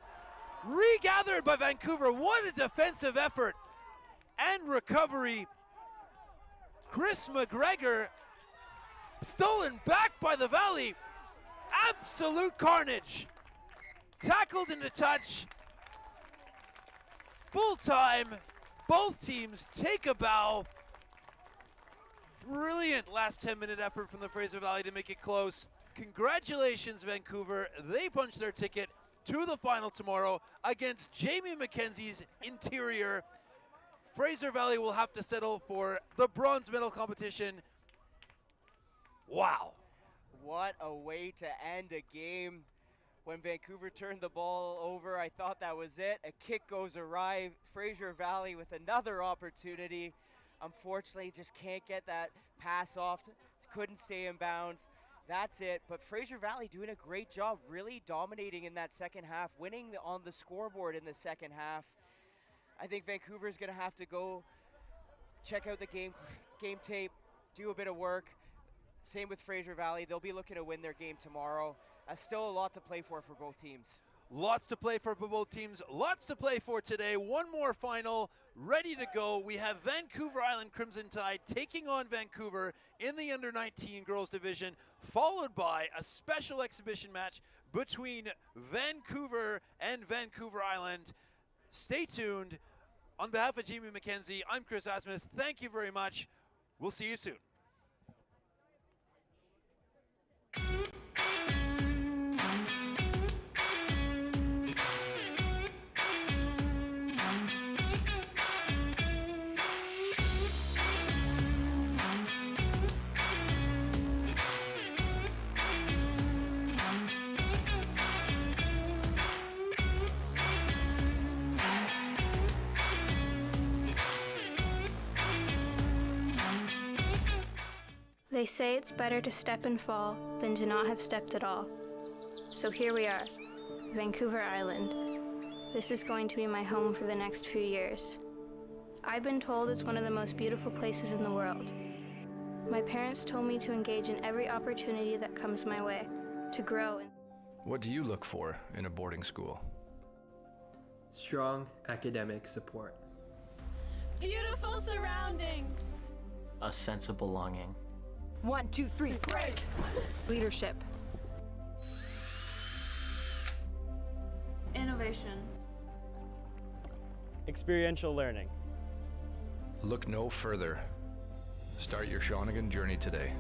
Regathered by Vancouver. What a defensive effort and recovery. Chris McGregor stolen back by the Valley. Absolute carnage. Tackled into touch. Full time. Both teams take a bow. Brilliant last 10-minute effort from the Fraser Valley to make it close. Congratulations, Vancouver. They punch their ticket to the final tomorrow against Jamie McKenzie's Interior. Fraser Valley will have to settle for the bronze medal competition. Wow. What a way to end a game. When Vancouver turned the ball over, I thought that was it. A kick goes awry. Fraser Valley with another opportunity. Unfortunately, just can't get that pass off. Couldn't stay in bounds. That's it. But Fraser Valley doing a great job, really dominating in that second half, winning on the scoreboard in the second half. I think Vancouver's going to have to go check out the game tape, do a bit of work. Same with Fraser Valley. They'll be looking to win their game tomorrow. Still a lot to play for both teams. Lots to play for both teams. Lots to play for today. One more final ready to go. We have Vancouver Island Crimson Tide taking on Vancouver in the under-19 girls division, followed by a special exhibition match between Vancouver and Vancouver Island. Stay tuned. On behalf of Jamie McKenzie, I'm Chris Asmus. Thank you very much. We'll see you soon. They say it's better to step and fall than to not have stepped at all. So here we are, Vancouver Island. This is going to be my home for the next few years. I've been told it's one of the most beautiful places in the world. My parents told me to engage in every opportunity that comes my way, to grow. What do you look for in a boarding school? Strong academic support. Beautiful surroundings. A sense of belonging. 1, 2, 3, break! Leadership. Innovation. Experiential learning. Look no further. Start your Shawnigan journey today.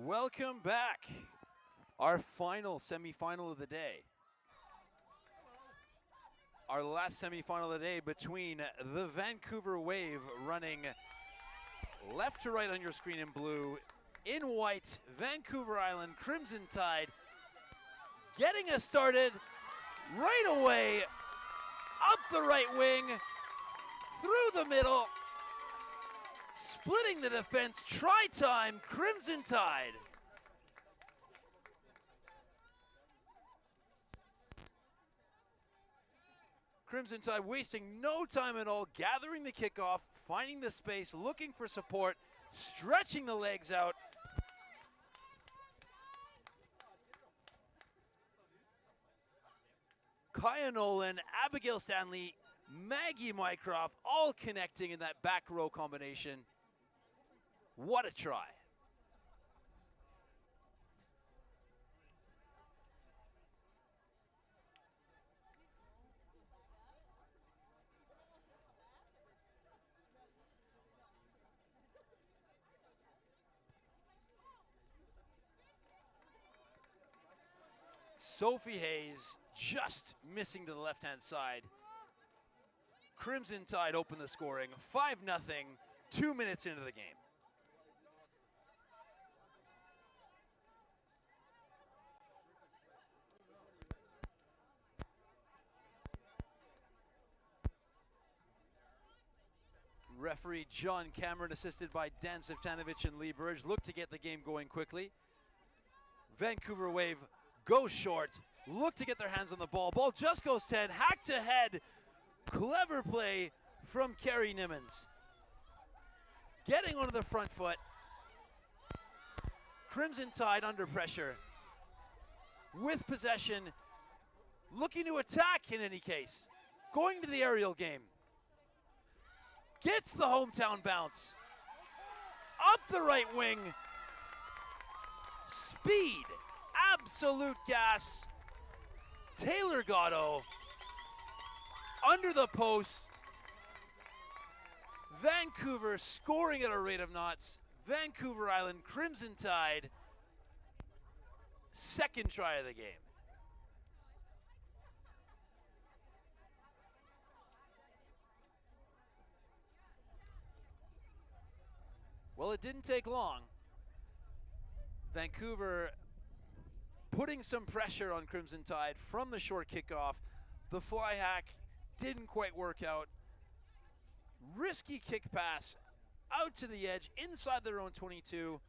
Welcome back. Our final semifinal of the day. Our last semifinal of the day between the Vancouver Wave running left to right on your screen in blue, in white, Vancouver Island Crimson Tide. Getting us started right away, up the right wing, through the middle, splitting the defense, try time, Crimson Tide. Crimson Tide wasting no time at all, gathering the kickoff, finding the space, looking for support, stretching the legs out. Kaya Nolan, Abigail Stanley, Maggie Mycroft, all connecting in that back row combination. What a try. Sophie Hayes just missing to the left-hand side. Crimson Tide open the scoring, 5-0, 2 minutes into the game. Referee John Cameron, assisted by Dan Zivtanovic and Lee Burge, look to get the game going quickly. Vancouver Wave goes short, look to get their hands on the ball. Ball just goes 10, hacked ahead. Clever play from Carrie Nimmons. Getting onto the front foot. Crimson Tide under pressure. With possession, looking to attack in any case. Going to the aerial game. Gets the hometown bounce. Up the right wing. Speed. Absolute gas. Taylor Gatto. Under the post. Vancouver scoring at a rate of knots. Vancouver Island Crimson Tide. Second try of the game. Well, it didn't take long. Vancouver putting some pressure on Crimson Tide from the short kickoff. The fly hack didn't quite work out. Risky kick pass out to the edge inside their own 22.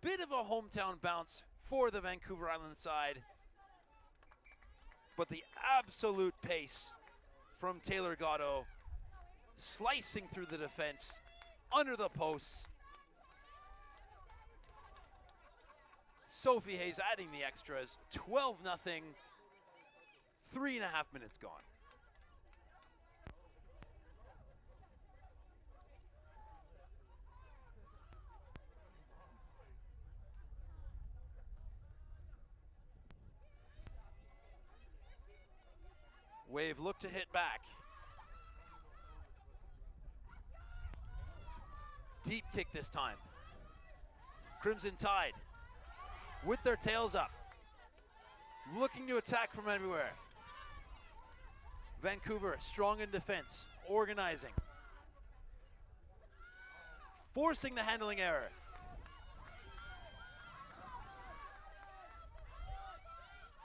Bit of a hometown bounce for the Vancouver Island side. But the absolute pace from Taylor Gatto, slicing through the defense, under the posts. Sophie Hayes adding the extras, 12-0, 3.5 minutes gone. Wave look to hit back. Deep kick this time. Crimson Tide with their tails up, looking to attack from everywhere. Vancouver strong in defense, organizing, forcing the handling error.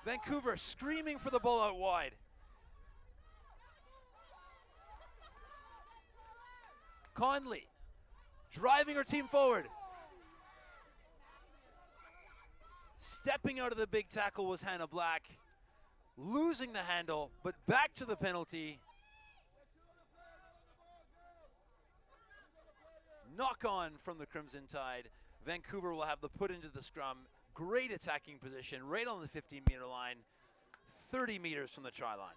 Vancouver screaming for the ball out wide. Conley driving her team forward. Stepping out of the big tackle was Hannah Black. Losing the handle, but back to the penalty. Knock on from the Crimson Tide. Vancouver will have the put into the scrum. Great attacking position, right on the 15-meter line, 30 meters from the try line.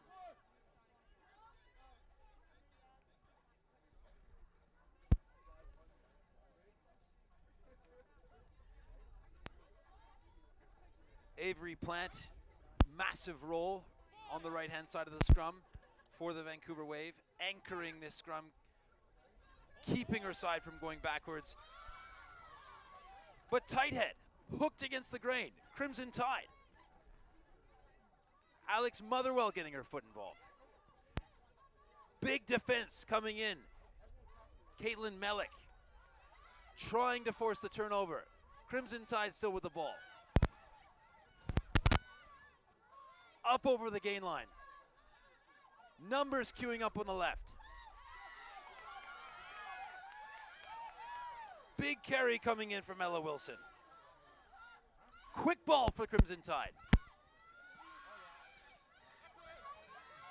Avery Plant, massive role on the right-hand side of the scrum for the Vancouver Wave, anchoring this scrum, keeping her side from going backwards. But tight head, hooked against the grain. Crimson Tide. Alex Motherwell getting her foot involved. Big defense coming in. Caitlin Mellick trying to force the turnover. Crimson Tide still with the ball. Up over the gain line. Numbers queuing up on the left. Big carry coming in from Ella Wilson. Quick ball for Crimson Tide.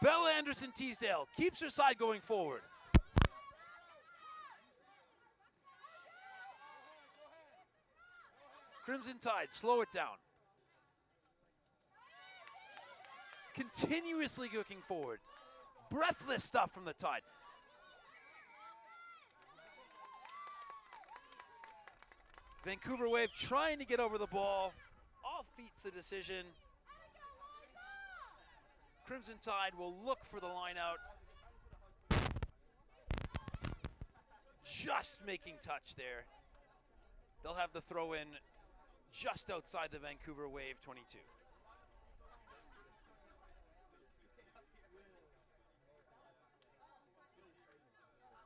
Bella Anderson Teasdale keeps her side going forward. Crimson Tide, slow it down. Continuously looking forward. Breathless stuff from the Tide. Vancouver Wave trying to get over the ball. Off feet's the decision. Crimson Tide will look for the line out. Just making touch there. They'll have the throw in just outside the Vancouver Wave 22.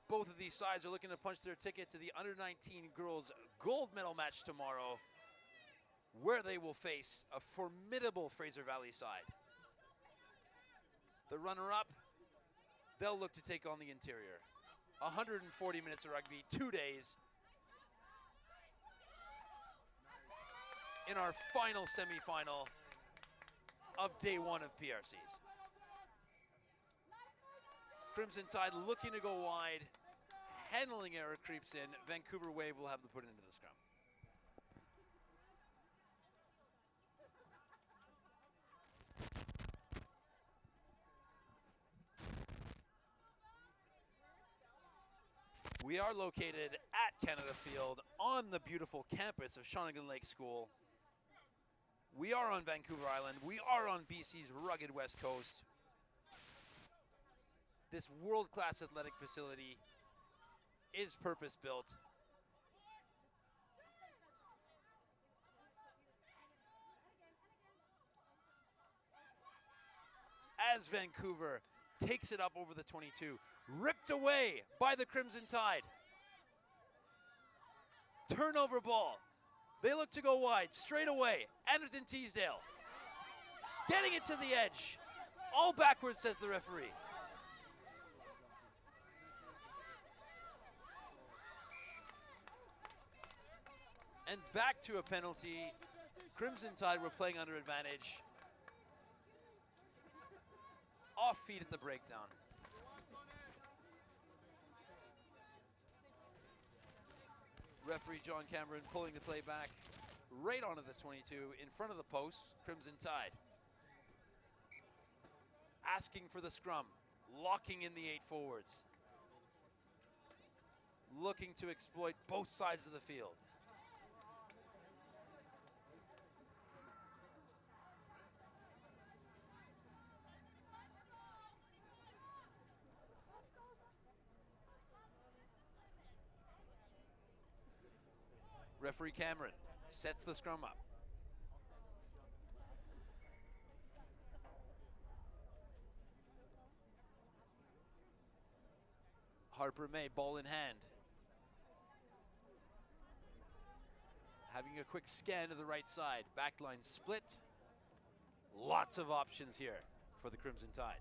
Both of these sides are looking to punch their ticket to the under-19 girls gold medal match tomorrow, where they will face a formidable Fraser Valley side. The runner-up, they'll look to take on the interior. 140 minutes of rugby, 2 days. In our final semifinal of day one of PRCs. Crimson Tide looking to go wide. Handling error creeps in. Vancouver Wave will have to put it into the scrum. We are located at Canada Field on the beautiful campus of Shawnigan Lake School. We are on Vancouver Island. We are on BC's rugged west coast. This world-class athletic facility is purpose-built. As Vancouver takes it up over the 22, ripped away by the Crimson Tide. Turnover ball. They look to go wide, straight away. Anderson Teasdale getting it to the edge. All backwards, says the referee. And back to a penalty. Crimson Tide were playing under advantage. Off feet at the breakdown. Referee John Cameron pulling the play back right onto the 22 in front of the post. Crimson Tide asking for the scrum, locking in the 8 forwards. Looking to exploit both sides of the field. Referee Cameron sets the scrum up. Harper May, ball in hand. Having a quick scan to the right side. Backline split. Lots of options here for the Crimson Tide.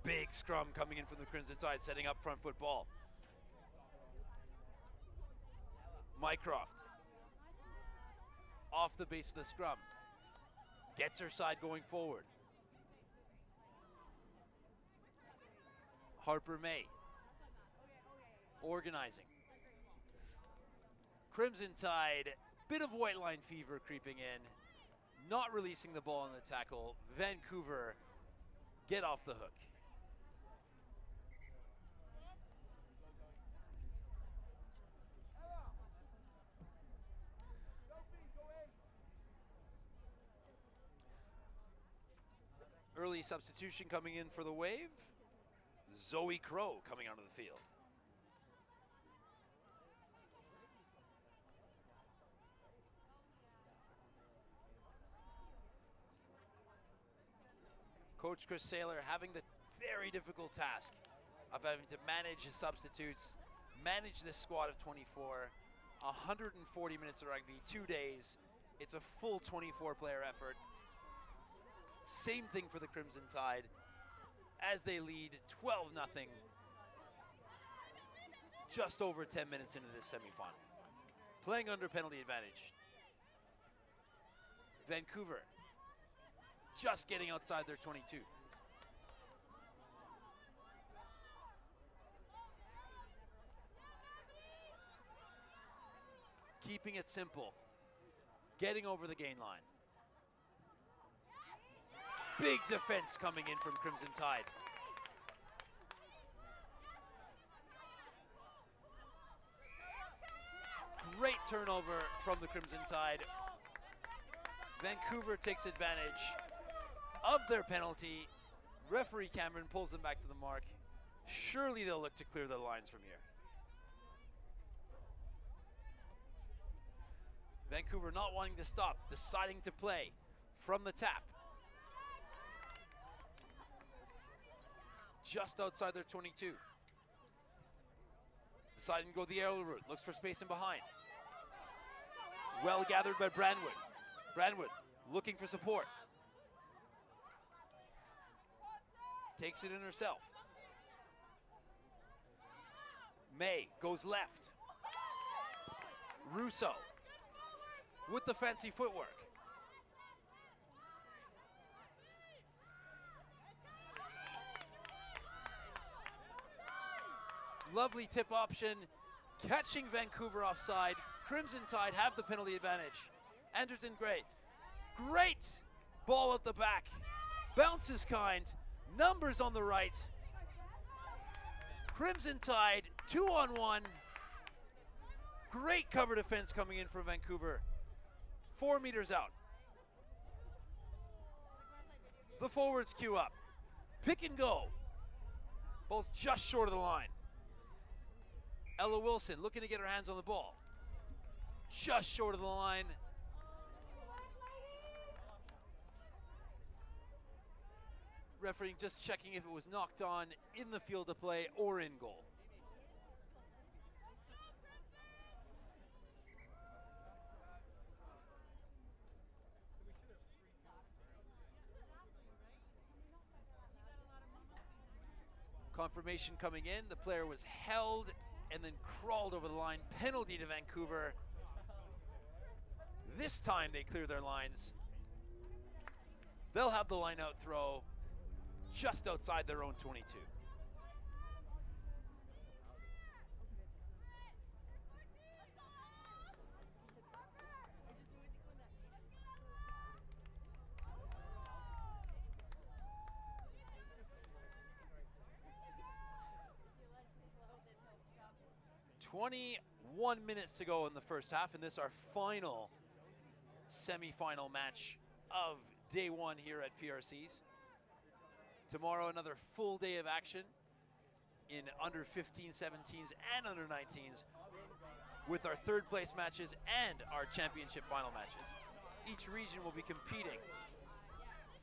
Big scrum coming in from the Crimson Tide, setting up front foot ball. Mycroft off the base of the scrum. Gets her side going forward. Harper May organizing. Crimson Tide, bit of white line fever creeping in. Not releasing the ball on the tackle. Vancouver get off the hook. Early substitution coming in for the Wave. Zoe Crow coming onto the field. Coach Chris Saylor having the very difficult task of having to manage his substitutes, manage this squad of 24, 140 minutes of rugby, 2 days. It's a full 24-player effort. Same thing for the Crimson Tide as they lead 12-0, just over 10 minutes into this semifinal. Playing under penalty advantage. Vancouver just getting outside their 22. Keeping it simple, getting over the gain line. Big defense coming in from Crimson Tide. Great turnover from the Crimson Tide. Vancouver takes advantage of their penalty. Referee Cameron pulls them back to the mark. Surely they'll look to clear the lines from here. Vancouver not wanting to stop, deciding to play from the tap. Just outside their 22. Deciding to go the aerial route, looks for space in behind. Well gathered by Brandwood. Brandwood looking for support. Takes it in herself. May goes left. Russo with the fancy footwork. Lovely tip option, catching Vancouver offside. Crimson Tide have the penalty advantage. Anderton Gray, great ball at the back. Bounces kind, numbers on the right. Crimson Tide 2-on-1. Great cover defense coming in from Vancouver. 4 meters out. The forwards queue up. Pick and go. Both just short of the line. Ella Wilson looking to get her hands on the ball. Just short of the line. Referee just checking if it was knocked on in the field of play or in goal. Confirmation coming in. The player was held and then crawled over the line. Penalty to Vancouver. This time they clear their lines. They'll have the line out throw just outside their own 22. "21 minutes to go in the first half, and this our final semi-final match of day one here at PRCs. Tomorrow, another full day of action in under 15, 17s, and under 19s with our third place matches and our championship final matches. Each region will be competing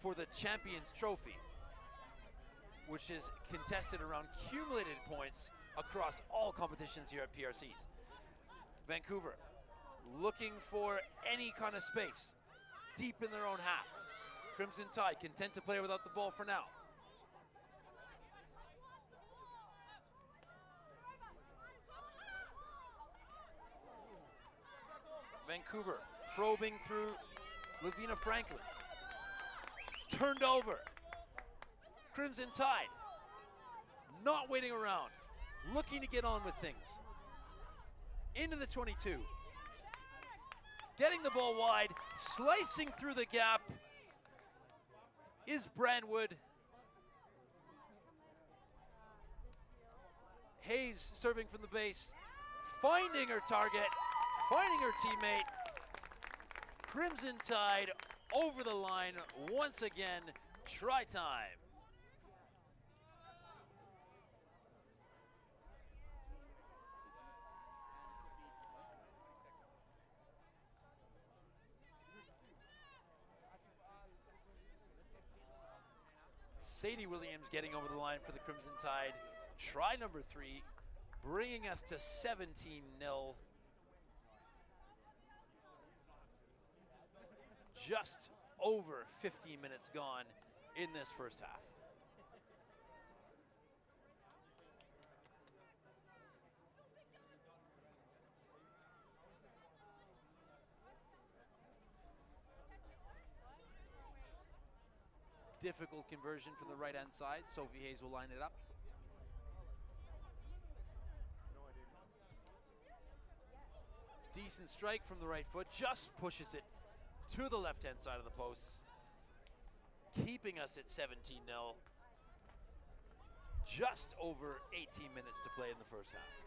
for the Champions Trophy, which is contested around cumulated points across all competitions here at PRCs. Vancouver looking for any kind of space deep in their own half. Crimson Tide content to play without the ball for now. Vancouver probing through Lavina Franklin. Turned over. Crimson Tide not waiting around, looking to get on with things. Into the 22. Getting the ball wide, slicing through the gap is Brandwood. Hayes serving from the base, finding her target, finding her teammate. Crimson Tide over the line once again. Try time. Sadie Williams getting over the line for the Crimson Tide. Try number 3, bringing us to 17-0. Just over 15 minutes gone in this first half. Difficult conversion from the right-hand side. Sophie Hayes will line it up. Decent strike from the right foot, just pushes it to the left-hand side of the posts, keeping us at 17-0. Just over 18 minutes to play in the first half.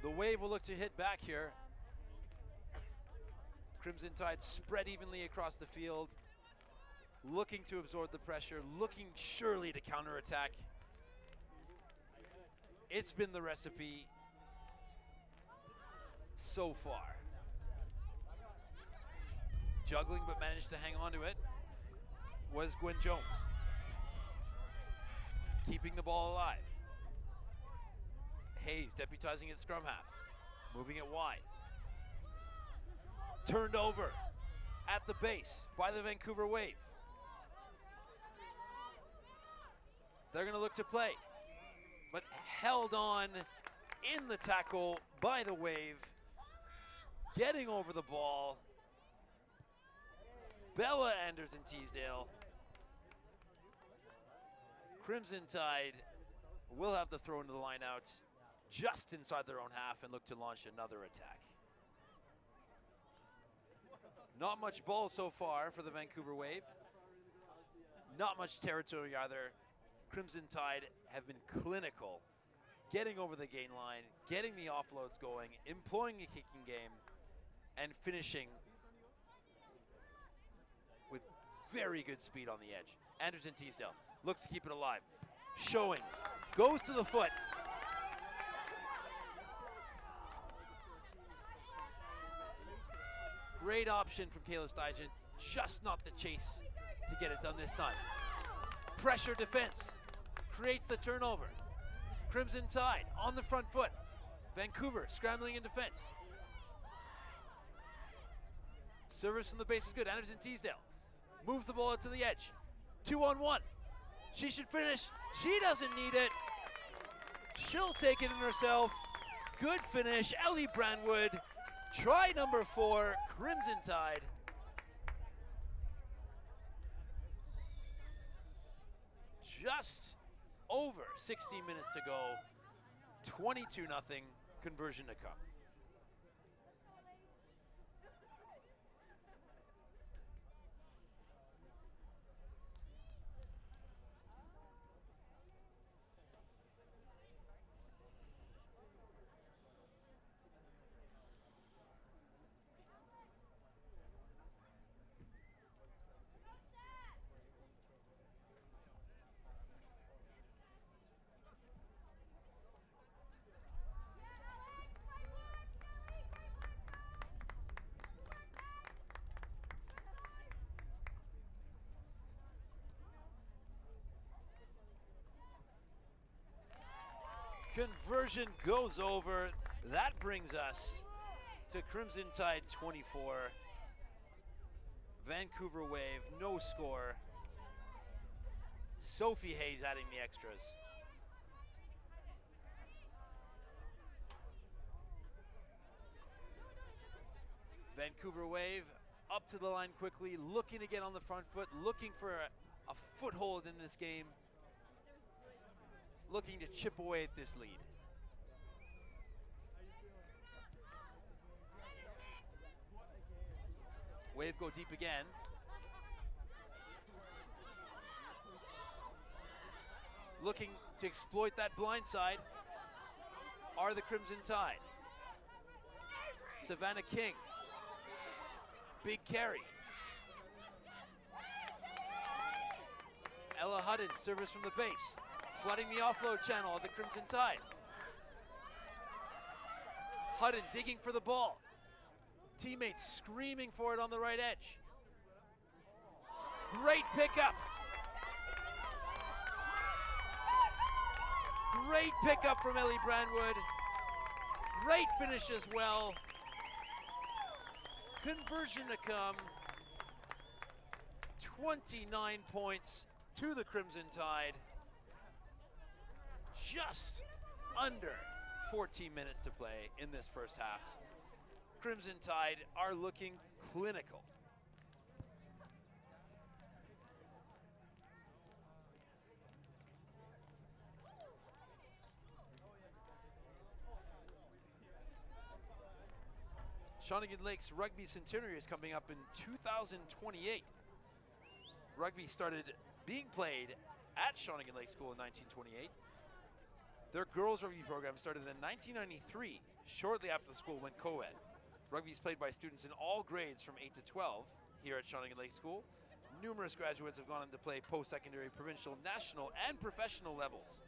The Wave will look to hit back here. Crimson Tide spread evenly across the field, looking to absorb the pressure, looking surely to counterattack. It's been the recipe so far. Juggling but managed to hang on to it was Gwen Jones. Keeping the ball alive. Hayes deputizing at scrum half, moving it wide. Turned over at the base by the Vancouver Wave. They're going to look to play, but held on in the tackle by the Wave. Getting over the ball, Bella Anderson-Teasdale. Crimson Tide will have the throw into the line out just inside their own half and look to launch another attack. Not much ball so far for the Vancouver Wave. Not much territory either. Crimson Tide have been clinical, getting over the gain line, getting the offloads going, employing a kicking game, and finishing with very good speed on the edge. Anderson-Teasdale looks to keep it alive. Showing, goes to the foot. Great option from Kayla Steigen, just not the chase to get it done this time. Pressure defense, creates the turnover. Crimson Tide on the front foot. Vancouver scrambling in defense. Service from the base is good. Anderson-Teasdale moves the ball out to the edge. 2-on-1. She should finish. She doesn't need it. She'll take it in herself. Good finish. Ellie Brandwood. Try number 4, Crimson Tide. Just over 16 minutes to go. 22-0, conversion to come. Conversion goes over. That brings us to Crimson Tide 24. Vancouver Wave, no score. Sophie Hayes adding the extras. Vancouver Wave up to the line quickly, looking to get on the front foot, looking for a foothold in this game. Looking to chip away at this lead. Wave go deep again. Looking to exploit that blind side are the Crimson Tide. Savannah King. Big carry. Ella Ella Hutton, service from the base, flooding the offload channel of the Crimson Tide. Hutton digging for the ball. Teammates screaming for it on the right edge. Great pickup. Great pickup from Ellie Brandwood. Great finish as well. Conversion to come. 29 points to the Crimson Tide. Just under 14 minutes to play in this first half. Crimson Tide are looking clinical. Shawnigan Lake's rugby centenary is coming up in 2028. Rugby started being played at Shawnigan Lake School in 1928. Their girls rugby program started in 1993, shortly after the school went co-ed. Rugby is played by students in all grades from 8 to 12 here at Shawnigan Lake School. Numerous graduates have gone on to play post-secondary, provincial, national, and professional levels.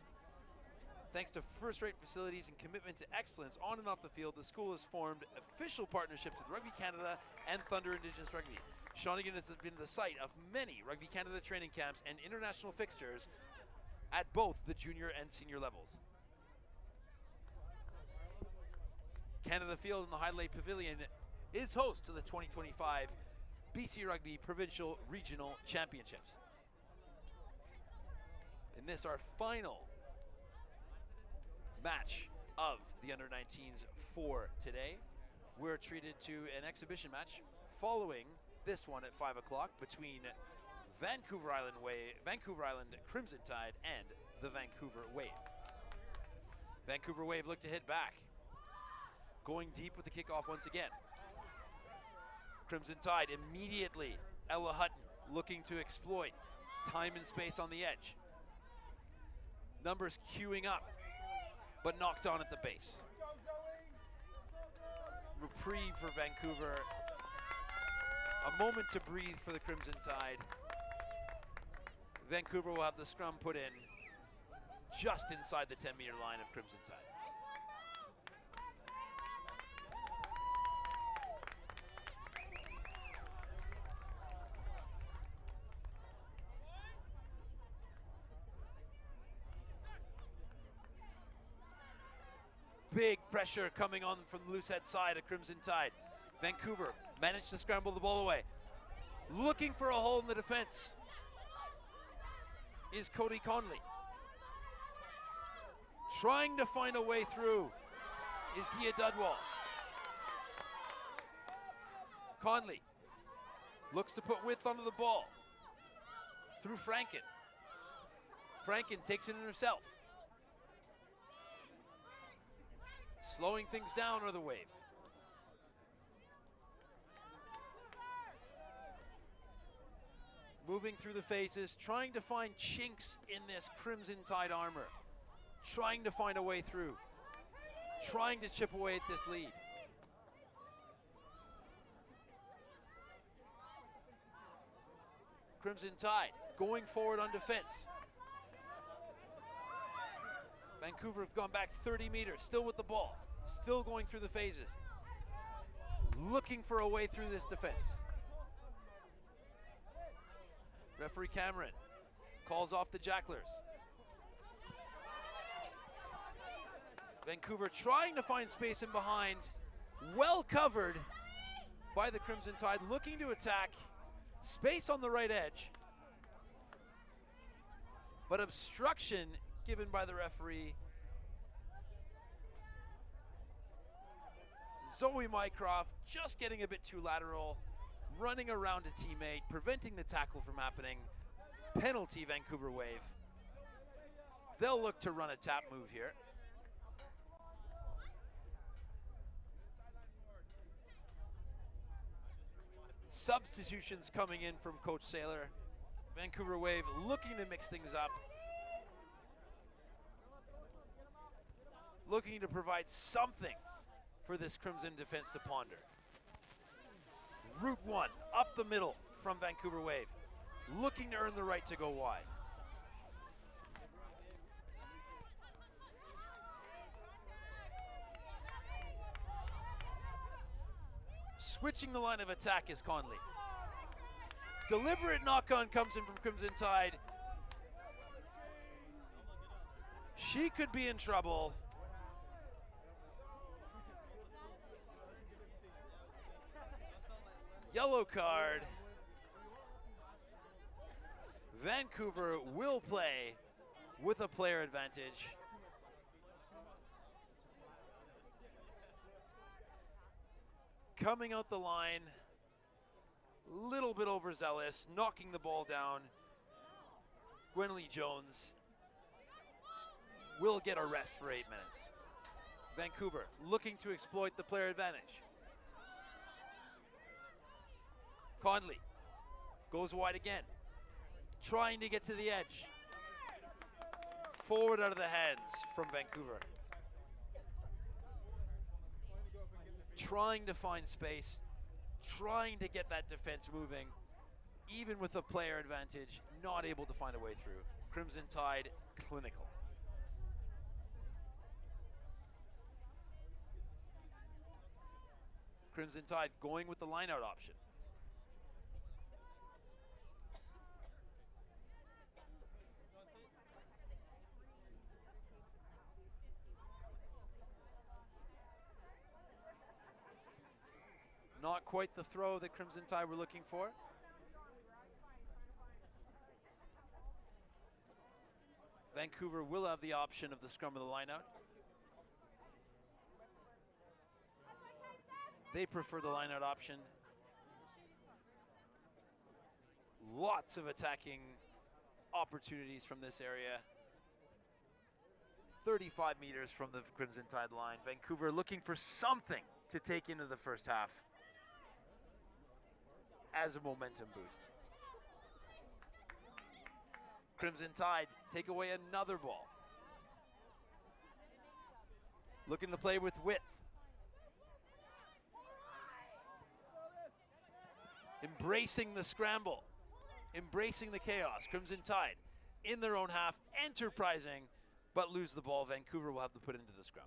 Thanks to first-rate facilities and commitment to excellence on and off the field, the school has formed official partnerships with Rugby Canada and Thunder Indigenous Rugby. Shawnigan has been the site of many Rugby Canada training camps and international fixtures at both the junior and senior levels. Canada Field in the Highlight Pavilion is host to the 2025 BC Rugby Provincial Regional Championships. In this, our final match of the under-19s for today, we're treated to an exhibition match following this one at 5 o'clock between Vancouver Island Crimson Tide and the Vancouver Wave. Vancouver Wave look to hit back, going deep with the kickoff once again. Crimson Tide immediately, Ella Hutton looking to exploit time and space on the edge. Numbers queuing up, but knocked on at the base. Reprieve for Vancouver. A moment to breathe for the Crimson Tide. Vancouver will have the scrum put in just inside the 10-meter line of Crimson Tide. Big pressure coming on from the loose head side of Crimson Tide. Vancouver managed to scramble the ball away. Looking for a hole in the defense is Cody Conley. Trying to find a way through is Dia Dudwall. Conley looks to put width onto the ball through Franken. Franken takes it in herself. Slowing things down are the Wave. Moving through the faces, trying to find chinks in this Crimson Tide armor. Trying to find a way through. Trying to chip away at this lead. Crimson Tide going forward on defense. Vancouver have gone back 30 meters, still with the ball. Still going through the phases. Looking for a way through this defense. Referee Cameron calls off the Jacklers. Vancouver trying to find space in behind. Well covered by the Crimson Tide, looking to attack. Space on the right edge. But obstruction given by the referee. Zoe Mycroft just getting a bit too lateral, running around a teammate, preventing the tackle from happening. Penalty, Vancouver Wave. They'll look to run a tap move here. Substitutions coming in from Coach Saylor. Vancouver Wave looking to mix things up. Looking to provide something for this Crimson defense to ponder. Route one, up the middle from Vancouver Wave. Looking to earn the right to go wide. Switching the line of attack is Conley. Deliberate knock-on comes in from Crimson Tide. She could be in trouble. Yellow card. Vancouver will play with a player advantage. Coming out the line, little bit overzealous, knocking the ball down. Gwenlee Jones will get a rest for 8 minutes. Vancouver looking to exploit the player advantage. Conley goes wide again, trying to get to the edge. Forward out of the hands from Vancouver. Trying to find space, trying to get that defense moving, even with a player advantage, not able to find a way through. Crimson Tide, clinical. Crimson Tide going with the line-out option. Not quite the throw that Crimson Tide were looking for. Vancouver will have the option of the scrum of the line-out. They prefer the line-out option. Lots of attacking opportunities from this area. 35 meters from the Crimson Tide line. Vancouver looking for something to take into the first half as a momentum boost. Crimson Tide take away another ball. Looking to play with width. Embracing the scramble, embracing the chaos. Crimson Tide in their own half, enterprising, but lose the ball. Vancouver will have to put into the scrum.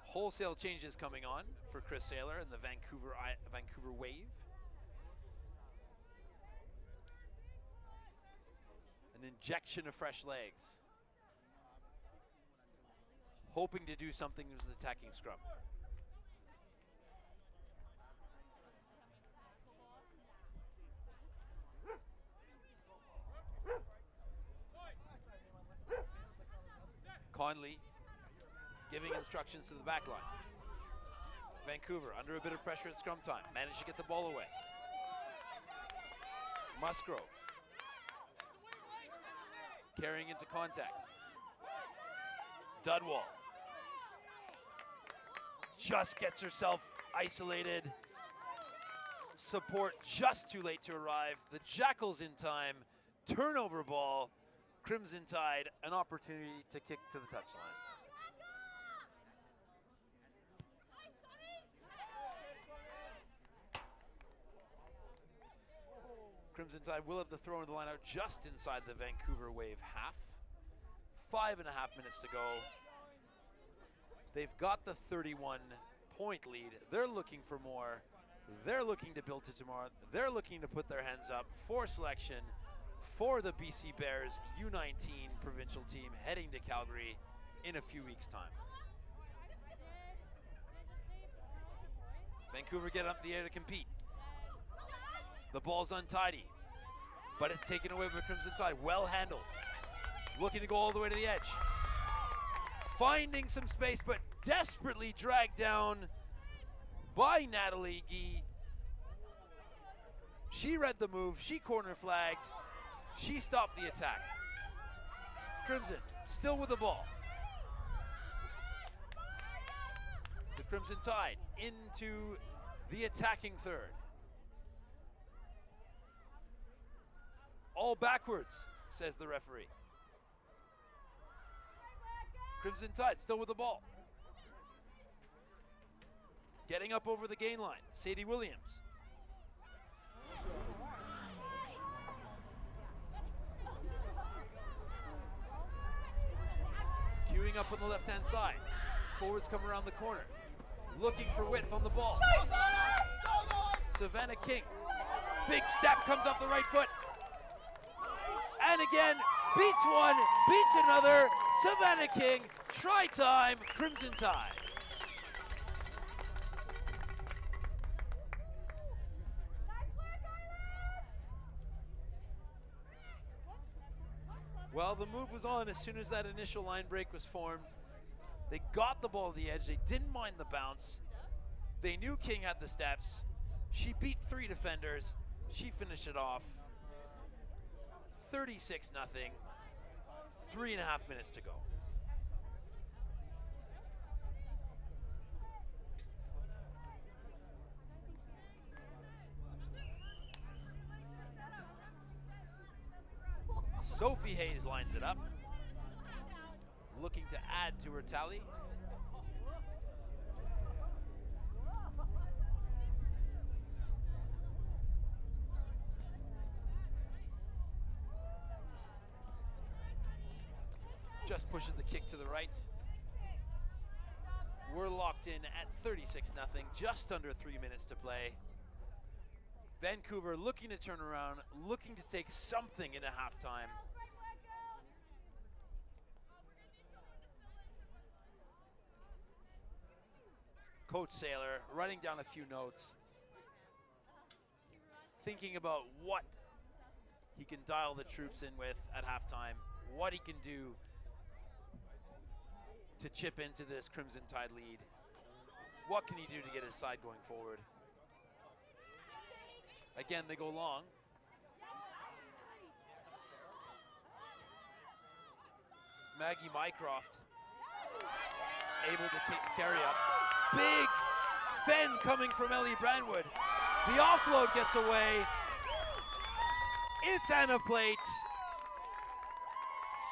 Wholesale changes coming on for Chris Saylor and the Vancouver Wave. An injection of fresh legs. Hoping to do something with the attacking scrum. Conley giving instructions to the back line. Vancouver under a bit of pressure at scrum time. Managed to get the ball away. Musgrove carrying into contact. Dudwall just gets herself isolated. Support just too late to arrive. The Jackals in time. Turnover ball. Crimson Tide, an opportunity to kick to the touchline. Crimson Tide will have the throw in the line out just inside the Vancouver Wave half. 5.5 minutes to go. They've got the 31-point lead. They're looking for more. They're looking to build to tomorrow. They're looking to put their hands up for selection for the BC Bears U19 provincial team heading to Calgary in a few weeks' time. Vancouver get up the air to compete. The ball's untidy, but it's taken away by Crimson Tide. Well handled. Looking to go all the way to the edge. Finding some space, but desperately dragged down by Natalie Gee. She read the move, she corner flagged, she stopped the attack. Crimson still with the ball. The Crimson Tide into the attacking third. All backwards, says the referee. Crimson Tide still with the ball. Getting up over the gain line, Sadie Williams. queuing up on the left-hand side. Forwards come around the corner, looking for width on the ball. Savannah King, big step, comes off the right foot. And again, beats one, beats another. Savannah King, try time, Crimson Tide. Well, the move was on as soon as that initial line break was formed. They got the ball at the edge. They didn't mind the bounce. They knew King had the steps. She beat 3 defenders. She finished it off. 36-0. 3.5 minutes to go. Sophie Hayes lines it up, looking to add to her tally. Just pushes the kick to the right. We're locked in at 36-0, just under 3 minutes to play. Vancouver looking to turn around, looking to take something into halftime. Coach Saylor writing down a few notes, thinking about what he can dial the troops in with at halftime, what he can do to chip into this Crimson Tide lead. What can he do to get his side going forward? Again, they go long. Maggie Mycroft able to carry up. Big fend coming from Ellie Brandwood. The offload gets away. It's Anna Plate.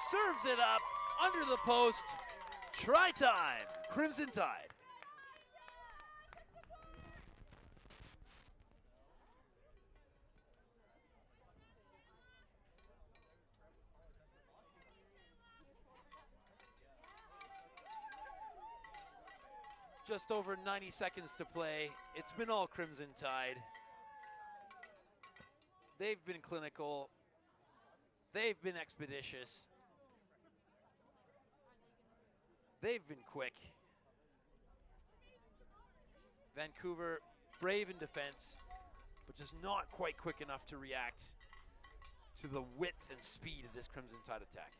Serves it up under the post. Try time, Crimson Tide. Just over 90 seconds to play. It's been all Crimson Tide. They've been clinical. They've been expeditious. They've been quick. Vancouver brave in defense, but just not quite quick enough to react to the width and speed of this Crimson Tide attack.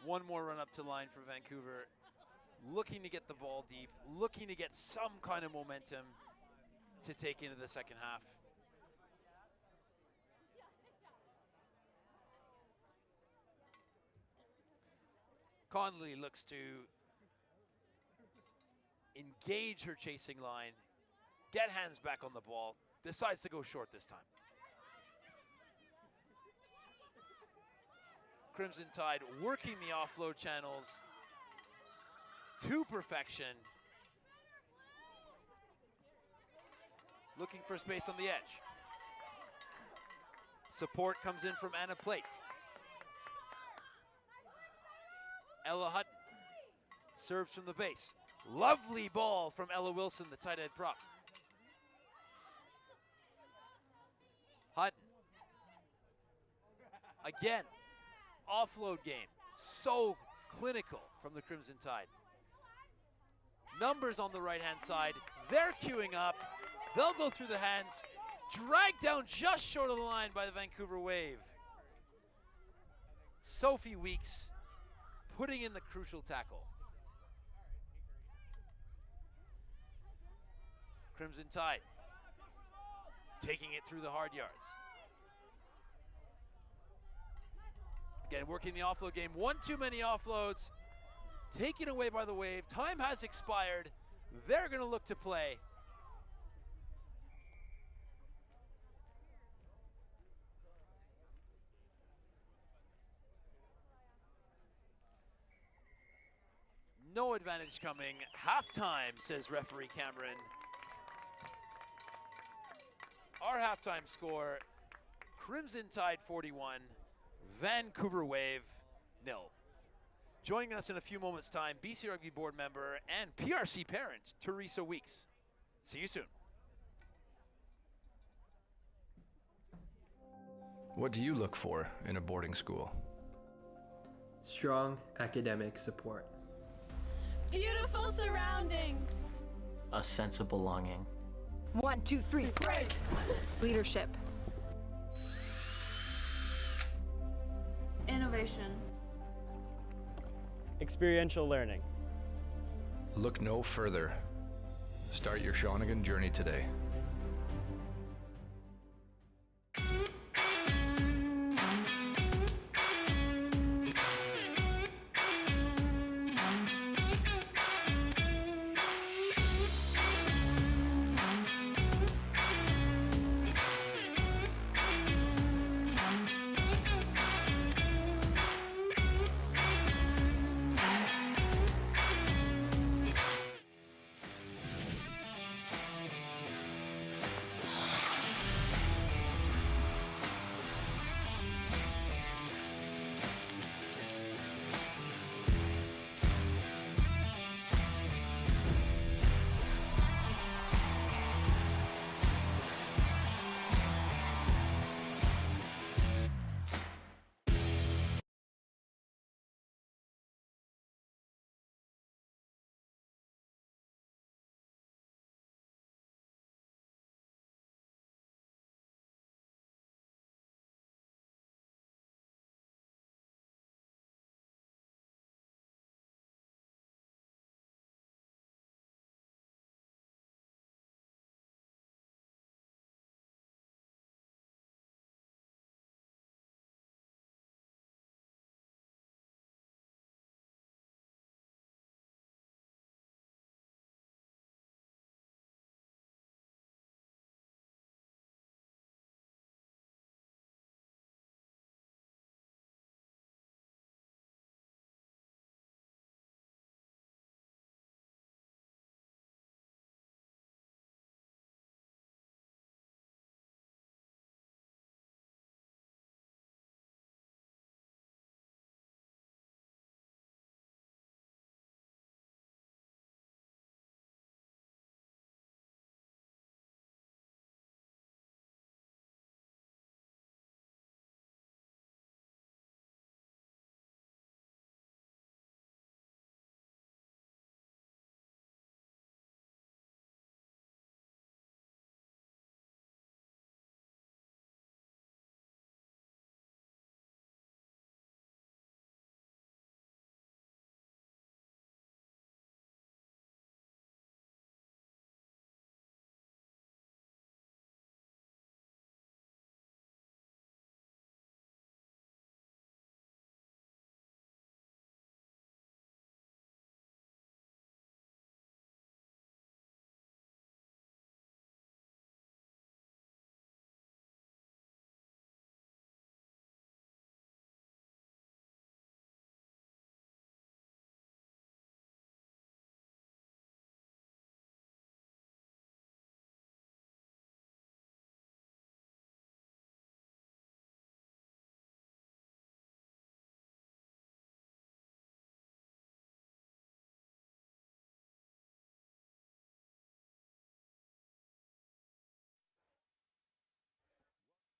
One more run up to line for Vancouver, looking to get the ball deep, looking to get some kind of momentum to take into the second half. Conley looks to engage her chasing line, get hands back on the ball, decides to go short this time. Crimson Tide working the offload channels to perfection. Looking for space on the edge. Support comes in from Anna Plate. Ella Hutton serves from the base. Lovely ball from Ella Wilson, the tight end prop. Hutton. Again, offload game. So clinical from the Crimson Tide. Numbers on the right-hand side. They're queuing up. They'll go through the hands. Dragged down just short of the line by the Vancouver Wave. Sophie Weeks putting in the crucial tackle. Crimson Tide taking it through the hard yards. Again, working the offload game. One too many offloads. Taken away by the Wave. Time has expired. They're going to look to play. No advantage coming. Halftime, says referee Cameron. Our halftime score, Crimson Tide 41, Vancouver Wave 0. Joining us in a few moments' time, BC Rugby board member and PRC parent, Teresa Weeks. See you soon. What do you look for in a boarding school? Strong academic support. Beautiful surroundings. A sense of belonging. 1, 2, 3, break! Leadership. Innovation. Experiential learning. Look no further. Start your Shawnigan journey today.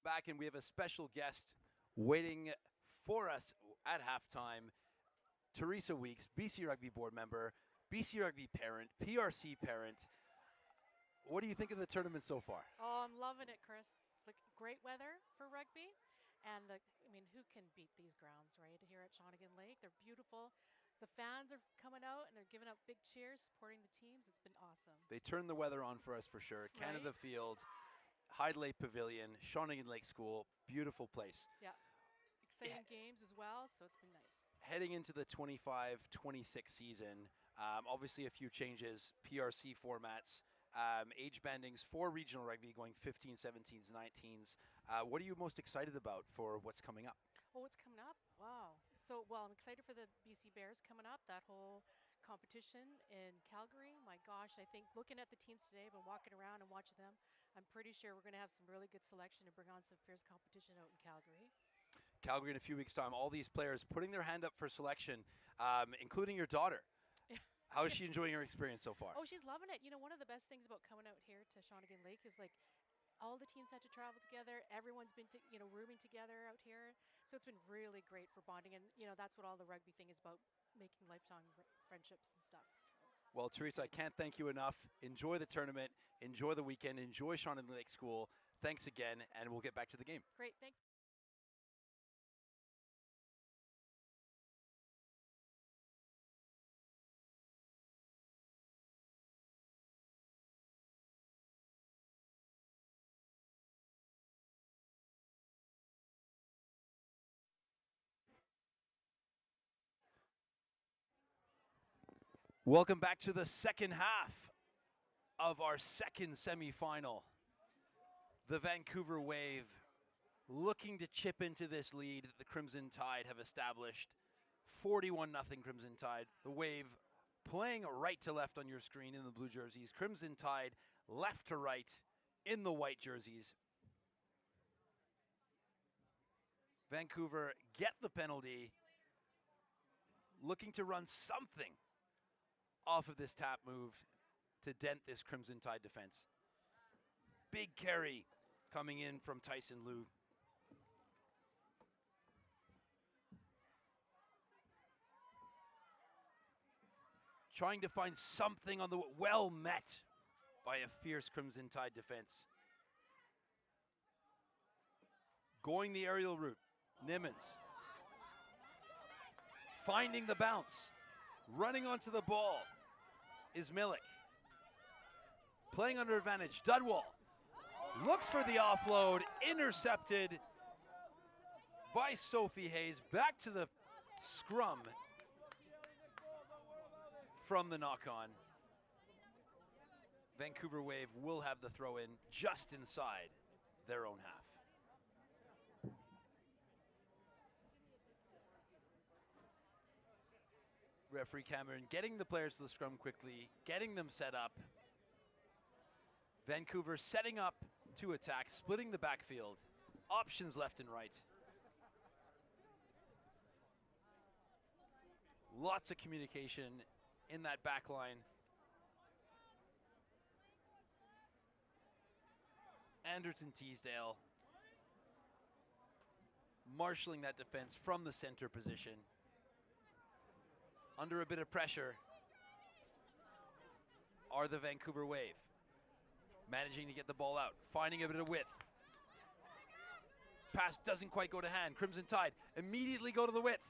Back, and we have a special guest waiting for us at halftime. Teresa Weeks, BC Rugby board member, BC Rugby parent, PRC parent. What do you think of the tournament so far? Oh, I'm loving it, Chris. It's like great weather for rugby. And who can beat these grounds, right? Here at Shawnigan Lake, they're beautiful. The fans are coming out and they're giving out big cheers, supporting the teams. It's been awesome. They turned the weather on for us for sure. Canada Field, Hyde Lake Pavilion, Shawnigan Lake School, beautiful place. Yeah, exciting games as well, so it's been nice. Heading into the 25-26 season, obviously a few changes, PRC formats, age bandings for regional rugby going 15, 17s, 19s. What are you most excited about for what's coming up? Oh, what's coming up? Wow. So, I'm excited for the BC Bears coming up, that whole competition in Calgary. My gosh, I think looking at the teams today, I've been walking around and watching them. I'm pretty sure we're going to have some really good selection and bring on some fierce competition out in Calgary. Calgary in a few weeks' time, all these players putting their hand up for selection, including your daughter. How is she enjoying her experience so far? Oh, she's loving it. You know, one of the best things about coming out here to Shawnigan Lake is like all the teams had to travel together. Everyone's been, rooming together out here. So it's been really great for bonding. And, that's what all the rugby thing is about, making lifetime friendships and stuff. So. Well, Teresa, I can't thank you enough. Enjoy the tournament. Enjoy the weekend. Enjoy Shawnigan Lake School. Thanks again, and we'll get back to the game. Great. Thanks. Welcome back to the second half of our second semifinal. The Vancouver Wave looking to chip into this lead that the Crimson Tide have established. 41-0 Crimson Tide. The Wave playing right to left on your screen in the blue jerseys. Crimson Tide left to right in the white jerseys. Vancouver get the penalty, looking to run something off of this tap move to dent this Crimson Tide defense. Big carry coming in from Tyson Liu. Trying to find something on the well met by a fierce Crimson Tide defense. Going the aerial route, Nimmons. Finding the bounce. Running onto the ball is Milik. Playing under advantage, Dudwall. Looks for the offload, intercepted by Sophie Hayes. Back to the scrum from the knock-on. Vancouver Wave will have the throw-in just inside their own half. Referee Cameron getting the players to the scrum quickly, getting them set up. Vancouver setting up to attack, splitting the backfield. Options left and right. Lots of communication in that back line. Anderton Teasdale marshalling that defense from the center position. Under a bit of pressure are the Vancouver Wave. Managing to get the ball out, finding a bit of width. Pass doesn't quite go to hand. Crimson Tide immediately go to the width.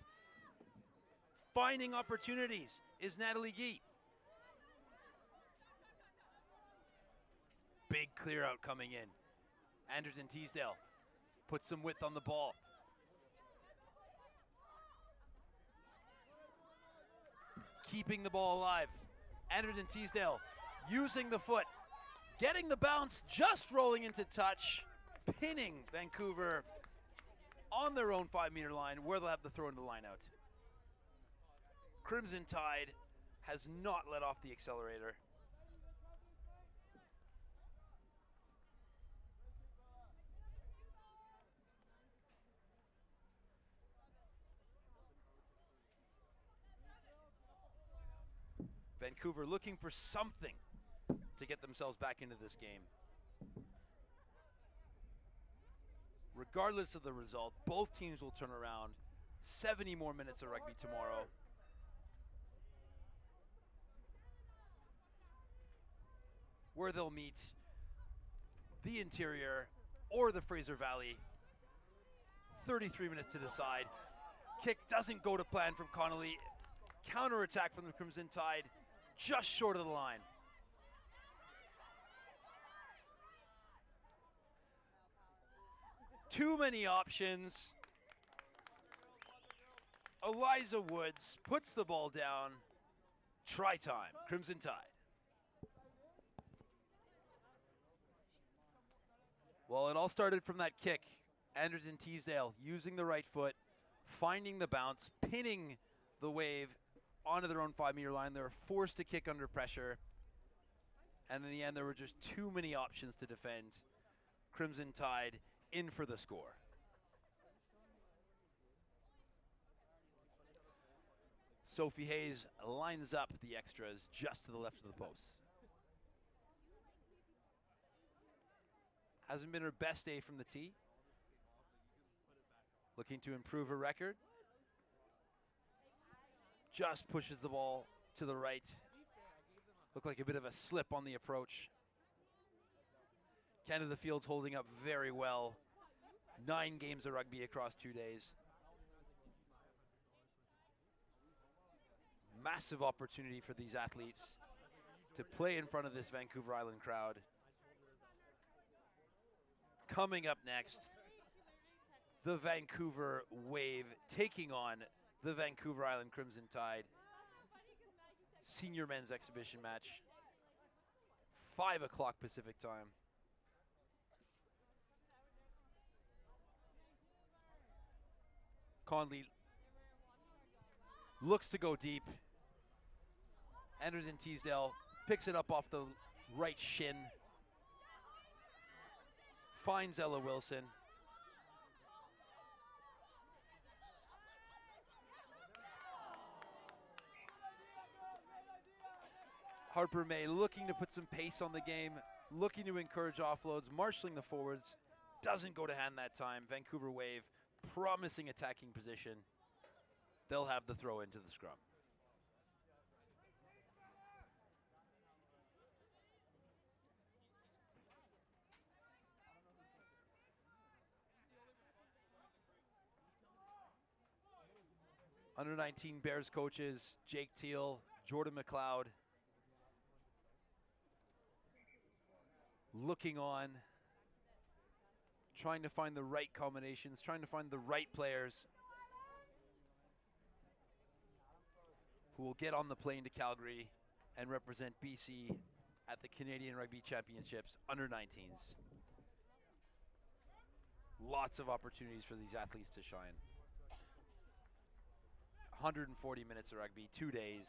Finding opportunities is Natalie Gee. Big clear out coming in. Anderton Teasdale puts some width on the ball. Keeping the ball alive. Anderton Teasdale using the foot, getting the bounce, just rolling into touch, pinning Vancouver on their own 5-meter line where they'll have the throw into line out. Crimson Tide has not let off the accelerator. Vancouver looking for something to get themselves back into this game. Regardless of the result, both teams will turn around. 70 more minutes of rugby tomorrow. Where they'll meet the Interior or the Fraser Valley. 33 minutes to decide. Kick doesn't go to plan from Connolly. Counter-attack from the Crimson Tide, just short of the line. Too many options. Eliza Woods puts the ball down. Try time, Crimson Tide. Well, it all started from that kick. Anderton Teasdale using the right foot, finding the bounce, pinning the Wave onto their own 5-meter line. They're forced to kick under pressure. And in the end, there were just too many options to defend. Crimson Tide in for the score. Sophie Hayes lines up the extras just to the left of the post. Hasn't been her best day from the tee. Looking to improve her record. Just pushes the ball to the right. Looked like a bit of a slip on the approach. Canada Field's holding up very well. 9 games of rugby across 2 days. Massive opportunity for these athletes to play in front of this Vancouver Island crowd. Coming up next, the Vancouver Wave taking on the Vancouver Island Crimson Tide. Senior men's exhibition match. 5 o'clock Pacific time. Conley looks to go deep. Anderton Teasdale picks it up off the right shin. Finds Ella Wilson. Harper May looking to put some pace on the game, looking to encourage offloads, marshalling the forwards. Doesn't go to hand that time. Vancouver Wave promising attacking position. They'll have the throw into the scrum. Under 19 Bears coaches, Jake Teal, Jordan McLeod, looking on, trying to find the right combinations, trying to find the right players who will get on the plane to Calgary and represent BC at the Canadian Rugby Championships under 19s. Lots of opportunities for these athletes to shine. 140 minutes of rugby, 2 days.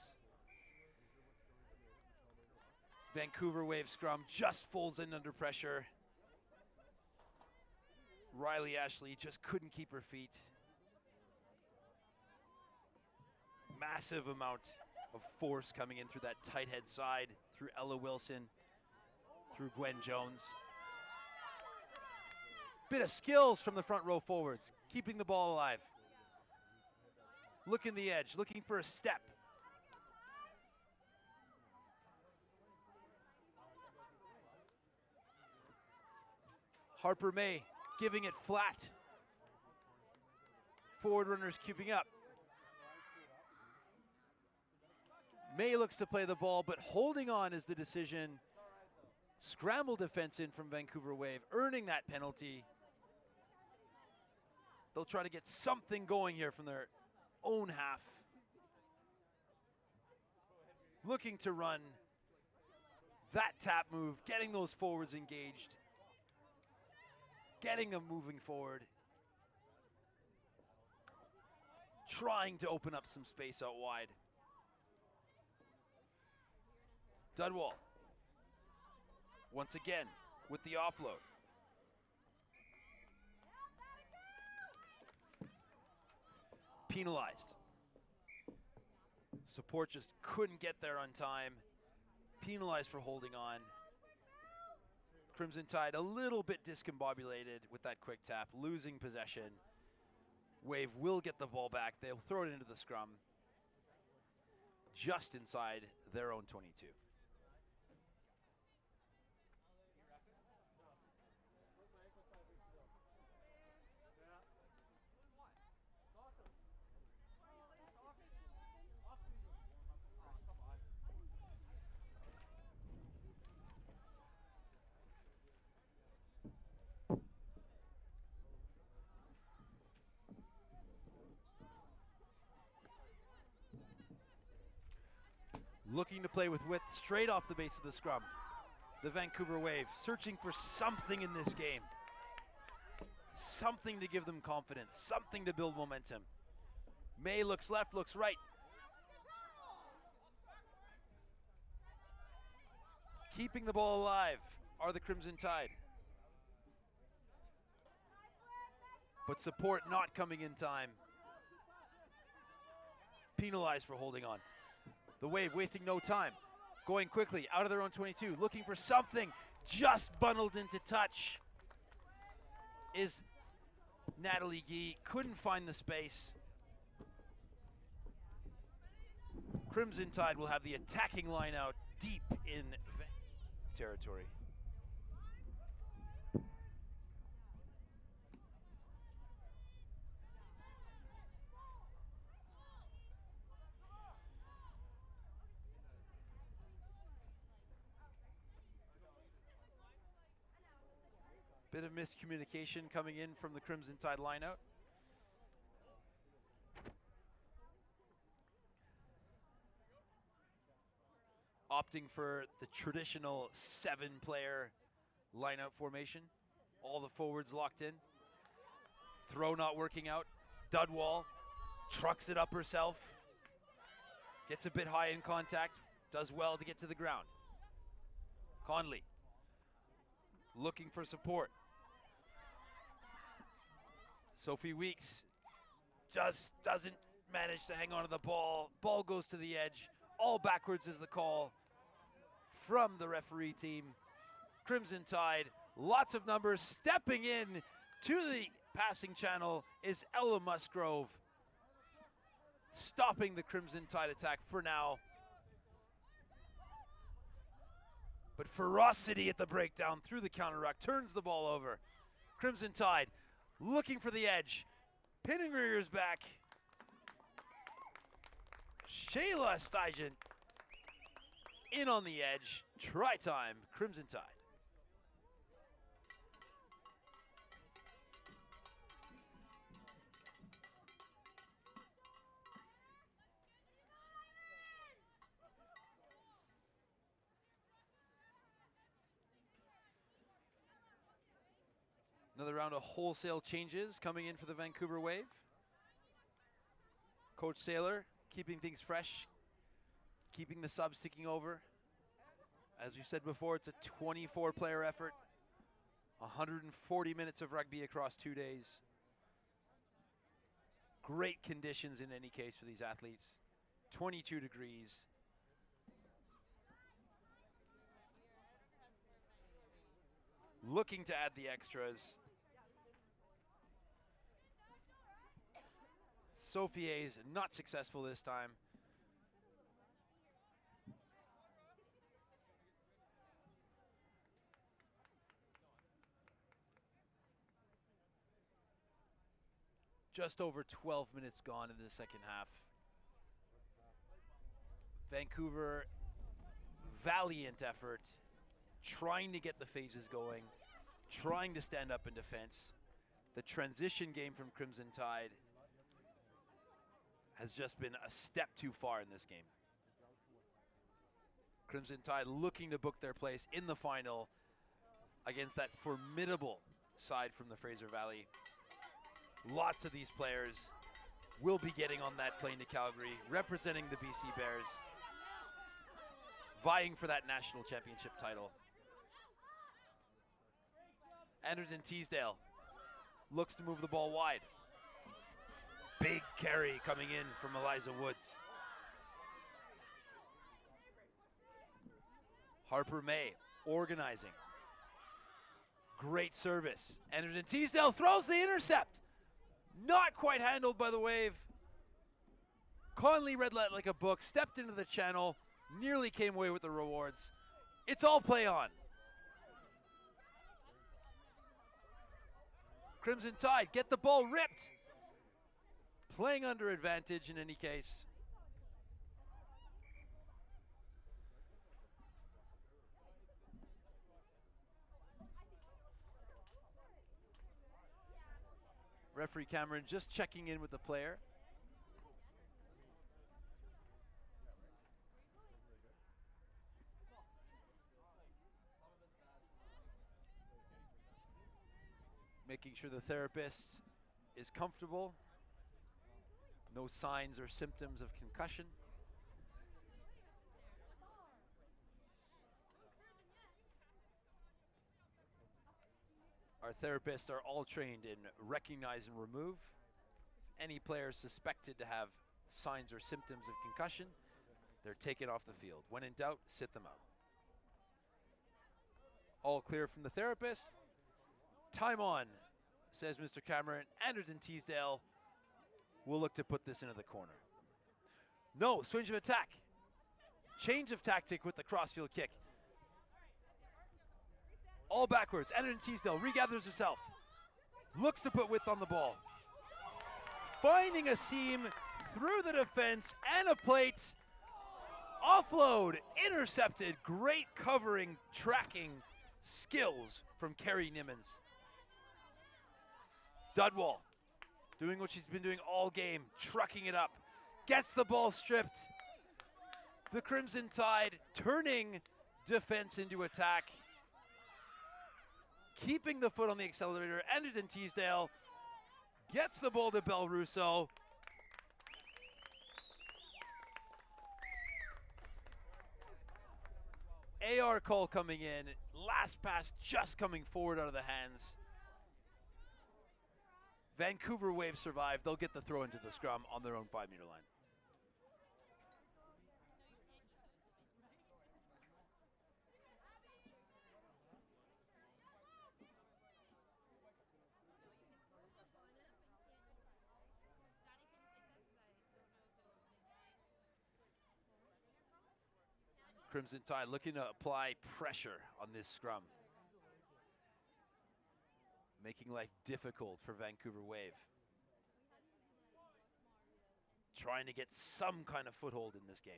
Vancouver Wave scrum just folds in under pressure. Riley Ashley just couldn't keep her feet. Massive amount of force coming in through that tight head side, through Ella Wilson, through Gwen Jones. Bit of skills from the front row forwards, keeping the ball alive. Looking the edge, looking for a step. Harper May giving it flat. Forward runners keeping up. May looks to play the ball, but holding on is the decision. Scramble defense in from Vancouver Wave, earning that penalty. They'll try to get something going here from their own half. Looking to run that tap move, getting those forwards engaged, getting them moving forward, trying to open up some space out wide. Dudwall, once again, with the offload. Penalized. Support just couldn't get there on time. Penalized for holding on. Crimson Tide a little bit discombobulated with that quick tap, losing possession. Wave will get the ball back. They'll throw it into the scrum just inside their own 22. Looking to play with width straight off the base of the scrum. The Vancouver Wave searching for something in this game. Something to give them confidence, something to build momentum. May looks left, looks right. Keeping the ball alive are the Crimson Tide. But support not coming in time. Penalized for holding on. The Wave wasting no time. Going quickly out of their own 22, looking for something. Just bundled into touch is Natalie Gee. Couldn't find the space. Crimson Tide will have the attacking line out deep in territory. Bit of miscommunication coming in from the Crimson Tide lineout. Opting for the traditional 7-player lineout formation. All the forwards locked in. Throw not working out. Dudwall trucks it up herself. Gets a bit high in contact. Does well to get to the ground. Conley looking for support. Sophie Weeks just doesn't manage to hang on to the ball. Ball goes to the edge. All backwards is the call from the referee team. Crimson Tide, lots of numbers. Stepping in to the passing channel is Ella Musgrove. Stopping the Crimson Tide attack for now. But ferocity at the breakdown through the counter ruck. Turns the ball over. Crimson Tide looking for the edge. Pinning her ears back. Shayla Stuygen in on the edge. Try time, Crimson Tide. Another round of wholesale changes coming in for the Vancouver Wave. Coach Saylor keeping things fresh, keeping the subs ticking over. As we said before, it's a 24-player effort, 140 minutes of rugby across 2 days. Great conditions in any case for these athletes, 22 degrees. Looking to add the extras. Sophie's not successful this time. Just over 12 minutes gone in the second half. Vancouver, valiant effort, trying to get the phases going, trying to stand up in defense. The transition game from Crimson Tide has just been a step too far in this game. Crimson Tide looking to book their place in the final against that formidable side from the Fraser Valley. Lots of these players will be getting on that plane to Calgary, representing the BC Bears, vying for that national championship title. Anderton Teasdale looks to move the ball wide. Big carry coming in from Eliza Woods. Harper May organizing. Great service. Anderton Teasdale throws the intercept. Not quite handled by the Wave. Conley read that like a book, stepped into the channel, nearly came away with the rewards. It's all play on. Crimson Tide get the ball ripped. Playing under advantage in any case. Referee Cameron just checking in with the player. Making sure the therapist is comfortable. No signs or symptoms of concussion. Our therapists are all trained in recognize and remove. If any players suspected to have signs or symptoms of concussion, they're taken off the field. When in doubt, sit them out. All clear from the therapist. Time on, says Mr. Cameron. Anderton Teasdale will look to put this into the corner. No, swing of attack. Change of tactic with the crossfield kick. All backwards. Anderton Teasdale regathers herself. Looks to put width on the ball. Finding a seam through the defense and a plate. Offload, intercepted. Great covering, tracking skills from Carrie Nimmons. Dudwall doing what she's been doing all game, trucking it up. Gets the ball stripped. The Crimson Tide turning defense into attack. Keeping the foot on the accelerator. Anderton Teasdale gets the ball to Belle Russo. AR call coming in. Last pass just coming forward out of the hands. Vancouver Wave survive. They'll get the throw into the scrum on their own 5-meter line. Crimson Tide looking to apply pressure on this scrum, making life difficult for Vancouver Wave. Trying to get some kind of foothold in this game.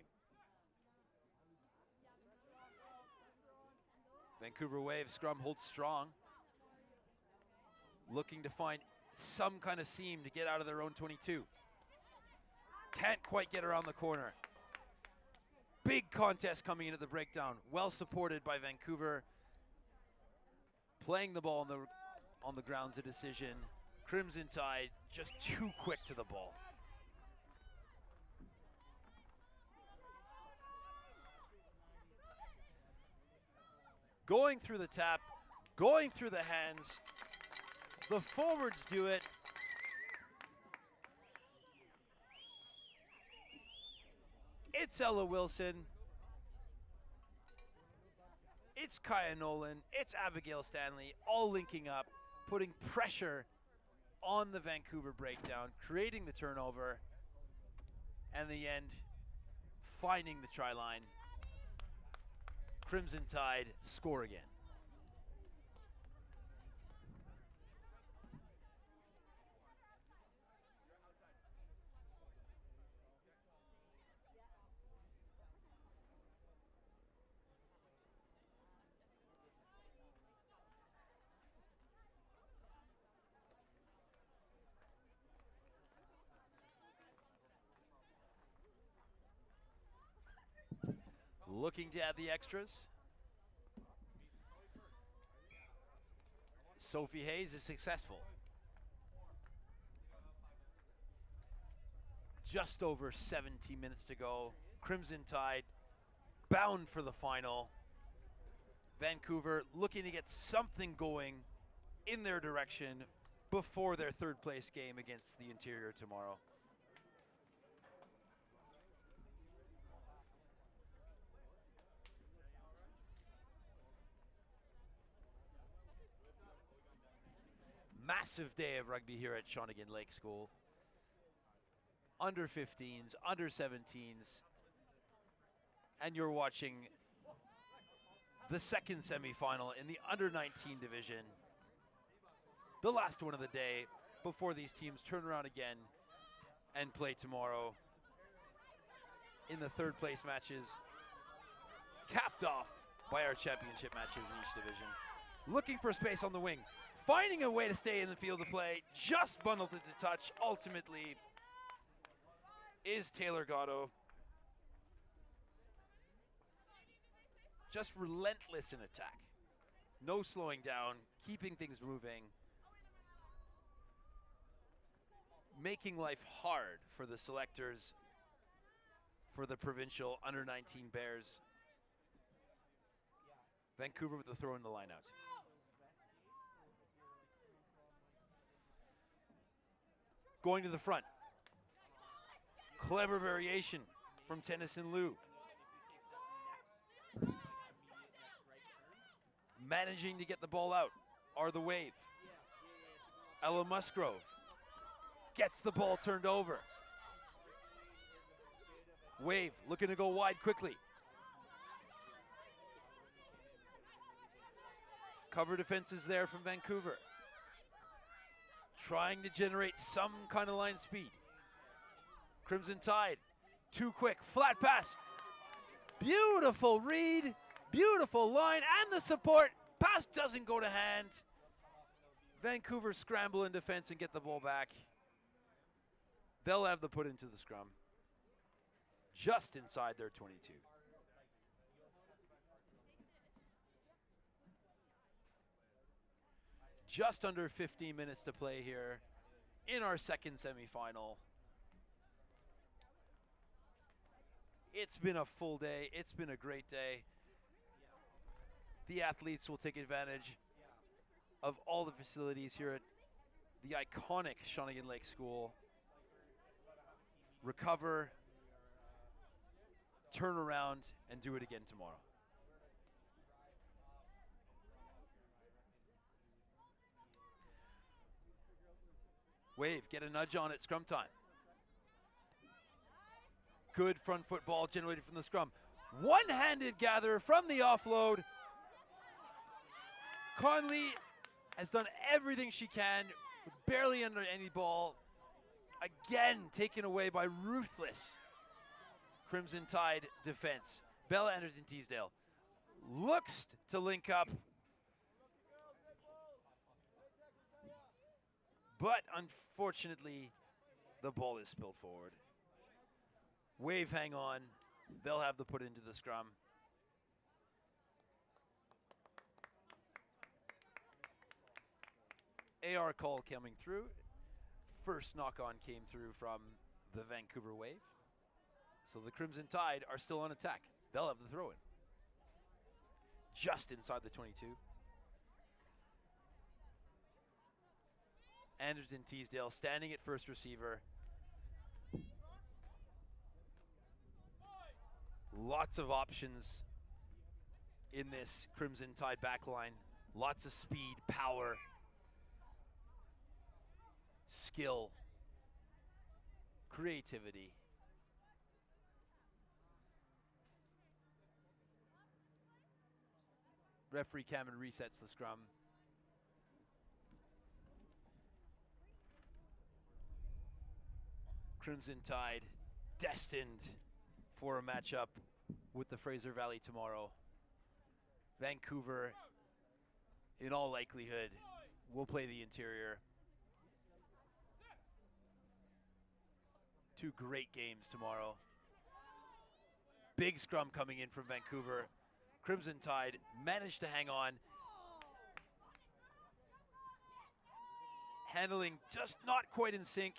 Vancouver Wave scrum holds strong, looking to find some kind of seam to get out of their own 22. Can't quite get around the corner. Big contest coming into the breakdown, well supported by Vancouver. Playing the ball on the ground's a decision. Crimson Tide just too quick to the ball. Going through the tap, going through the hands. The forwards do it. It's Ella Wilson. It's Kaya Nolan. It's Abigail Stanley, all linking up, putting pressure on the Vancouver breakdown, creating the turnover, and the end, finding the try line. Crimson Tide score again. Looking to add the extras. Sophie Hayes is successful. Just over 17 minutes to go. Crimson Tide bound for the final. Vancouver looking to get something going in their direction before their third place game against the Interior tomorrow. Massive day of rugby here at Shawnigan Lake School. Under 15s, under 17s, and you're watching the second semifinal in the under 19 division. The last one of the day before these teams turn around again and play tomorrow in the third place matches, capped off by our championship matches in each division. Looking for space on the wing. Finding a way to stay in the field of play, just bundled into touch, ultimately, is Taylor Gatto. Just relentless in attack. No slowing down, keeping things moving. Making life hard for the selectors, for the provincial under-19 Bears. Vancouver with the throw in the line out. going to the front. Clever variation from Tennyson Liu. Managing to get the ball out are the Wave. Ella Musgrove gets the ball turned over. Wave looking to go wide quickly. Cover defenses there from Vancouver. Trying to generate some kind of line speed. Crimson Tide, too quick, flat pass. Beautiful read, beautiful line, and the support. Pass doesn't go to hand. Vancouver scramble in defense and get the ball back. They'll have the put into the scrum. Just inside their 22. Just under 15 minutes to play here in our second semifinal. It's been a full day. It's been a great day. The athletes will take advantage of all the facilities here at the iconic Shawnigan Lake School. Recover, turn around, and do it again tomorrow. Wave, get a nudge on it, scrum time. Good front foot ball generated from the scrum. One-handed gather from the offload. Conley has done everything she can with barely under any ball. Again, taken away by ruthless Crimson Tide defense. Bella Anderson-Teasdale looks to link up, but unfortunately, the ball is spilled forward. Wave hang on. They'll have the put into the scrum. AR call coming through. First knock-on came through from the Vancouver Wave. So the Crimson Tide are still on attack. They'll have the throw-in. Just inside the 22. Anderson Teasdale standing at first receiver. Lots of options in this Crimson Tide backline. Lots of speed, power, skill, creativity. Referee Cameron resets the scrum. Crimson Tide destined for a matchup with the Fraser Valley tomorrow. Vancouver, in all likelihood, will play the interior. Two great games tomorrow. Big scrum coming in from Vancouver. Crimson Tide managed to hang on. Handling just not quite in sync.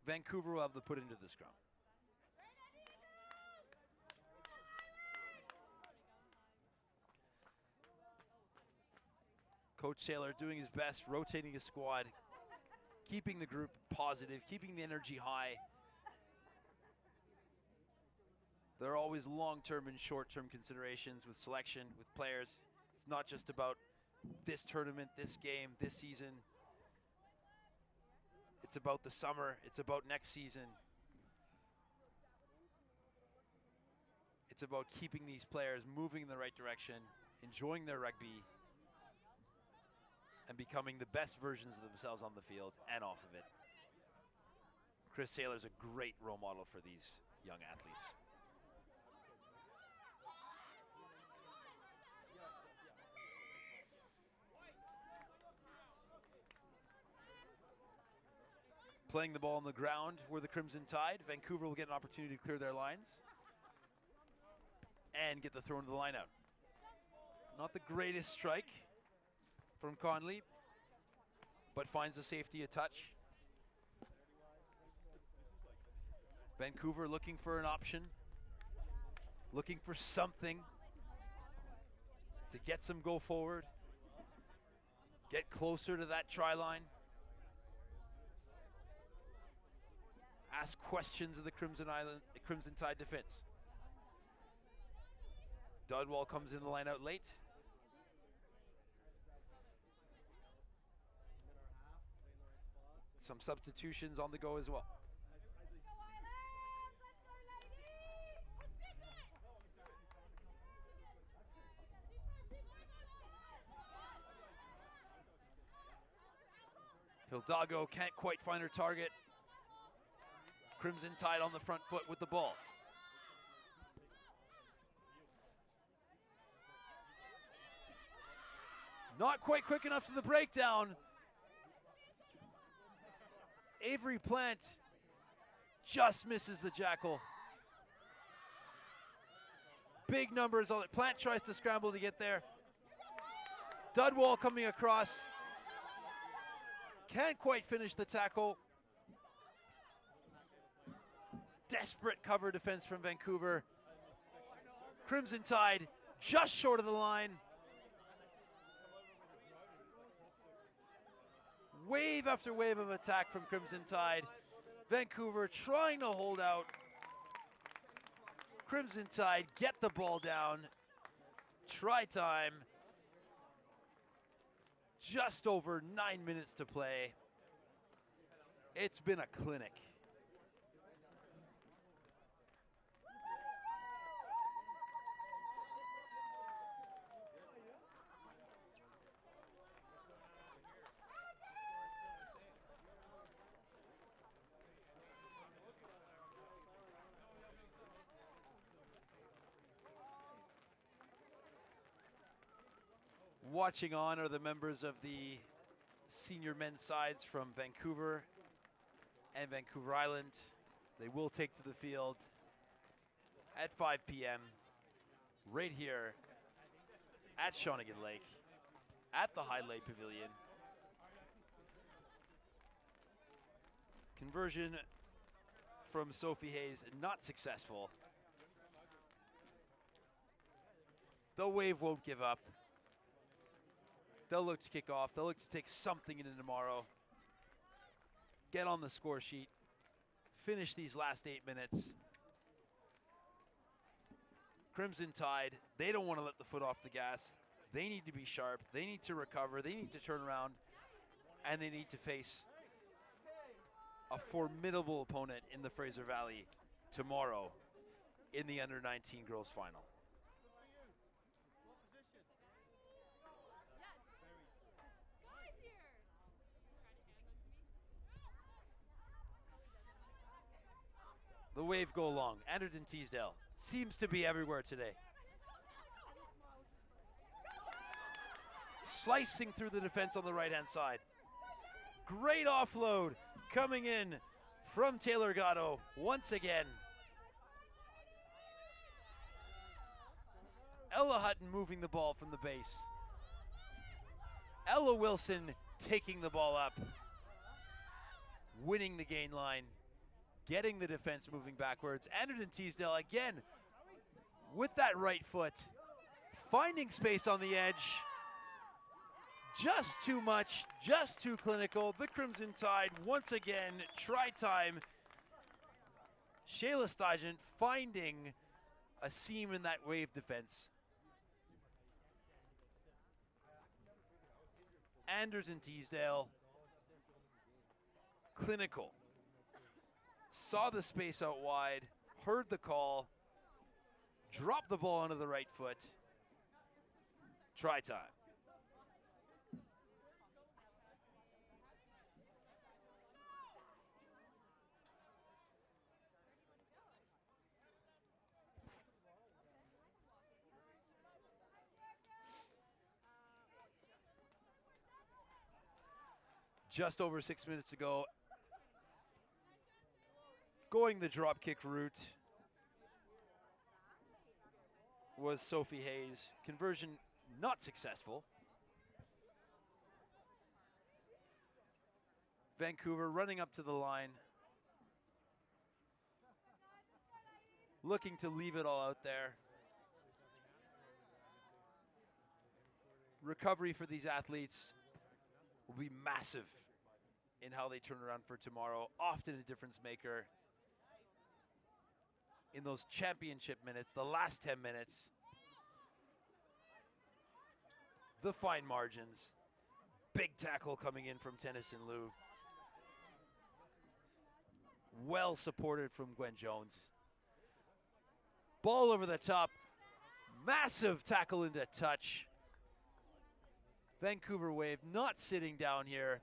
Vancouver will have the put into the scrum. Coach Taylor doing his best, rotating his squad, keeping the group positive, keeping the energy high. There are always long-term and short-term considerations with selection, with players. It's not just about this tournament, this game, this season. It's about the summer. It's about next season. It's about keeping these players moving in the right direction, enjoying their rugby, and becoming the best versions of themselves on the field and off of it. Chris Taylor's a great role model for these young athletes. Playing the ball on the ground were the Crimson Tide. Vancouver will get an opportunity to clear their lines and get the throw into the line out. Not the greatest strike from Conley, but finds the safety a touch. Vancouver looking for an option, looking for something to get some go forward. get closer to that try line. Ask questions of the Crimson Tide defense. Dudwall comes in the line out late. Some substitutions on the go as well. Hildago can't quite find her target. Crimson Tide on the front foot with the ball. Not quite quick enough to the breakdown. Avery Plant just misses the jackal. Big numbers on it. Plant tries to scramble to get there. Dudwall coming across. Can't quite finish the tackle. Desperate cover defense from Vancouver. Crimson Tide just short of the line. Wave after wave of attack from Crimson Tide. Vancouver trying to hold out. Crimson Tide get the ball down. Try time. Just over 9 minutes to play. It's been a clinic. Watching on are the members of the senior men's sides from Vancouver and Vancouver Island. They will take to the field at 5 p.m. right here at Shawnigan Lake at the Highlight Pavilion. Conversion from Sophie Hayes not successful. The Wave won't give up. They'll look to kick off. They'll look to take something into tomorrow. Get on the score sheet. Finish these last 8 minutes. Crimson Tide, they don't want to let the foot off the gas. They need to be sharp. They need to recover. They need to turn around. And they need to face a formidable opponent in the Fraser Valley tomorrow in the Under-19 girls final. The Wave go long. Anderton Teasdale seems to be everywhere today. Slicing through the defense on the right-hand side. Great offload coming in from Taylor Gatto once again. Ella Hutton moving the ball from the base. Ella Wilson taking the ball up. Winning the gain line. Getting the defense moving backwards. Anderton Teasdale again with that right foot. Finding space on the edge. Just too much, just too clinical. The Crimson Tide once again, try time. Shayla Stuyvesant finding a seam in that Wave defense. Anderton Teasdale, clinical. Saw the space out wide, heard the call, dropped the ball onto the right foot. Try time. Just over 6 minutes to go. Going the drop kick route was Sophie Hayes. Conversion not successful. Vancouver running up to the line. Looking to leave it all out there. Recovery for these athletes. will be massive in how they turn around for tomorrow. Often a difference maker in those championship minutes, the last 10 minutes. The fine margins. Big tackle coming in from Tennyson Liu. Well supported from Gwen Jones. Ball over the top. Massive tackle into touch. Vancouver Wave not sitting down here.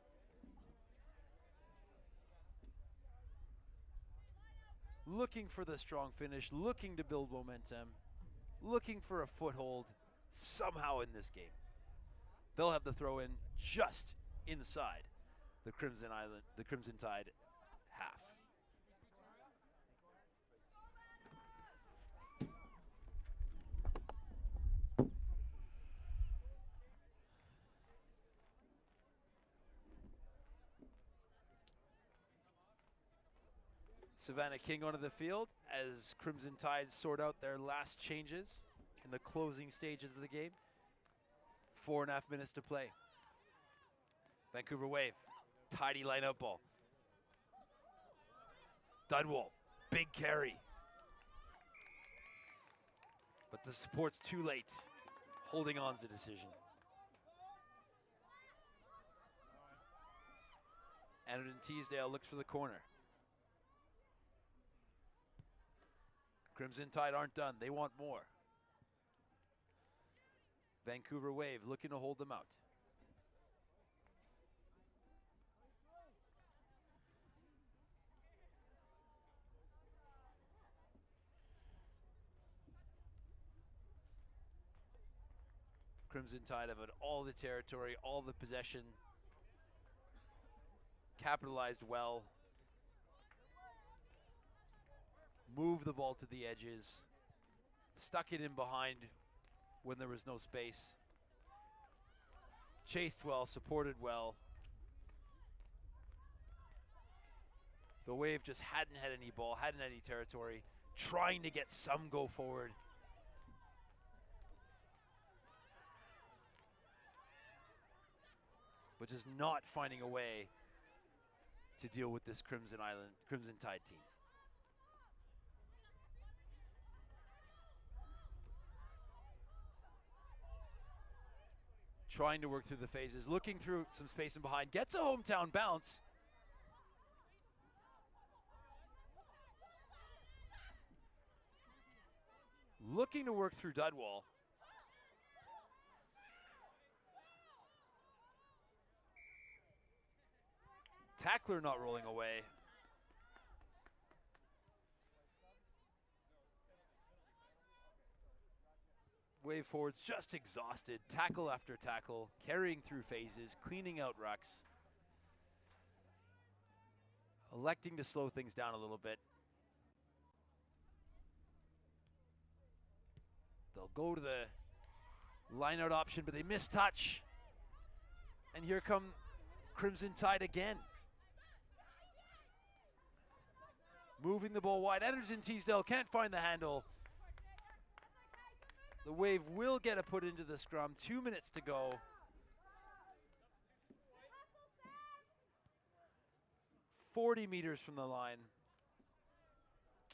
Looking for the strong finish, looking to build momentum, looking for a foothold somehow in this game. They'll have the throw in just inside the Crimson Tide half. Savannah King onto the field as Crimson Tide sort out their last changes in the closing stages of the game. 4.5 minutes to play. Vancouver Wave, tidy line-out ball. Dunwall, big carry. But the support's too late. Holding on's the decision. Anderton Teasdale looks for the corner. Crimson Tide aren't done. They want more. Vancouver Wave looking to hold them out. Crimson Tide have had all the territory, all the possession. Capitalized well. Move the ball to the edges, stuck it in behind when there was no space. Chased well, supported well. The Wave just hadn't had any ball, hadn't had any territory, trying to get some go forward. But just not finding a way to deal with this Crimson Tide team. Trying to work through the phases, looking through some space in behind, gets a hometown bounce. Looking to work through Dudwall. Tackler not rolling away. Wave forwards just exhausted, tackle after tackle, carrying through phases, cleaning out rucks. Electing to slow things down a little bit. They'll go to the line-out option, but they miss touch. And here come Crimson Tide again. Moving the ball wide. Anderton Teasdale can't find the handle. The Wave will get a put into the scrum. 2 minutes to go. .40 meters from the line.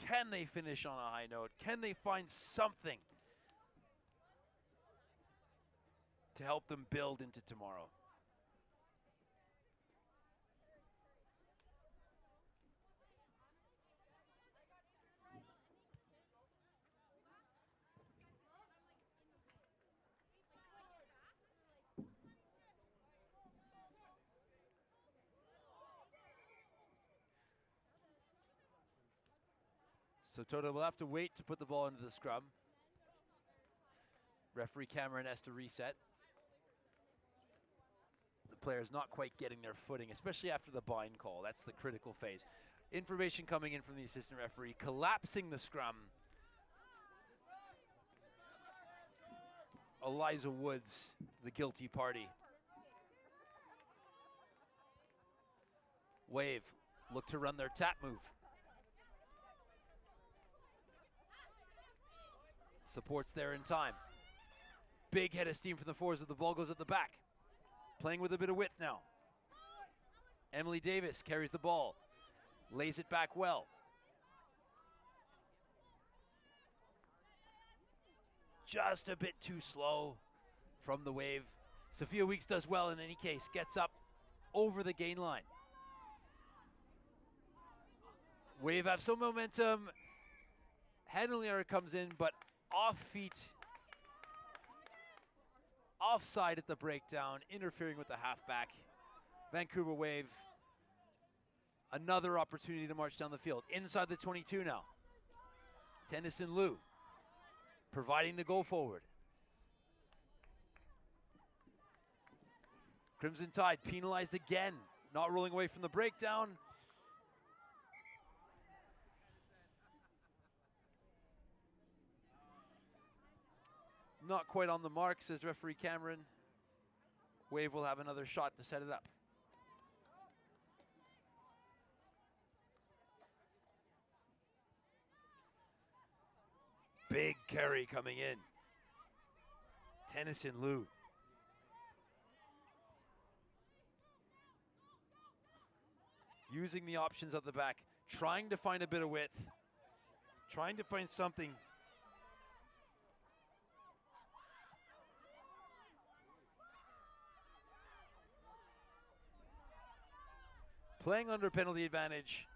Can they finish on a high note? Can they find something to help them build into tomorrow? So Toto will have to wait to put the ball into the scrum. Referee Cameron has to reset. The player's not quite getting their footing, especially after the bind call. That's the critical phase. Information coming in from the assistant referee, collapsing the scrum. Eliza Woods, the guilty party. Wave look to run their tap move. Support's there in time. Big head of steam from the forwards as the ball goes at the back. Playing with a bit of width now. Emily Davis carries the ball, lays it back well. Just a bit too slow from the Wave. Sophia Weeks does well in any case, gets up over the gain line. Wave have some momentum. Henlier comes in, but off feet, offside at the breakdown, interfering with the halfback. Vancouver Wave, another opportunity to march down the field. Inside the 22 now. Tennyson Liu providing the go forward. Crimson Tide penalized again, not rolling away from the breakdown. Not quite on the mark, says referee Cameron. Wave will have another shot to set it up. Big carry coming in. Tennyson Liu. Using the options at the back, trying to find a bit of width, trying to find something. Playing under penalty advantage.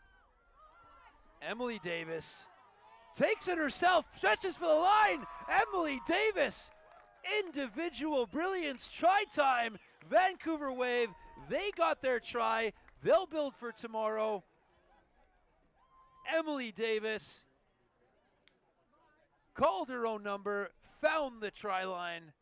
Emily Davis takes it herself, stretches for the line. Emily Davis, individual brilliance, try time. Vancouver Wave, they got their try. They'll build for tomorrow. Emily Davis called her own number, found the try line.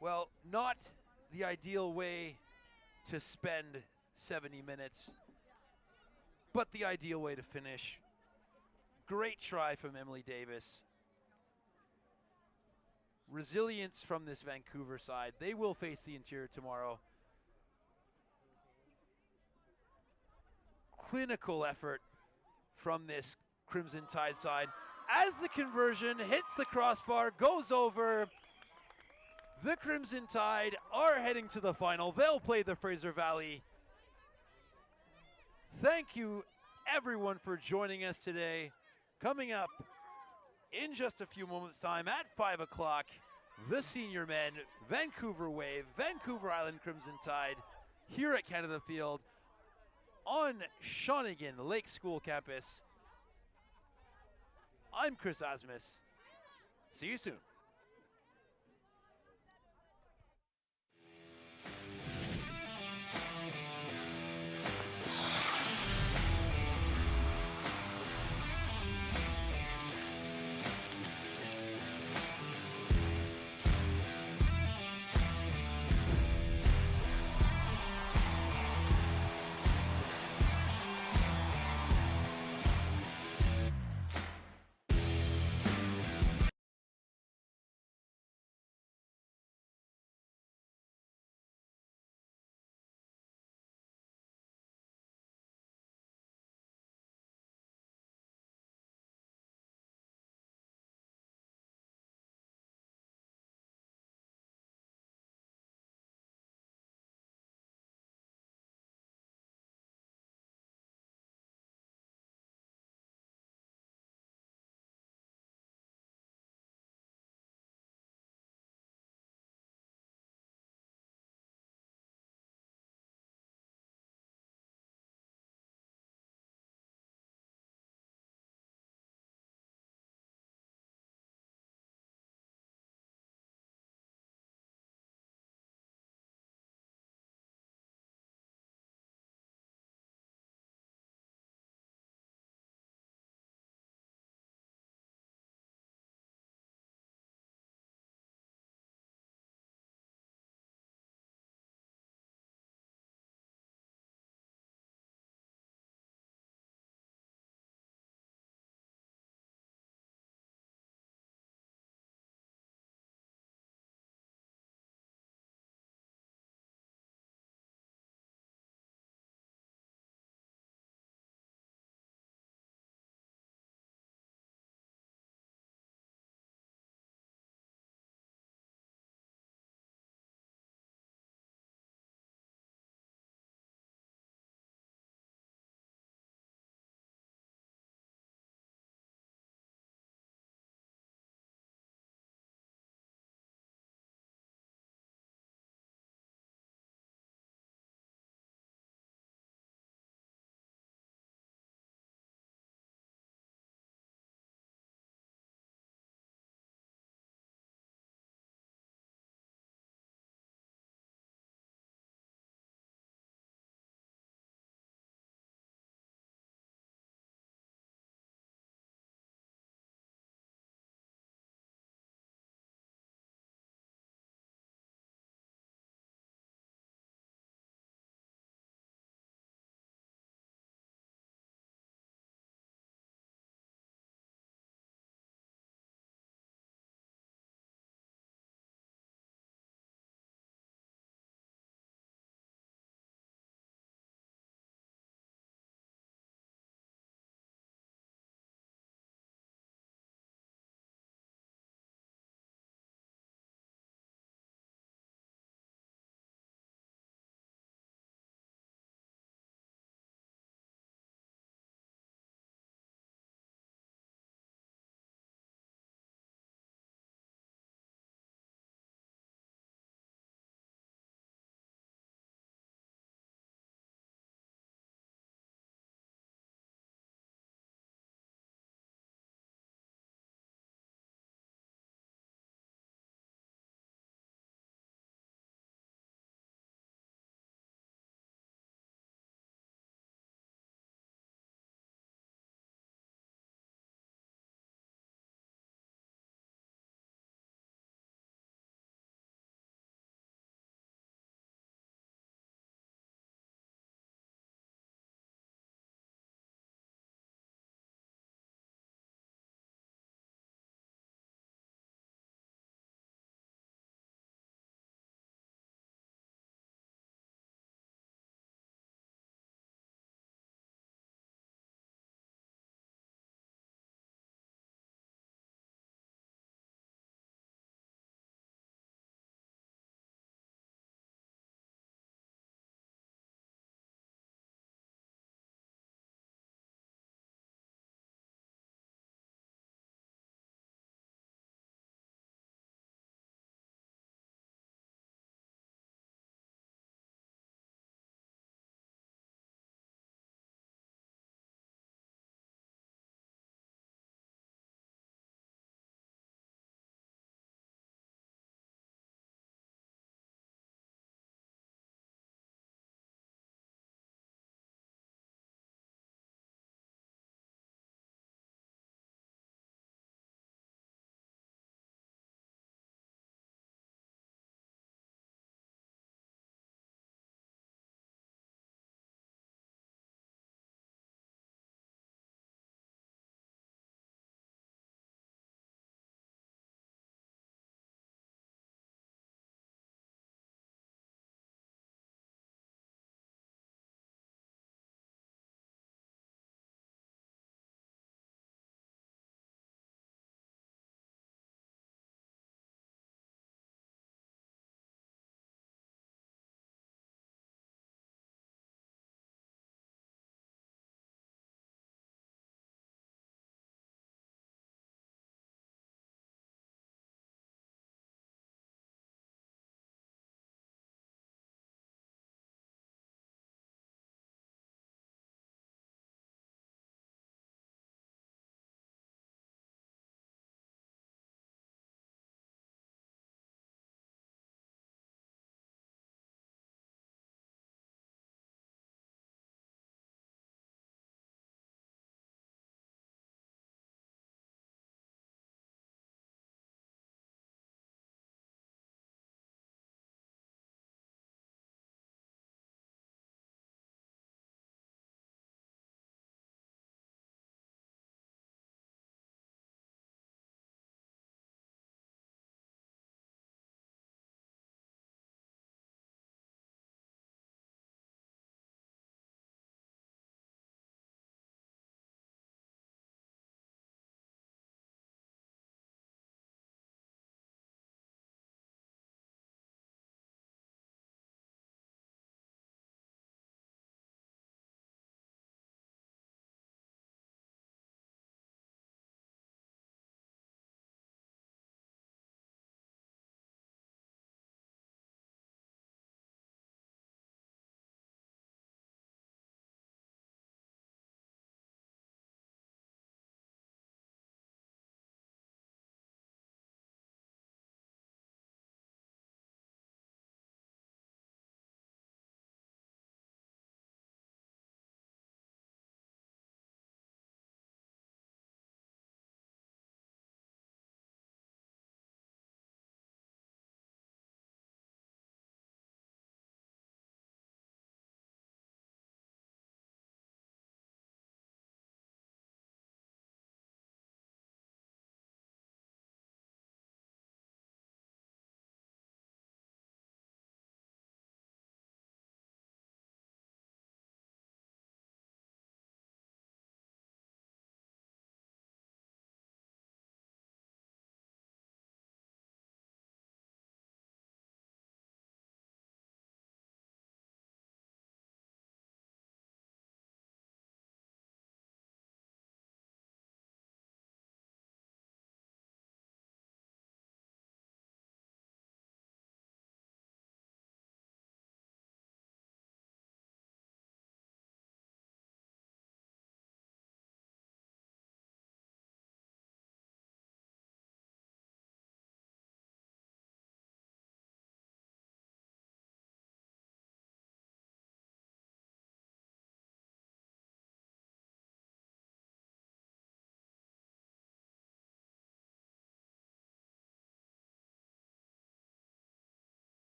Well, not the ideal way to spend 70 minutes, but the ideal way to finish. Great try from Emily Davis. Resilience from this Vancouver side. They will face the interior tomorrow. Clinical effort from this Crimson Tide side. As the conversion hits the crossbar, goes over. The Crimson Tide are heading to the final. They'll play the Fraser Valley. Thank you, everyone, for joining us today. Coming up in just a few moments' time at 5 o'clock, the senior men, Vancouver Wave, Vancouver Island Crimson Tide, here at Canada Field on Shawnigan Lake School campus. I'm Chris Asmus. See you soon.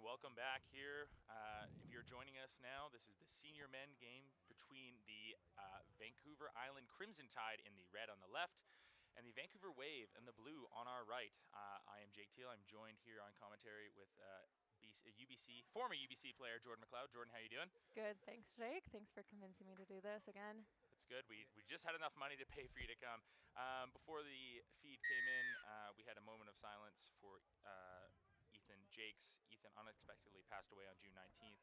welcome back here. If you're joining us now, this is the senior men game between the Vancouver Island Crimson Tide in the red on the left and the Vancouver Wave in the blue on our right. I am Jake Teal. I'm joined here on commentary with former UBC player Jordan McLeod. Jordan, how you doing? Good, thanks, Jake. Thanks for convincing me to do this again. That's good. We just had enough money to pay for you to come. Before the feed came in, we had a moment of silence for Ethan Jakes. Ethan unexpectedly passed away on June 19th.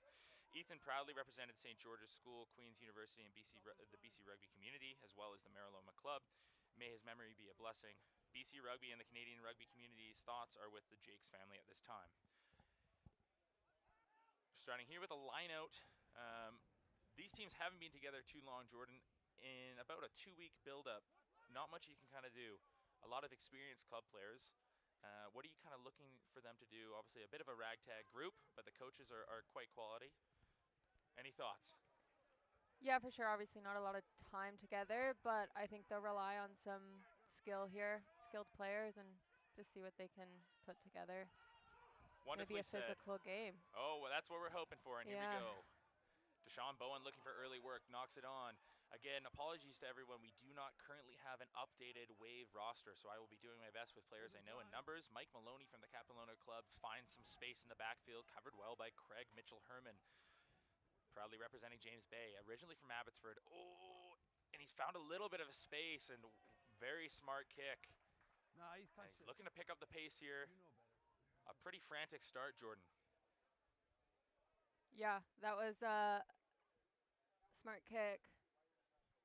Ethan proudly represented St. George's School, Queen's University, and the BC Rugby community, as well as the Mariloma Club. May his memory be a blessing. BC Rugby and the Canadian rugby community's thoughts are with the Jakes family at this time. Starting here with a line out. These teams haven't been together too long, Jordan. In about a 2-week build-up, not much you can kind of do. A lot of experienced club players. What are you kind of looking for them to do? Obviously a bit of a ragtag group, but the coaches are quite quality. Any thoughts? Yeah, for sure. Obviously not a lot of time together, but I think they'll rely on some skill here, skilled players, and just see what they can put together. Wonderfully Maybe a physical game. Oh, well, that's what we're hoping for, and Yeah. Here we go. Deshaun Bowen looking for early work, knocks it on. Again, apologies to everyone. We do not currently have an updated Wave roster, so I will be doing my best with players I know in numbers. Mike Maloney from the Capilano Club finds some space in the backfield, covered well by Craig Mitchell-Herman. Proudly representing James Bay, originally from Abbotsford. Oh, and he's found a little bit of a space, and very smart kick. Nah, he's looking to pick up the pace here. A pretty frantic start, Jordan. Yeah, that was a smart kick.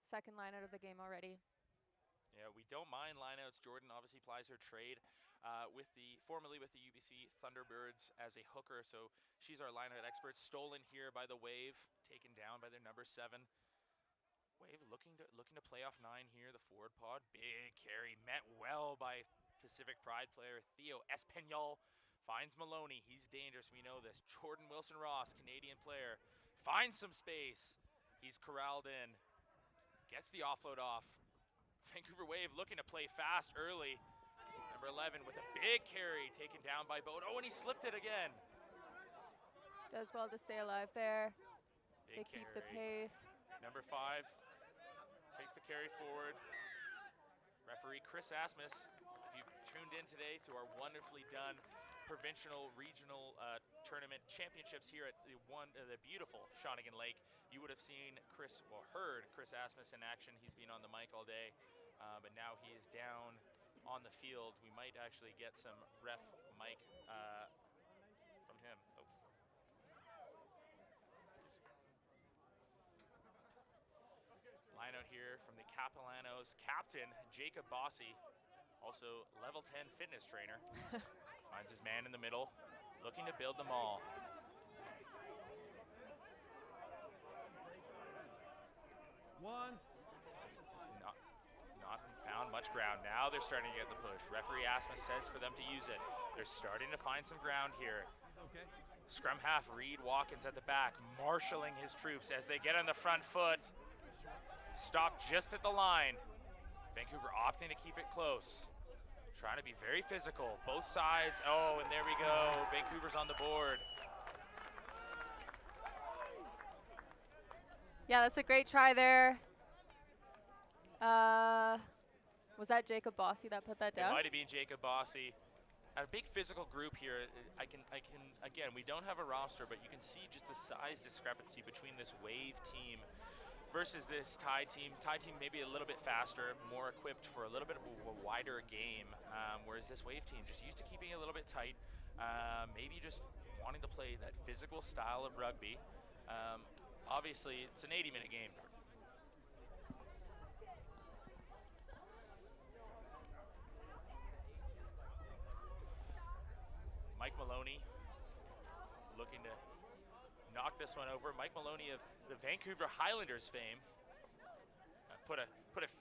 Second line out of the game already. Yeah, we don't mind lineouts. Jordan obviously plies her trade formerly with the UBC Thunderbirds as a hooker, so she's our lineout expert. Stolen here by the Wave, taken down by their number 7. Wave looking to play off 9 here. The forward pod, big carry, met well by Pacific Pride player Theo Espanol. Finds Maloney, he's dangerous, we know this. Jordan Wilson-Ross, Canadian player, finds some space. He's corralled in, gets the offload off. Vancouver Wave looking to play fast early. Number 11 with a big carry, taken down by Bode. Oh, and he slipped it again. Does well to stay alive there. Big they keep the carry. pace. Number 5 takes the carry forward. Referee Chris Asmus, if you've tuned in today to our wonderfully done provincial regional tournament championships here at the beautiful Shawnigan Lake, you would have seen heard Chris Asmus in action. He's been on the mic all day, but now he is down on the field. We might actually get some ref mic from him. Oh. Line out here from the Capilanos captain, Jacob Bossy, also level 10 fitness trainer. Finds his man in the middle, looking to build them all. Once. Not found much ground. Now they're starting to get the push. Referee Asmus says for them to use it. They're starting to find some ground here. Okay. Scrum half, Reed Watkins at the back, marshalling his troops as they get on the front foot. Stopped just at the line. Vancouver opting to keep it close. Trying to be very physical, both sides. Oh, and there we go. Vancouver's on the board. Yeah, that's a great try there. Was that Jacob Bossy that put that down? It might have been Jacob Bossy. A big physical group here. I can again, we don't have a roster, but you can see just the size discrepancy between this Wave team versus this Tide team. Tide team maybe a little bit faster, more equipped for a little bit of a wider game, whereas this Wave team just used to keeping it a little bit tight, maybe just wanting to play that physical style of rugby. Obviously, it's an 80-minute game. Mike Maloney looking to knock this one over. Mike Maloney of the Vancouver Highlanders fame put a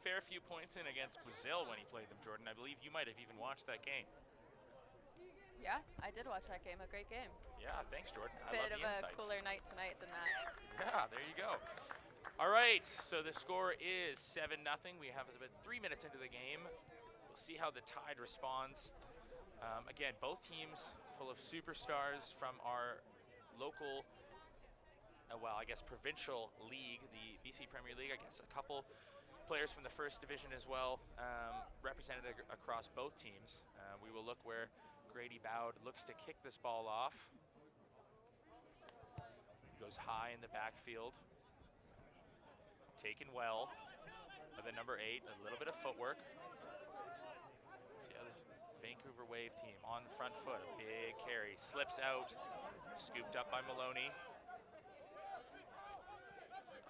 fair few points in against Brazil when he played them, Jordan. I believe you might have even watched that game. Yeah, I did watch that game. A great game. Yeah, thanks, Jordan. I Bit love of the a insights. cooler night tonight than that. Yeah, there you go. All right, so the score is 7-0. We have about 3 minutes into the game. We'll see how the Tide responds. Again, both teams full of superstars from our local, well, I guess provincial league, the BC Premier League. I guess a couple players from the first division as well, represented across both teams. We will look where Grady Bowd looks to kick this ball off. Goes high in the backfield. Taken well by the number 8, a little bit of footwork. See how this Vancouver Wave team on the front foot, a big carry, slips out, scooped up by Maloney.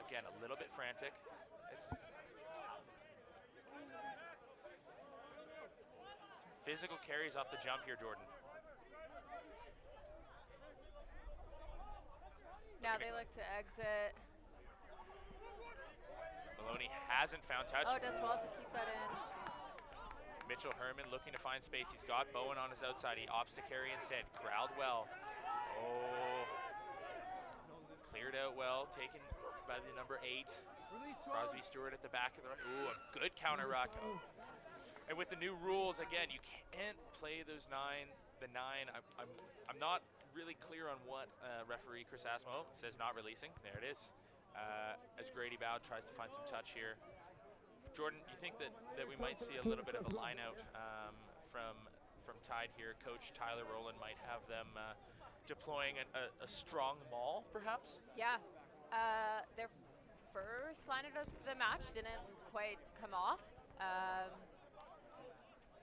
Again, a little bit frantic. Some physical carries off the jump here, Jordan. Now they look to exit. Maloney hasn't found touch. Oh, does well to keep that in. Mitchell Herman looking to find space. He's got Bowen on his outside. He opts to carry instead. Corralled well. Oh. Cleared out well. Taken by the number 8. Crosby Stewart at the back of the run. Ooh, a good counter ruck. And with the new rules, again, you can't play those 9. The 9, I'm not really clear on what referee Chris Asmo says not releasing. There it is. As Grady Bowd tries to find some touch here. Jordan, you think that we might see a little bit of a line out from Tide here? Coach Tyler Rowland might have them deploying a strong maul, perhaps? Yeah. Their first line out of the match didn't quite come off.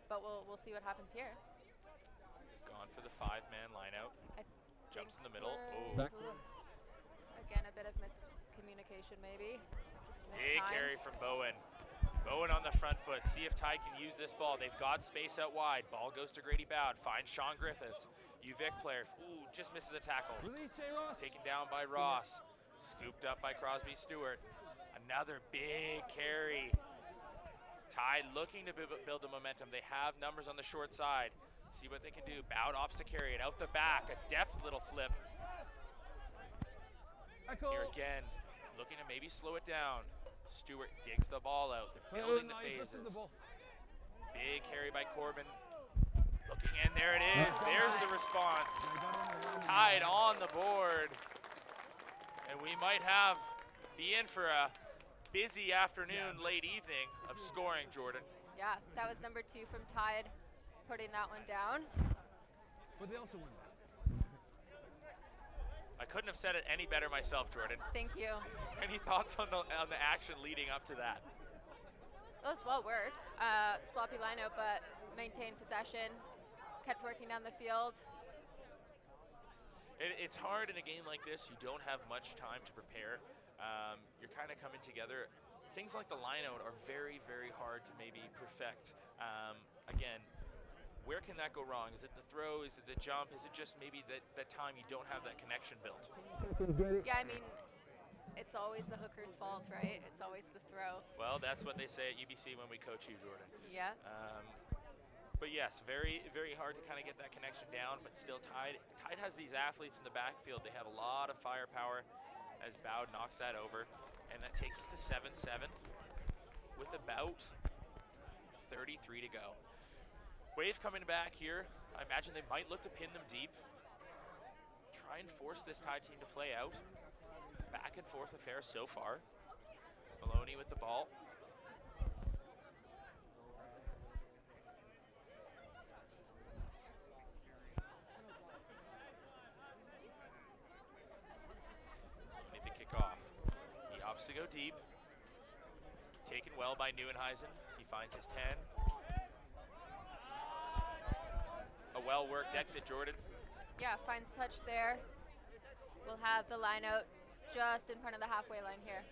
But we'll see what happens here. Gone for the 5-man line out. Jumps in the middle. Oh. Again, a bit of miscommunication maybe. Just big carry from Bowen. Bowen on the front foot. See if Tide can use this ball. They've got space out wide. Ball goes to Grady Bowd. Finds Sean Griffiths. UVic player. Ooh, just misses a tackle. Release, J. Ross. Taken down by Ross. Scooped up by Crosby Stewart. Another big carry. Tide looking to build the momentum. They have numbers on the short side. See what they can do. Bowd opts to carry it out the back. A deft little flip. Here again, looking to maybe slow it down. Stewart digs the ball out. They're building the phases. Big carry by Corbin. Looking in, there it is. There's the response. Tide on the board. And we might be in for a busy afternoon, late evening of scoring, Jordan. Yeah, that was number 2 from Tide, putting that one down. But they also won. I couldn't have said it any better myself, Jordan. Thank you. Any thoughts on the action leading up to that? It was well worked. Sloppy lineup, but maintained possession, kept working down the field. It's hard in a game like this. You don't have much time to prepare. You're kind of coming together. Things like the lineout are very, very hard to maybe perfect. Again, where can that go wrong? Is it the throw? Is it the jump? Is it just maybe that time you don't have that connection built? Yeah, I mean, it's always the hooker's fault, right? It's always the throw. Well, that's what they say at UBC when we coach you, Jordan. Yeah. But yes, very, very hard to kind of get that connection down, but still Tide has these athletes in the backfield. They have a lot of firepower as Bowd knocks that over. And that takes us to 7-7 with about 33 to go. Wave coming back here. I imagine they might look to pin them deep. Try and force this Tide team to play out. Back and forth affair so far. Maloney with the ball. Need to kick off. He opts to go deep. Taken well by Neuenhuizen. He finds his 10. A well-worked exit, Jordan. Yeah, finds touch there. We'll have the line out just in front of the halfway line here.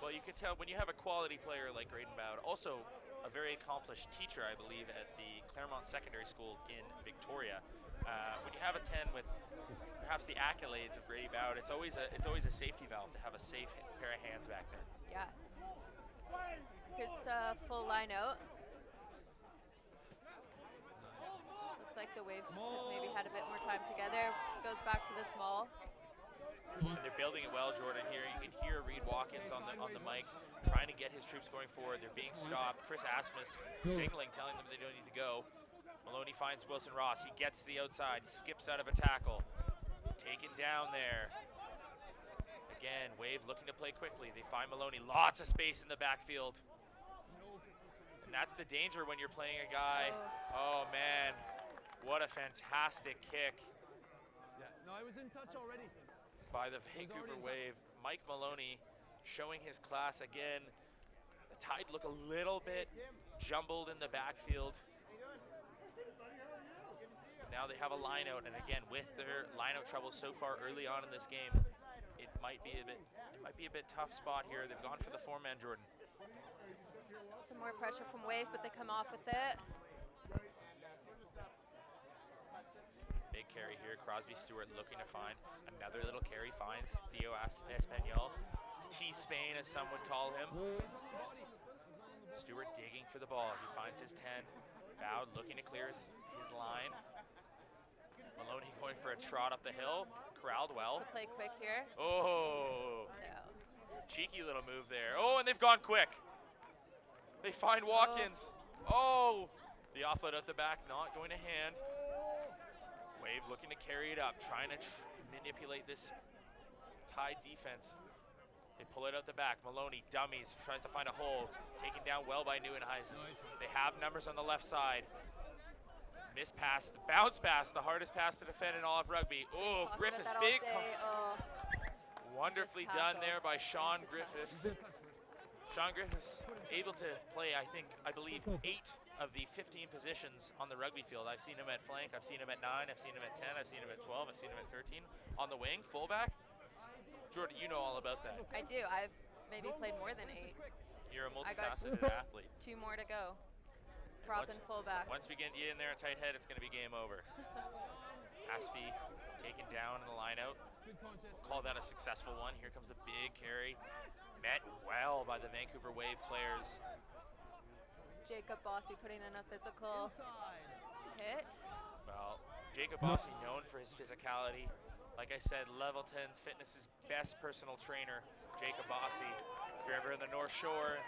Well, you can tell when you have a quality player like Graydon Bowd, also a very accomplished teacher, I believe, at the Claremont Secondary School in Victoria. When you have a 10 with perhaps the accolades of Grady Bowd, it's always a safety valve to have a safe pair of hands back there. Yeah. His full line out. Looks like the Wave has maybe had a bit more time together. Goes back to the small. They're building it well, Jordan, here. You can hear Reed Watkins on the mic trying to get his troops going forward. They're being stopped. Chris Asmus signaling, telling them they don't need to go. Maloney finds Wilson Ross. He gets to the outside, skips out of a tackle. Taken down there. Again, Wave looking to play quickly. They find Maloney. Lots of space in the backfield. And that's the danger when you're playing a guy. Oh, man. What a fantastic kick. Yeah, no, I was in touch already. By the Vancouver Wave. Mike Maloney showing his class again. The Tide look a little bit jumbled in the backfield. But now they have a line out, and again, with their line out troubles so far early on in this game, it might be a bit tough spot here. They've gone for the 4-man Jordan. Some more pressure from Wave, but they come off with it. Big carry here. Crosby Stewart looking to find another little carry. Finds Theo Espanol. T-Spain, as some would call him. Stewart digging for the ball. He finds his 10. Bowd looking to clear his line. Maloney going for a trot up the hill. Corralled well. So play quick here. Oh. No. Cheeky little move there. Oh, and they've gone quick. They find Watkins. Oh. The offload out the back, not going to hand. Wave looking to carry it up, trying to manipulate this Tide defense. They pull it out the back. Maloney dummies, tries to find a hole. Taken down well by Nieuwenhuizen. They have numbers on the left side. Miss pass, the bounce pass, the hardest pass to defend in all of rugby. Oh, Griffiths, big. Wonderfully done there by Sean Griffiths. Sean Griffiths able to play, I believe, 8 of the 15 positions on the rugby field. I've seen him at flank, I've seen him at 9, I've seen him at 10, I've seen him at 12, I've seen him at 13. On the wing, fullback. Jordan, you know all about that. I do. I've maybe played more than 8. You're a multifaceted athlete. 2 more to go. Prop and fullback. Once we get you in there at tight head, it's going to be game over. Aspie taken down in the line out. Call that a successful one. Here comes the big carry. Met well by the Vancouver Wave players. Jacob Bossy putting in a physical hit. Well, Jacob Bossy known for his physicality. Like I said, Level 10's Fitness's best personal trainer, Jacob Bossy. If you're ever in the North Shore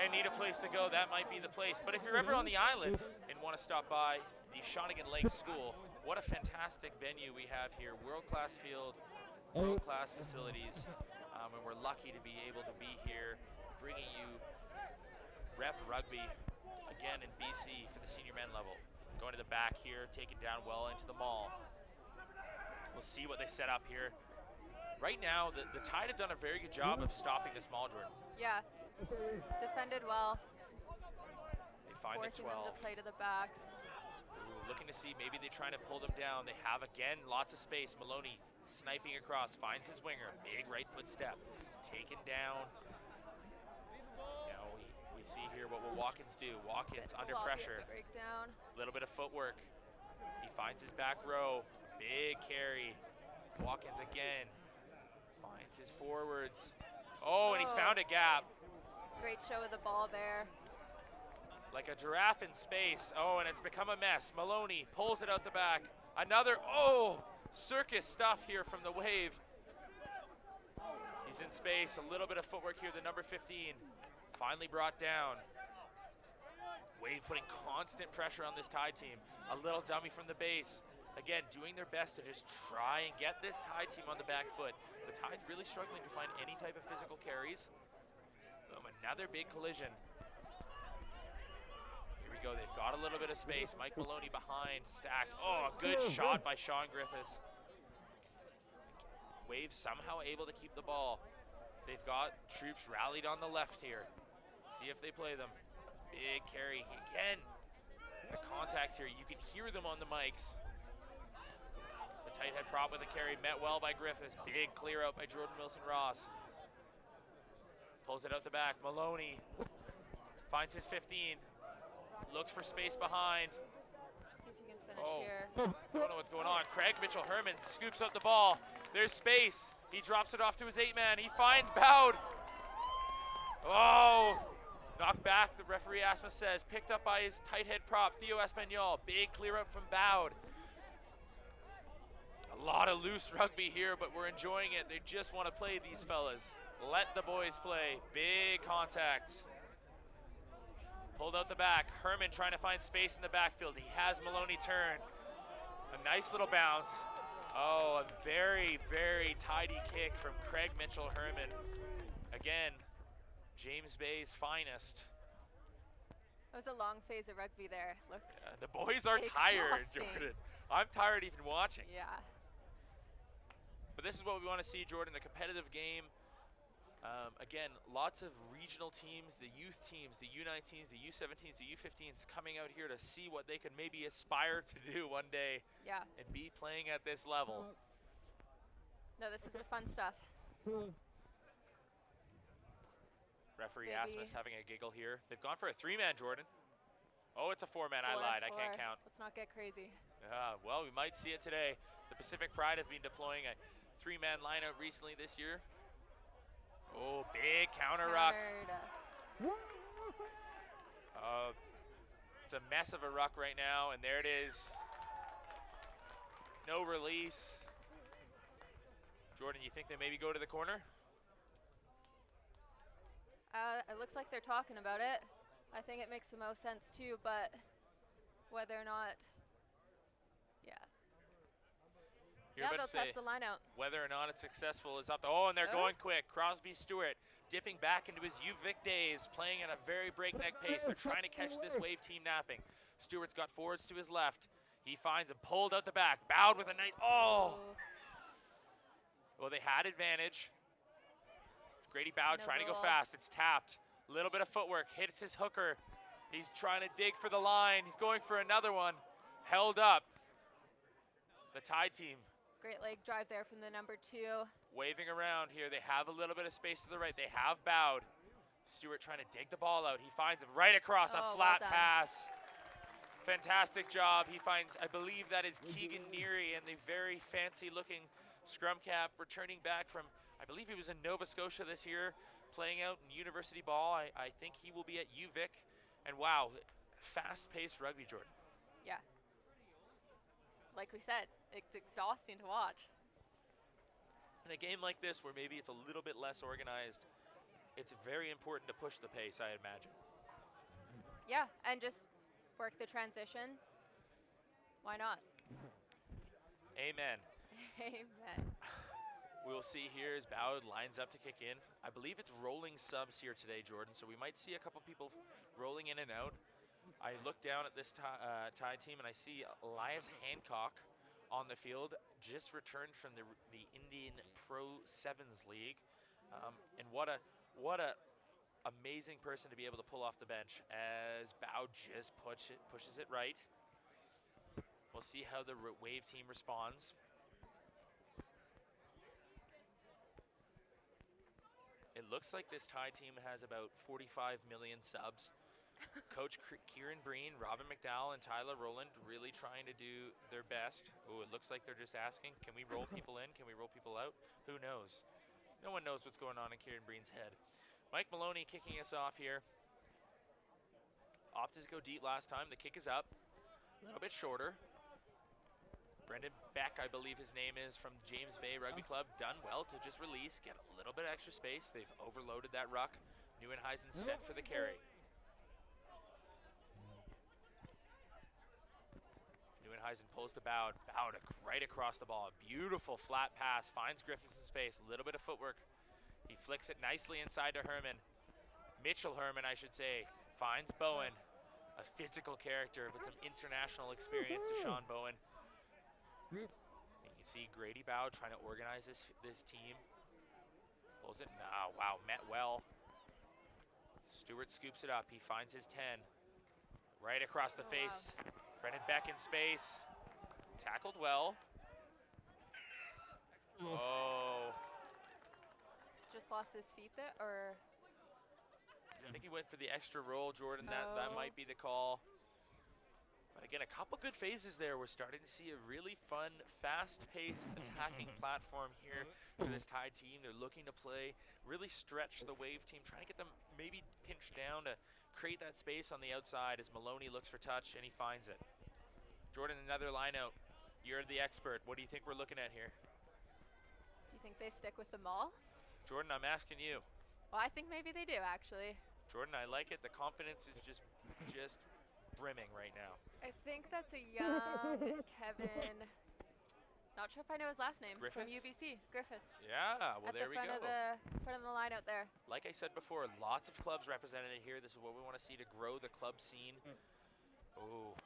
and need a place to go, that might be the place. But if you're ever on the island and want to stop by the Shawnigan Lake School, what a fantastic venue we have here. World-class field, world-class facilities. And we're lucky to be able to be here, bringing you rep rugby again in BC for the senior men level. Going to the back here, taken down well into the maul. We'll see what they set up here. Right now, the Tide have done a very good job of stopping this maul, Jordan. Yeah, defended well. They find the 12. Forcing them to play to the backs. Ooh, looking to see, maybe they try to pull them down. They have, again, lots of space. Maloney sniping across, finds his winger. Big right foot step. Taken down. Now we see here what will Watkins do. Watkins under pressure. Breakdown. Little bit of footwork. He finds his back row. Big carry. Watkins again. Finds his forwards. Oh, and he's found a gap. Great show of the ball there. Like a giraffe in space. Oh, and it's become a mess. Maloney pulls it out the back. Another, circus stuff here from the Wave. He's in space, a little bit of footwork here, the number 15. Finally brought down. Wave putting constant pressure on this Tide team. A little dummy from the base. Again, doing their best to just try and get this Tide team on the back foot. The Tide really struggling to find any type of physical carries. Another big collision. Here we go, they've got a little bit of space. Mike Maloney behind, stacked. Oh, a good shot by Sean Griffiths. Wave somehow able to keep the ball. They've got troops rallied on the left here. See if they play them. Big carry again. The contacts here, you can hear them on the mics. The tight head prop with the carry, met well by Griffiths. Big clear out by Jordan Wilson-Ross. Pulls it out the back. Maloney finds his 15. Looks for space behind. See if you can finish here. Don't know what's going on. Craig Mitchell-Herman scoops up the ball. There's space. He drops it off to his 8-man. He finds Bowd. Oh, knocked back, the referee Asmus says. Picked up by his tight head prop, Theo Espanol. Big clear up from Bowd. A lot of loose rugby here, but we're enjoying it. They just want to play these fellas. Let the boys play. Big contact. Pulled out the back. Herman trying to find space in the backfield. He has Maloney turn. A nice little bounce. Oh, a very, very tidy kick from Craig Mitchell Herman. Again, James Bay's finest. It was a long phase of rugby there. Looked The boys are tired, exhausting. Jordan. I'm tired even watching. Yeah. But this is what we want to see, Jordan, a competitive game. Again, lots of regional teams, the youth teams, the U19s, the U17s, the U15s coming out here to see what they could maybe aspire to do one day. Yeah. And be playing at this level. No, this is the fun stuff. Referee Asmus having a giggle here. They've gone for a 3-man, Jordan. Oh, it's a 4-man. I lied. I can't count. Let's not get crazy. Well, we might see it today. The Pacific Pride have been deploying a 3-man lineout recently this year. Oh, big counter ruck. It's a mess of a ruck right now, and there it is. No release. Jordan, you think they maybe go to the corner? It looks like they're talking about it. I think it makes the most sense too, but whether or not, yeah. You're about they'll to say test the line out. whether or not it's successful is up to, and they're going quick. Crosby Stewart dipping back into his UVic days, playing at a very breakneck pace. They're trying to catch this wave team napping. Stewart's got forwards to his left. He finds him, pulled out the back, bowed with a nice, Well, they had advantage. Grady Bowd trying to go fast. It's tapped. A little bit of footwork. Hits his hooker. He's trying to dig for the line. He's going for another one. Held up. The Tide team Great leg drive there from the number 2. waving around here. They have a little bit of space to the right. They have Bowd. Stewart trying to dig the ball out. He finds him right across a flat pass. Fantastic job. He finds, I believe that is Keegan Neary, and the very fancy looking scrum cap returning back from, I believe he was in Nova Scotia this year, playing out in university ball. I think he will be at UVic. And wow, fast-paced rugby, Jordan. Yeah. Like we said, it's exhausting to watch. In a game like this, where maybe it's a little bit less organized, it's very important to push the pace, I imagine. Yeah, and just work the transition. Why not? Amen. Amen. We'll see here as Bowd lines up to kick in. I believe it's rolling subs here today, Jordan, so we might see a couple people rolling in and out. I look down at this Tide team and I see Elias Hancock on the field, just returned from the Indian Pro Sevens League. And what a amazing person to be able to pull off the bench as Bowd just pushes it right. We'll see how the Wave team responds. It looks like this Tide team has about 45 million subs. Coach Kieran Breen, Robin McDowell, and Tyler Rowland really trying to do their best. Oh, it looks like they're just asking, can we roll people in? Can we roll people out? Who knows? No one knows what's going on in Kieran Breen's head. Mike Maloney kicking us off here. Opted to go deep last time. The kick is up. A little bit shorter. Brendan Beck, I believe his name is, from James Bay Rugby Club, done well to just release, get a little bit extra space. They've overloaded that ruck. Nieuwenhuizen set for the carry. Nieuwenhuizen pulls to Bowd. Bowd right across the ball. Beautiful flat pass. Finds Griffiths in space. A little bit of footwork. He flicks it nicely inside to Herman. Mitchell Herman, I should say, finds Bowen. A physical character with some international experience to Sean Bowen. You can see Grady Bowd trying to organize this team. Pulls it. No, wow, met well. Stewart scoops it up. He finds his 10. Right across the face. Wow. Brendan Beck in space. Tackled well. Oh. Just lost his feet there, or? I think he went for the extra roll, Jordan. That might be the call. But again, a couple good phases there. We're starting to see a really fun, fast-paced attacking platform here for this Tide team. They're looking to play, really stretch the Wave team, trying to get them maybe pinched down to create that space on the outside as Maloney looks for touch, and he finds it. Jordan, another line out. You're the expert. What do you think we're looking at here? Do you think they stick with the maul? Jordan, I'm asking you. Well, I think maybe they do, actually. Jordan, I like it. The confidence is just brimming right now. I think that's a young Kevin. Not sure if I know his last name. Griffith? From UBC, Griffith. Yeah, well, there we go. Front of the line out there. Like I said before, lots of clubs represented here. This is what we want to see to grow the club scene. Oh,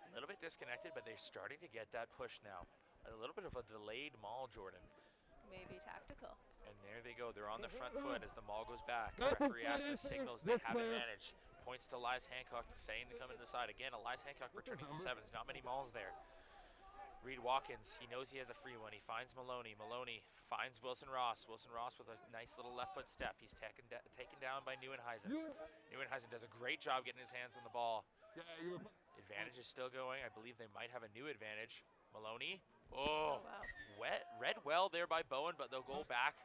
a little bit disconnected, but they're starting to get that push now. A little bit of a delayed maul, Jordan. Maybe tactical. And there they go. They're on the front foot as the maul goes back. Referee Asmus signals they have advantage. Points to Elias Hancock saying to come to the side. Again, Elias Hancock returning from sevens. Not many mauls there. Reed Watkins, he knows he has a free one. He finds Maloney. Maloney finds Wilson Ross. Wilson Ross with a nice little left foot step. He's taken down by Nieuwenhuizen. Nieuwenhuizen does a great job getting his hands on the ball. Advantage is still going. I believe they might have a new advantage. Maloney. Oh, wow. Read well there by Bowen, but they'll go back.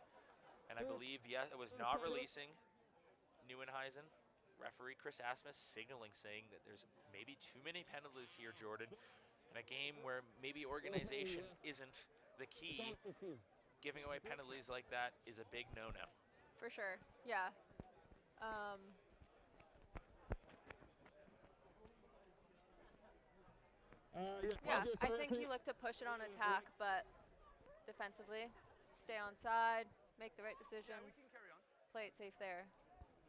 And I believe, yeah, it was not releasing Nieuwenhuizen. Referee Chris Asmus signaling, saying that there's maybe too many penalties here, Jordan. In a game where maybe organization isn't the key, giving away penalties like that is a big no-no. For sure, yeah. Yeah, I think you look to push it on attack, but defensively, stay on side, make the right decisions, play it safe there.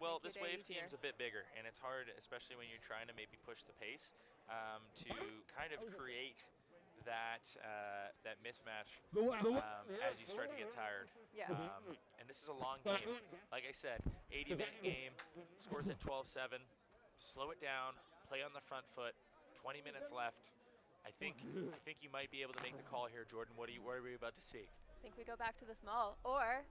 Well, this wave team's a bit bigger, and it's hard, especially when you're trying to maybe push the pace, to kind of create that that mismatch as you start to get tired. Yeah. And this is a long game. Like I said, 80-minute game, scores at 12-7. Slow it down, play on the front foot. 20 minutes left. I think you might be able to make the call here, Jordan. What are we about to see? I think we go back to the small, or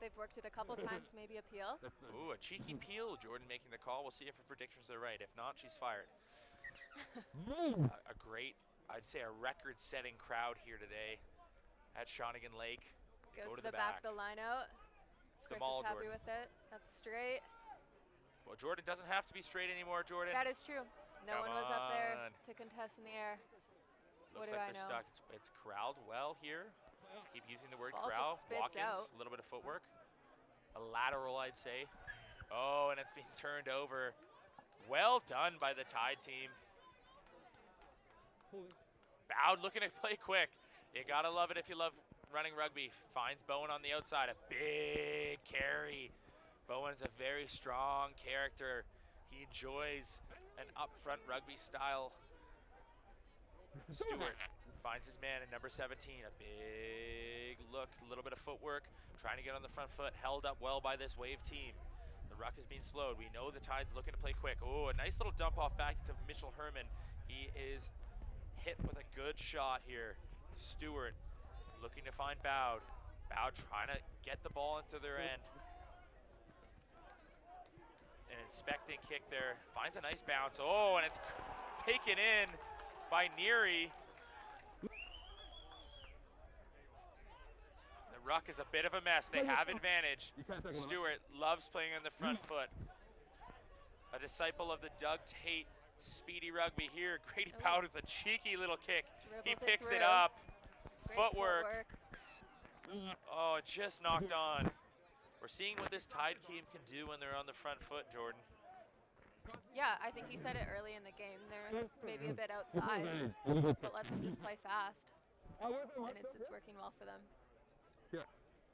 they've worked it a couple times, maybe a peel. Ooh, a cheeky peel. Jordan making the call. We'll see if her predictions are right. If not, she's fired. A great, I'd say a record-setting crowd here today at Shawnigan Lake. Goes to the back of the line out. It's Chris the maul, is happy Jordan. with it. That's straight. Well, Jordan doesn't have to be straight anymore, Jordan. That is true. No one was up there on. to contest in the air. Looks what do like I they're know? stuck. It's corralled well here. Keep using the word Ball corral. just spits Watkins, out. a little bit of footwork. A lateral, I'd say. Oh, and it's being turned over. Well done by the Tide team. Bowd looking to play quick. You gotta love it if you love running rugby. Finds Bowen on the outside. A big carry. Bowen's a very strong character. He enjoys an up-front rugby style. Stewart finds his man in number 17. A big look, a little bit of footwork, trying to get on the front foot, held up well by this wave team. The ruck is being slowed. We know the Tide's looking to play quick. Oh, a nice little dump off back to Mitchell Herman. He is hit with a good shot here. Stewart looking to find Bowd. Bowd trying to get the ball into their end. An inspecting kick there, finds a nice bounce. Oh, and it's taken in by Neary. The ruck is a bit of a mess. They have advantage. Stewart loves playing on the front foot. A disciple of the Doug Tate speedy rugby here. Grady Bowd with a cheeky little kick. He picks it up. Footwork. Oh, it just knocked on. We're seeing what this Tide team can do when they're on the front foot, Jordan. Yeah, I think you said it early in the game. They're maybe a bit outsized, but let them just play fast. And it's working well for them.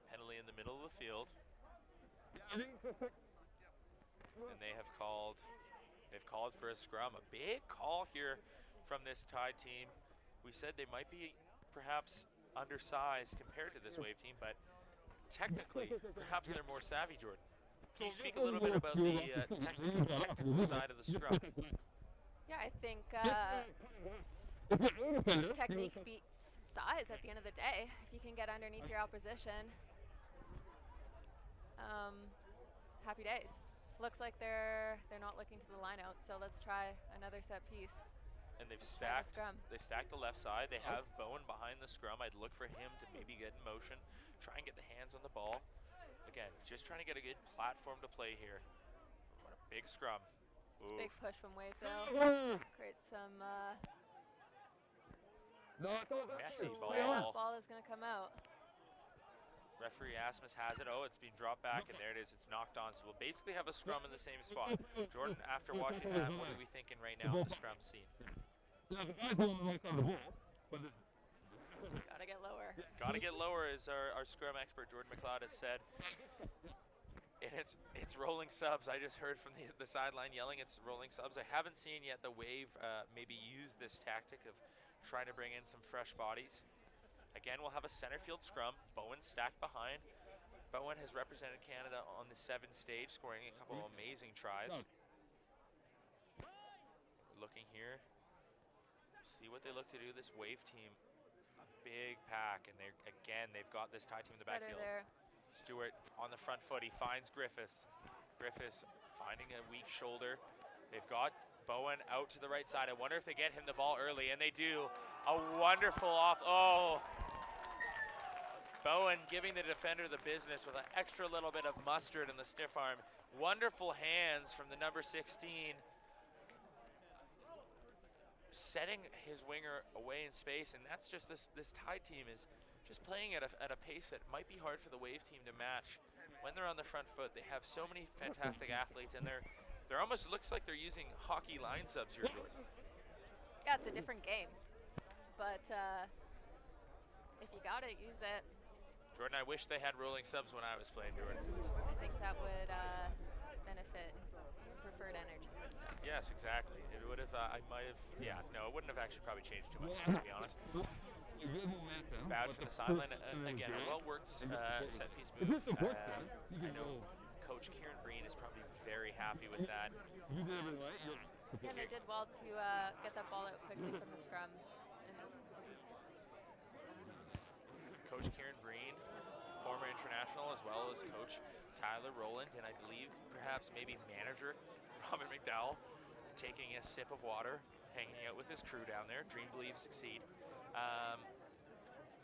Penalty in the middle of the field. And they've called for a scrum. A big call here from this Tide team. We said they might be perhaps undersized compared to this wave team, but technically, perhaps they're more savvy, Jordan. Can you speak a little bit about the technical side of the scrum? Yeah, I think technique beats size at the end of the day. If you can get underneath your opposition, happy days. Looks like they're not looking to the line out, so let's try another set piece. And they've stacked the left side. They have Bowen behind the scrum. I'd look for him to maybe get in motion, try and get the hands on the ball. Again, just trying to get a good platform to play here. What a big scrum. It's a big push from Waveville. Creates some messy ball. Where that ball is going to come out. Referee Asmus has it. Oh, it's being dropped back, and there it is. It's knocked on. So we'll basically have a scrum in the same spot. Jordan, after watching that, what are we thinking right now in the scrum scene? Gotta get lower. Gotta get lower, as our scrum expert Jordan McLeod has said. And it's rolling subs. I just heard from the sideline yelling it's rolling subs. I haven't seen yet the Wave maybe use this tactic of trying to bring in some fresh bodies. Again, we'll have a center field scrum. Bowen stacked behind. Bowen has represented Canada on the 7 stage, scoring a couple of amazing tries. Looking here, see what they look to do. This Wave team, a big pack, and they've got this tie team in the backfield. Stewart on the front foot. He finds Griffiths. Griffiths finding a weak shoulder. They've got Bowen out to the right side. I wonder if they get him the ball early, and they do. A wonderful off. Oh! Bowen giving the defender the business with an extra little bit of mustard in the stiff arm. Wonderful hands from the number 16. Setting his winger away in space, and that's just this Tide team is just playing at a pace that might be hard for the Wave team to match. When they're on the front foot, they have so many fantastic athletes, and they're almost looks like they're using hockey line subs here, Jordan. Yeah, it's a different game, but if you got it, use it. Jordan, I wish they had rolling subs when I was playing, Jordan. I think that would benefit preferred energy system. Yes, exactly. It would have, I might have, yeah, no, it wouldn't have actually probably changed too much, to be honest. Bad from the sideline. Again, a well-worked set piece move. I know Coach Kieran Breen is probably very happy with that. Yeah, and they did well to get that ball out quickly from the scrum. Coach Kieran Breen, former international, as well as Coach Tyler Rowland, and I believe perhaps maybe manager Robin McDowell, taking a sip of water, hanging out with his crew down there. Dream, believe, succeed.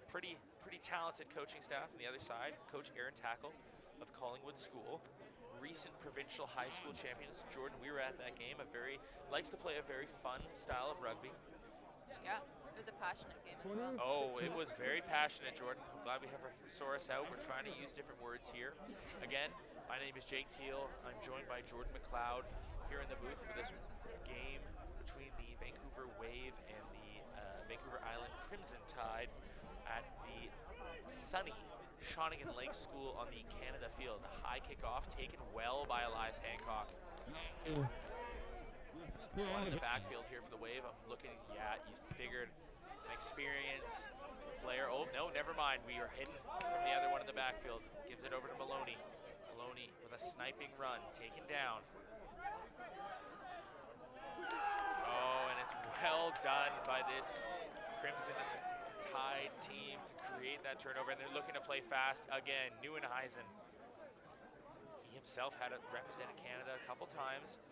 Pretty talented coaching staff on the other side. Coach Aaron Tackle of Collingwood School, recent provincial high school champions. Jordan, we were at that game. Likes to play a very fun style of rugby. Yeah. It was a passionate game as well. Oh, it was very passionate, Jordan. I'm glad we have our thesaurus out. We're trying to use different words here. Again, my name is Jake Teal. I'm joined by Jordan McLeod here in the booth for this game between the Vancouver Wave and the Vancouver Island Crimson Tide at the sunny Shawnigan Lake School on the Canada field. The high kickoff taken well by Elias Hancock. One in the backfield here for the Wave. I'm looking, yeah, you figured an experienced player. Oh, no, never mind. We are hidden from the other one in the backfield. Gives it over to Maloney. Maloney with a sniping run, taken down. Oh, and it's well done by this Crimson Tide team to create that turnover, and they're looking to play fast again. Nieuwenhuizen. He himself had represented Canada a couple times.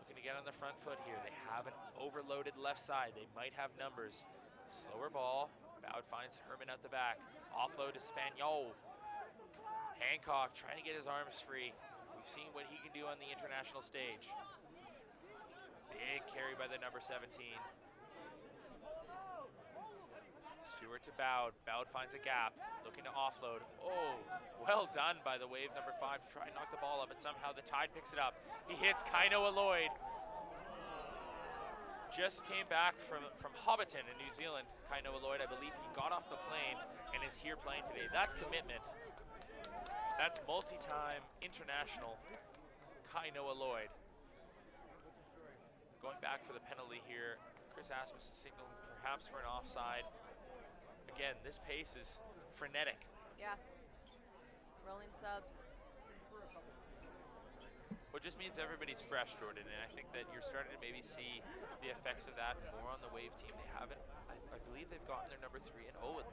Looking to get on the front foot here. They have an overloaded left side. They might have numbers. Slower ball. Bowd finds Herman out the back. Offload to Spaniol. Hancock trying to get his arms free. We've seen what he can do on the international stage. Big carry by the number 17. Stewart to Bowd. Bowd finds a gap. Looking to offload. Oh, well done by the Wave number 5 to try and knock the ball up, but somehow the Tide picks it up. He hits Kainoa Lloyd. Just came back from Hobbiton in New Zealand. Kainoa Lloyd, I believe he got off the plane and is here playing today. That's commitment. That's multi-time international Kainoa Lloyd. Going back for the penalty here. Chris Asmus is signaling perhaps for an offside. Again, this pace is frenetic. Yeah. Rolling subs. Which just means everybody's fresh, Jordan, and I think that you're starting to maybe see the effects of that more on the Wave team. They haven't, I believe they've gotten their number 3, and oh,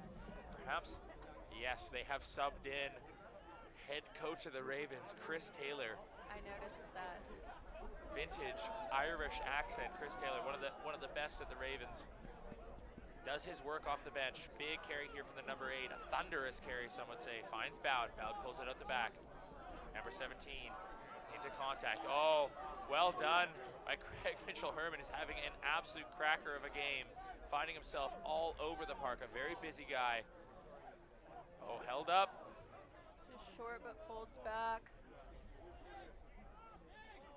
perhaps, yes, they have subbed in head coach of the Ravens, Chris Taylor. I noticed that. Vintage Irish accent, Chris Taylor, one of the best at the Ravens. Does his work off the bench. Big carry here from the number 8. A thunderous carry, some would say. Finds Bowd. Bowd pulls it out the back. Number 17 into contact. Oh, well done by Craig Mitchell-Herman. Is having an absolute cracker of a game. Finding himself all over the park. A very busy guy. Oh, held up. short but folds back.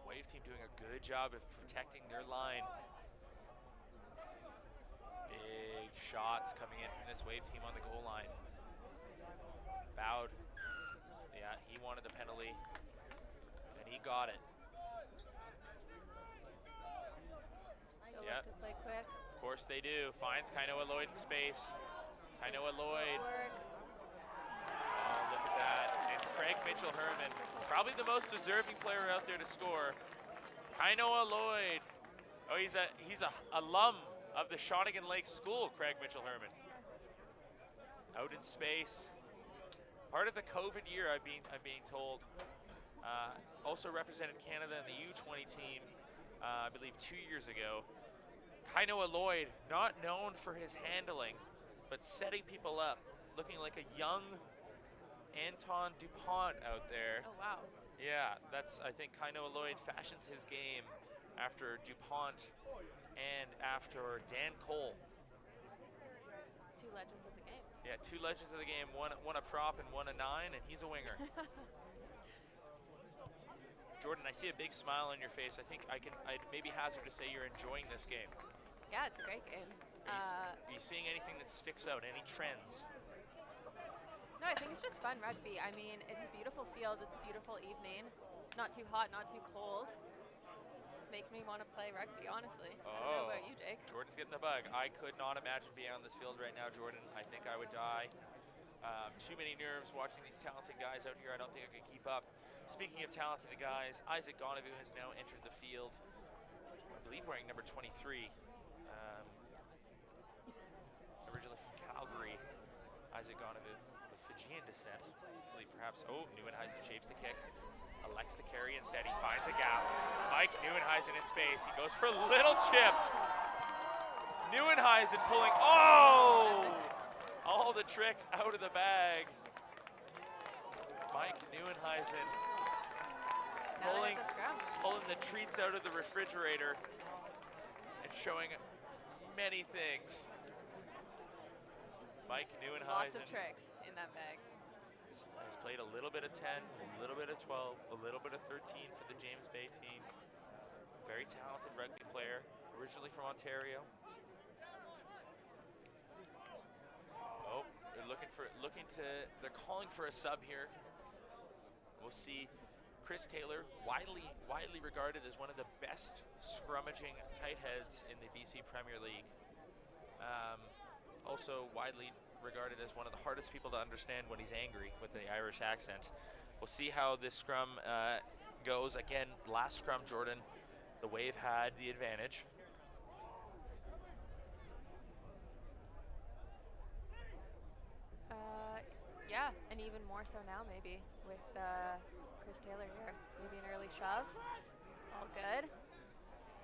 Wave team doing a good job of protecting their line. Big shots coming in from this Wave team on the goal line. Bowed. Yeah, he wanted the penalty, and he got it. They'll Yeah. look to play quick. Of course they do. Finds Kainoa Lloyd in space. Kainoa Lloyd. Oh, look at that. And Craig Mitchell-Herman, probably the most deserving player out there to score. Kainoa Lloyd. Oh, he's a alum of the Shawnigan Lake School, Craig Mitchell-Herman. Out in space. Part of the COVID year, I'm being told. Also represented Canada in the U20 team, I believe 2 years ago. Kainoa Lloyd, not known for his handling, but setting people up, looking like a young Anton DuPont out there. Oh, wow. Yeah, I think Kainoa Lloyd fashions his game after DuPont and after Dan Cole. Two legends of the game. Yeah, two legends of the game, one a prop and one a 9, and he's a winger. Jordan, I see a big smile on your face. I think I'd maybe hazard to say you're enjoying this game. Yeah, it's a great game. Are you seeing anything that sticks out? Any trends? No, I think it's just fun rugby. I mean, it's a beautiful field. It's a beautiful evening. Not too hot, not too cold. It's making me want to play rugby, honestly. I don't know about you, Jake. Jordan's getting the bug. I could not imagine being on this field right now, Jordan. I think I would die. Too many nerves watching these talented guys out here. I don't think I could keep up. Speaking of talented guys, Isaac Gonavue has now entered the field. I believe wearing number 23. Originally from Calgary, Isaac Gonavue, of Fijian descent. I believe perhaps, Nieuwenhuizen shapes the kick. Elects to carry instead. He finds a gap. Mike Nieuwenhuizen in space. He goes for a little chip. Nieuwenhuizen pulling, all the tricks out of the bag. Mike Nieuwenhuizen pulling the treats out of the refrigerator and showing many things. Mike Nieuwenhuizen. Lots of tricks in that bag. He's played a little bit of 10, a little bit of 12, a little bit of 13 for the James Bay team. Very talented rugby player, originally from Ontario. Oh, they're calling for a sub here. We'll see Chris Taylor, widely regarded as one of the best scrummaging tight heads in the BC Premier League. Also widely regarded as one of the hardest people to understand when he's angry with the Irish accent. We'll see how this scrum goes. Again, last scrum, Jordan, the Wave had the advantage. Yeah, and even more so now maybe with Chris Taylor here. Maybe an early shove. All good.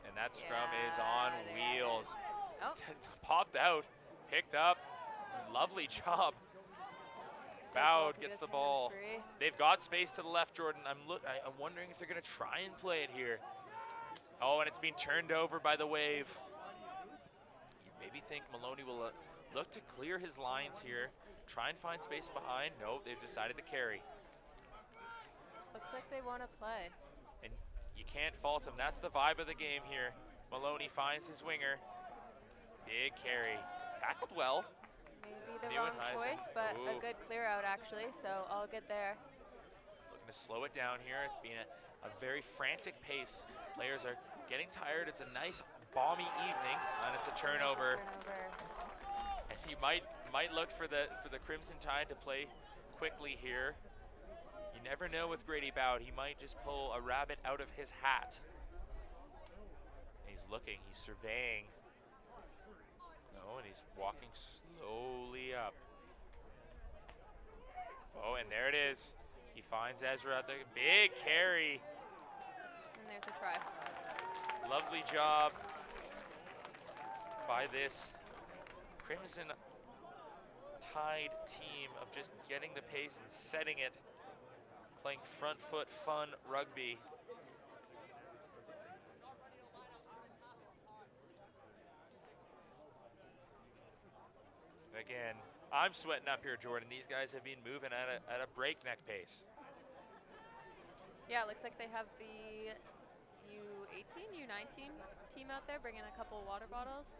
And that scrum is on wheels. Oh. Popped out, picked up. Lovely job. Bowed, gets the ball. They've got space to the left, Jordan. I'm wondering if they're going to try and play it here. Oh, and it's being turned over by the Wave. You maybe think Maloney will look to clear his lines here. Try and find space behind. No, they've decided to carry. Looks like they want to play. And you can't fault him. That's the vibe of the game here. Maloney finds his winger. Big carry. Tackled well. Maybe the wrong choice, but a good clear out actually, so all good there. Looking to slow it down here. It's been a very frantic pace. Players are getting tired. It's a nice balmy evening, and it's a turnover. And he might look for the Crimson Tide to play quickly here. You never know with Grady Bowd. He might just pull a rabbit out of his hat. He's looking, he's surveying. No, and he's walking slowly up. Oh, and there it is. He finds Ezra at the big carry. And there's a try. Lovely job by this Crimson Tide team of just getting the pace and setting it, playing front foot fun rugby. Again, I'm sweating up here, Jordan. These guys have been moving at a breakneck pace. Yeah, it looks like they have the U18, U19 team out there bringing a couple water bottles.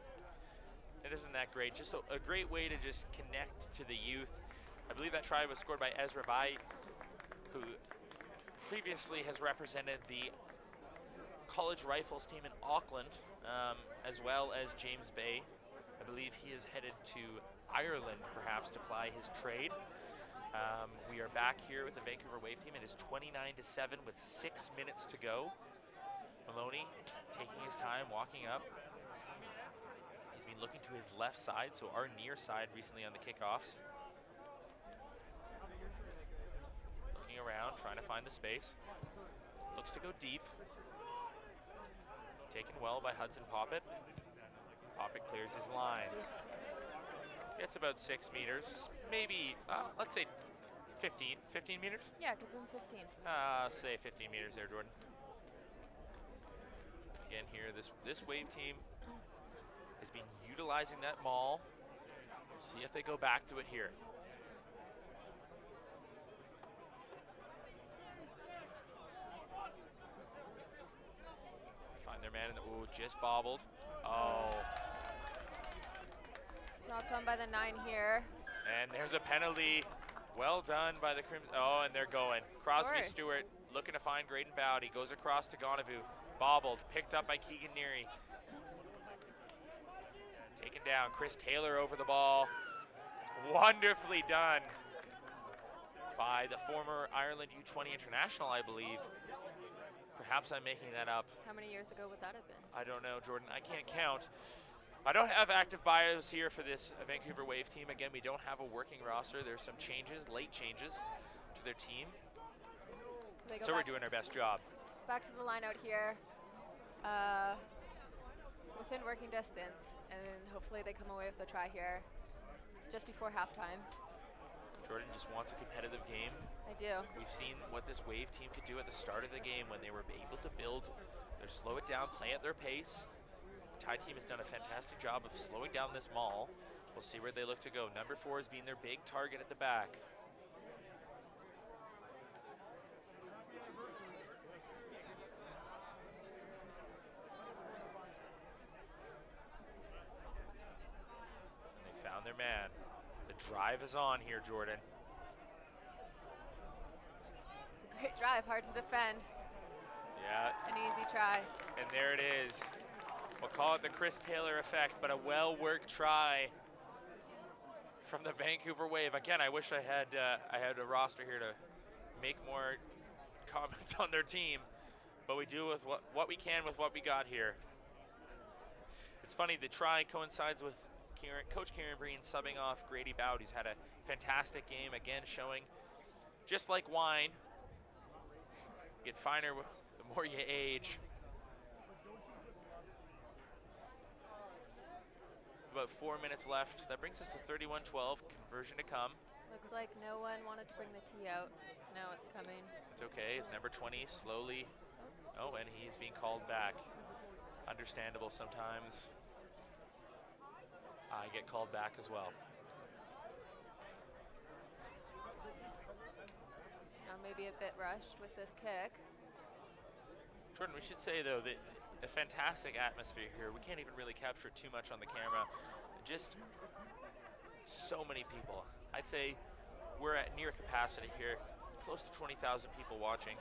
It isn't that great. Just a great way to just connect to the youth. I believe that try was scored by Ezra Bai, who previously has represented the college rifles team in Auckland, as well as James Bay. I believe he is headed to Ireland, perhaps, to ply his trade. We are back here with the Vancouver Wave team. It is 29-7 with 6 minutes to go. Maloney taking his time, walking up. He's been looking to his left side, so our near side recently on the kickoffs. Looking around, trying to find the space. Looks to go deep. Taken well by Hudson Poppet. Poppet clears his lines. Gets about 6 meters, maybe, let's say 15 meters? Yeah, give them 15. Say 15 meters there, Jordan. Again here, this Wave team has been utilizing that maul. We'll see if they go back to it here. Find their man, ooh, just bobbled. Oh. Knocked on by the 9 here. And there's a penalty. Well done by the Crimson. Oh, and they're going. Crosby Stewart looking to find Graydon Bowdy. Goes across to Gonavu. Bobbled. Picked up by Keegan Neary. Taken down. Chris Taylor over the ball. Wonderfully done by the former Ireland U20 international, I believe. Perhaps I'm making that up. How many years ago would that have been? I don't know, Jordan. I can't count. I don't have active bios here for this Vancouver Wave team. Again, we don't have a working roster. There's some changes, late changes to their team. So we're doing our best job. Back to the line out here. Within working distance, and hopefully they come away with a try here just before halftime. Jordan just wants a competitive game. I do. We've seen what this Wave team could do at the start of the game when they were able to build, slow it down, play at their pace. Thai team has done a fantastic job of slowing down this maul. We'll see where they look to go. Number 4 is being their big target at the back. And they found their man. The drive is on here, Jordan. It's a great drive, hard to defend. Yeah. An easy try. And there it is. We'll call it the Chris Taylor effect, but a well-worked try from the Vancouver Wave. Again, I wish I had a roster here to make more comments on their team, but we do with what we can with what we got here. It's funny, the try coincides with Coach Kieran Breen subbing off Grady Bowd, who's had a fantastic game, again showing, just like wine, you get finer the more you age. About 4 minutes left. That brings us to 31-12. Conversion to come. Looks like no one wanted to bring the tee out. Now it's coming. It's okay. It's number 20 slowly. Oh, and he's being called back. Understandable sometimes. I get called back as well. Now maybe a bit rushed with this kick. Jordan, we should say though that a fantastic atmosphere here. We can't even really capture too much on the camera. Just so many people. I'd say we're at near capacity here, close to 20,000 people watching.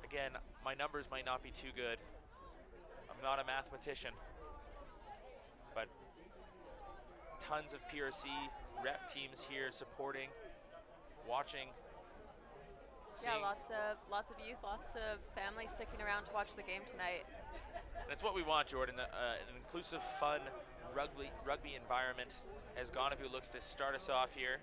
Again, my numbers might not be too good. I'm not a mathematician, but tons of PRC rep teams here supporting, watching. Yeah, lots of youth, lots of families sticking around to watch the game tonight. That's what we want, Jordan, an inclusive, fun rugby environment as Gonavu looks to start us off here.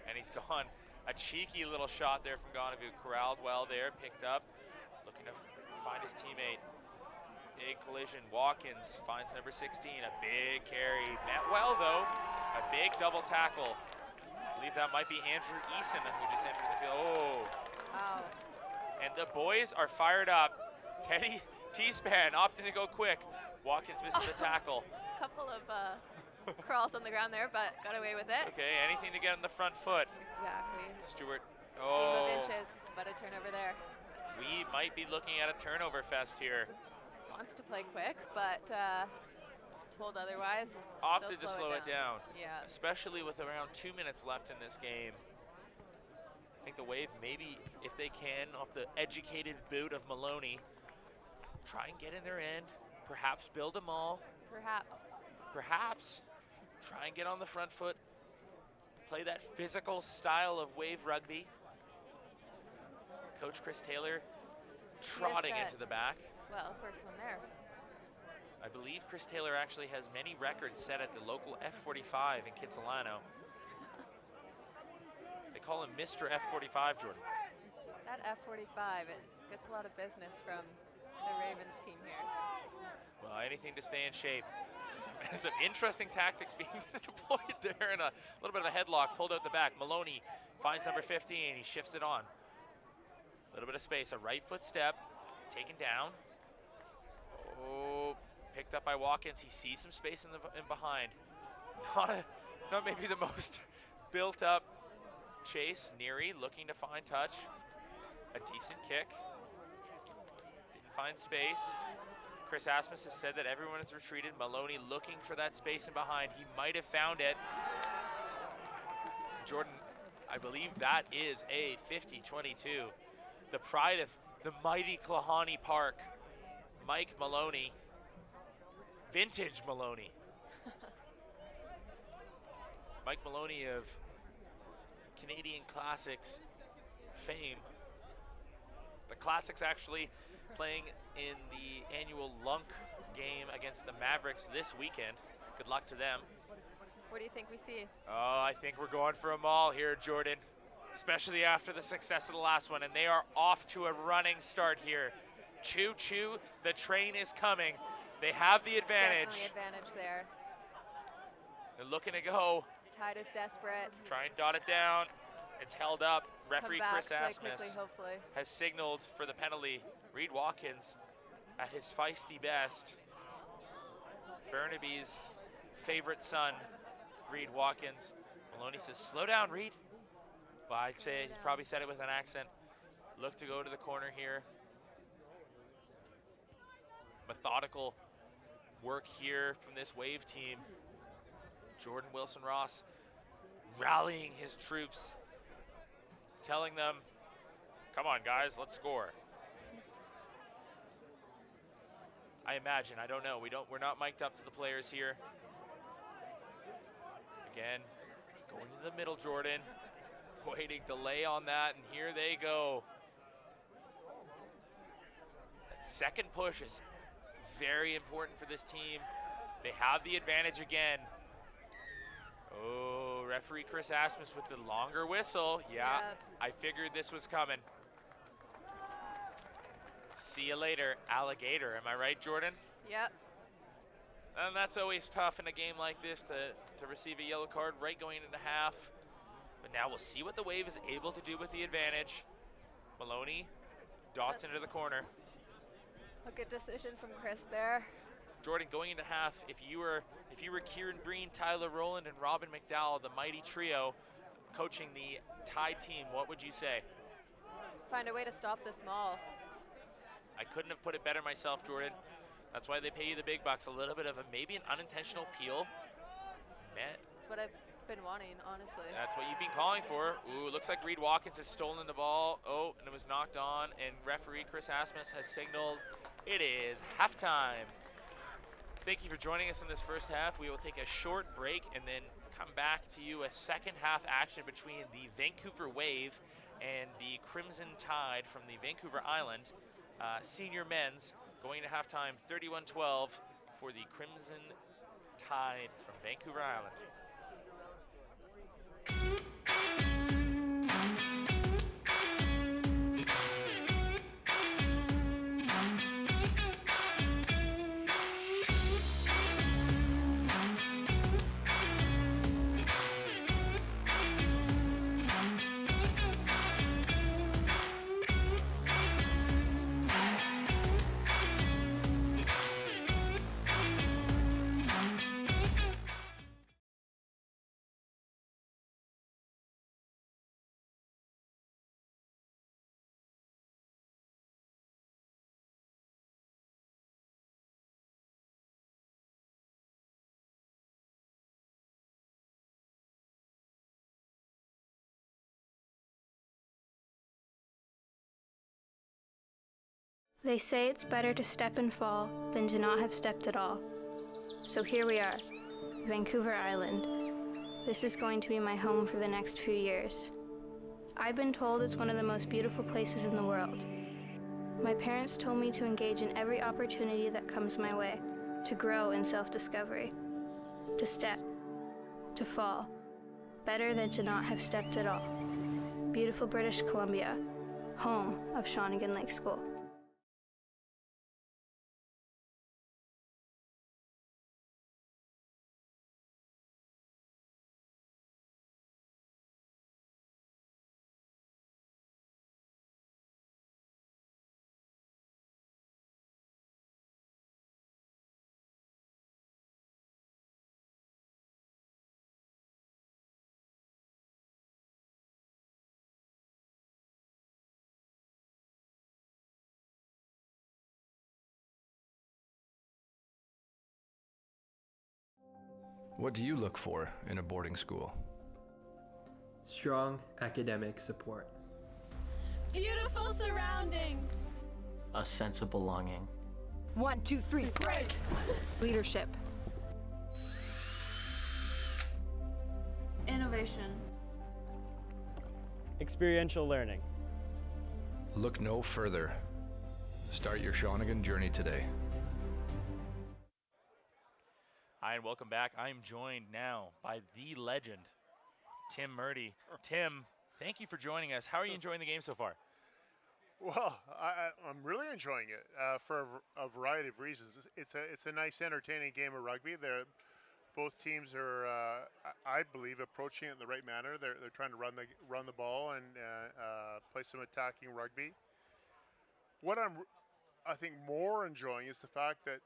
And he's gone. A cheeky little shot there from Gonavu, corralled well there, picked up, looking to find his teammate. Big collision, Watkins finds number 16, a big carry. Met well though, a big double tackle. I believe that might be Andrew Eason who just entered the field. Oh. Wow. And the boys are fired up. Teddy T-Span opting to go quick. Watkins misses the tackle. Couple of crawls on the ground there, but got away with it. Okay, anything to get on the front foot. Exactly. Stewart. Game Oh. of inches, but a turnover there. We might be looking at a turnover fest here. Wants to play quick, but is told otherwise. Opted They'll to slow it down. Yeah. Especially with around 2 minutes left in this game. I think the Wave, maybe if they can, off the educated boot of Maloney, try and get in their end, perhaps build them all. Perhaps try and get on the front foot, play that physical style of Wave rugby. Coach Chris Taylor trotting into the back. Well, first one there. I believe Chris Taylor actually has many records set at the local F45 in Kitsilano. They call him Mr. F45, Jordan. That F45, it gets a lot of business from the Ravens team here. Well, anything to stay in shape. Some interesting tactics being deployed there, and a little bit of a headlock pulled out the back. Maloney finds number 15, he shifts it on. A little bit of space, a right foot step, taken down. Oh, picked up by Watkins. He sees some space in behind. Not maybe the most built up chase. Neary looking to find touch. A decent kick. Didn't find space. Chris Asmus has said that everyone has retreated. Maloney looking for that space in behind. He might have found it. Jordan, I believe that is a 50-22. The pride of the mighty Klahani Park, Mike Maloney, vintage Maloney. Mike Maloney of Canadian Classics fame. The Classics actually playing in the annual Lunk game against the Mavericks this weekend. Good luck to them. What do you think we see? Oh, I think we're going for a maul here, Jordan, especially after the success of the last one, and they are off to a running start here. Choo-choo, the train is coming. They have the advantage. Definitely advantage there. They're looking to go. Tide is desperate. Try and dot it down. It's held up. Referee Come back, Chris play Asmus quickly, hopefully. has signaled for the penalty. Reed Watkins at his feisty best. Burnaby's favorite son, Reed Watkins. Maloney says, slow down, Reed. Well, I'd say he's probably said it with an accent. Look to go to the corner here. Methodical work here from this Wave team. Jordan Wilson-Ross rallying his troops, telling them, come on guys, let's score. I imagine, I don't know, we're not mic'd up to the players here. Again, going to the middle, Jordan, waiting, delay on that, and here they go. That second push is very important for this team. They have the advantage again. Oh, referee Chris Asmus with the longer whistle. Yeah, I figured this was coming. See you later, alligator. Am I right, Jordan? Yep. And that's always tough in a game like this to receive a yellow card right going into half. But now we'll see what the Wave is able to do with the advantage. Maloney dots into the corner. A good decision from Chris there. Jordan, going into half, if you were Kieran Breen, Tyler Rowland, and Robin McDowell, the mighty trio coaching the Tide team, what would you say? Find a way to stop this maul. I couldn't have put it better myself, Jordan. That's why they pay you the big bucks. A little bit of maybe an unintentional peel. Man. That's what I've been wanting, honestly. That's what you've been calling for. Ooh, looks like Reed Watkins has stolen the ball. Oh, and it was knocked on, and referee Chris Asmus has signaled it is halftime. Thank you for joining us in this first half. We will take a short break and then come back to you a second half action between the Vancouver Wave and the Crimson Tide from the Vancouver Island. Senior men's going to halftime 31-12 for the Crimson Tide from Vancouver Island. They say it's better to step and fall than to not have stepped at all. So here we are, Vancouver Island. This is going to be my home for the next few years. I've been told it's one of the most beautiful places in the world. My parents told me to engage in every opportunity that comes my way, to grow in self-discovery, to step, to fall, better than to not have stepped at all. Beautiful British Columbia, home of Shawnigan Lake School. What do you look for in a boarding school? Strong academic support. Beautiful surroundings. A sense of belonging. 1, 2, 3, break! Leadership. Innovation. Experiential learning. Look no further. Start your Shawnigan journey today. Hi, and welcome back. I'm joined now by the legend, Tim Murdy. Tim, thank you for joining us. How are you enjoying the game so far? Well, I'm really enjoying it for a variety of reasons. It's a nice, entertaining game of rugby. Both teams are, I believe, approaching it in the right manner. They're trying to run the ball and play some attacking rugby. What I think more enjoying is the fact that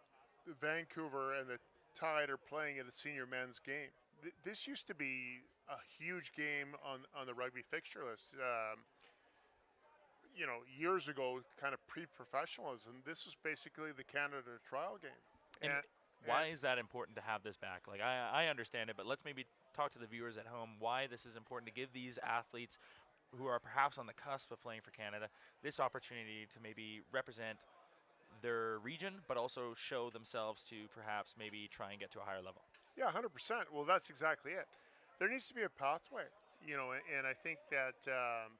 Vancouver and the Tide are playing at a senior men's game. This used to be a huge game on the rugby fixture list. Years ago, kind of pre-professionalism, this was basically the Canada trial game. And why is that important to have this back? Like, I understand it, but let's maybe talk to the viewers at home why this is important to give these athletes who are perhaps on the cusp of playing for Canada this opportunity to maybe represent their region, but also show themselves to perhaps maybe try and get to a higher level. Yeah, 100%. Well, that's exactly it. There needs to be a pathway, and I think that, the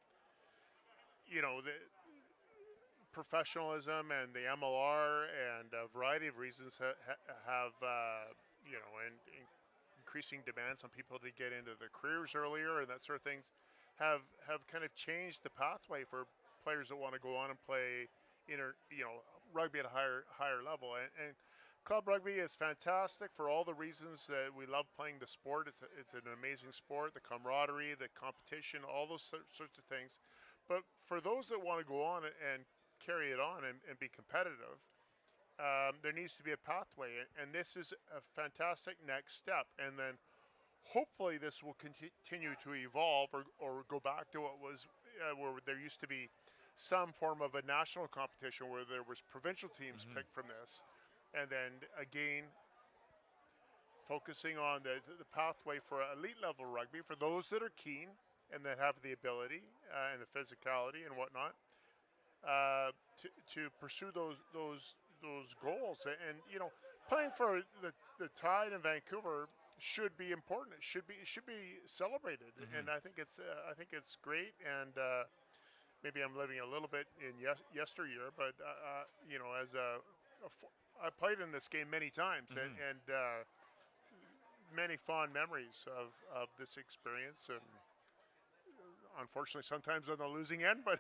professionalism and the MLR and a variety of reasons have, and increasing demands on people to get into their careers earlier and that sort of things have kind of changed the pathway for players that want to go on and play rugby at a higher level. And club rugby is fantastic for all the reasons that we love playing the sport. It's an amazing sport, the camaraderie, the competition, all those sorts of things. But for those that want to go on and carry it on and be competitive, there needs to be a pathway. And this is a fantastic next step. And then hopefully this will continue to evolve or go back to what was where there used to be some form of a national competition where there was provincial teams picked from this, and then again focusing on the pathway for elite level rugby for those that are keen and that have the ability and the physicality and whatnot to pursue those goals. And playing for the Tide in Vancouver should be important. It should be celebrated, and I think it's great. And maybe I'm living a little bit in yesteryear, but I played in this game many times, and many fond memories of this experience. And unfortunately, sometimes on the losing end, but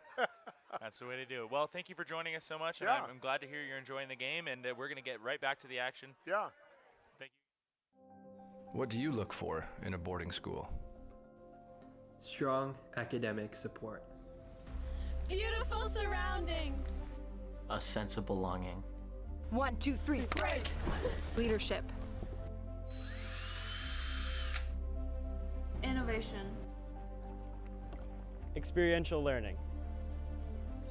that's the way to do it. Well, thank you for joining us so much, and Yeah. I'm glad to hear you're enjoying the game, and we're going to get right back to the action. Yeah. Thank you. What do you look for in a boarding school? Strong academic support. Beautiful surroundings. A sense of belonging. 1, 2, 3, break! Leadership. Innovation. Experiential learning.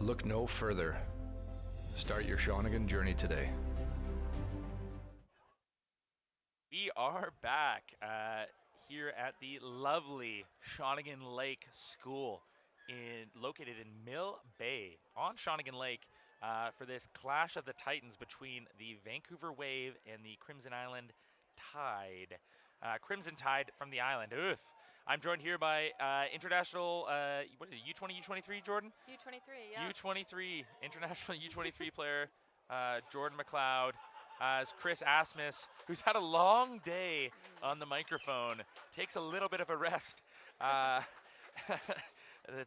Look no further. Start your Shawnigan journey today. We are back here at the lovely Shawnigan Lake School, located in Mill Bay on Shawnigan Lake. for this clash of the Titans between the Vancouver Wave and the Crimson Island Tide. Crimson Tide from the island. Oof. I'm joined here by international, what is it, U20, U23, Jordan? U23, yeah. U23, international U23 player, Jordan McLeod. As Chris Asmus, who's had a long day on the microphone, takes a little bit of a rest. That's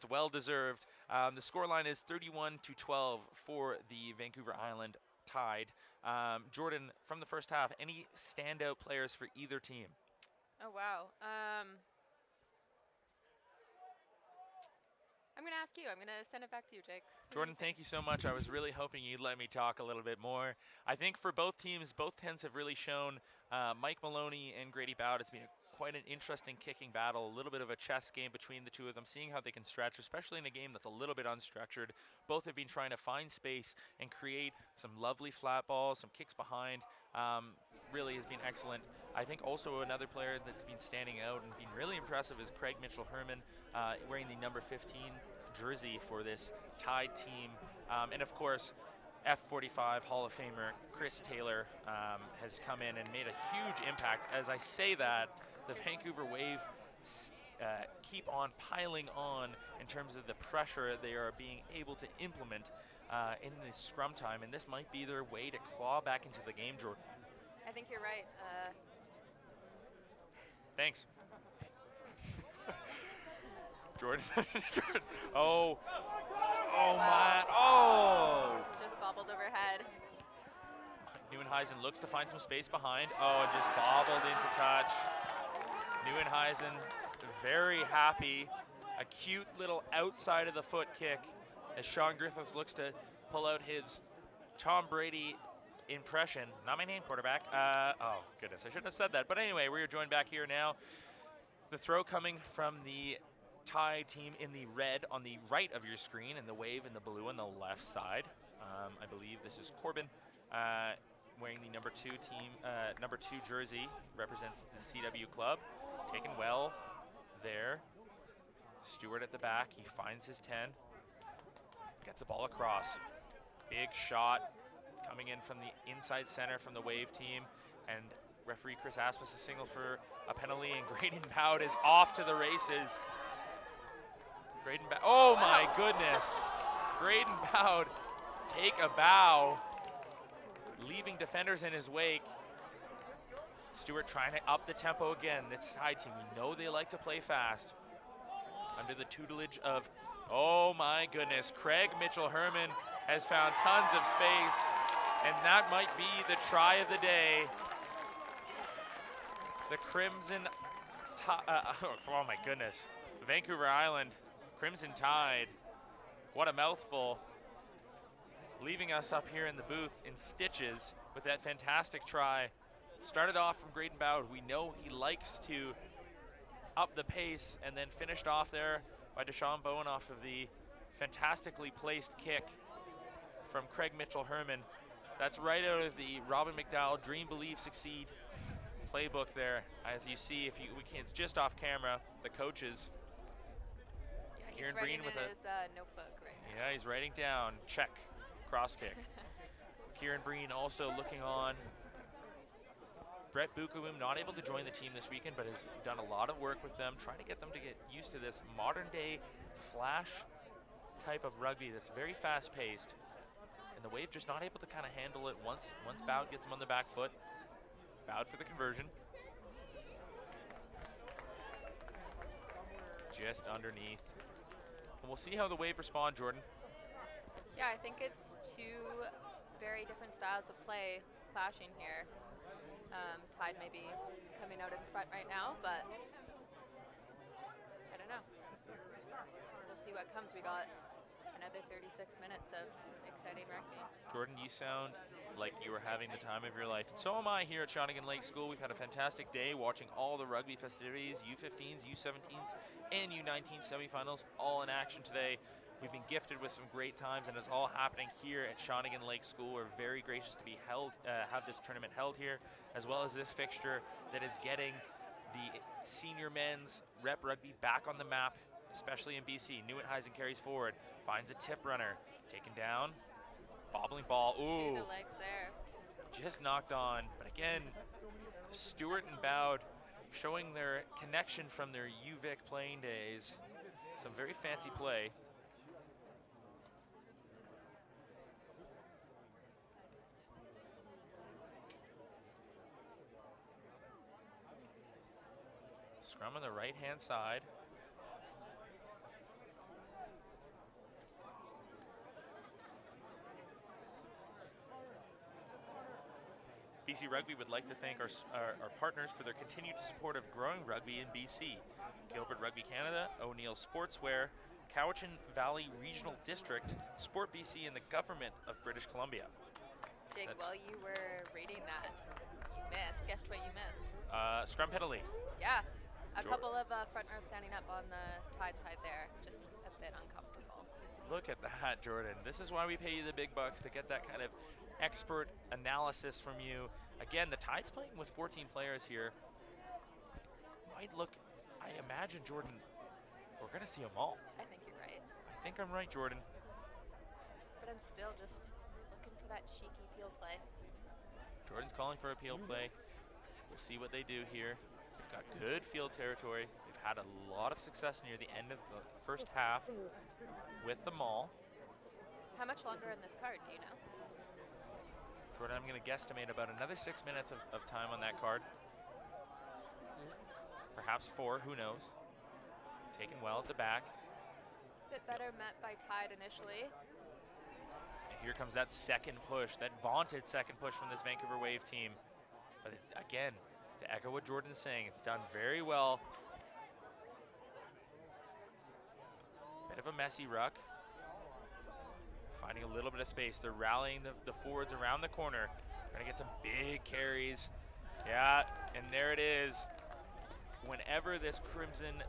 well deserved. The scoreline is 31-12 for the Vancouver Island Tide. Jordan, from the first half, any standout players for either team? Oh, wow. I'm going to ask you. I'm going to send it back to you, Jake. Jordan, thank you so much. I was really hoping you'd let me talk a little bit more. I think for both teams, both tents have really shown Mike Maloney and Grady Bowd. It's been quite an interesting kicking battle, a little bit of a chess game between the two of them, seeing how they can stretch, especially in a game that's a little bit unstructured. Both have been trying to find space and create some lovely flat balls, some kicks behind. Really has been excellent. I think also another player that's been standing out and been really impressive is Craig Mitchell-Herman, wearing the number 15 jersey for this Tide team. And of course, F45 Hall of Famer Chris Taylor has come in and made a huge impact. As I say that, the Vancouver Wave keep on piling on in terms of the pressure they are being able to implement in this scrum time, and this might be their way to claw back into the game, Jordan. I think you're right. Thanks. Jordan. Jordan. Oh man. Oh! Just bobbled overhead. Nieuwenhuizen looks to find some space behind. Oh, and just bobbled into touch. Nieuwenhuizen very happy. A cute little outside of the foot kick as Sean Griffiths looks to pull out his Tom Brady impression. Not my name, quarterback. Oh, goodness, I shouldn't have said that. But anyway, we are joined back here now. The throw coming from the Tide team in the red on the right of your screen, and the Wave in the blue on the left side. I believe this is Corbin wearing the number 2 jersey, represents the CW club. Taken well there. Stewart at the back, he finds his 10. Gets the ball across. Big shot coming in from the inside center from the Wave team, and referee Chris Asmus has signaled for a penalty, and Graydon Bowd is off to the races. Graydon Bowd, oh my goodness. Graydon Bowd take a bow, leaving defenders in his wake. Stewart trying to up the tempo again. This Tide team, we know they like to play fast. Under the tutelage of, oh my goodness, Craig Mitchell-Herman has found tons of space, and that might be the try of the day. The Crimson, oh my goodness, Vancouver Island, Crimson Tide, what a mouthful. Leaving us up here in the booth in stitches with that fantastic try. Started off from Graydon Bowd. We know he likes to up the pace, and then finished off there by Deshaun Bowen off of the fantastically placed kick from Craig Mitchell-Herman. That's right out of the Robin McDowell Dream, Believe, Succeed playbook there. As you see, it's just off camera, the coaches. Yeah, he's Kieran writing Breen with in his notebook right now. Yeah, he's writing down, check, cross kick. Kieran Breen also looking on. Brett Bukaboom not able to join the team this weekend, but has done a lot of work with them, trying to get them to get used to this modern day flash type of rugby that's very fast paced. And the Wave just not able to kind of handle it once Bowd gets him on the back foot. Bowd for the conversion. Just underneath. And we'll see how the Wave respond, Jordan. Yeah, I think it's two very different styles of play clashing here. Tide may be coming out in front right now, but I don't know. We'll see what comes. We got another 36 minutes of exciting rugby. Jordan, you sound like you were having the time of your life. And so am I here at Shawnigan Lake School. We've had a fantastic day watching all the rugby festivities, U15s, U17s, and U19 semifinals all in action today. We've been gifted with some great times, and it's all happening here at Shawnigan Lake School. We're very gracious to be have this tournament held here, as well as this fixture that is getting the senior men's rep rugby back on the map, especially in BC. Nieuwenhuizen carries forward, finds a tip runner, taken down Bobbling ball. Ooh. Through the legs there. Just knocked on. But again, Stewart and Bowd showing their connection from their UVic playing days. Some very fancy play. Scrum on the right-hand side. BC Rugby would like to thank our partners for their continued support of growing rugby in BC. Gilbert Rugby Canada, O'Neill Sportswear, Cowichan Valley Regional District, Sport BC, and the Government of British Columbia. Jake, while you were reading that, you missed. Guessed what you missed? Scrum penalty. Yeah. A couple of front row standing up on the Tide side there. Just a bit uncomfortable. Look at that, Jordan. This is why we pay you the big bucks, to get that kind of expert analysis from you. Again, the Tide's playing with 14 players here. Might look, I imagine, Jordan, we're going to see them all. I think you're right. I think I'm right, Jordan. But I'm still just looking for that cheeky peel play. Jordan's calling for a peel play. We'll see what they do here. They've got good field territory. They've had a lot of success near the end of the first half with the maul. How much longer in this card, do you know? Jordan, I'm going to guesstimate about another 6 minutes of time on that card. Perhaps 4, who knows. Taken well at the back. Bit better met by Tide initially. And here comes that second push, that vaunted second push from this Vancouver Wave team. But again, to echo what Jordan's saying, it's done very well. Bit of a messy ruck. Finding a little bit of space. They're rallying the forwards around the corner. Trying to get some big carries. Yeah, and there it is. Whenever this Crimson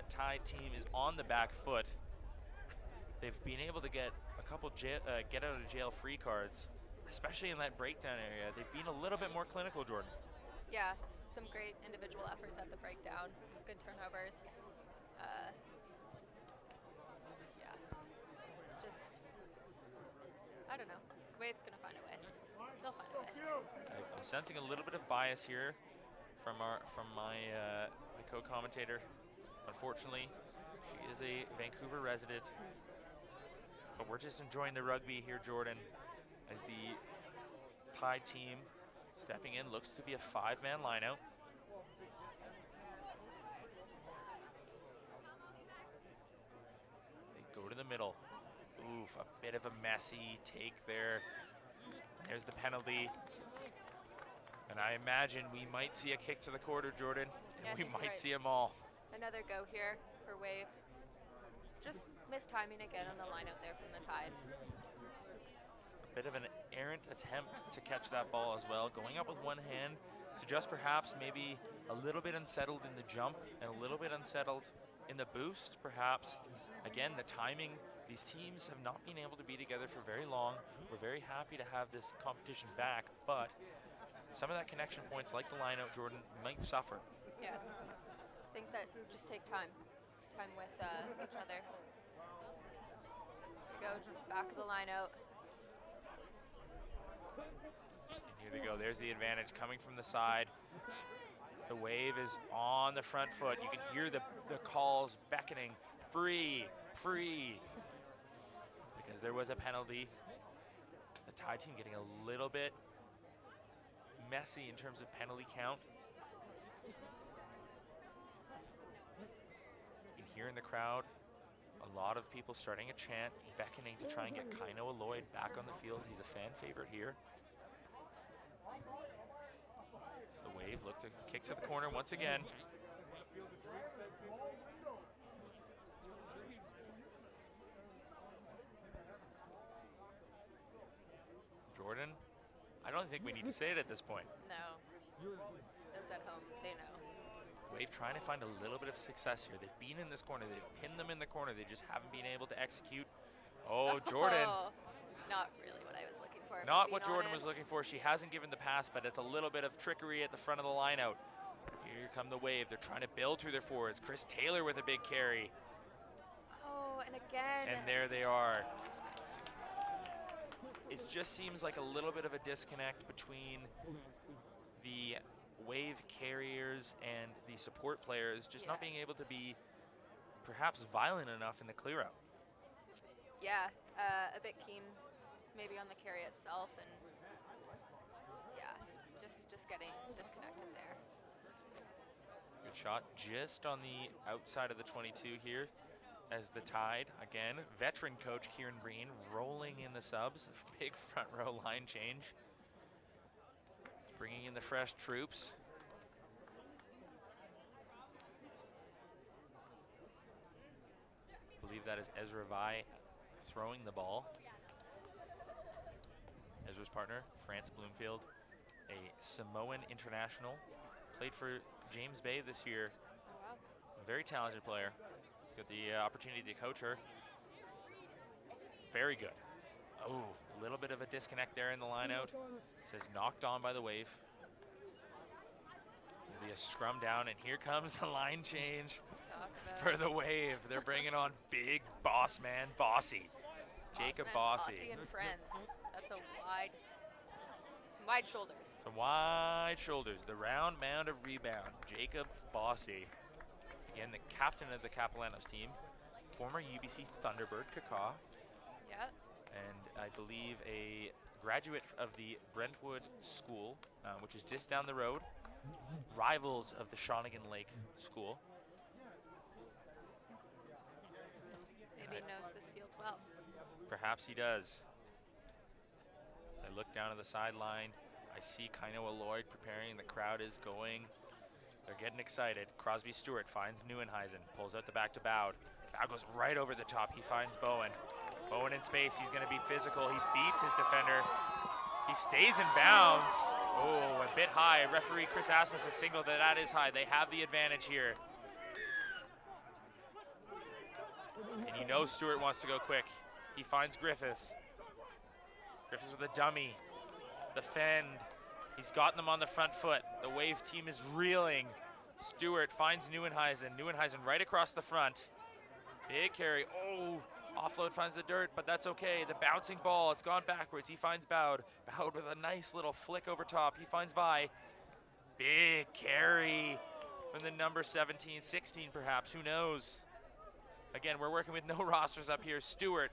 Tide team is on the back foot, they've been able to get a couple get out of jail free cards, especially in that breakdown area. They've been a little bit more clinical, Jordan. Yeah, some great individual efforts at the breakdown. Good turnovers. Yeah, just, I don't know. Wave's gonna find a way. They'll find a way. I'm sensing a little bit of bias here from my co-commentator. Unfortunately, she is a Vancouver resident, but we're just enjoying the rugby here, Jordan, as the Tide team stepping in looks to be a 5-man lineout. They go to the middle. Oof, a bit of a messy take there. There's the penalty. And I imagine we might see a kick to the quarter, Jordan, and Yeah, we I think you're might right. see them all. Another go here for Wave. Just mistiming again on the line out there from the Tide. A bit of an errant attempt to catch that ball as well. Going up with one hand, suggests perhaps maybe a little bit unsettled in the jump and a little bit unsettled in the boost, perhaps. Again, the timing, these teams have not been able to be together for very long. We're very happy to have this competition back, but some of that connection points, like the line out, Jordan, might suffer. Yeah, things that just take time with each other. Go back of the line out. And here they go, there's the advantage coming from the side. The Wave is on the front foot. You can hear the calls beckoning, free, free. Because there was a penalty. The Tide team getting a little bit messy in terms of penalty count. You can hear in the crowd a lot of people starting a chant, beckoning to try and get Kaino Lloyd back on the field. He's a fan favorite here. As the Wave look to kick to the corner once again. Jordan, I don't think we need to say it at this point. No. Those at home, they know. Wave trying to find a little bit of success here. They've been in this corner. They've pinned them in the corner. They just haven't been able to execute. Oh, Jordan. Not really what I was looking for. if I'm Not being what Jordan was honest. looking for. She hasn't given the pass, but it's a little bit of trickery at the front of the line out. Here come the Wave. They're trying to build through their forwards. Chris Taylor with a big carry. Oh, and again. And there they are. it just seems like a little bit of a disconnect between the wave carriers and the support players just not being able to be perhaps violent enough in the clear out. Yeah, a bit keen maybe on the carry itself, and yeah, just getting disconnected there. Good shot just on the outside of the 22 here as the Tide, again, veteran coach Kieran Breen rolling in the subs, big front row line change. Bringing in the fresh troops. I believe that is Ezra Vi throwing the ball. Ezra's partner, France Bloomfield, a Samoan international. Played for James Bay this year. Oh, wow. A very talented player. Got the opportunity to coach her. Very good. Oh, a little bit of a disconnect there in the line out. Says knocked on by the wave. It'll be a scrum down, and here comes the line change for the wave. They're bringing on big boss man, Bossy. Jacob Bossy. Bossy and friends. That's some wide shoulders. Some wide shoulders. The round mound of rebound. Jacob Bossy. Again, the captain of the Capellanos team. Former UBC Thunderbird kickoff. Yeah. And I believe a graduate of the Brentwood School, which is just down the road. Rivals of the Shawnigan Lake School. Maybe knows this field well. Perhaps he does. I look down at the sideline. I see Kainoa Lloyd preparing. The crowd is going. They're getting excited. Crosby Stewart finds Neuenhuizen, pulls out the back to Bowd. Bowd goes right over the top. He finds Bowen. Bowen in space. He's going to be physical. He beats his defender. He stays in bounds. Oh, a bit high. Referee Chris Asmus has signaled that is high. They have the advantage here. And you know Stewart wants to go quick. He finds Griffiths. Griffiths with a dummy. The fend. He's gotten them on the front foot. The wave team is reeling. Stewart finds Neuenhuizen. Neuenhuizen right across the front. Big carry. Oh, offload finds the dirt, but that's okay. The bouncing ball, it's gone backwards. He finds Bowd. Bowd with a nice little flick over top. He finds Vi. Big carry from the number 17, 16 perhaps. Who knows? Again, we're working with no rosters up here. Stewart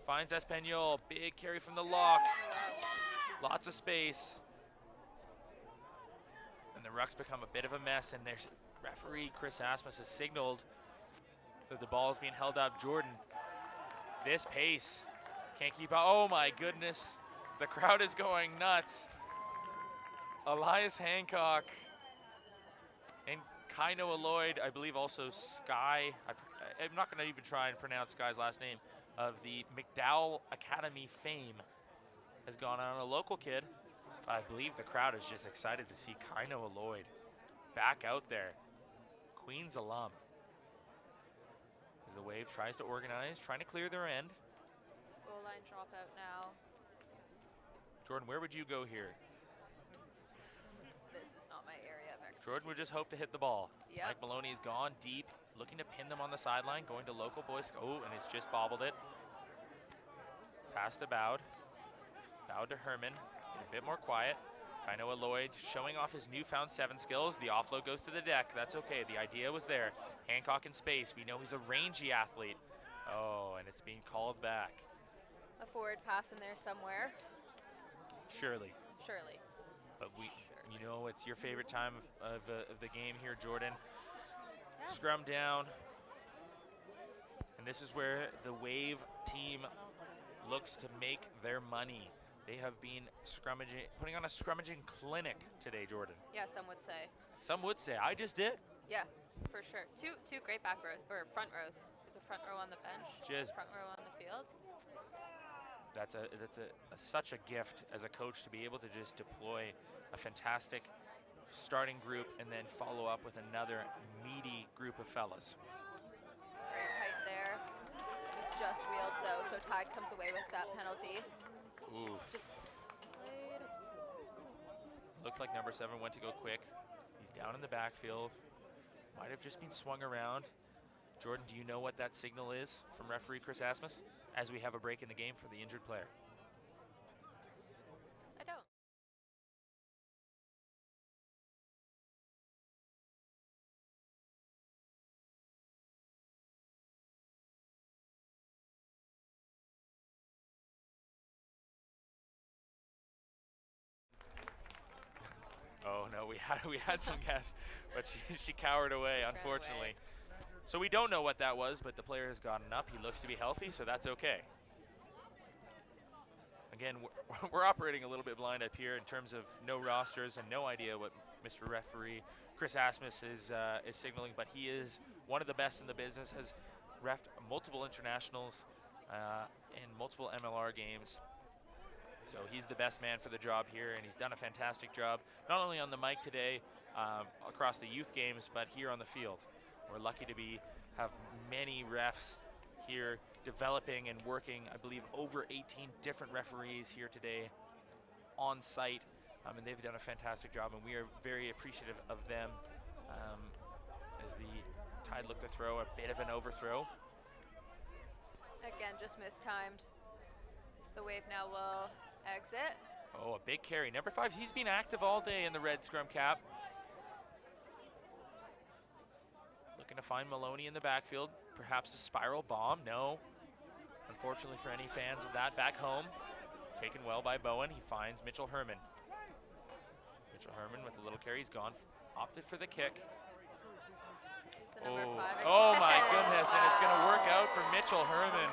finds Espanol. Big carry from the lock. Lots of space. And the rucks become a bit of a mess, and there's referee Chris Asmus has signaled that the ball is being held up. Jordan, this pace, can't keep up. Oh my goodness, the crowd is going nuts. Elias Hancock and Kainoa Lloyd, I believe also Sky, I'm not gonna even try and pronounce Sky's last name, of the McDowell Academy fame, has gone on. A local kid. I believe the crowd is just excited to see Kainoa Lloyd back out there. Queens alum. As the wave tries to organize, trying to clear their end. Goal line dropout now. Jordan, where would you go here? This is not my area of expertise. Jordan would just hope to hit the ball. Yep. Mike Maloney has gone deep, looking to pin them on the sideline, going to local boys. Oh, and it's just bobbled it. Pass to Bowd. Bowd to Herman. A bit more quiet. Kainoa Lloyd showing off his newfound 7 skills. The offload goes to the deck. That's okay. The idea was there. Hancock in space. We know he's a rangy athlete. Oh, and it's being called back. A forward pass in there somewhere. Surely. Surely. But you know, it's your favorite time of the game here, Jordan. Yeah. Scrum down. And this is where the wave team looks to make their money. They have been putting on a scrummaging clinic today, Jordan. Yeah, some would say. Some would say. I just did. Yeah, for sure. Two great back rows, or front rows. There's a front row on the bench, just front row on the field. That's such a gift as a coach to be able to just deploy a fantastic starting group and then follow up with another meaty group of fellas. Great height there. Just wheeled though, so Tide comes away with that penalty. Oof. Looked like number 7 went to go quick. He's down in the backfield. Might have just been swung around. Jordan, do you know what that signal is from referee Chris Asmus as we have a break in the game for the injured player? Oh no, we had some guests, but she cowered away, unfortunately. So we don't know what that was, but the player has gotten up. He looks to be healthy, so that's okay. Again, we're operating a little bit blind up here in terms of no rosters and no idea what Mr. Referee Chris Asmus is signaling, but he is one of the best in the business, has reffed multiple internationals and multiple MLR games. So he's the best man for the job here, and he's done a fantastic job, not only on the mic today, across the youth games, but here on the field. We're lucky to have many refs here developing and working. I believe over 18 different referees here today on site, and they've done a fantastic job, and we are very appreciative of them. As the Tide look to throw a bit of an overthrow. Again, just mistimed. The wave now will exit. Oh, a big carry. Number 5, he's been active all day in the red scrum cap. Looking to find Maloney in the backfield. Perhaps a spiral bomb. No. Unfortunately for any fans of that, back home. Taken well by Bowen. He finds Mitchell Herman. Mitchell Herman with a little carry. He's gone. Opted for the kick. Oh my goodness. And it's going to work out for Mitchell Herman,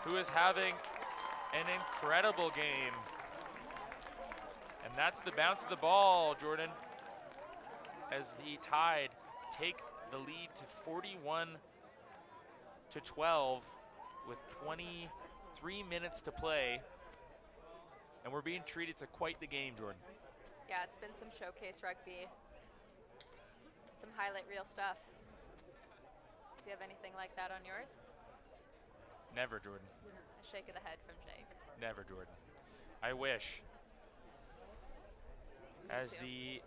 who is having an incredible game. And that's the bounce of the ball, Jordan, as the Tide take the lead to 41-12 with 23 minutes to play. And we're being treated to quite the game, Jordan. Yeah, it's been some showcase rugby. Some highlight reel stuff. Do you have anything like that on yours? Never, Jordan. A shake of the head from Jake. Never, Jordan. I wish. As the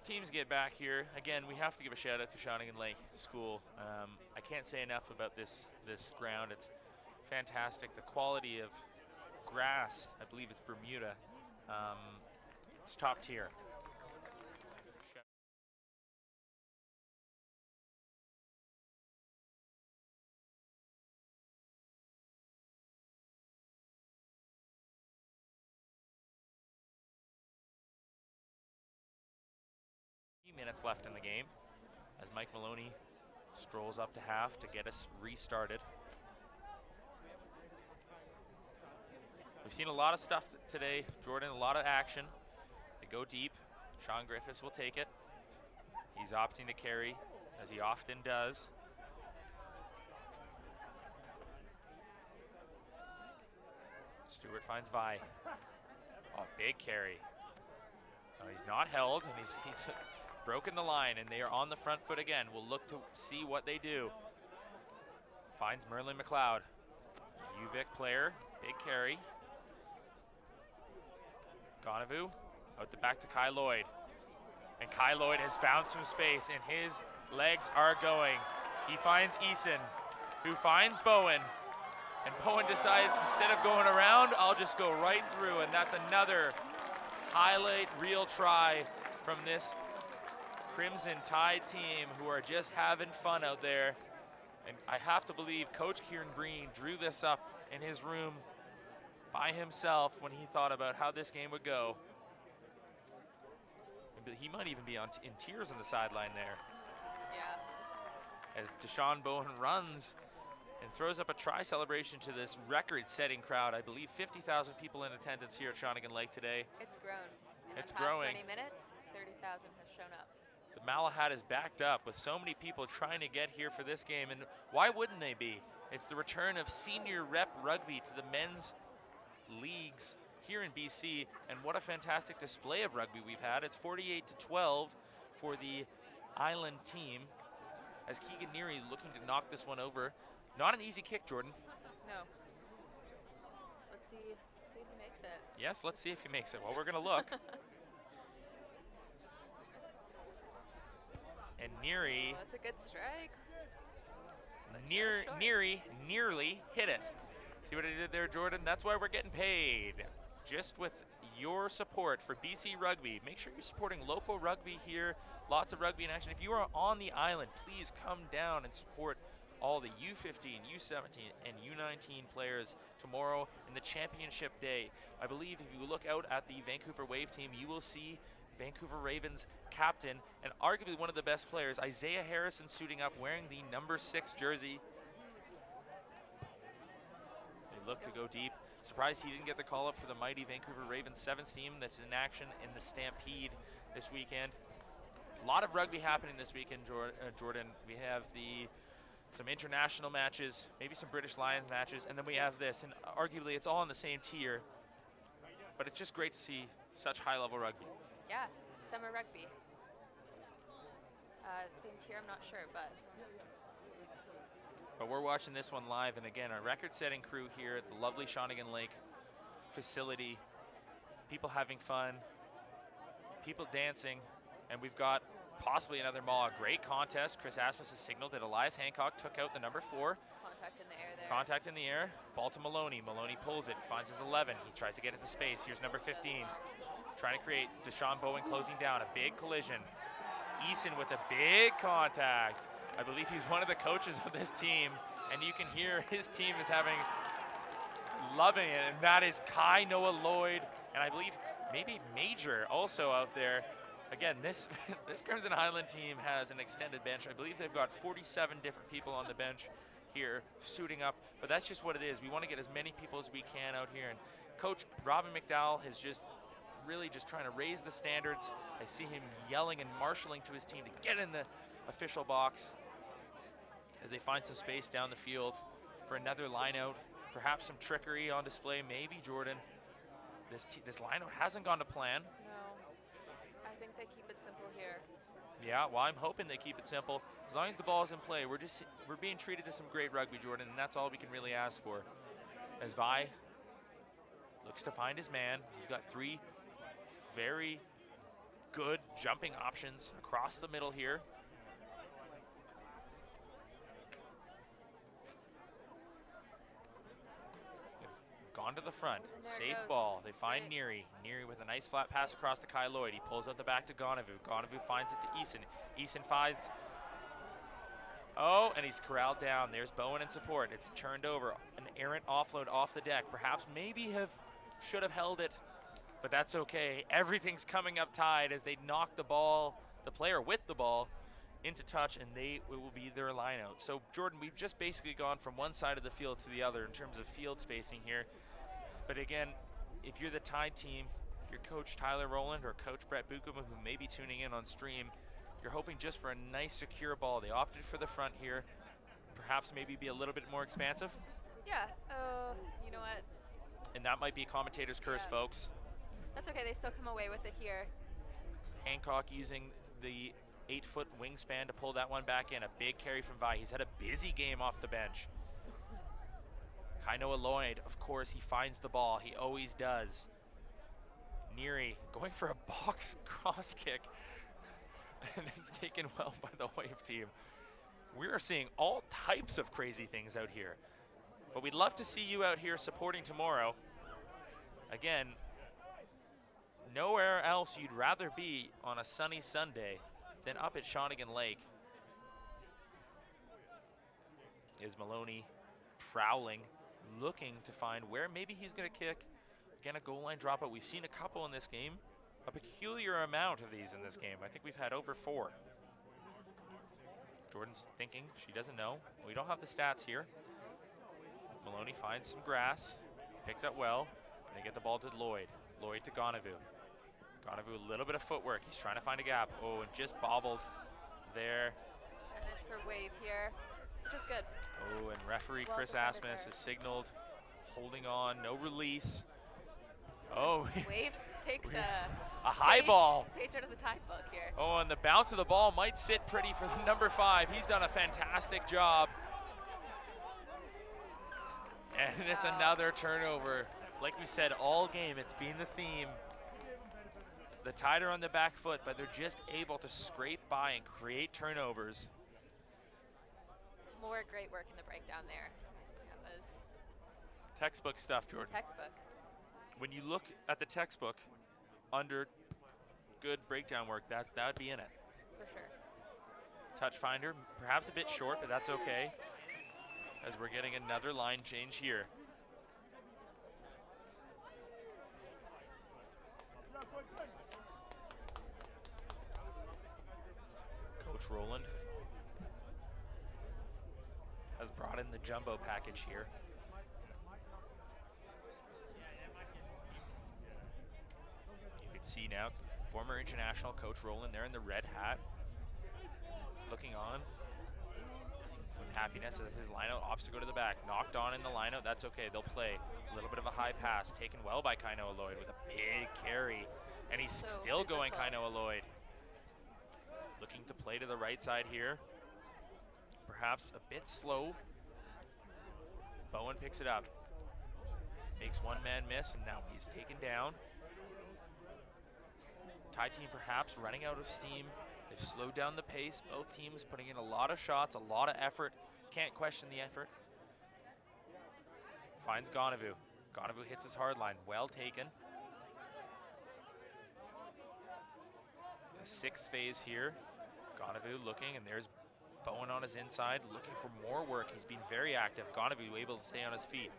teams get back here, again, we have to give a shout out to Shawnigan Lake School. I can't say enough about this ground. It's fantastic. The quality of grass, I believe it's Bermuda. It's top tier. Minutes left in the game as Mike Maloney strolls up to half to get us restarted. We've seen a lot of stuff today, Jordan, a lot of action. They go deep. Sean Griffiths will take it. He's opting to carry, as he often does. Stewart finds Vi. Oh, big carry. He's not held, and he's broken the line, and they are on the front foot again. We'll look to see what they do. Finds Merlin McLeod. UVic player, big carry. Gonavu out the back to Kai Lloyd. And Kai Lloyd has found some space, and his legs are going. He finds Eason, who finds Bowen. And Bowen decides, instead of going around, I'll just go right through, and that's another highlight reel try from this Crimson Tide team, who are just having fun out there. And I have to believe Coach Kieran Breen drew this up in his room by himself when he thought about how this game would go. He might even be in tears on the sideline there. Yeah. As Deshaun Bowen runs and throws up a try celebration to this record-setting crowd. I believe 50,000 people in attendance here at Shawnigan Lake today. It's grown. In it's the past growing. 20 minutes, 30,000 has shown up. The Malahat is backed up with so many people trying to get here for this game, and why wouldn't they be? It's the return of senior rep rugby to the men's leagues here in BC, and what a fantastic display of rugby we've had. It's 48-12 for the Island team, as Keegan Neary looking to knock this one over. Not an easy kick, Jordan. No. Let's see if he makes it. Yes, let's see if he makes it. Well, we're going to look. And Neary. Oh, that's a good strike. Nearly hit it. See what I did there, Jordan? That's why we're getting paid. Just with your support for BC Rugby. Make sure you're supporting local rugby here. Lots of rugby in action. If you are on the island, please come down and support all the U15, U17, and U19 players tomorrow in the championship day. I believe if you look out at the Vancouver Wave team, you will see Vancouver Ravens captain and arguably one of the best players, Isaiah Harrison, suiting up wearing the number 6 jersey. They look to go deep. Surprised he didn't get the call up for the mighty Vancouver Ravens 7s team that's in action in the Stampede this weekend. A lot of rugby happening this weekend, Jordan. We have some international matches, maybe some British Lions matches, and then we have this, and arguably it's all in the same tier, but it's just great to see such high-level rugby. Yeah, summer rugby. Same tier, I'm not sure, but we're watching this one live, and again, our record-setting crew here at the lovely Shawnigan Lake facility, people having fun, people dancing, and we've got possibly another maul. A great contest. Chris Asmus has signaled that Elias Hancock took out the number 4. Contact in the air there. Contact in the air. Ball to Maloney. Maloney pulls it, finds his 11. He tries to get it to space. Here's number 15. Trying to create Deshaun Bowen closing down. A big collision. Eason with a big contact. I believe he's one of the coaches of this team, and you can hear his team is loving it, and that is Kai Noah Lloyd, and I believe maybe Major also out there. Again, this Crimson Highland team has an extended bench. I believe they've got 47 different people on the bench here suiting up, but that's just what it is. We want to get as many people as we can out here, and Coach Robin McDowell is just really just trying to raise the standards. I see him yelling and marshaling to his team to get in the official box as they find some space down the field for another line out. Perhaps some trickery on display, maybe, Jordan. This line out hasn't gone to plan. no. I think they keep it simple here. Yeah, well, I'm hoping they keep it simple. As long as the ball is in play, we're being treated to some great rugby, Jordan, and that's all we can really ask for. As Vi looks to find his man, he's got 3 very good jumping options across the middle here. Gone to the front, safe ball. They find Neary. Neary with a nice flat pass across to Kai Lloyd. He pulls out the back to Gonavu. Gonavu finds it to Eason. Eason finds, and he's corralled down. There's Bowen in support. It's turned over. An errant offload off the deck. Perhaps maybe should have held it, but that's okay. Everything's coming up tied as they knock the ball, the player with the ball, into touch, and it will be their line out. So Jordan, we've just basically gone from one side of the field to the other in terms of field spacing here. But again, if you're the Tide team, your coach Tyler Rowland or coach Brett Bukuma, who may be tuning in on stream, you're hoping just for a nice secure ball. They opted for the front here. Perhaps maybe be a little bit more expansive. Yeah, you know what? And that might be a commentator's curse, folks. That's okay, they still come away with it here. Hancock using the 8-foot wingspan to pull that one back in. A big carry from Vi. He's had a busy game off the bench. Kainoa Lloyd, of course, he finds the ball. He always does. Neary going for a box cross kick. And it's taken well by the Wave team. We are seeing all types of crazy things out here. But we'd love to see you out here supporting tomorrow. Again, nowhere else you'd rather be on a sunny Sunday than up at Shawnigan Lake. Is Maloney prowling, looking to find where maybe he's going to kick. Again, a goal line dropout. We've seen a couple in this game. A peculiar amount of these in this game. I think we've had over 4. Jordan's thinking, she doesn't know. We don't have the stats here. Maloney finds some grass, picked up well. They get the ball to Lloyd. Lloyd to Gonavu. Gonavu, a little bit of footwork. He's trying to find a gap. Oh, and just bobbled there. Advantage for Wave here, which is good. Oh, and referee Well Chris defended Asmus there. has signaled, holding on, no release. Oh. Wave takes a high ball. Page out of the Tide book here. Oh, and the bounce of the ball might sit pretty for the number 5. He's done a fantastic job. And it's another turnover. Like we said, all game, it's been the theme. The Tide are on the back foot, but they're just able to scrape by and create turnovers. More great work in the breakdown there. That was Textbook stuff, Jordan. textbook. When you look at the textbook under good breakdown work, that would be in it. For sure. Touch finder, perhaps a bit short, but that's okay, as we're getting another line change here. Roland has brought in the jumbo package here. You can see now former international coach Roland there in the red hat, looking on with happiness as his lineout opts to go to the back. Knocked on in the lineout, that's okay, they'll play. A little bit of a high pass, taken well by Kainoa Lloyd with a big carry. And he's So still going physical. Kainoa Lloyd. Looking to play to the right side here. Perhaps a bit slow. Bowen picks it up. Makes one man miss, and now he's taken down. Thai team perhaps running out of steam. They've slowed down the pace. Both teams putting in a lot of shots, a lot of effort. Can't question the effort. Finds Gonavu. Gonavu hits his hard line. Well taken. The sixth phase here. Gonavu looking, and there's Bowen on his inside, looking for more work. He's been very active. Gonavu able to stay on his feet.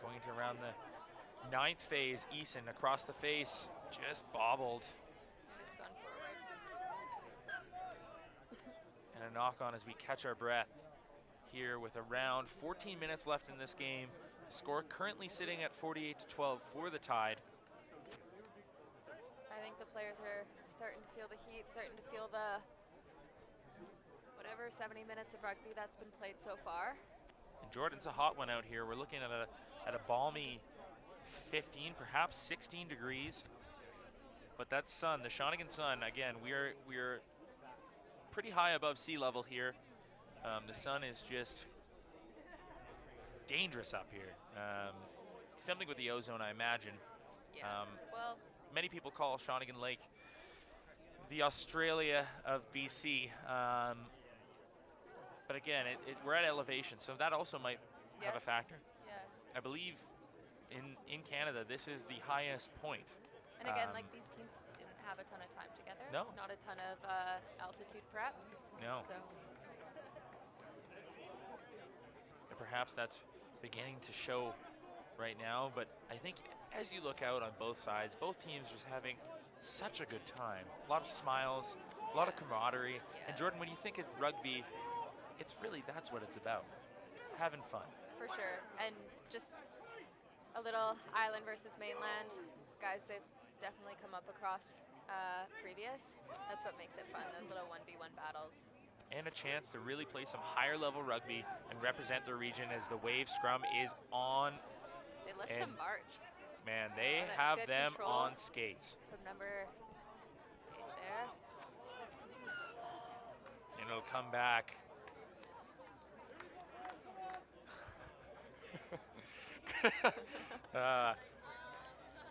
Going to around the ninth phase. Eason across the face, just bobbled. And it's gone forward. And a knock on as we catch our breath here with around 14 minutes left in this game. Score currently sitting at 48-12 for the Tide. I think the players are starting to feel the heat, starting to feel the whatever 70 minutes of rugby that's been played so far. And Jordan's a hot one out here. We're looking at a balmy 15, perhaps 16 degrees. But that sun, the Shawnigan sun, again, we're pretty high above sea level here. The sun is just dangerous up here. Something with the ozone, I imagine. Yeah. Well, many people call Shawnigan Lake the Australia of BC. But again, we're at elevation, so that also might have a factor. Yeah. I believe in Canada, this is the highest point. And again, like these teams didn't have a ton of time together. No. Not a ton of altitude prep. No. So. And perhaps that's beginning to show right now, but I think as you look out on both sides, both teams just having such a good time. A lot of smiles, a lot of camaraderie. Yeah. And Jordan, when you think of rugby, it's really, that's what it's about. Having fun. For sure. And just a little island versus mainland. Guys, they've definitely come up across previous. That's what makes it fun, those little 1v1 battles. And a chance to really play some higher level rugby and represent their region as the Wave scrum is on. They look to march. Man, they Got have good them control on skates. From number 8 there. And it'll come back.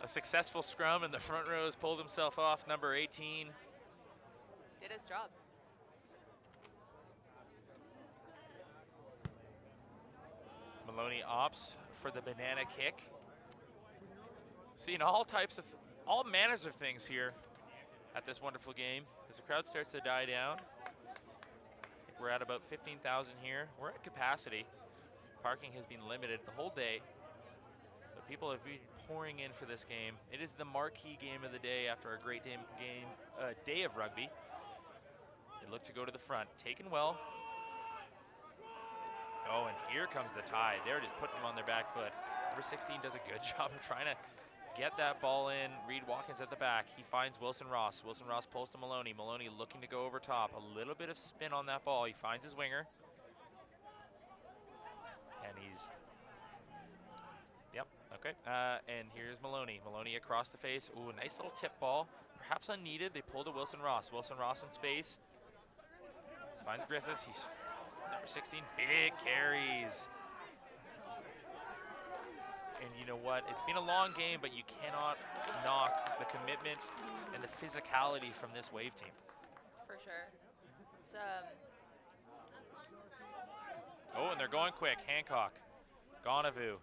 A successful scrum, and the front row has pulled himself off. Number 18. Did his job. Maloney opts for the banana kick. Seeing all manners of things here at this wonderful game. As the crowd starts to die down, I think we're at about 15,000 here. We're at capacity. Parking has been limited the whole day, but people have been pouring in for this game. It is the marquee game of the day after a great day of rugby. They look to go to the front, taken well. Oh, and here comes the Tide. They're just putting them on their back foot. Number 16 does a good job of trying to get that ball in. Reed Watkins at the back. He finds Wilson Ross. Wilson Ross pulls to Maloney. Maloney looking to go over top. A little bit of spin on that ball. He finds his winger. And he's... Yep, okay. And here's Maloney. Maloney across the face. Ooh, nice little tip ball. Perhaps unneeded. They pull to Wilson Ross. Wilson Ross in space. Finds Griffiths. He's number 16. Big carries. And you know what? It's been a long game, but you cannot knock the commitment and the physicality from this Wave team. For sure. It's, Oh, and they're going quick. Hancock. Gonavu.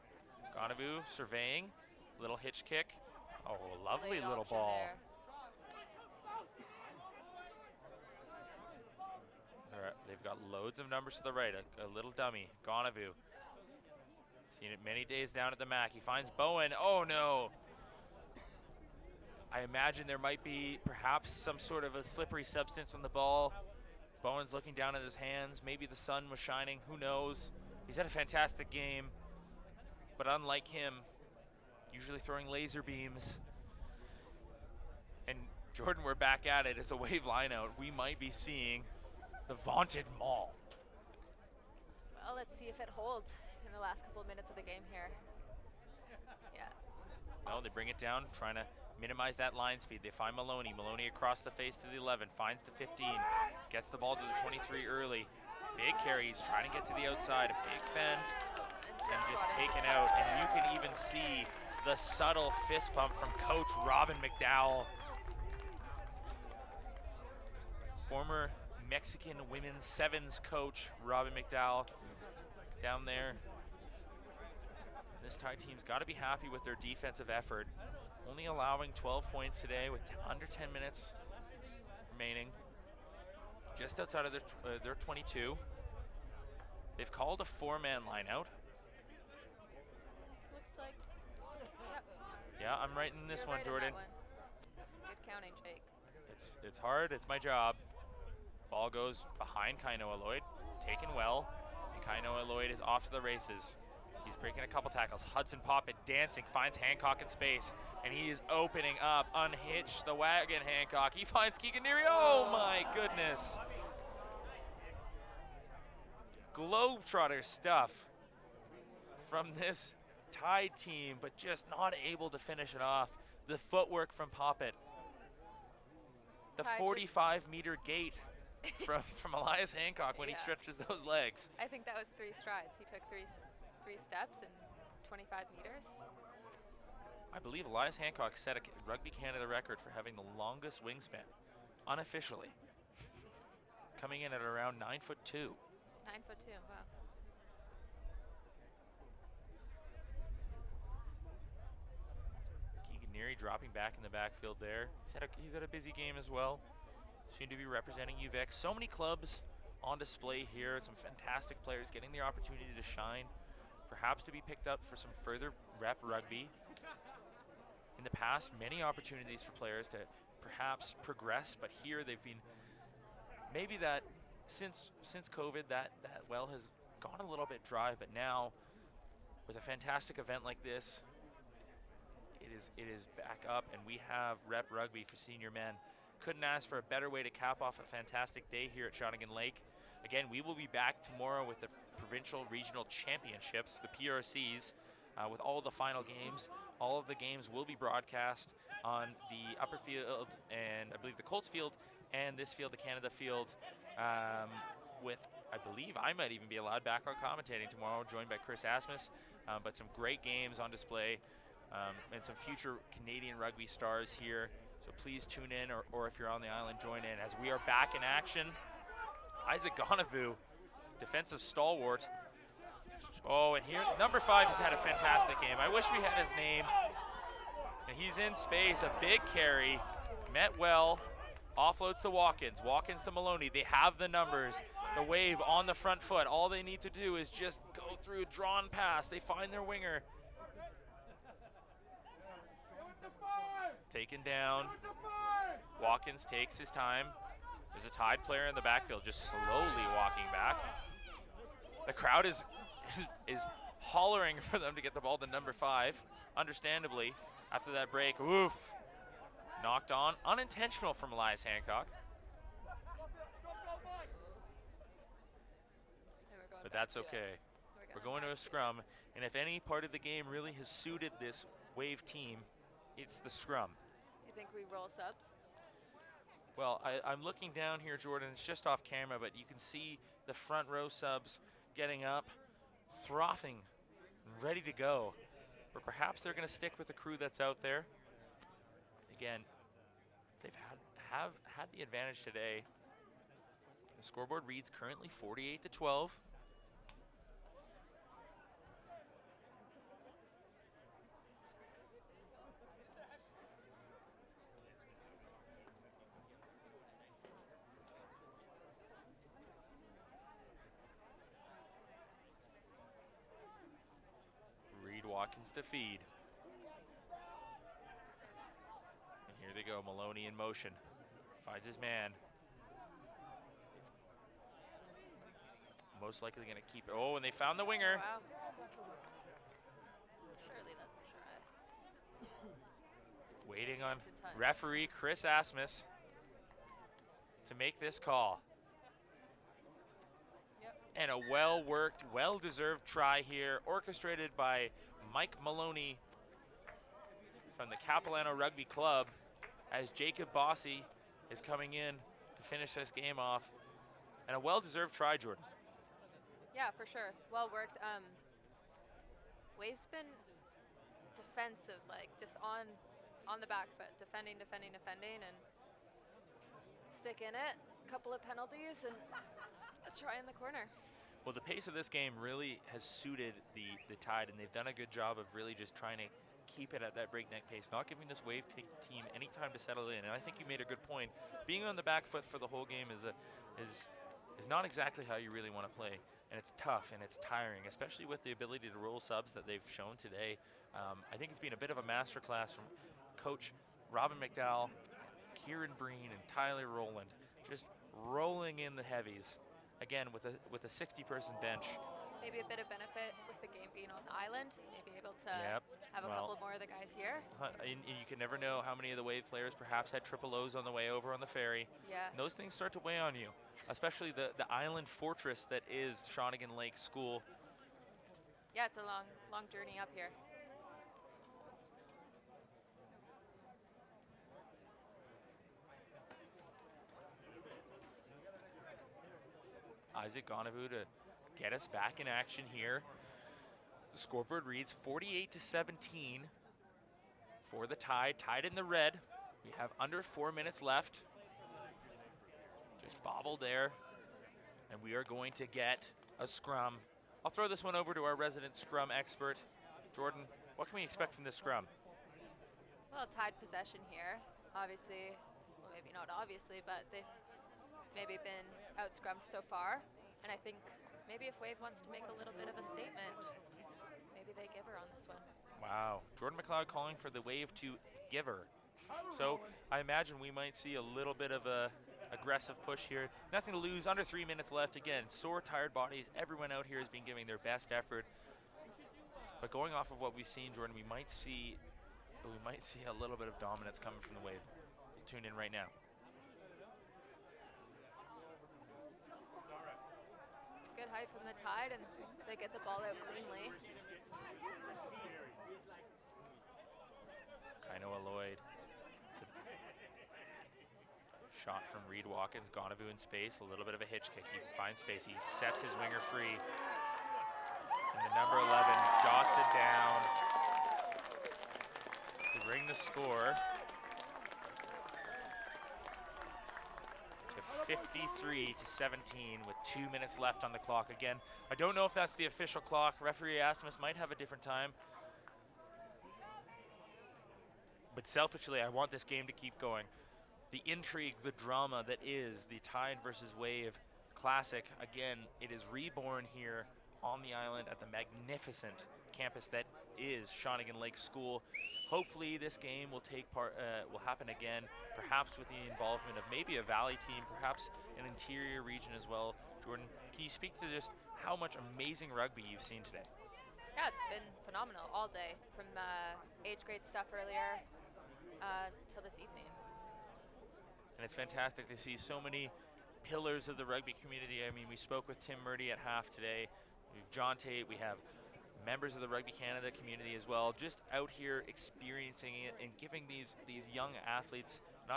Gonavu surveying. Little hitch kick. Oh, lovely little ball. All right, they've got loads of numbers to the right. A little dummy. Gonavu. Seen it many days down at the MAC. He finds Bowen. Oh, no. I imagine there might be perhaps some sort of a slippery substance on the ball. Bowen's looking down at his hands. Maybe the sun was shining. Who knows? He's had a fantastic game. But unlike him, usually throwing laser beams. And Jordan, we're back at it. It's a wave line out. We might be seeing the vaunted maul. Well, let's see if it holds in the last couple of minutes of the game here. Yeah. Well, they bring it down, trying to minimize that line speed. They find Maloney. Maloney across the face to the 11, finds the 15, gets the ball to the 23 early. Big carry, he's trying to get to the outside, a big fend, and just taken out. And you can even see the subtle fist pump from Coach Robin McDowell. Former Mexican women's sevens coach, Robin McDowell, down there. This Tide team's got to be happy with their defensive effort. Only allowing 12 points today with under 10 minutes remaining. Just outside of their 22. They've called a 4-man line out. Looks like, yep. Yeah, I'm right in this You're one, right in Jordan. that one. Good counting, Jake. It's hard, it's my job. Ball goes behind Kainoa Lloyd, taken well, and Kainoa Lloyd is off to the races. He's breaking a couple tackles. Hudson Poppet dancing, finds Hancock in space, and he is opening up. Unhitch the wagon, Hancock. He finds Keegan Neary. Oh my goodness. Globetrotter stuff from this Tide team, but just not able to finish it off. The footwork from Poppet. The 45-meter gait from Elias Hancock when he stretches those legs. I think that was 3 strides. He took three steps in 25 meters. I believe Elias Hancock set a Rugby Canada record for having the longest wingspan, unofficially. Coming in at around 9'2". 9'2", wow. Keegan Neary dropping back in the backfield there. He's had a busy game as well. Soon to be representing UVic. So many clubs on display here. Some fantastic players getting the opportunity to shine. Perhaps to be picked up for some further rep rugby. In the past, many opportunities for players to perhaps progress, but here they've been, maybe that since COVID, that well has gone a little bit dry, but now with a fantastic event like this, it is back up, and we have rep rugby for senior men. Couldn't ask for a better way to cap off a fantastic day here at Shawnigan Lake. Again, we will be back tomorrow with the Provincial Regional Championships, the PRCs, with all the final games. All of the games will be broadcast on the upper field and I believe the Colts field and this field, the Canada field, with, I believe I might even be allowed back on commentating tomorrow, joined by Chris Asmus, but some great games on display and some future Canadian rugby stars here. So please tune in, or if you're on the island, join in as we are back in action. Isaac Gonavu, defensive stalwart. Oh, and here, number 5 has had a fantastic game. I wish we had his name. And he's in space, a big carry, met well, offloads to Watkins, Watkins to Maloney. They have the numbers, the wave on the front foot. All they need to do is just go through, drawn pass. They find their winger. Taken down. Watkins takes his time. There's a Tide player in the backfield just slowly walking back. The crowd is hollering for them to get the ball to number 5, understandably, after that break. Oof. Knocked on, unintentional from Elias Hancock. But that's okay. We're going to a scrum, and if any part of the game really has suited this Wave team, it's the scrum. Do you think we roll subs? Well, I'm looking down here, Jordan. It's just off camera, but you can see the front row subs getting up, frothing, ready to go. But perhaps they're going to stick with the crew that's out there. Again, they've have had the advantage today. The scoreboard reads currently 48-12. Watkins to feed. And here they go, Maloney in motion. Finds his man. most likely going to keep it. Oh, and they found the winger. Wow. Surely that's a try. Waiting on referee Chris Asmus to make this call. Yep. And a well-worked, well-deserved try here, orchestrated by Mike Maloney from the Capilano Rugby Club, as Jacob Bossy is coming in to finish this game off. And a well-deserved try, Jordan. Yeah, for sure. Well worked. Wave's been defensive, like just on the back foot, defending, and stick in it. A couple of penalties and a try in the corner. Well, the pace of this game really has suited the Tide, and they've done a good job of really just trying to keep it at that breakneck pace, not giving this Wave team any time to settle in. And I think you made a good point. Being on the back foot for the whole game is not exactly how you really want to play. And it's tough and it's tiring, especially with the ability to roll subs that they've shown today. I think it's been a bit of a masterclass from Coach Robin McDowell, Kieran Breen, and Tyler Rowland, just rolling in the heavies. Again, with a 60-person bench. Maybe a bit of benefit with the game being on the island. Maybe able to have a couple more of the guys here. And you can never know how many of the Wave players perhaps had triple O's on the way over on the ferry. Yeah. And those things start to weigh on you, especially the island fortress that is Shawnigan Lake School. Yeah, it's a long journey up here. Isaac Gonavu to get us back in action here. The scoreboard reads 48-17 for the Tide. Tide in the red. We have under 4 minutes left. Just bobbled there. And we are going to get a scrum. I'll throw this one over to our resident scrum expert. Jordan, what can we expect from this scrum? Well, Tide possession here. Obviously, well, maybe not obviously, but they've maybe been out-scrummed so far. And I think maybe if Wave wants to make a little bit of a statement, maybe they give her on this one. Wow. Jordan McLeod calling for the Wave to give her. So I imagine we might see a little bit of a aggressive push here. Nothing to lose, under 3 minutes left. Again, sore, tired bodies. Everyone out here has been giving their best effort. But going off of what we've seen, Jordan, we might see a little bit of dominance coming from the Wave. Tune in right now. Good height from the Tide, and they get the ball out cleanly. Kainoa Lloyd. Shot from Reed Watkins. Gonavu in space. A little bit of a hitch kick. He can find space. He sets his winger free. And the number 11 dots it down to bring the score to 53-17 with 2 minutes left on the clock. Again, I don't know if that's the official clock. Referee Asmus might have a different time. But selfishly, I want this game to keep going. The intrigue, the drama that is the Tide versus Wave Classic. Again, it is reborn here on the island at the magnificent campus that is Shawnigan Lake School. Hopefully this game will will happen again, perhaps with the involvement of maybe a Valley team, perhaps an interior region as well. Jordan, can you speak to just how much amazing rugby you've seen today? Yeah, it's been phenomenal all day, from age grade stuff earlier till this evening. And it's fantastic to see so many pillars of the rugby community. I mean, we spoke with Tim Murdy at half today. We have John Tate, we have members of the Rugby Canada community as well, just out here experiencing it and giving these young athletes an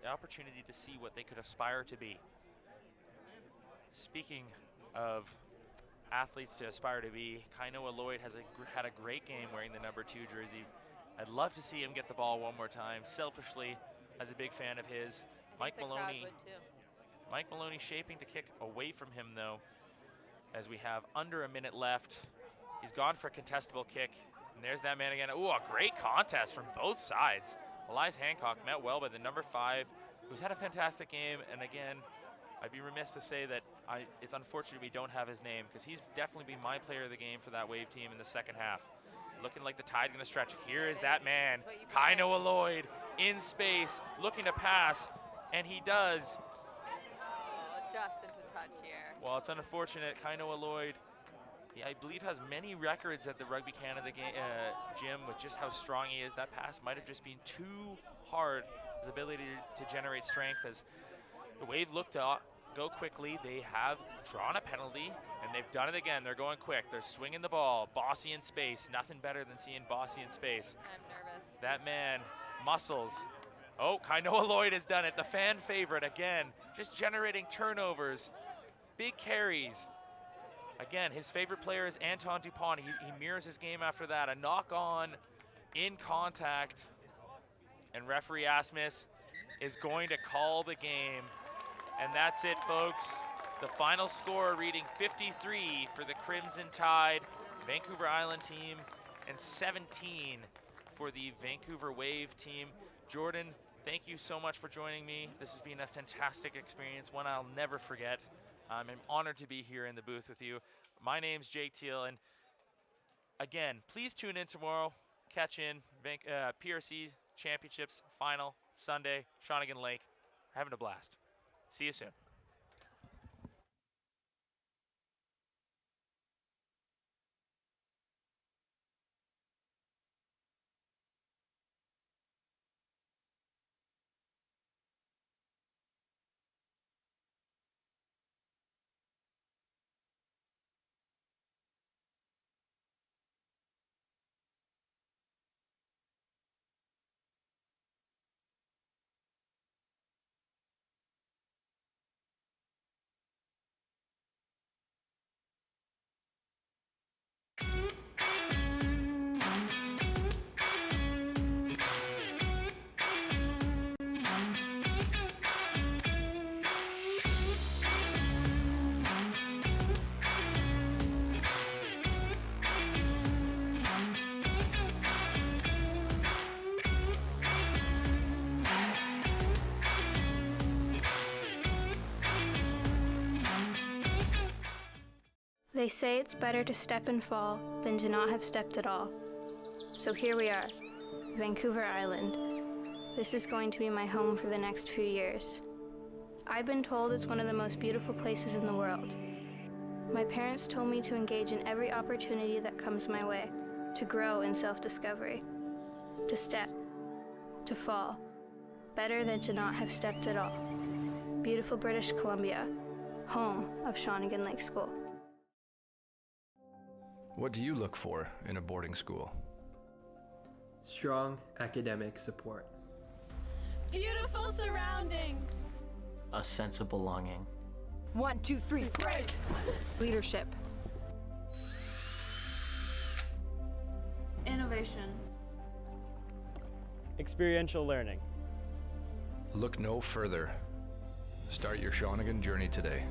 opportunity to see what they could aspire to be. Speaking of athletes to aspire to be, Kainoa Lloyd had a great game wearing the number 2 jersey. I'd love to see him get the ball one more time. Selfishly, as a big fan of his. Mike Maloney shaping to kick away from him though, as we have under a minute left. He's gone for a contestable kick, and there's that man again. Ooh, a great contest from both sides. Elias Hancock met well by the number 5, who's had a fantastic game, and again, I'd be remiss to say that it's unfortunate we don't have his name, because he's definitely been my player of the game for that Wave team in the second half. Looking like the Tide gonna stretch it. Here is that man, Kainoa Lloyd, in space, looking to pass, and he does. Oh, just into that cheer. Well, it's unfortunate. Kainoa Lloyd, he, I believe, has many records at the Rugby Canada gym with just how strong he is. That pass might have just been too hard. His ability to generate strength as the Wave looked to go quickly. They have drawn a penalty, and they've done it again. They're going quick. They're swinging the ball. Bossy in space. Nothing better than seeing Bossy in space. I'm nervous. That man, muscles. Oh, Kainoa Lloyd has done it. The fan favorite again. Just generating turnovers. Big carries. Again, his favorite player is Anton Dupont. He mirrors his game after that. A knock on in contact. And referee Asmus is going to call the game. And that's it, folks. The final score reading 53 for the Crimson Tide Vancouver Island team and 17 for the Vancouver Wave team. Jordan, thank you so much for joining me. This has been a fantastic experience, one I'll never forget. I'm honored to be here in the booth with you. My name's Jake Teal, and again, please tune in tomorrow. Catch in PRC Championships final Sunday, Shawnigan Lake. Having a blast. See you soon. They say it's better to step and fall than to not have stepped at all. So here we are, Vancouver Island. This is going to be my home for the next few years. I've been told it's one of the most beautiful places in the world. My parents told me to engage in every opportunity that comes my way, to grow in self-discovery, to step, to fall, better than to not have stepped at all. Beautiful British Columbia, home of Shawnigan Lake School. What do you look for in a boarding school? Strong academic support. Beautiful surroundings. A sense of belonging. 1, 2, 3, break! Leadership. Innovation. Experiential learning. Look no further. Start your Shawnigan journey today.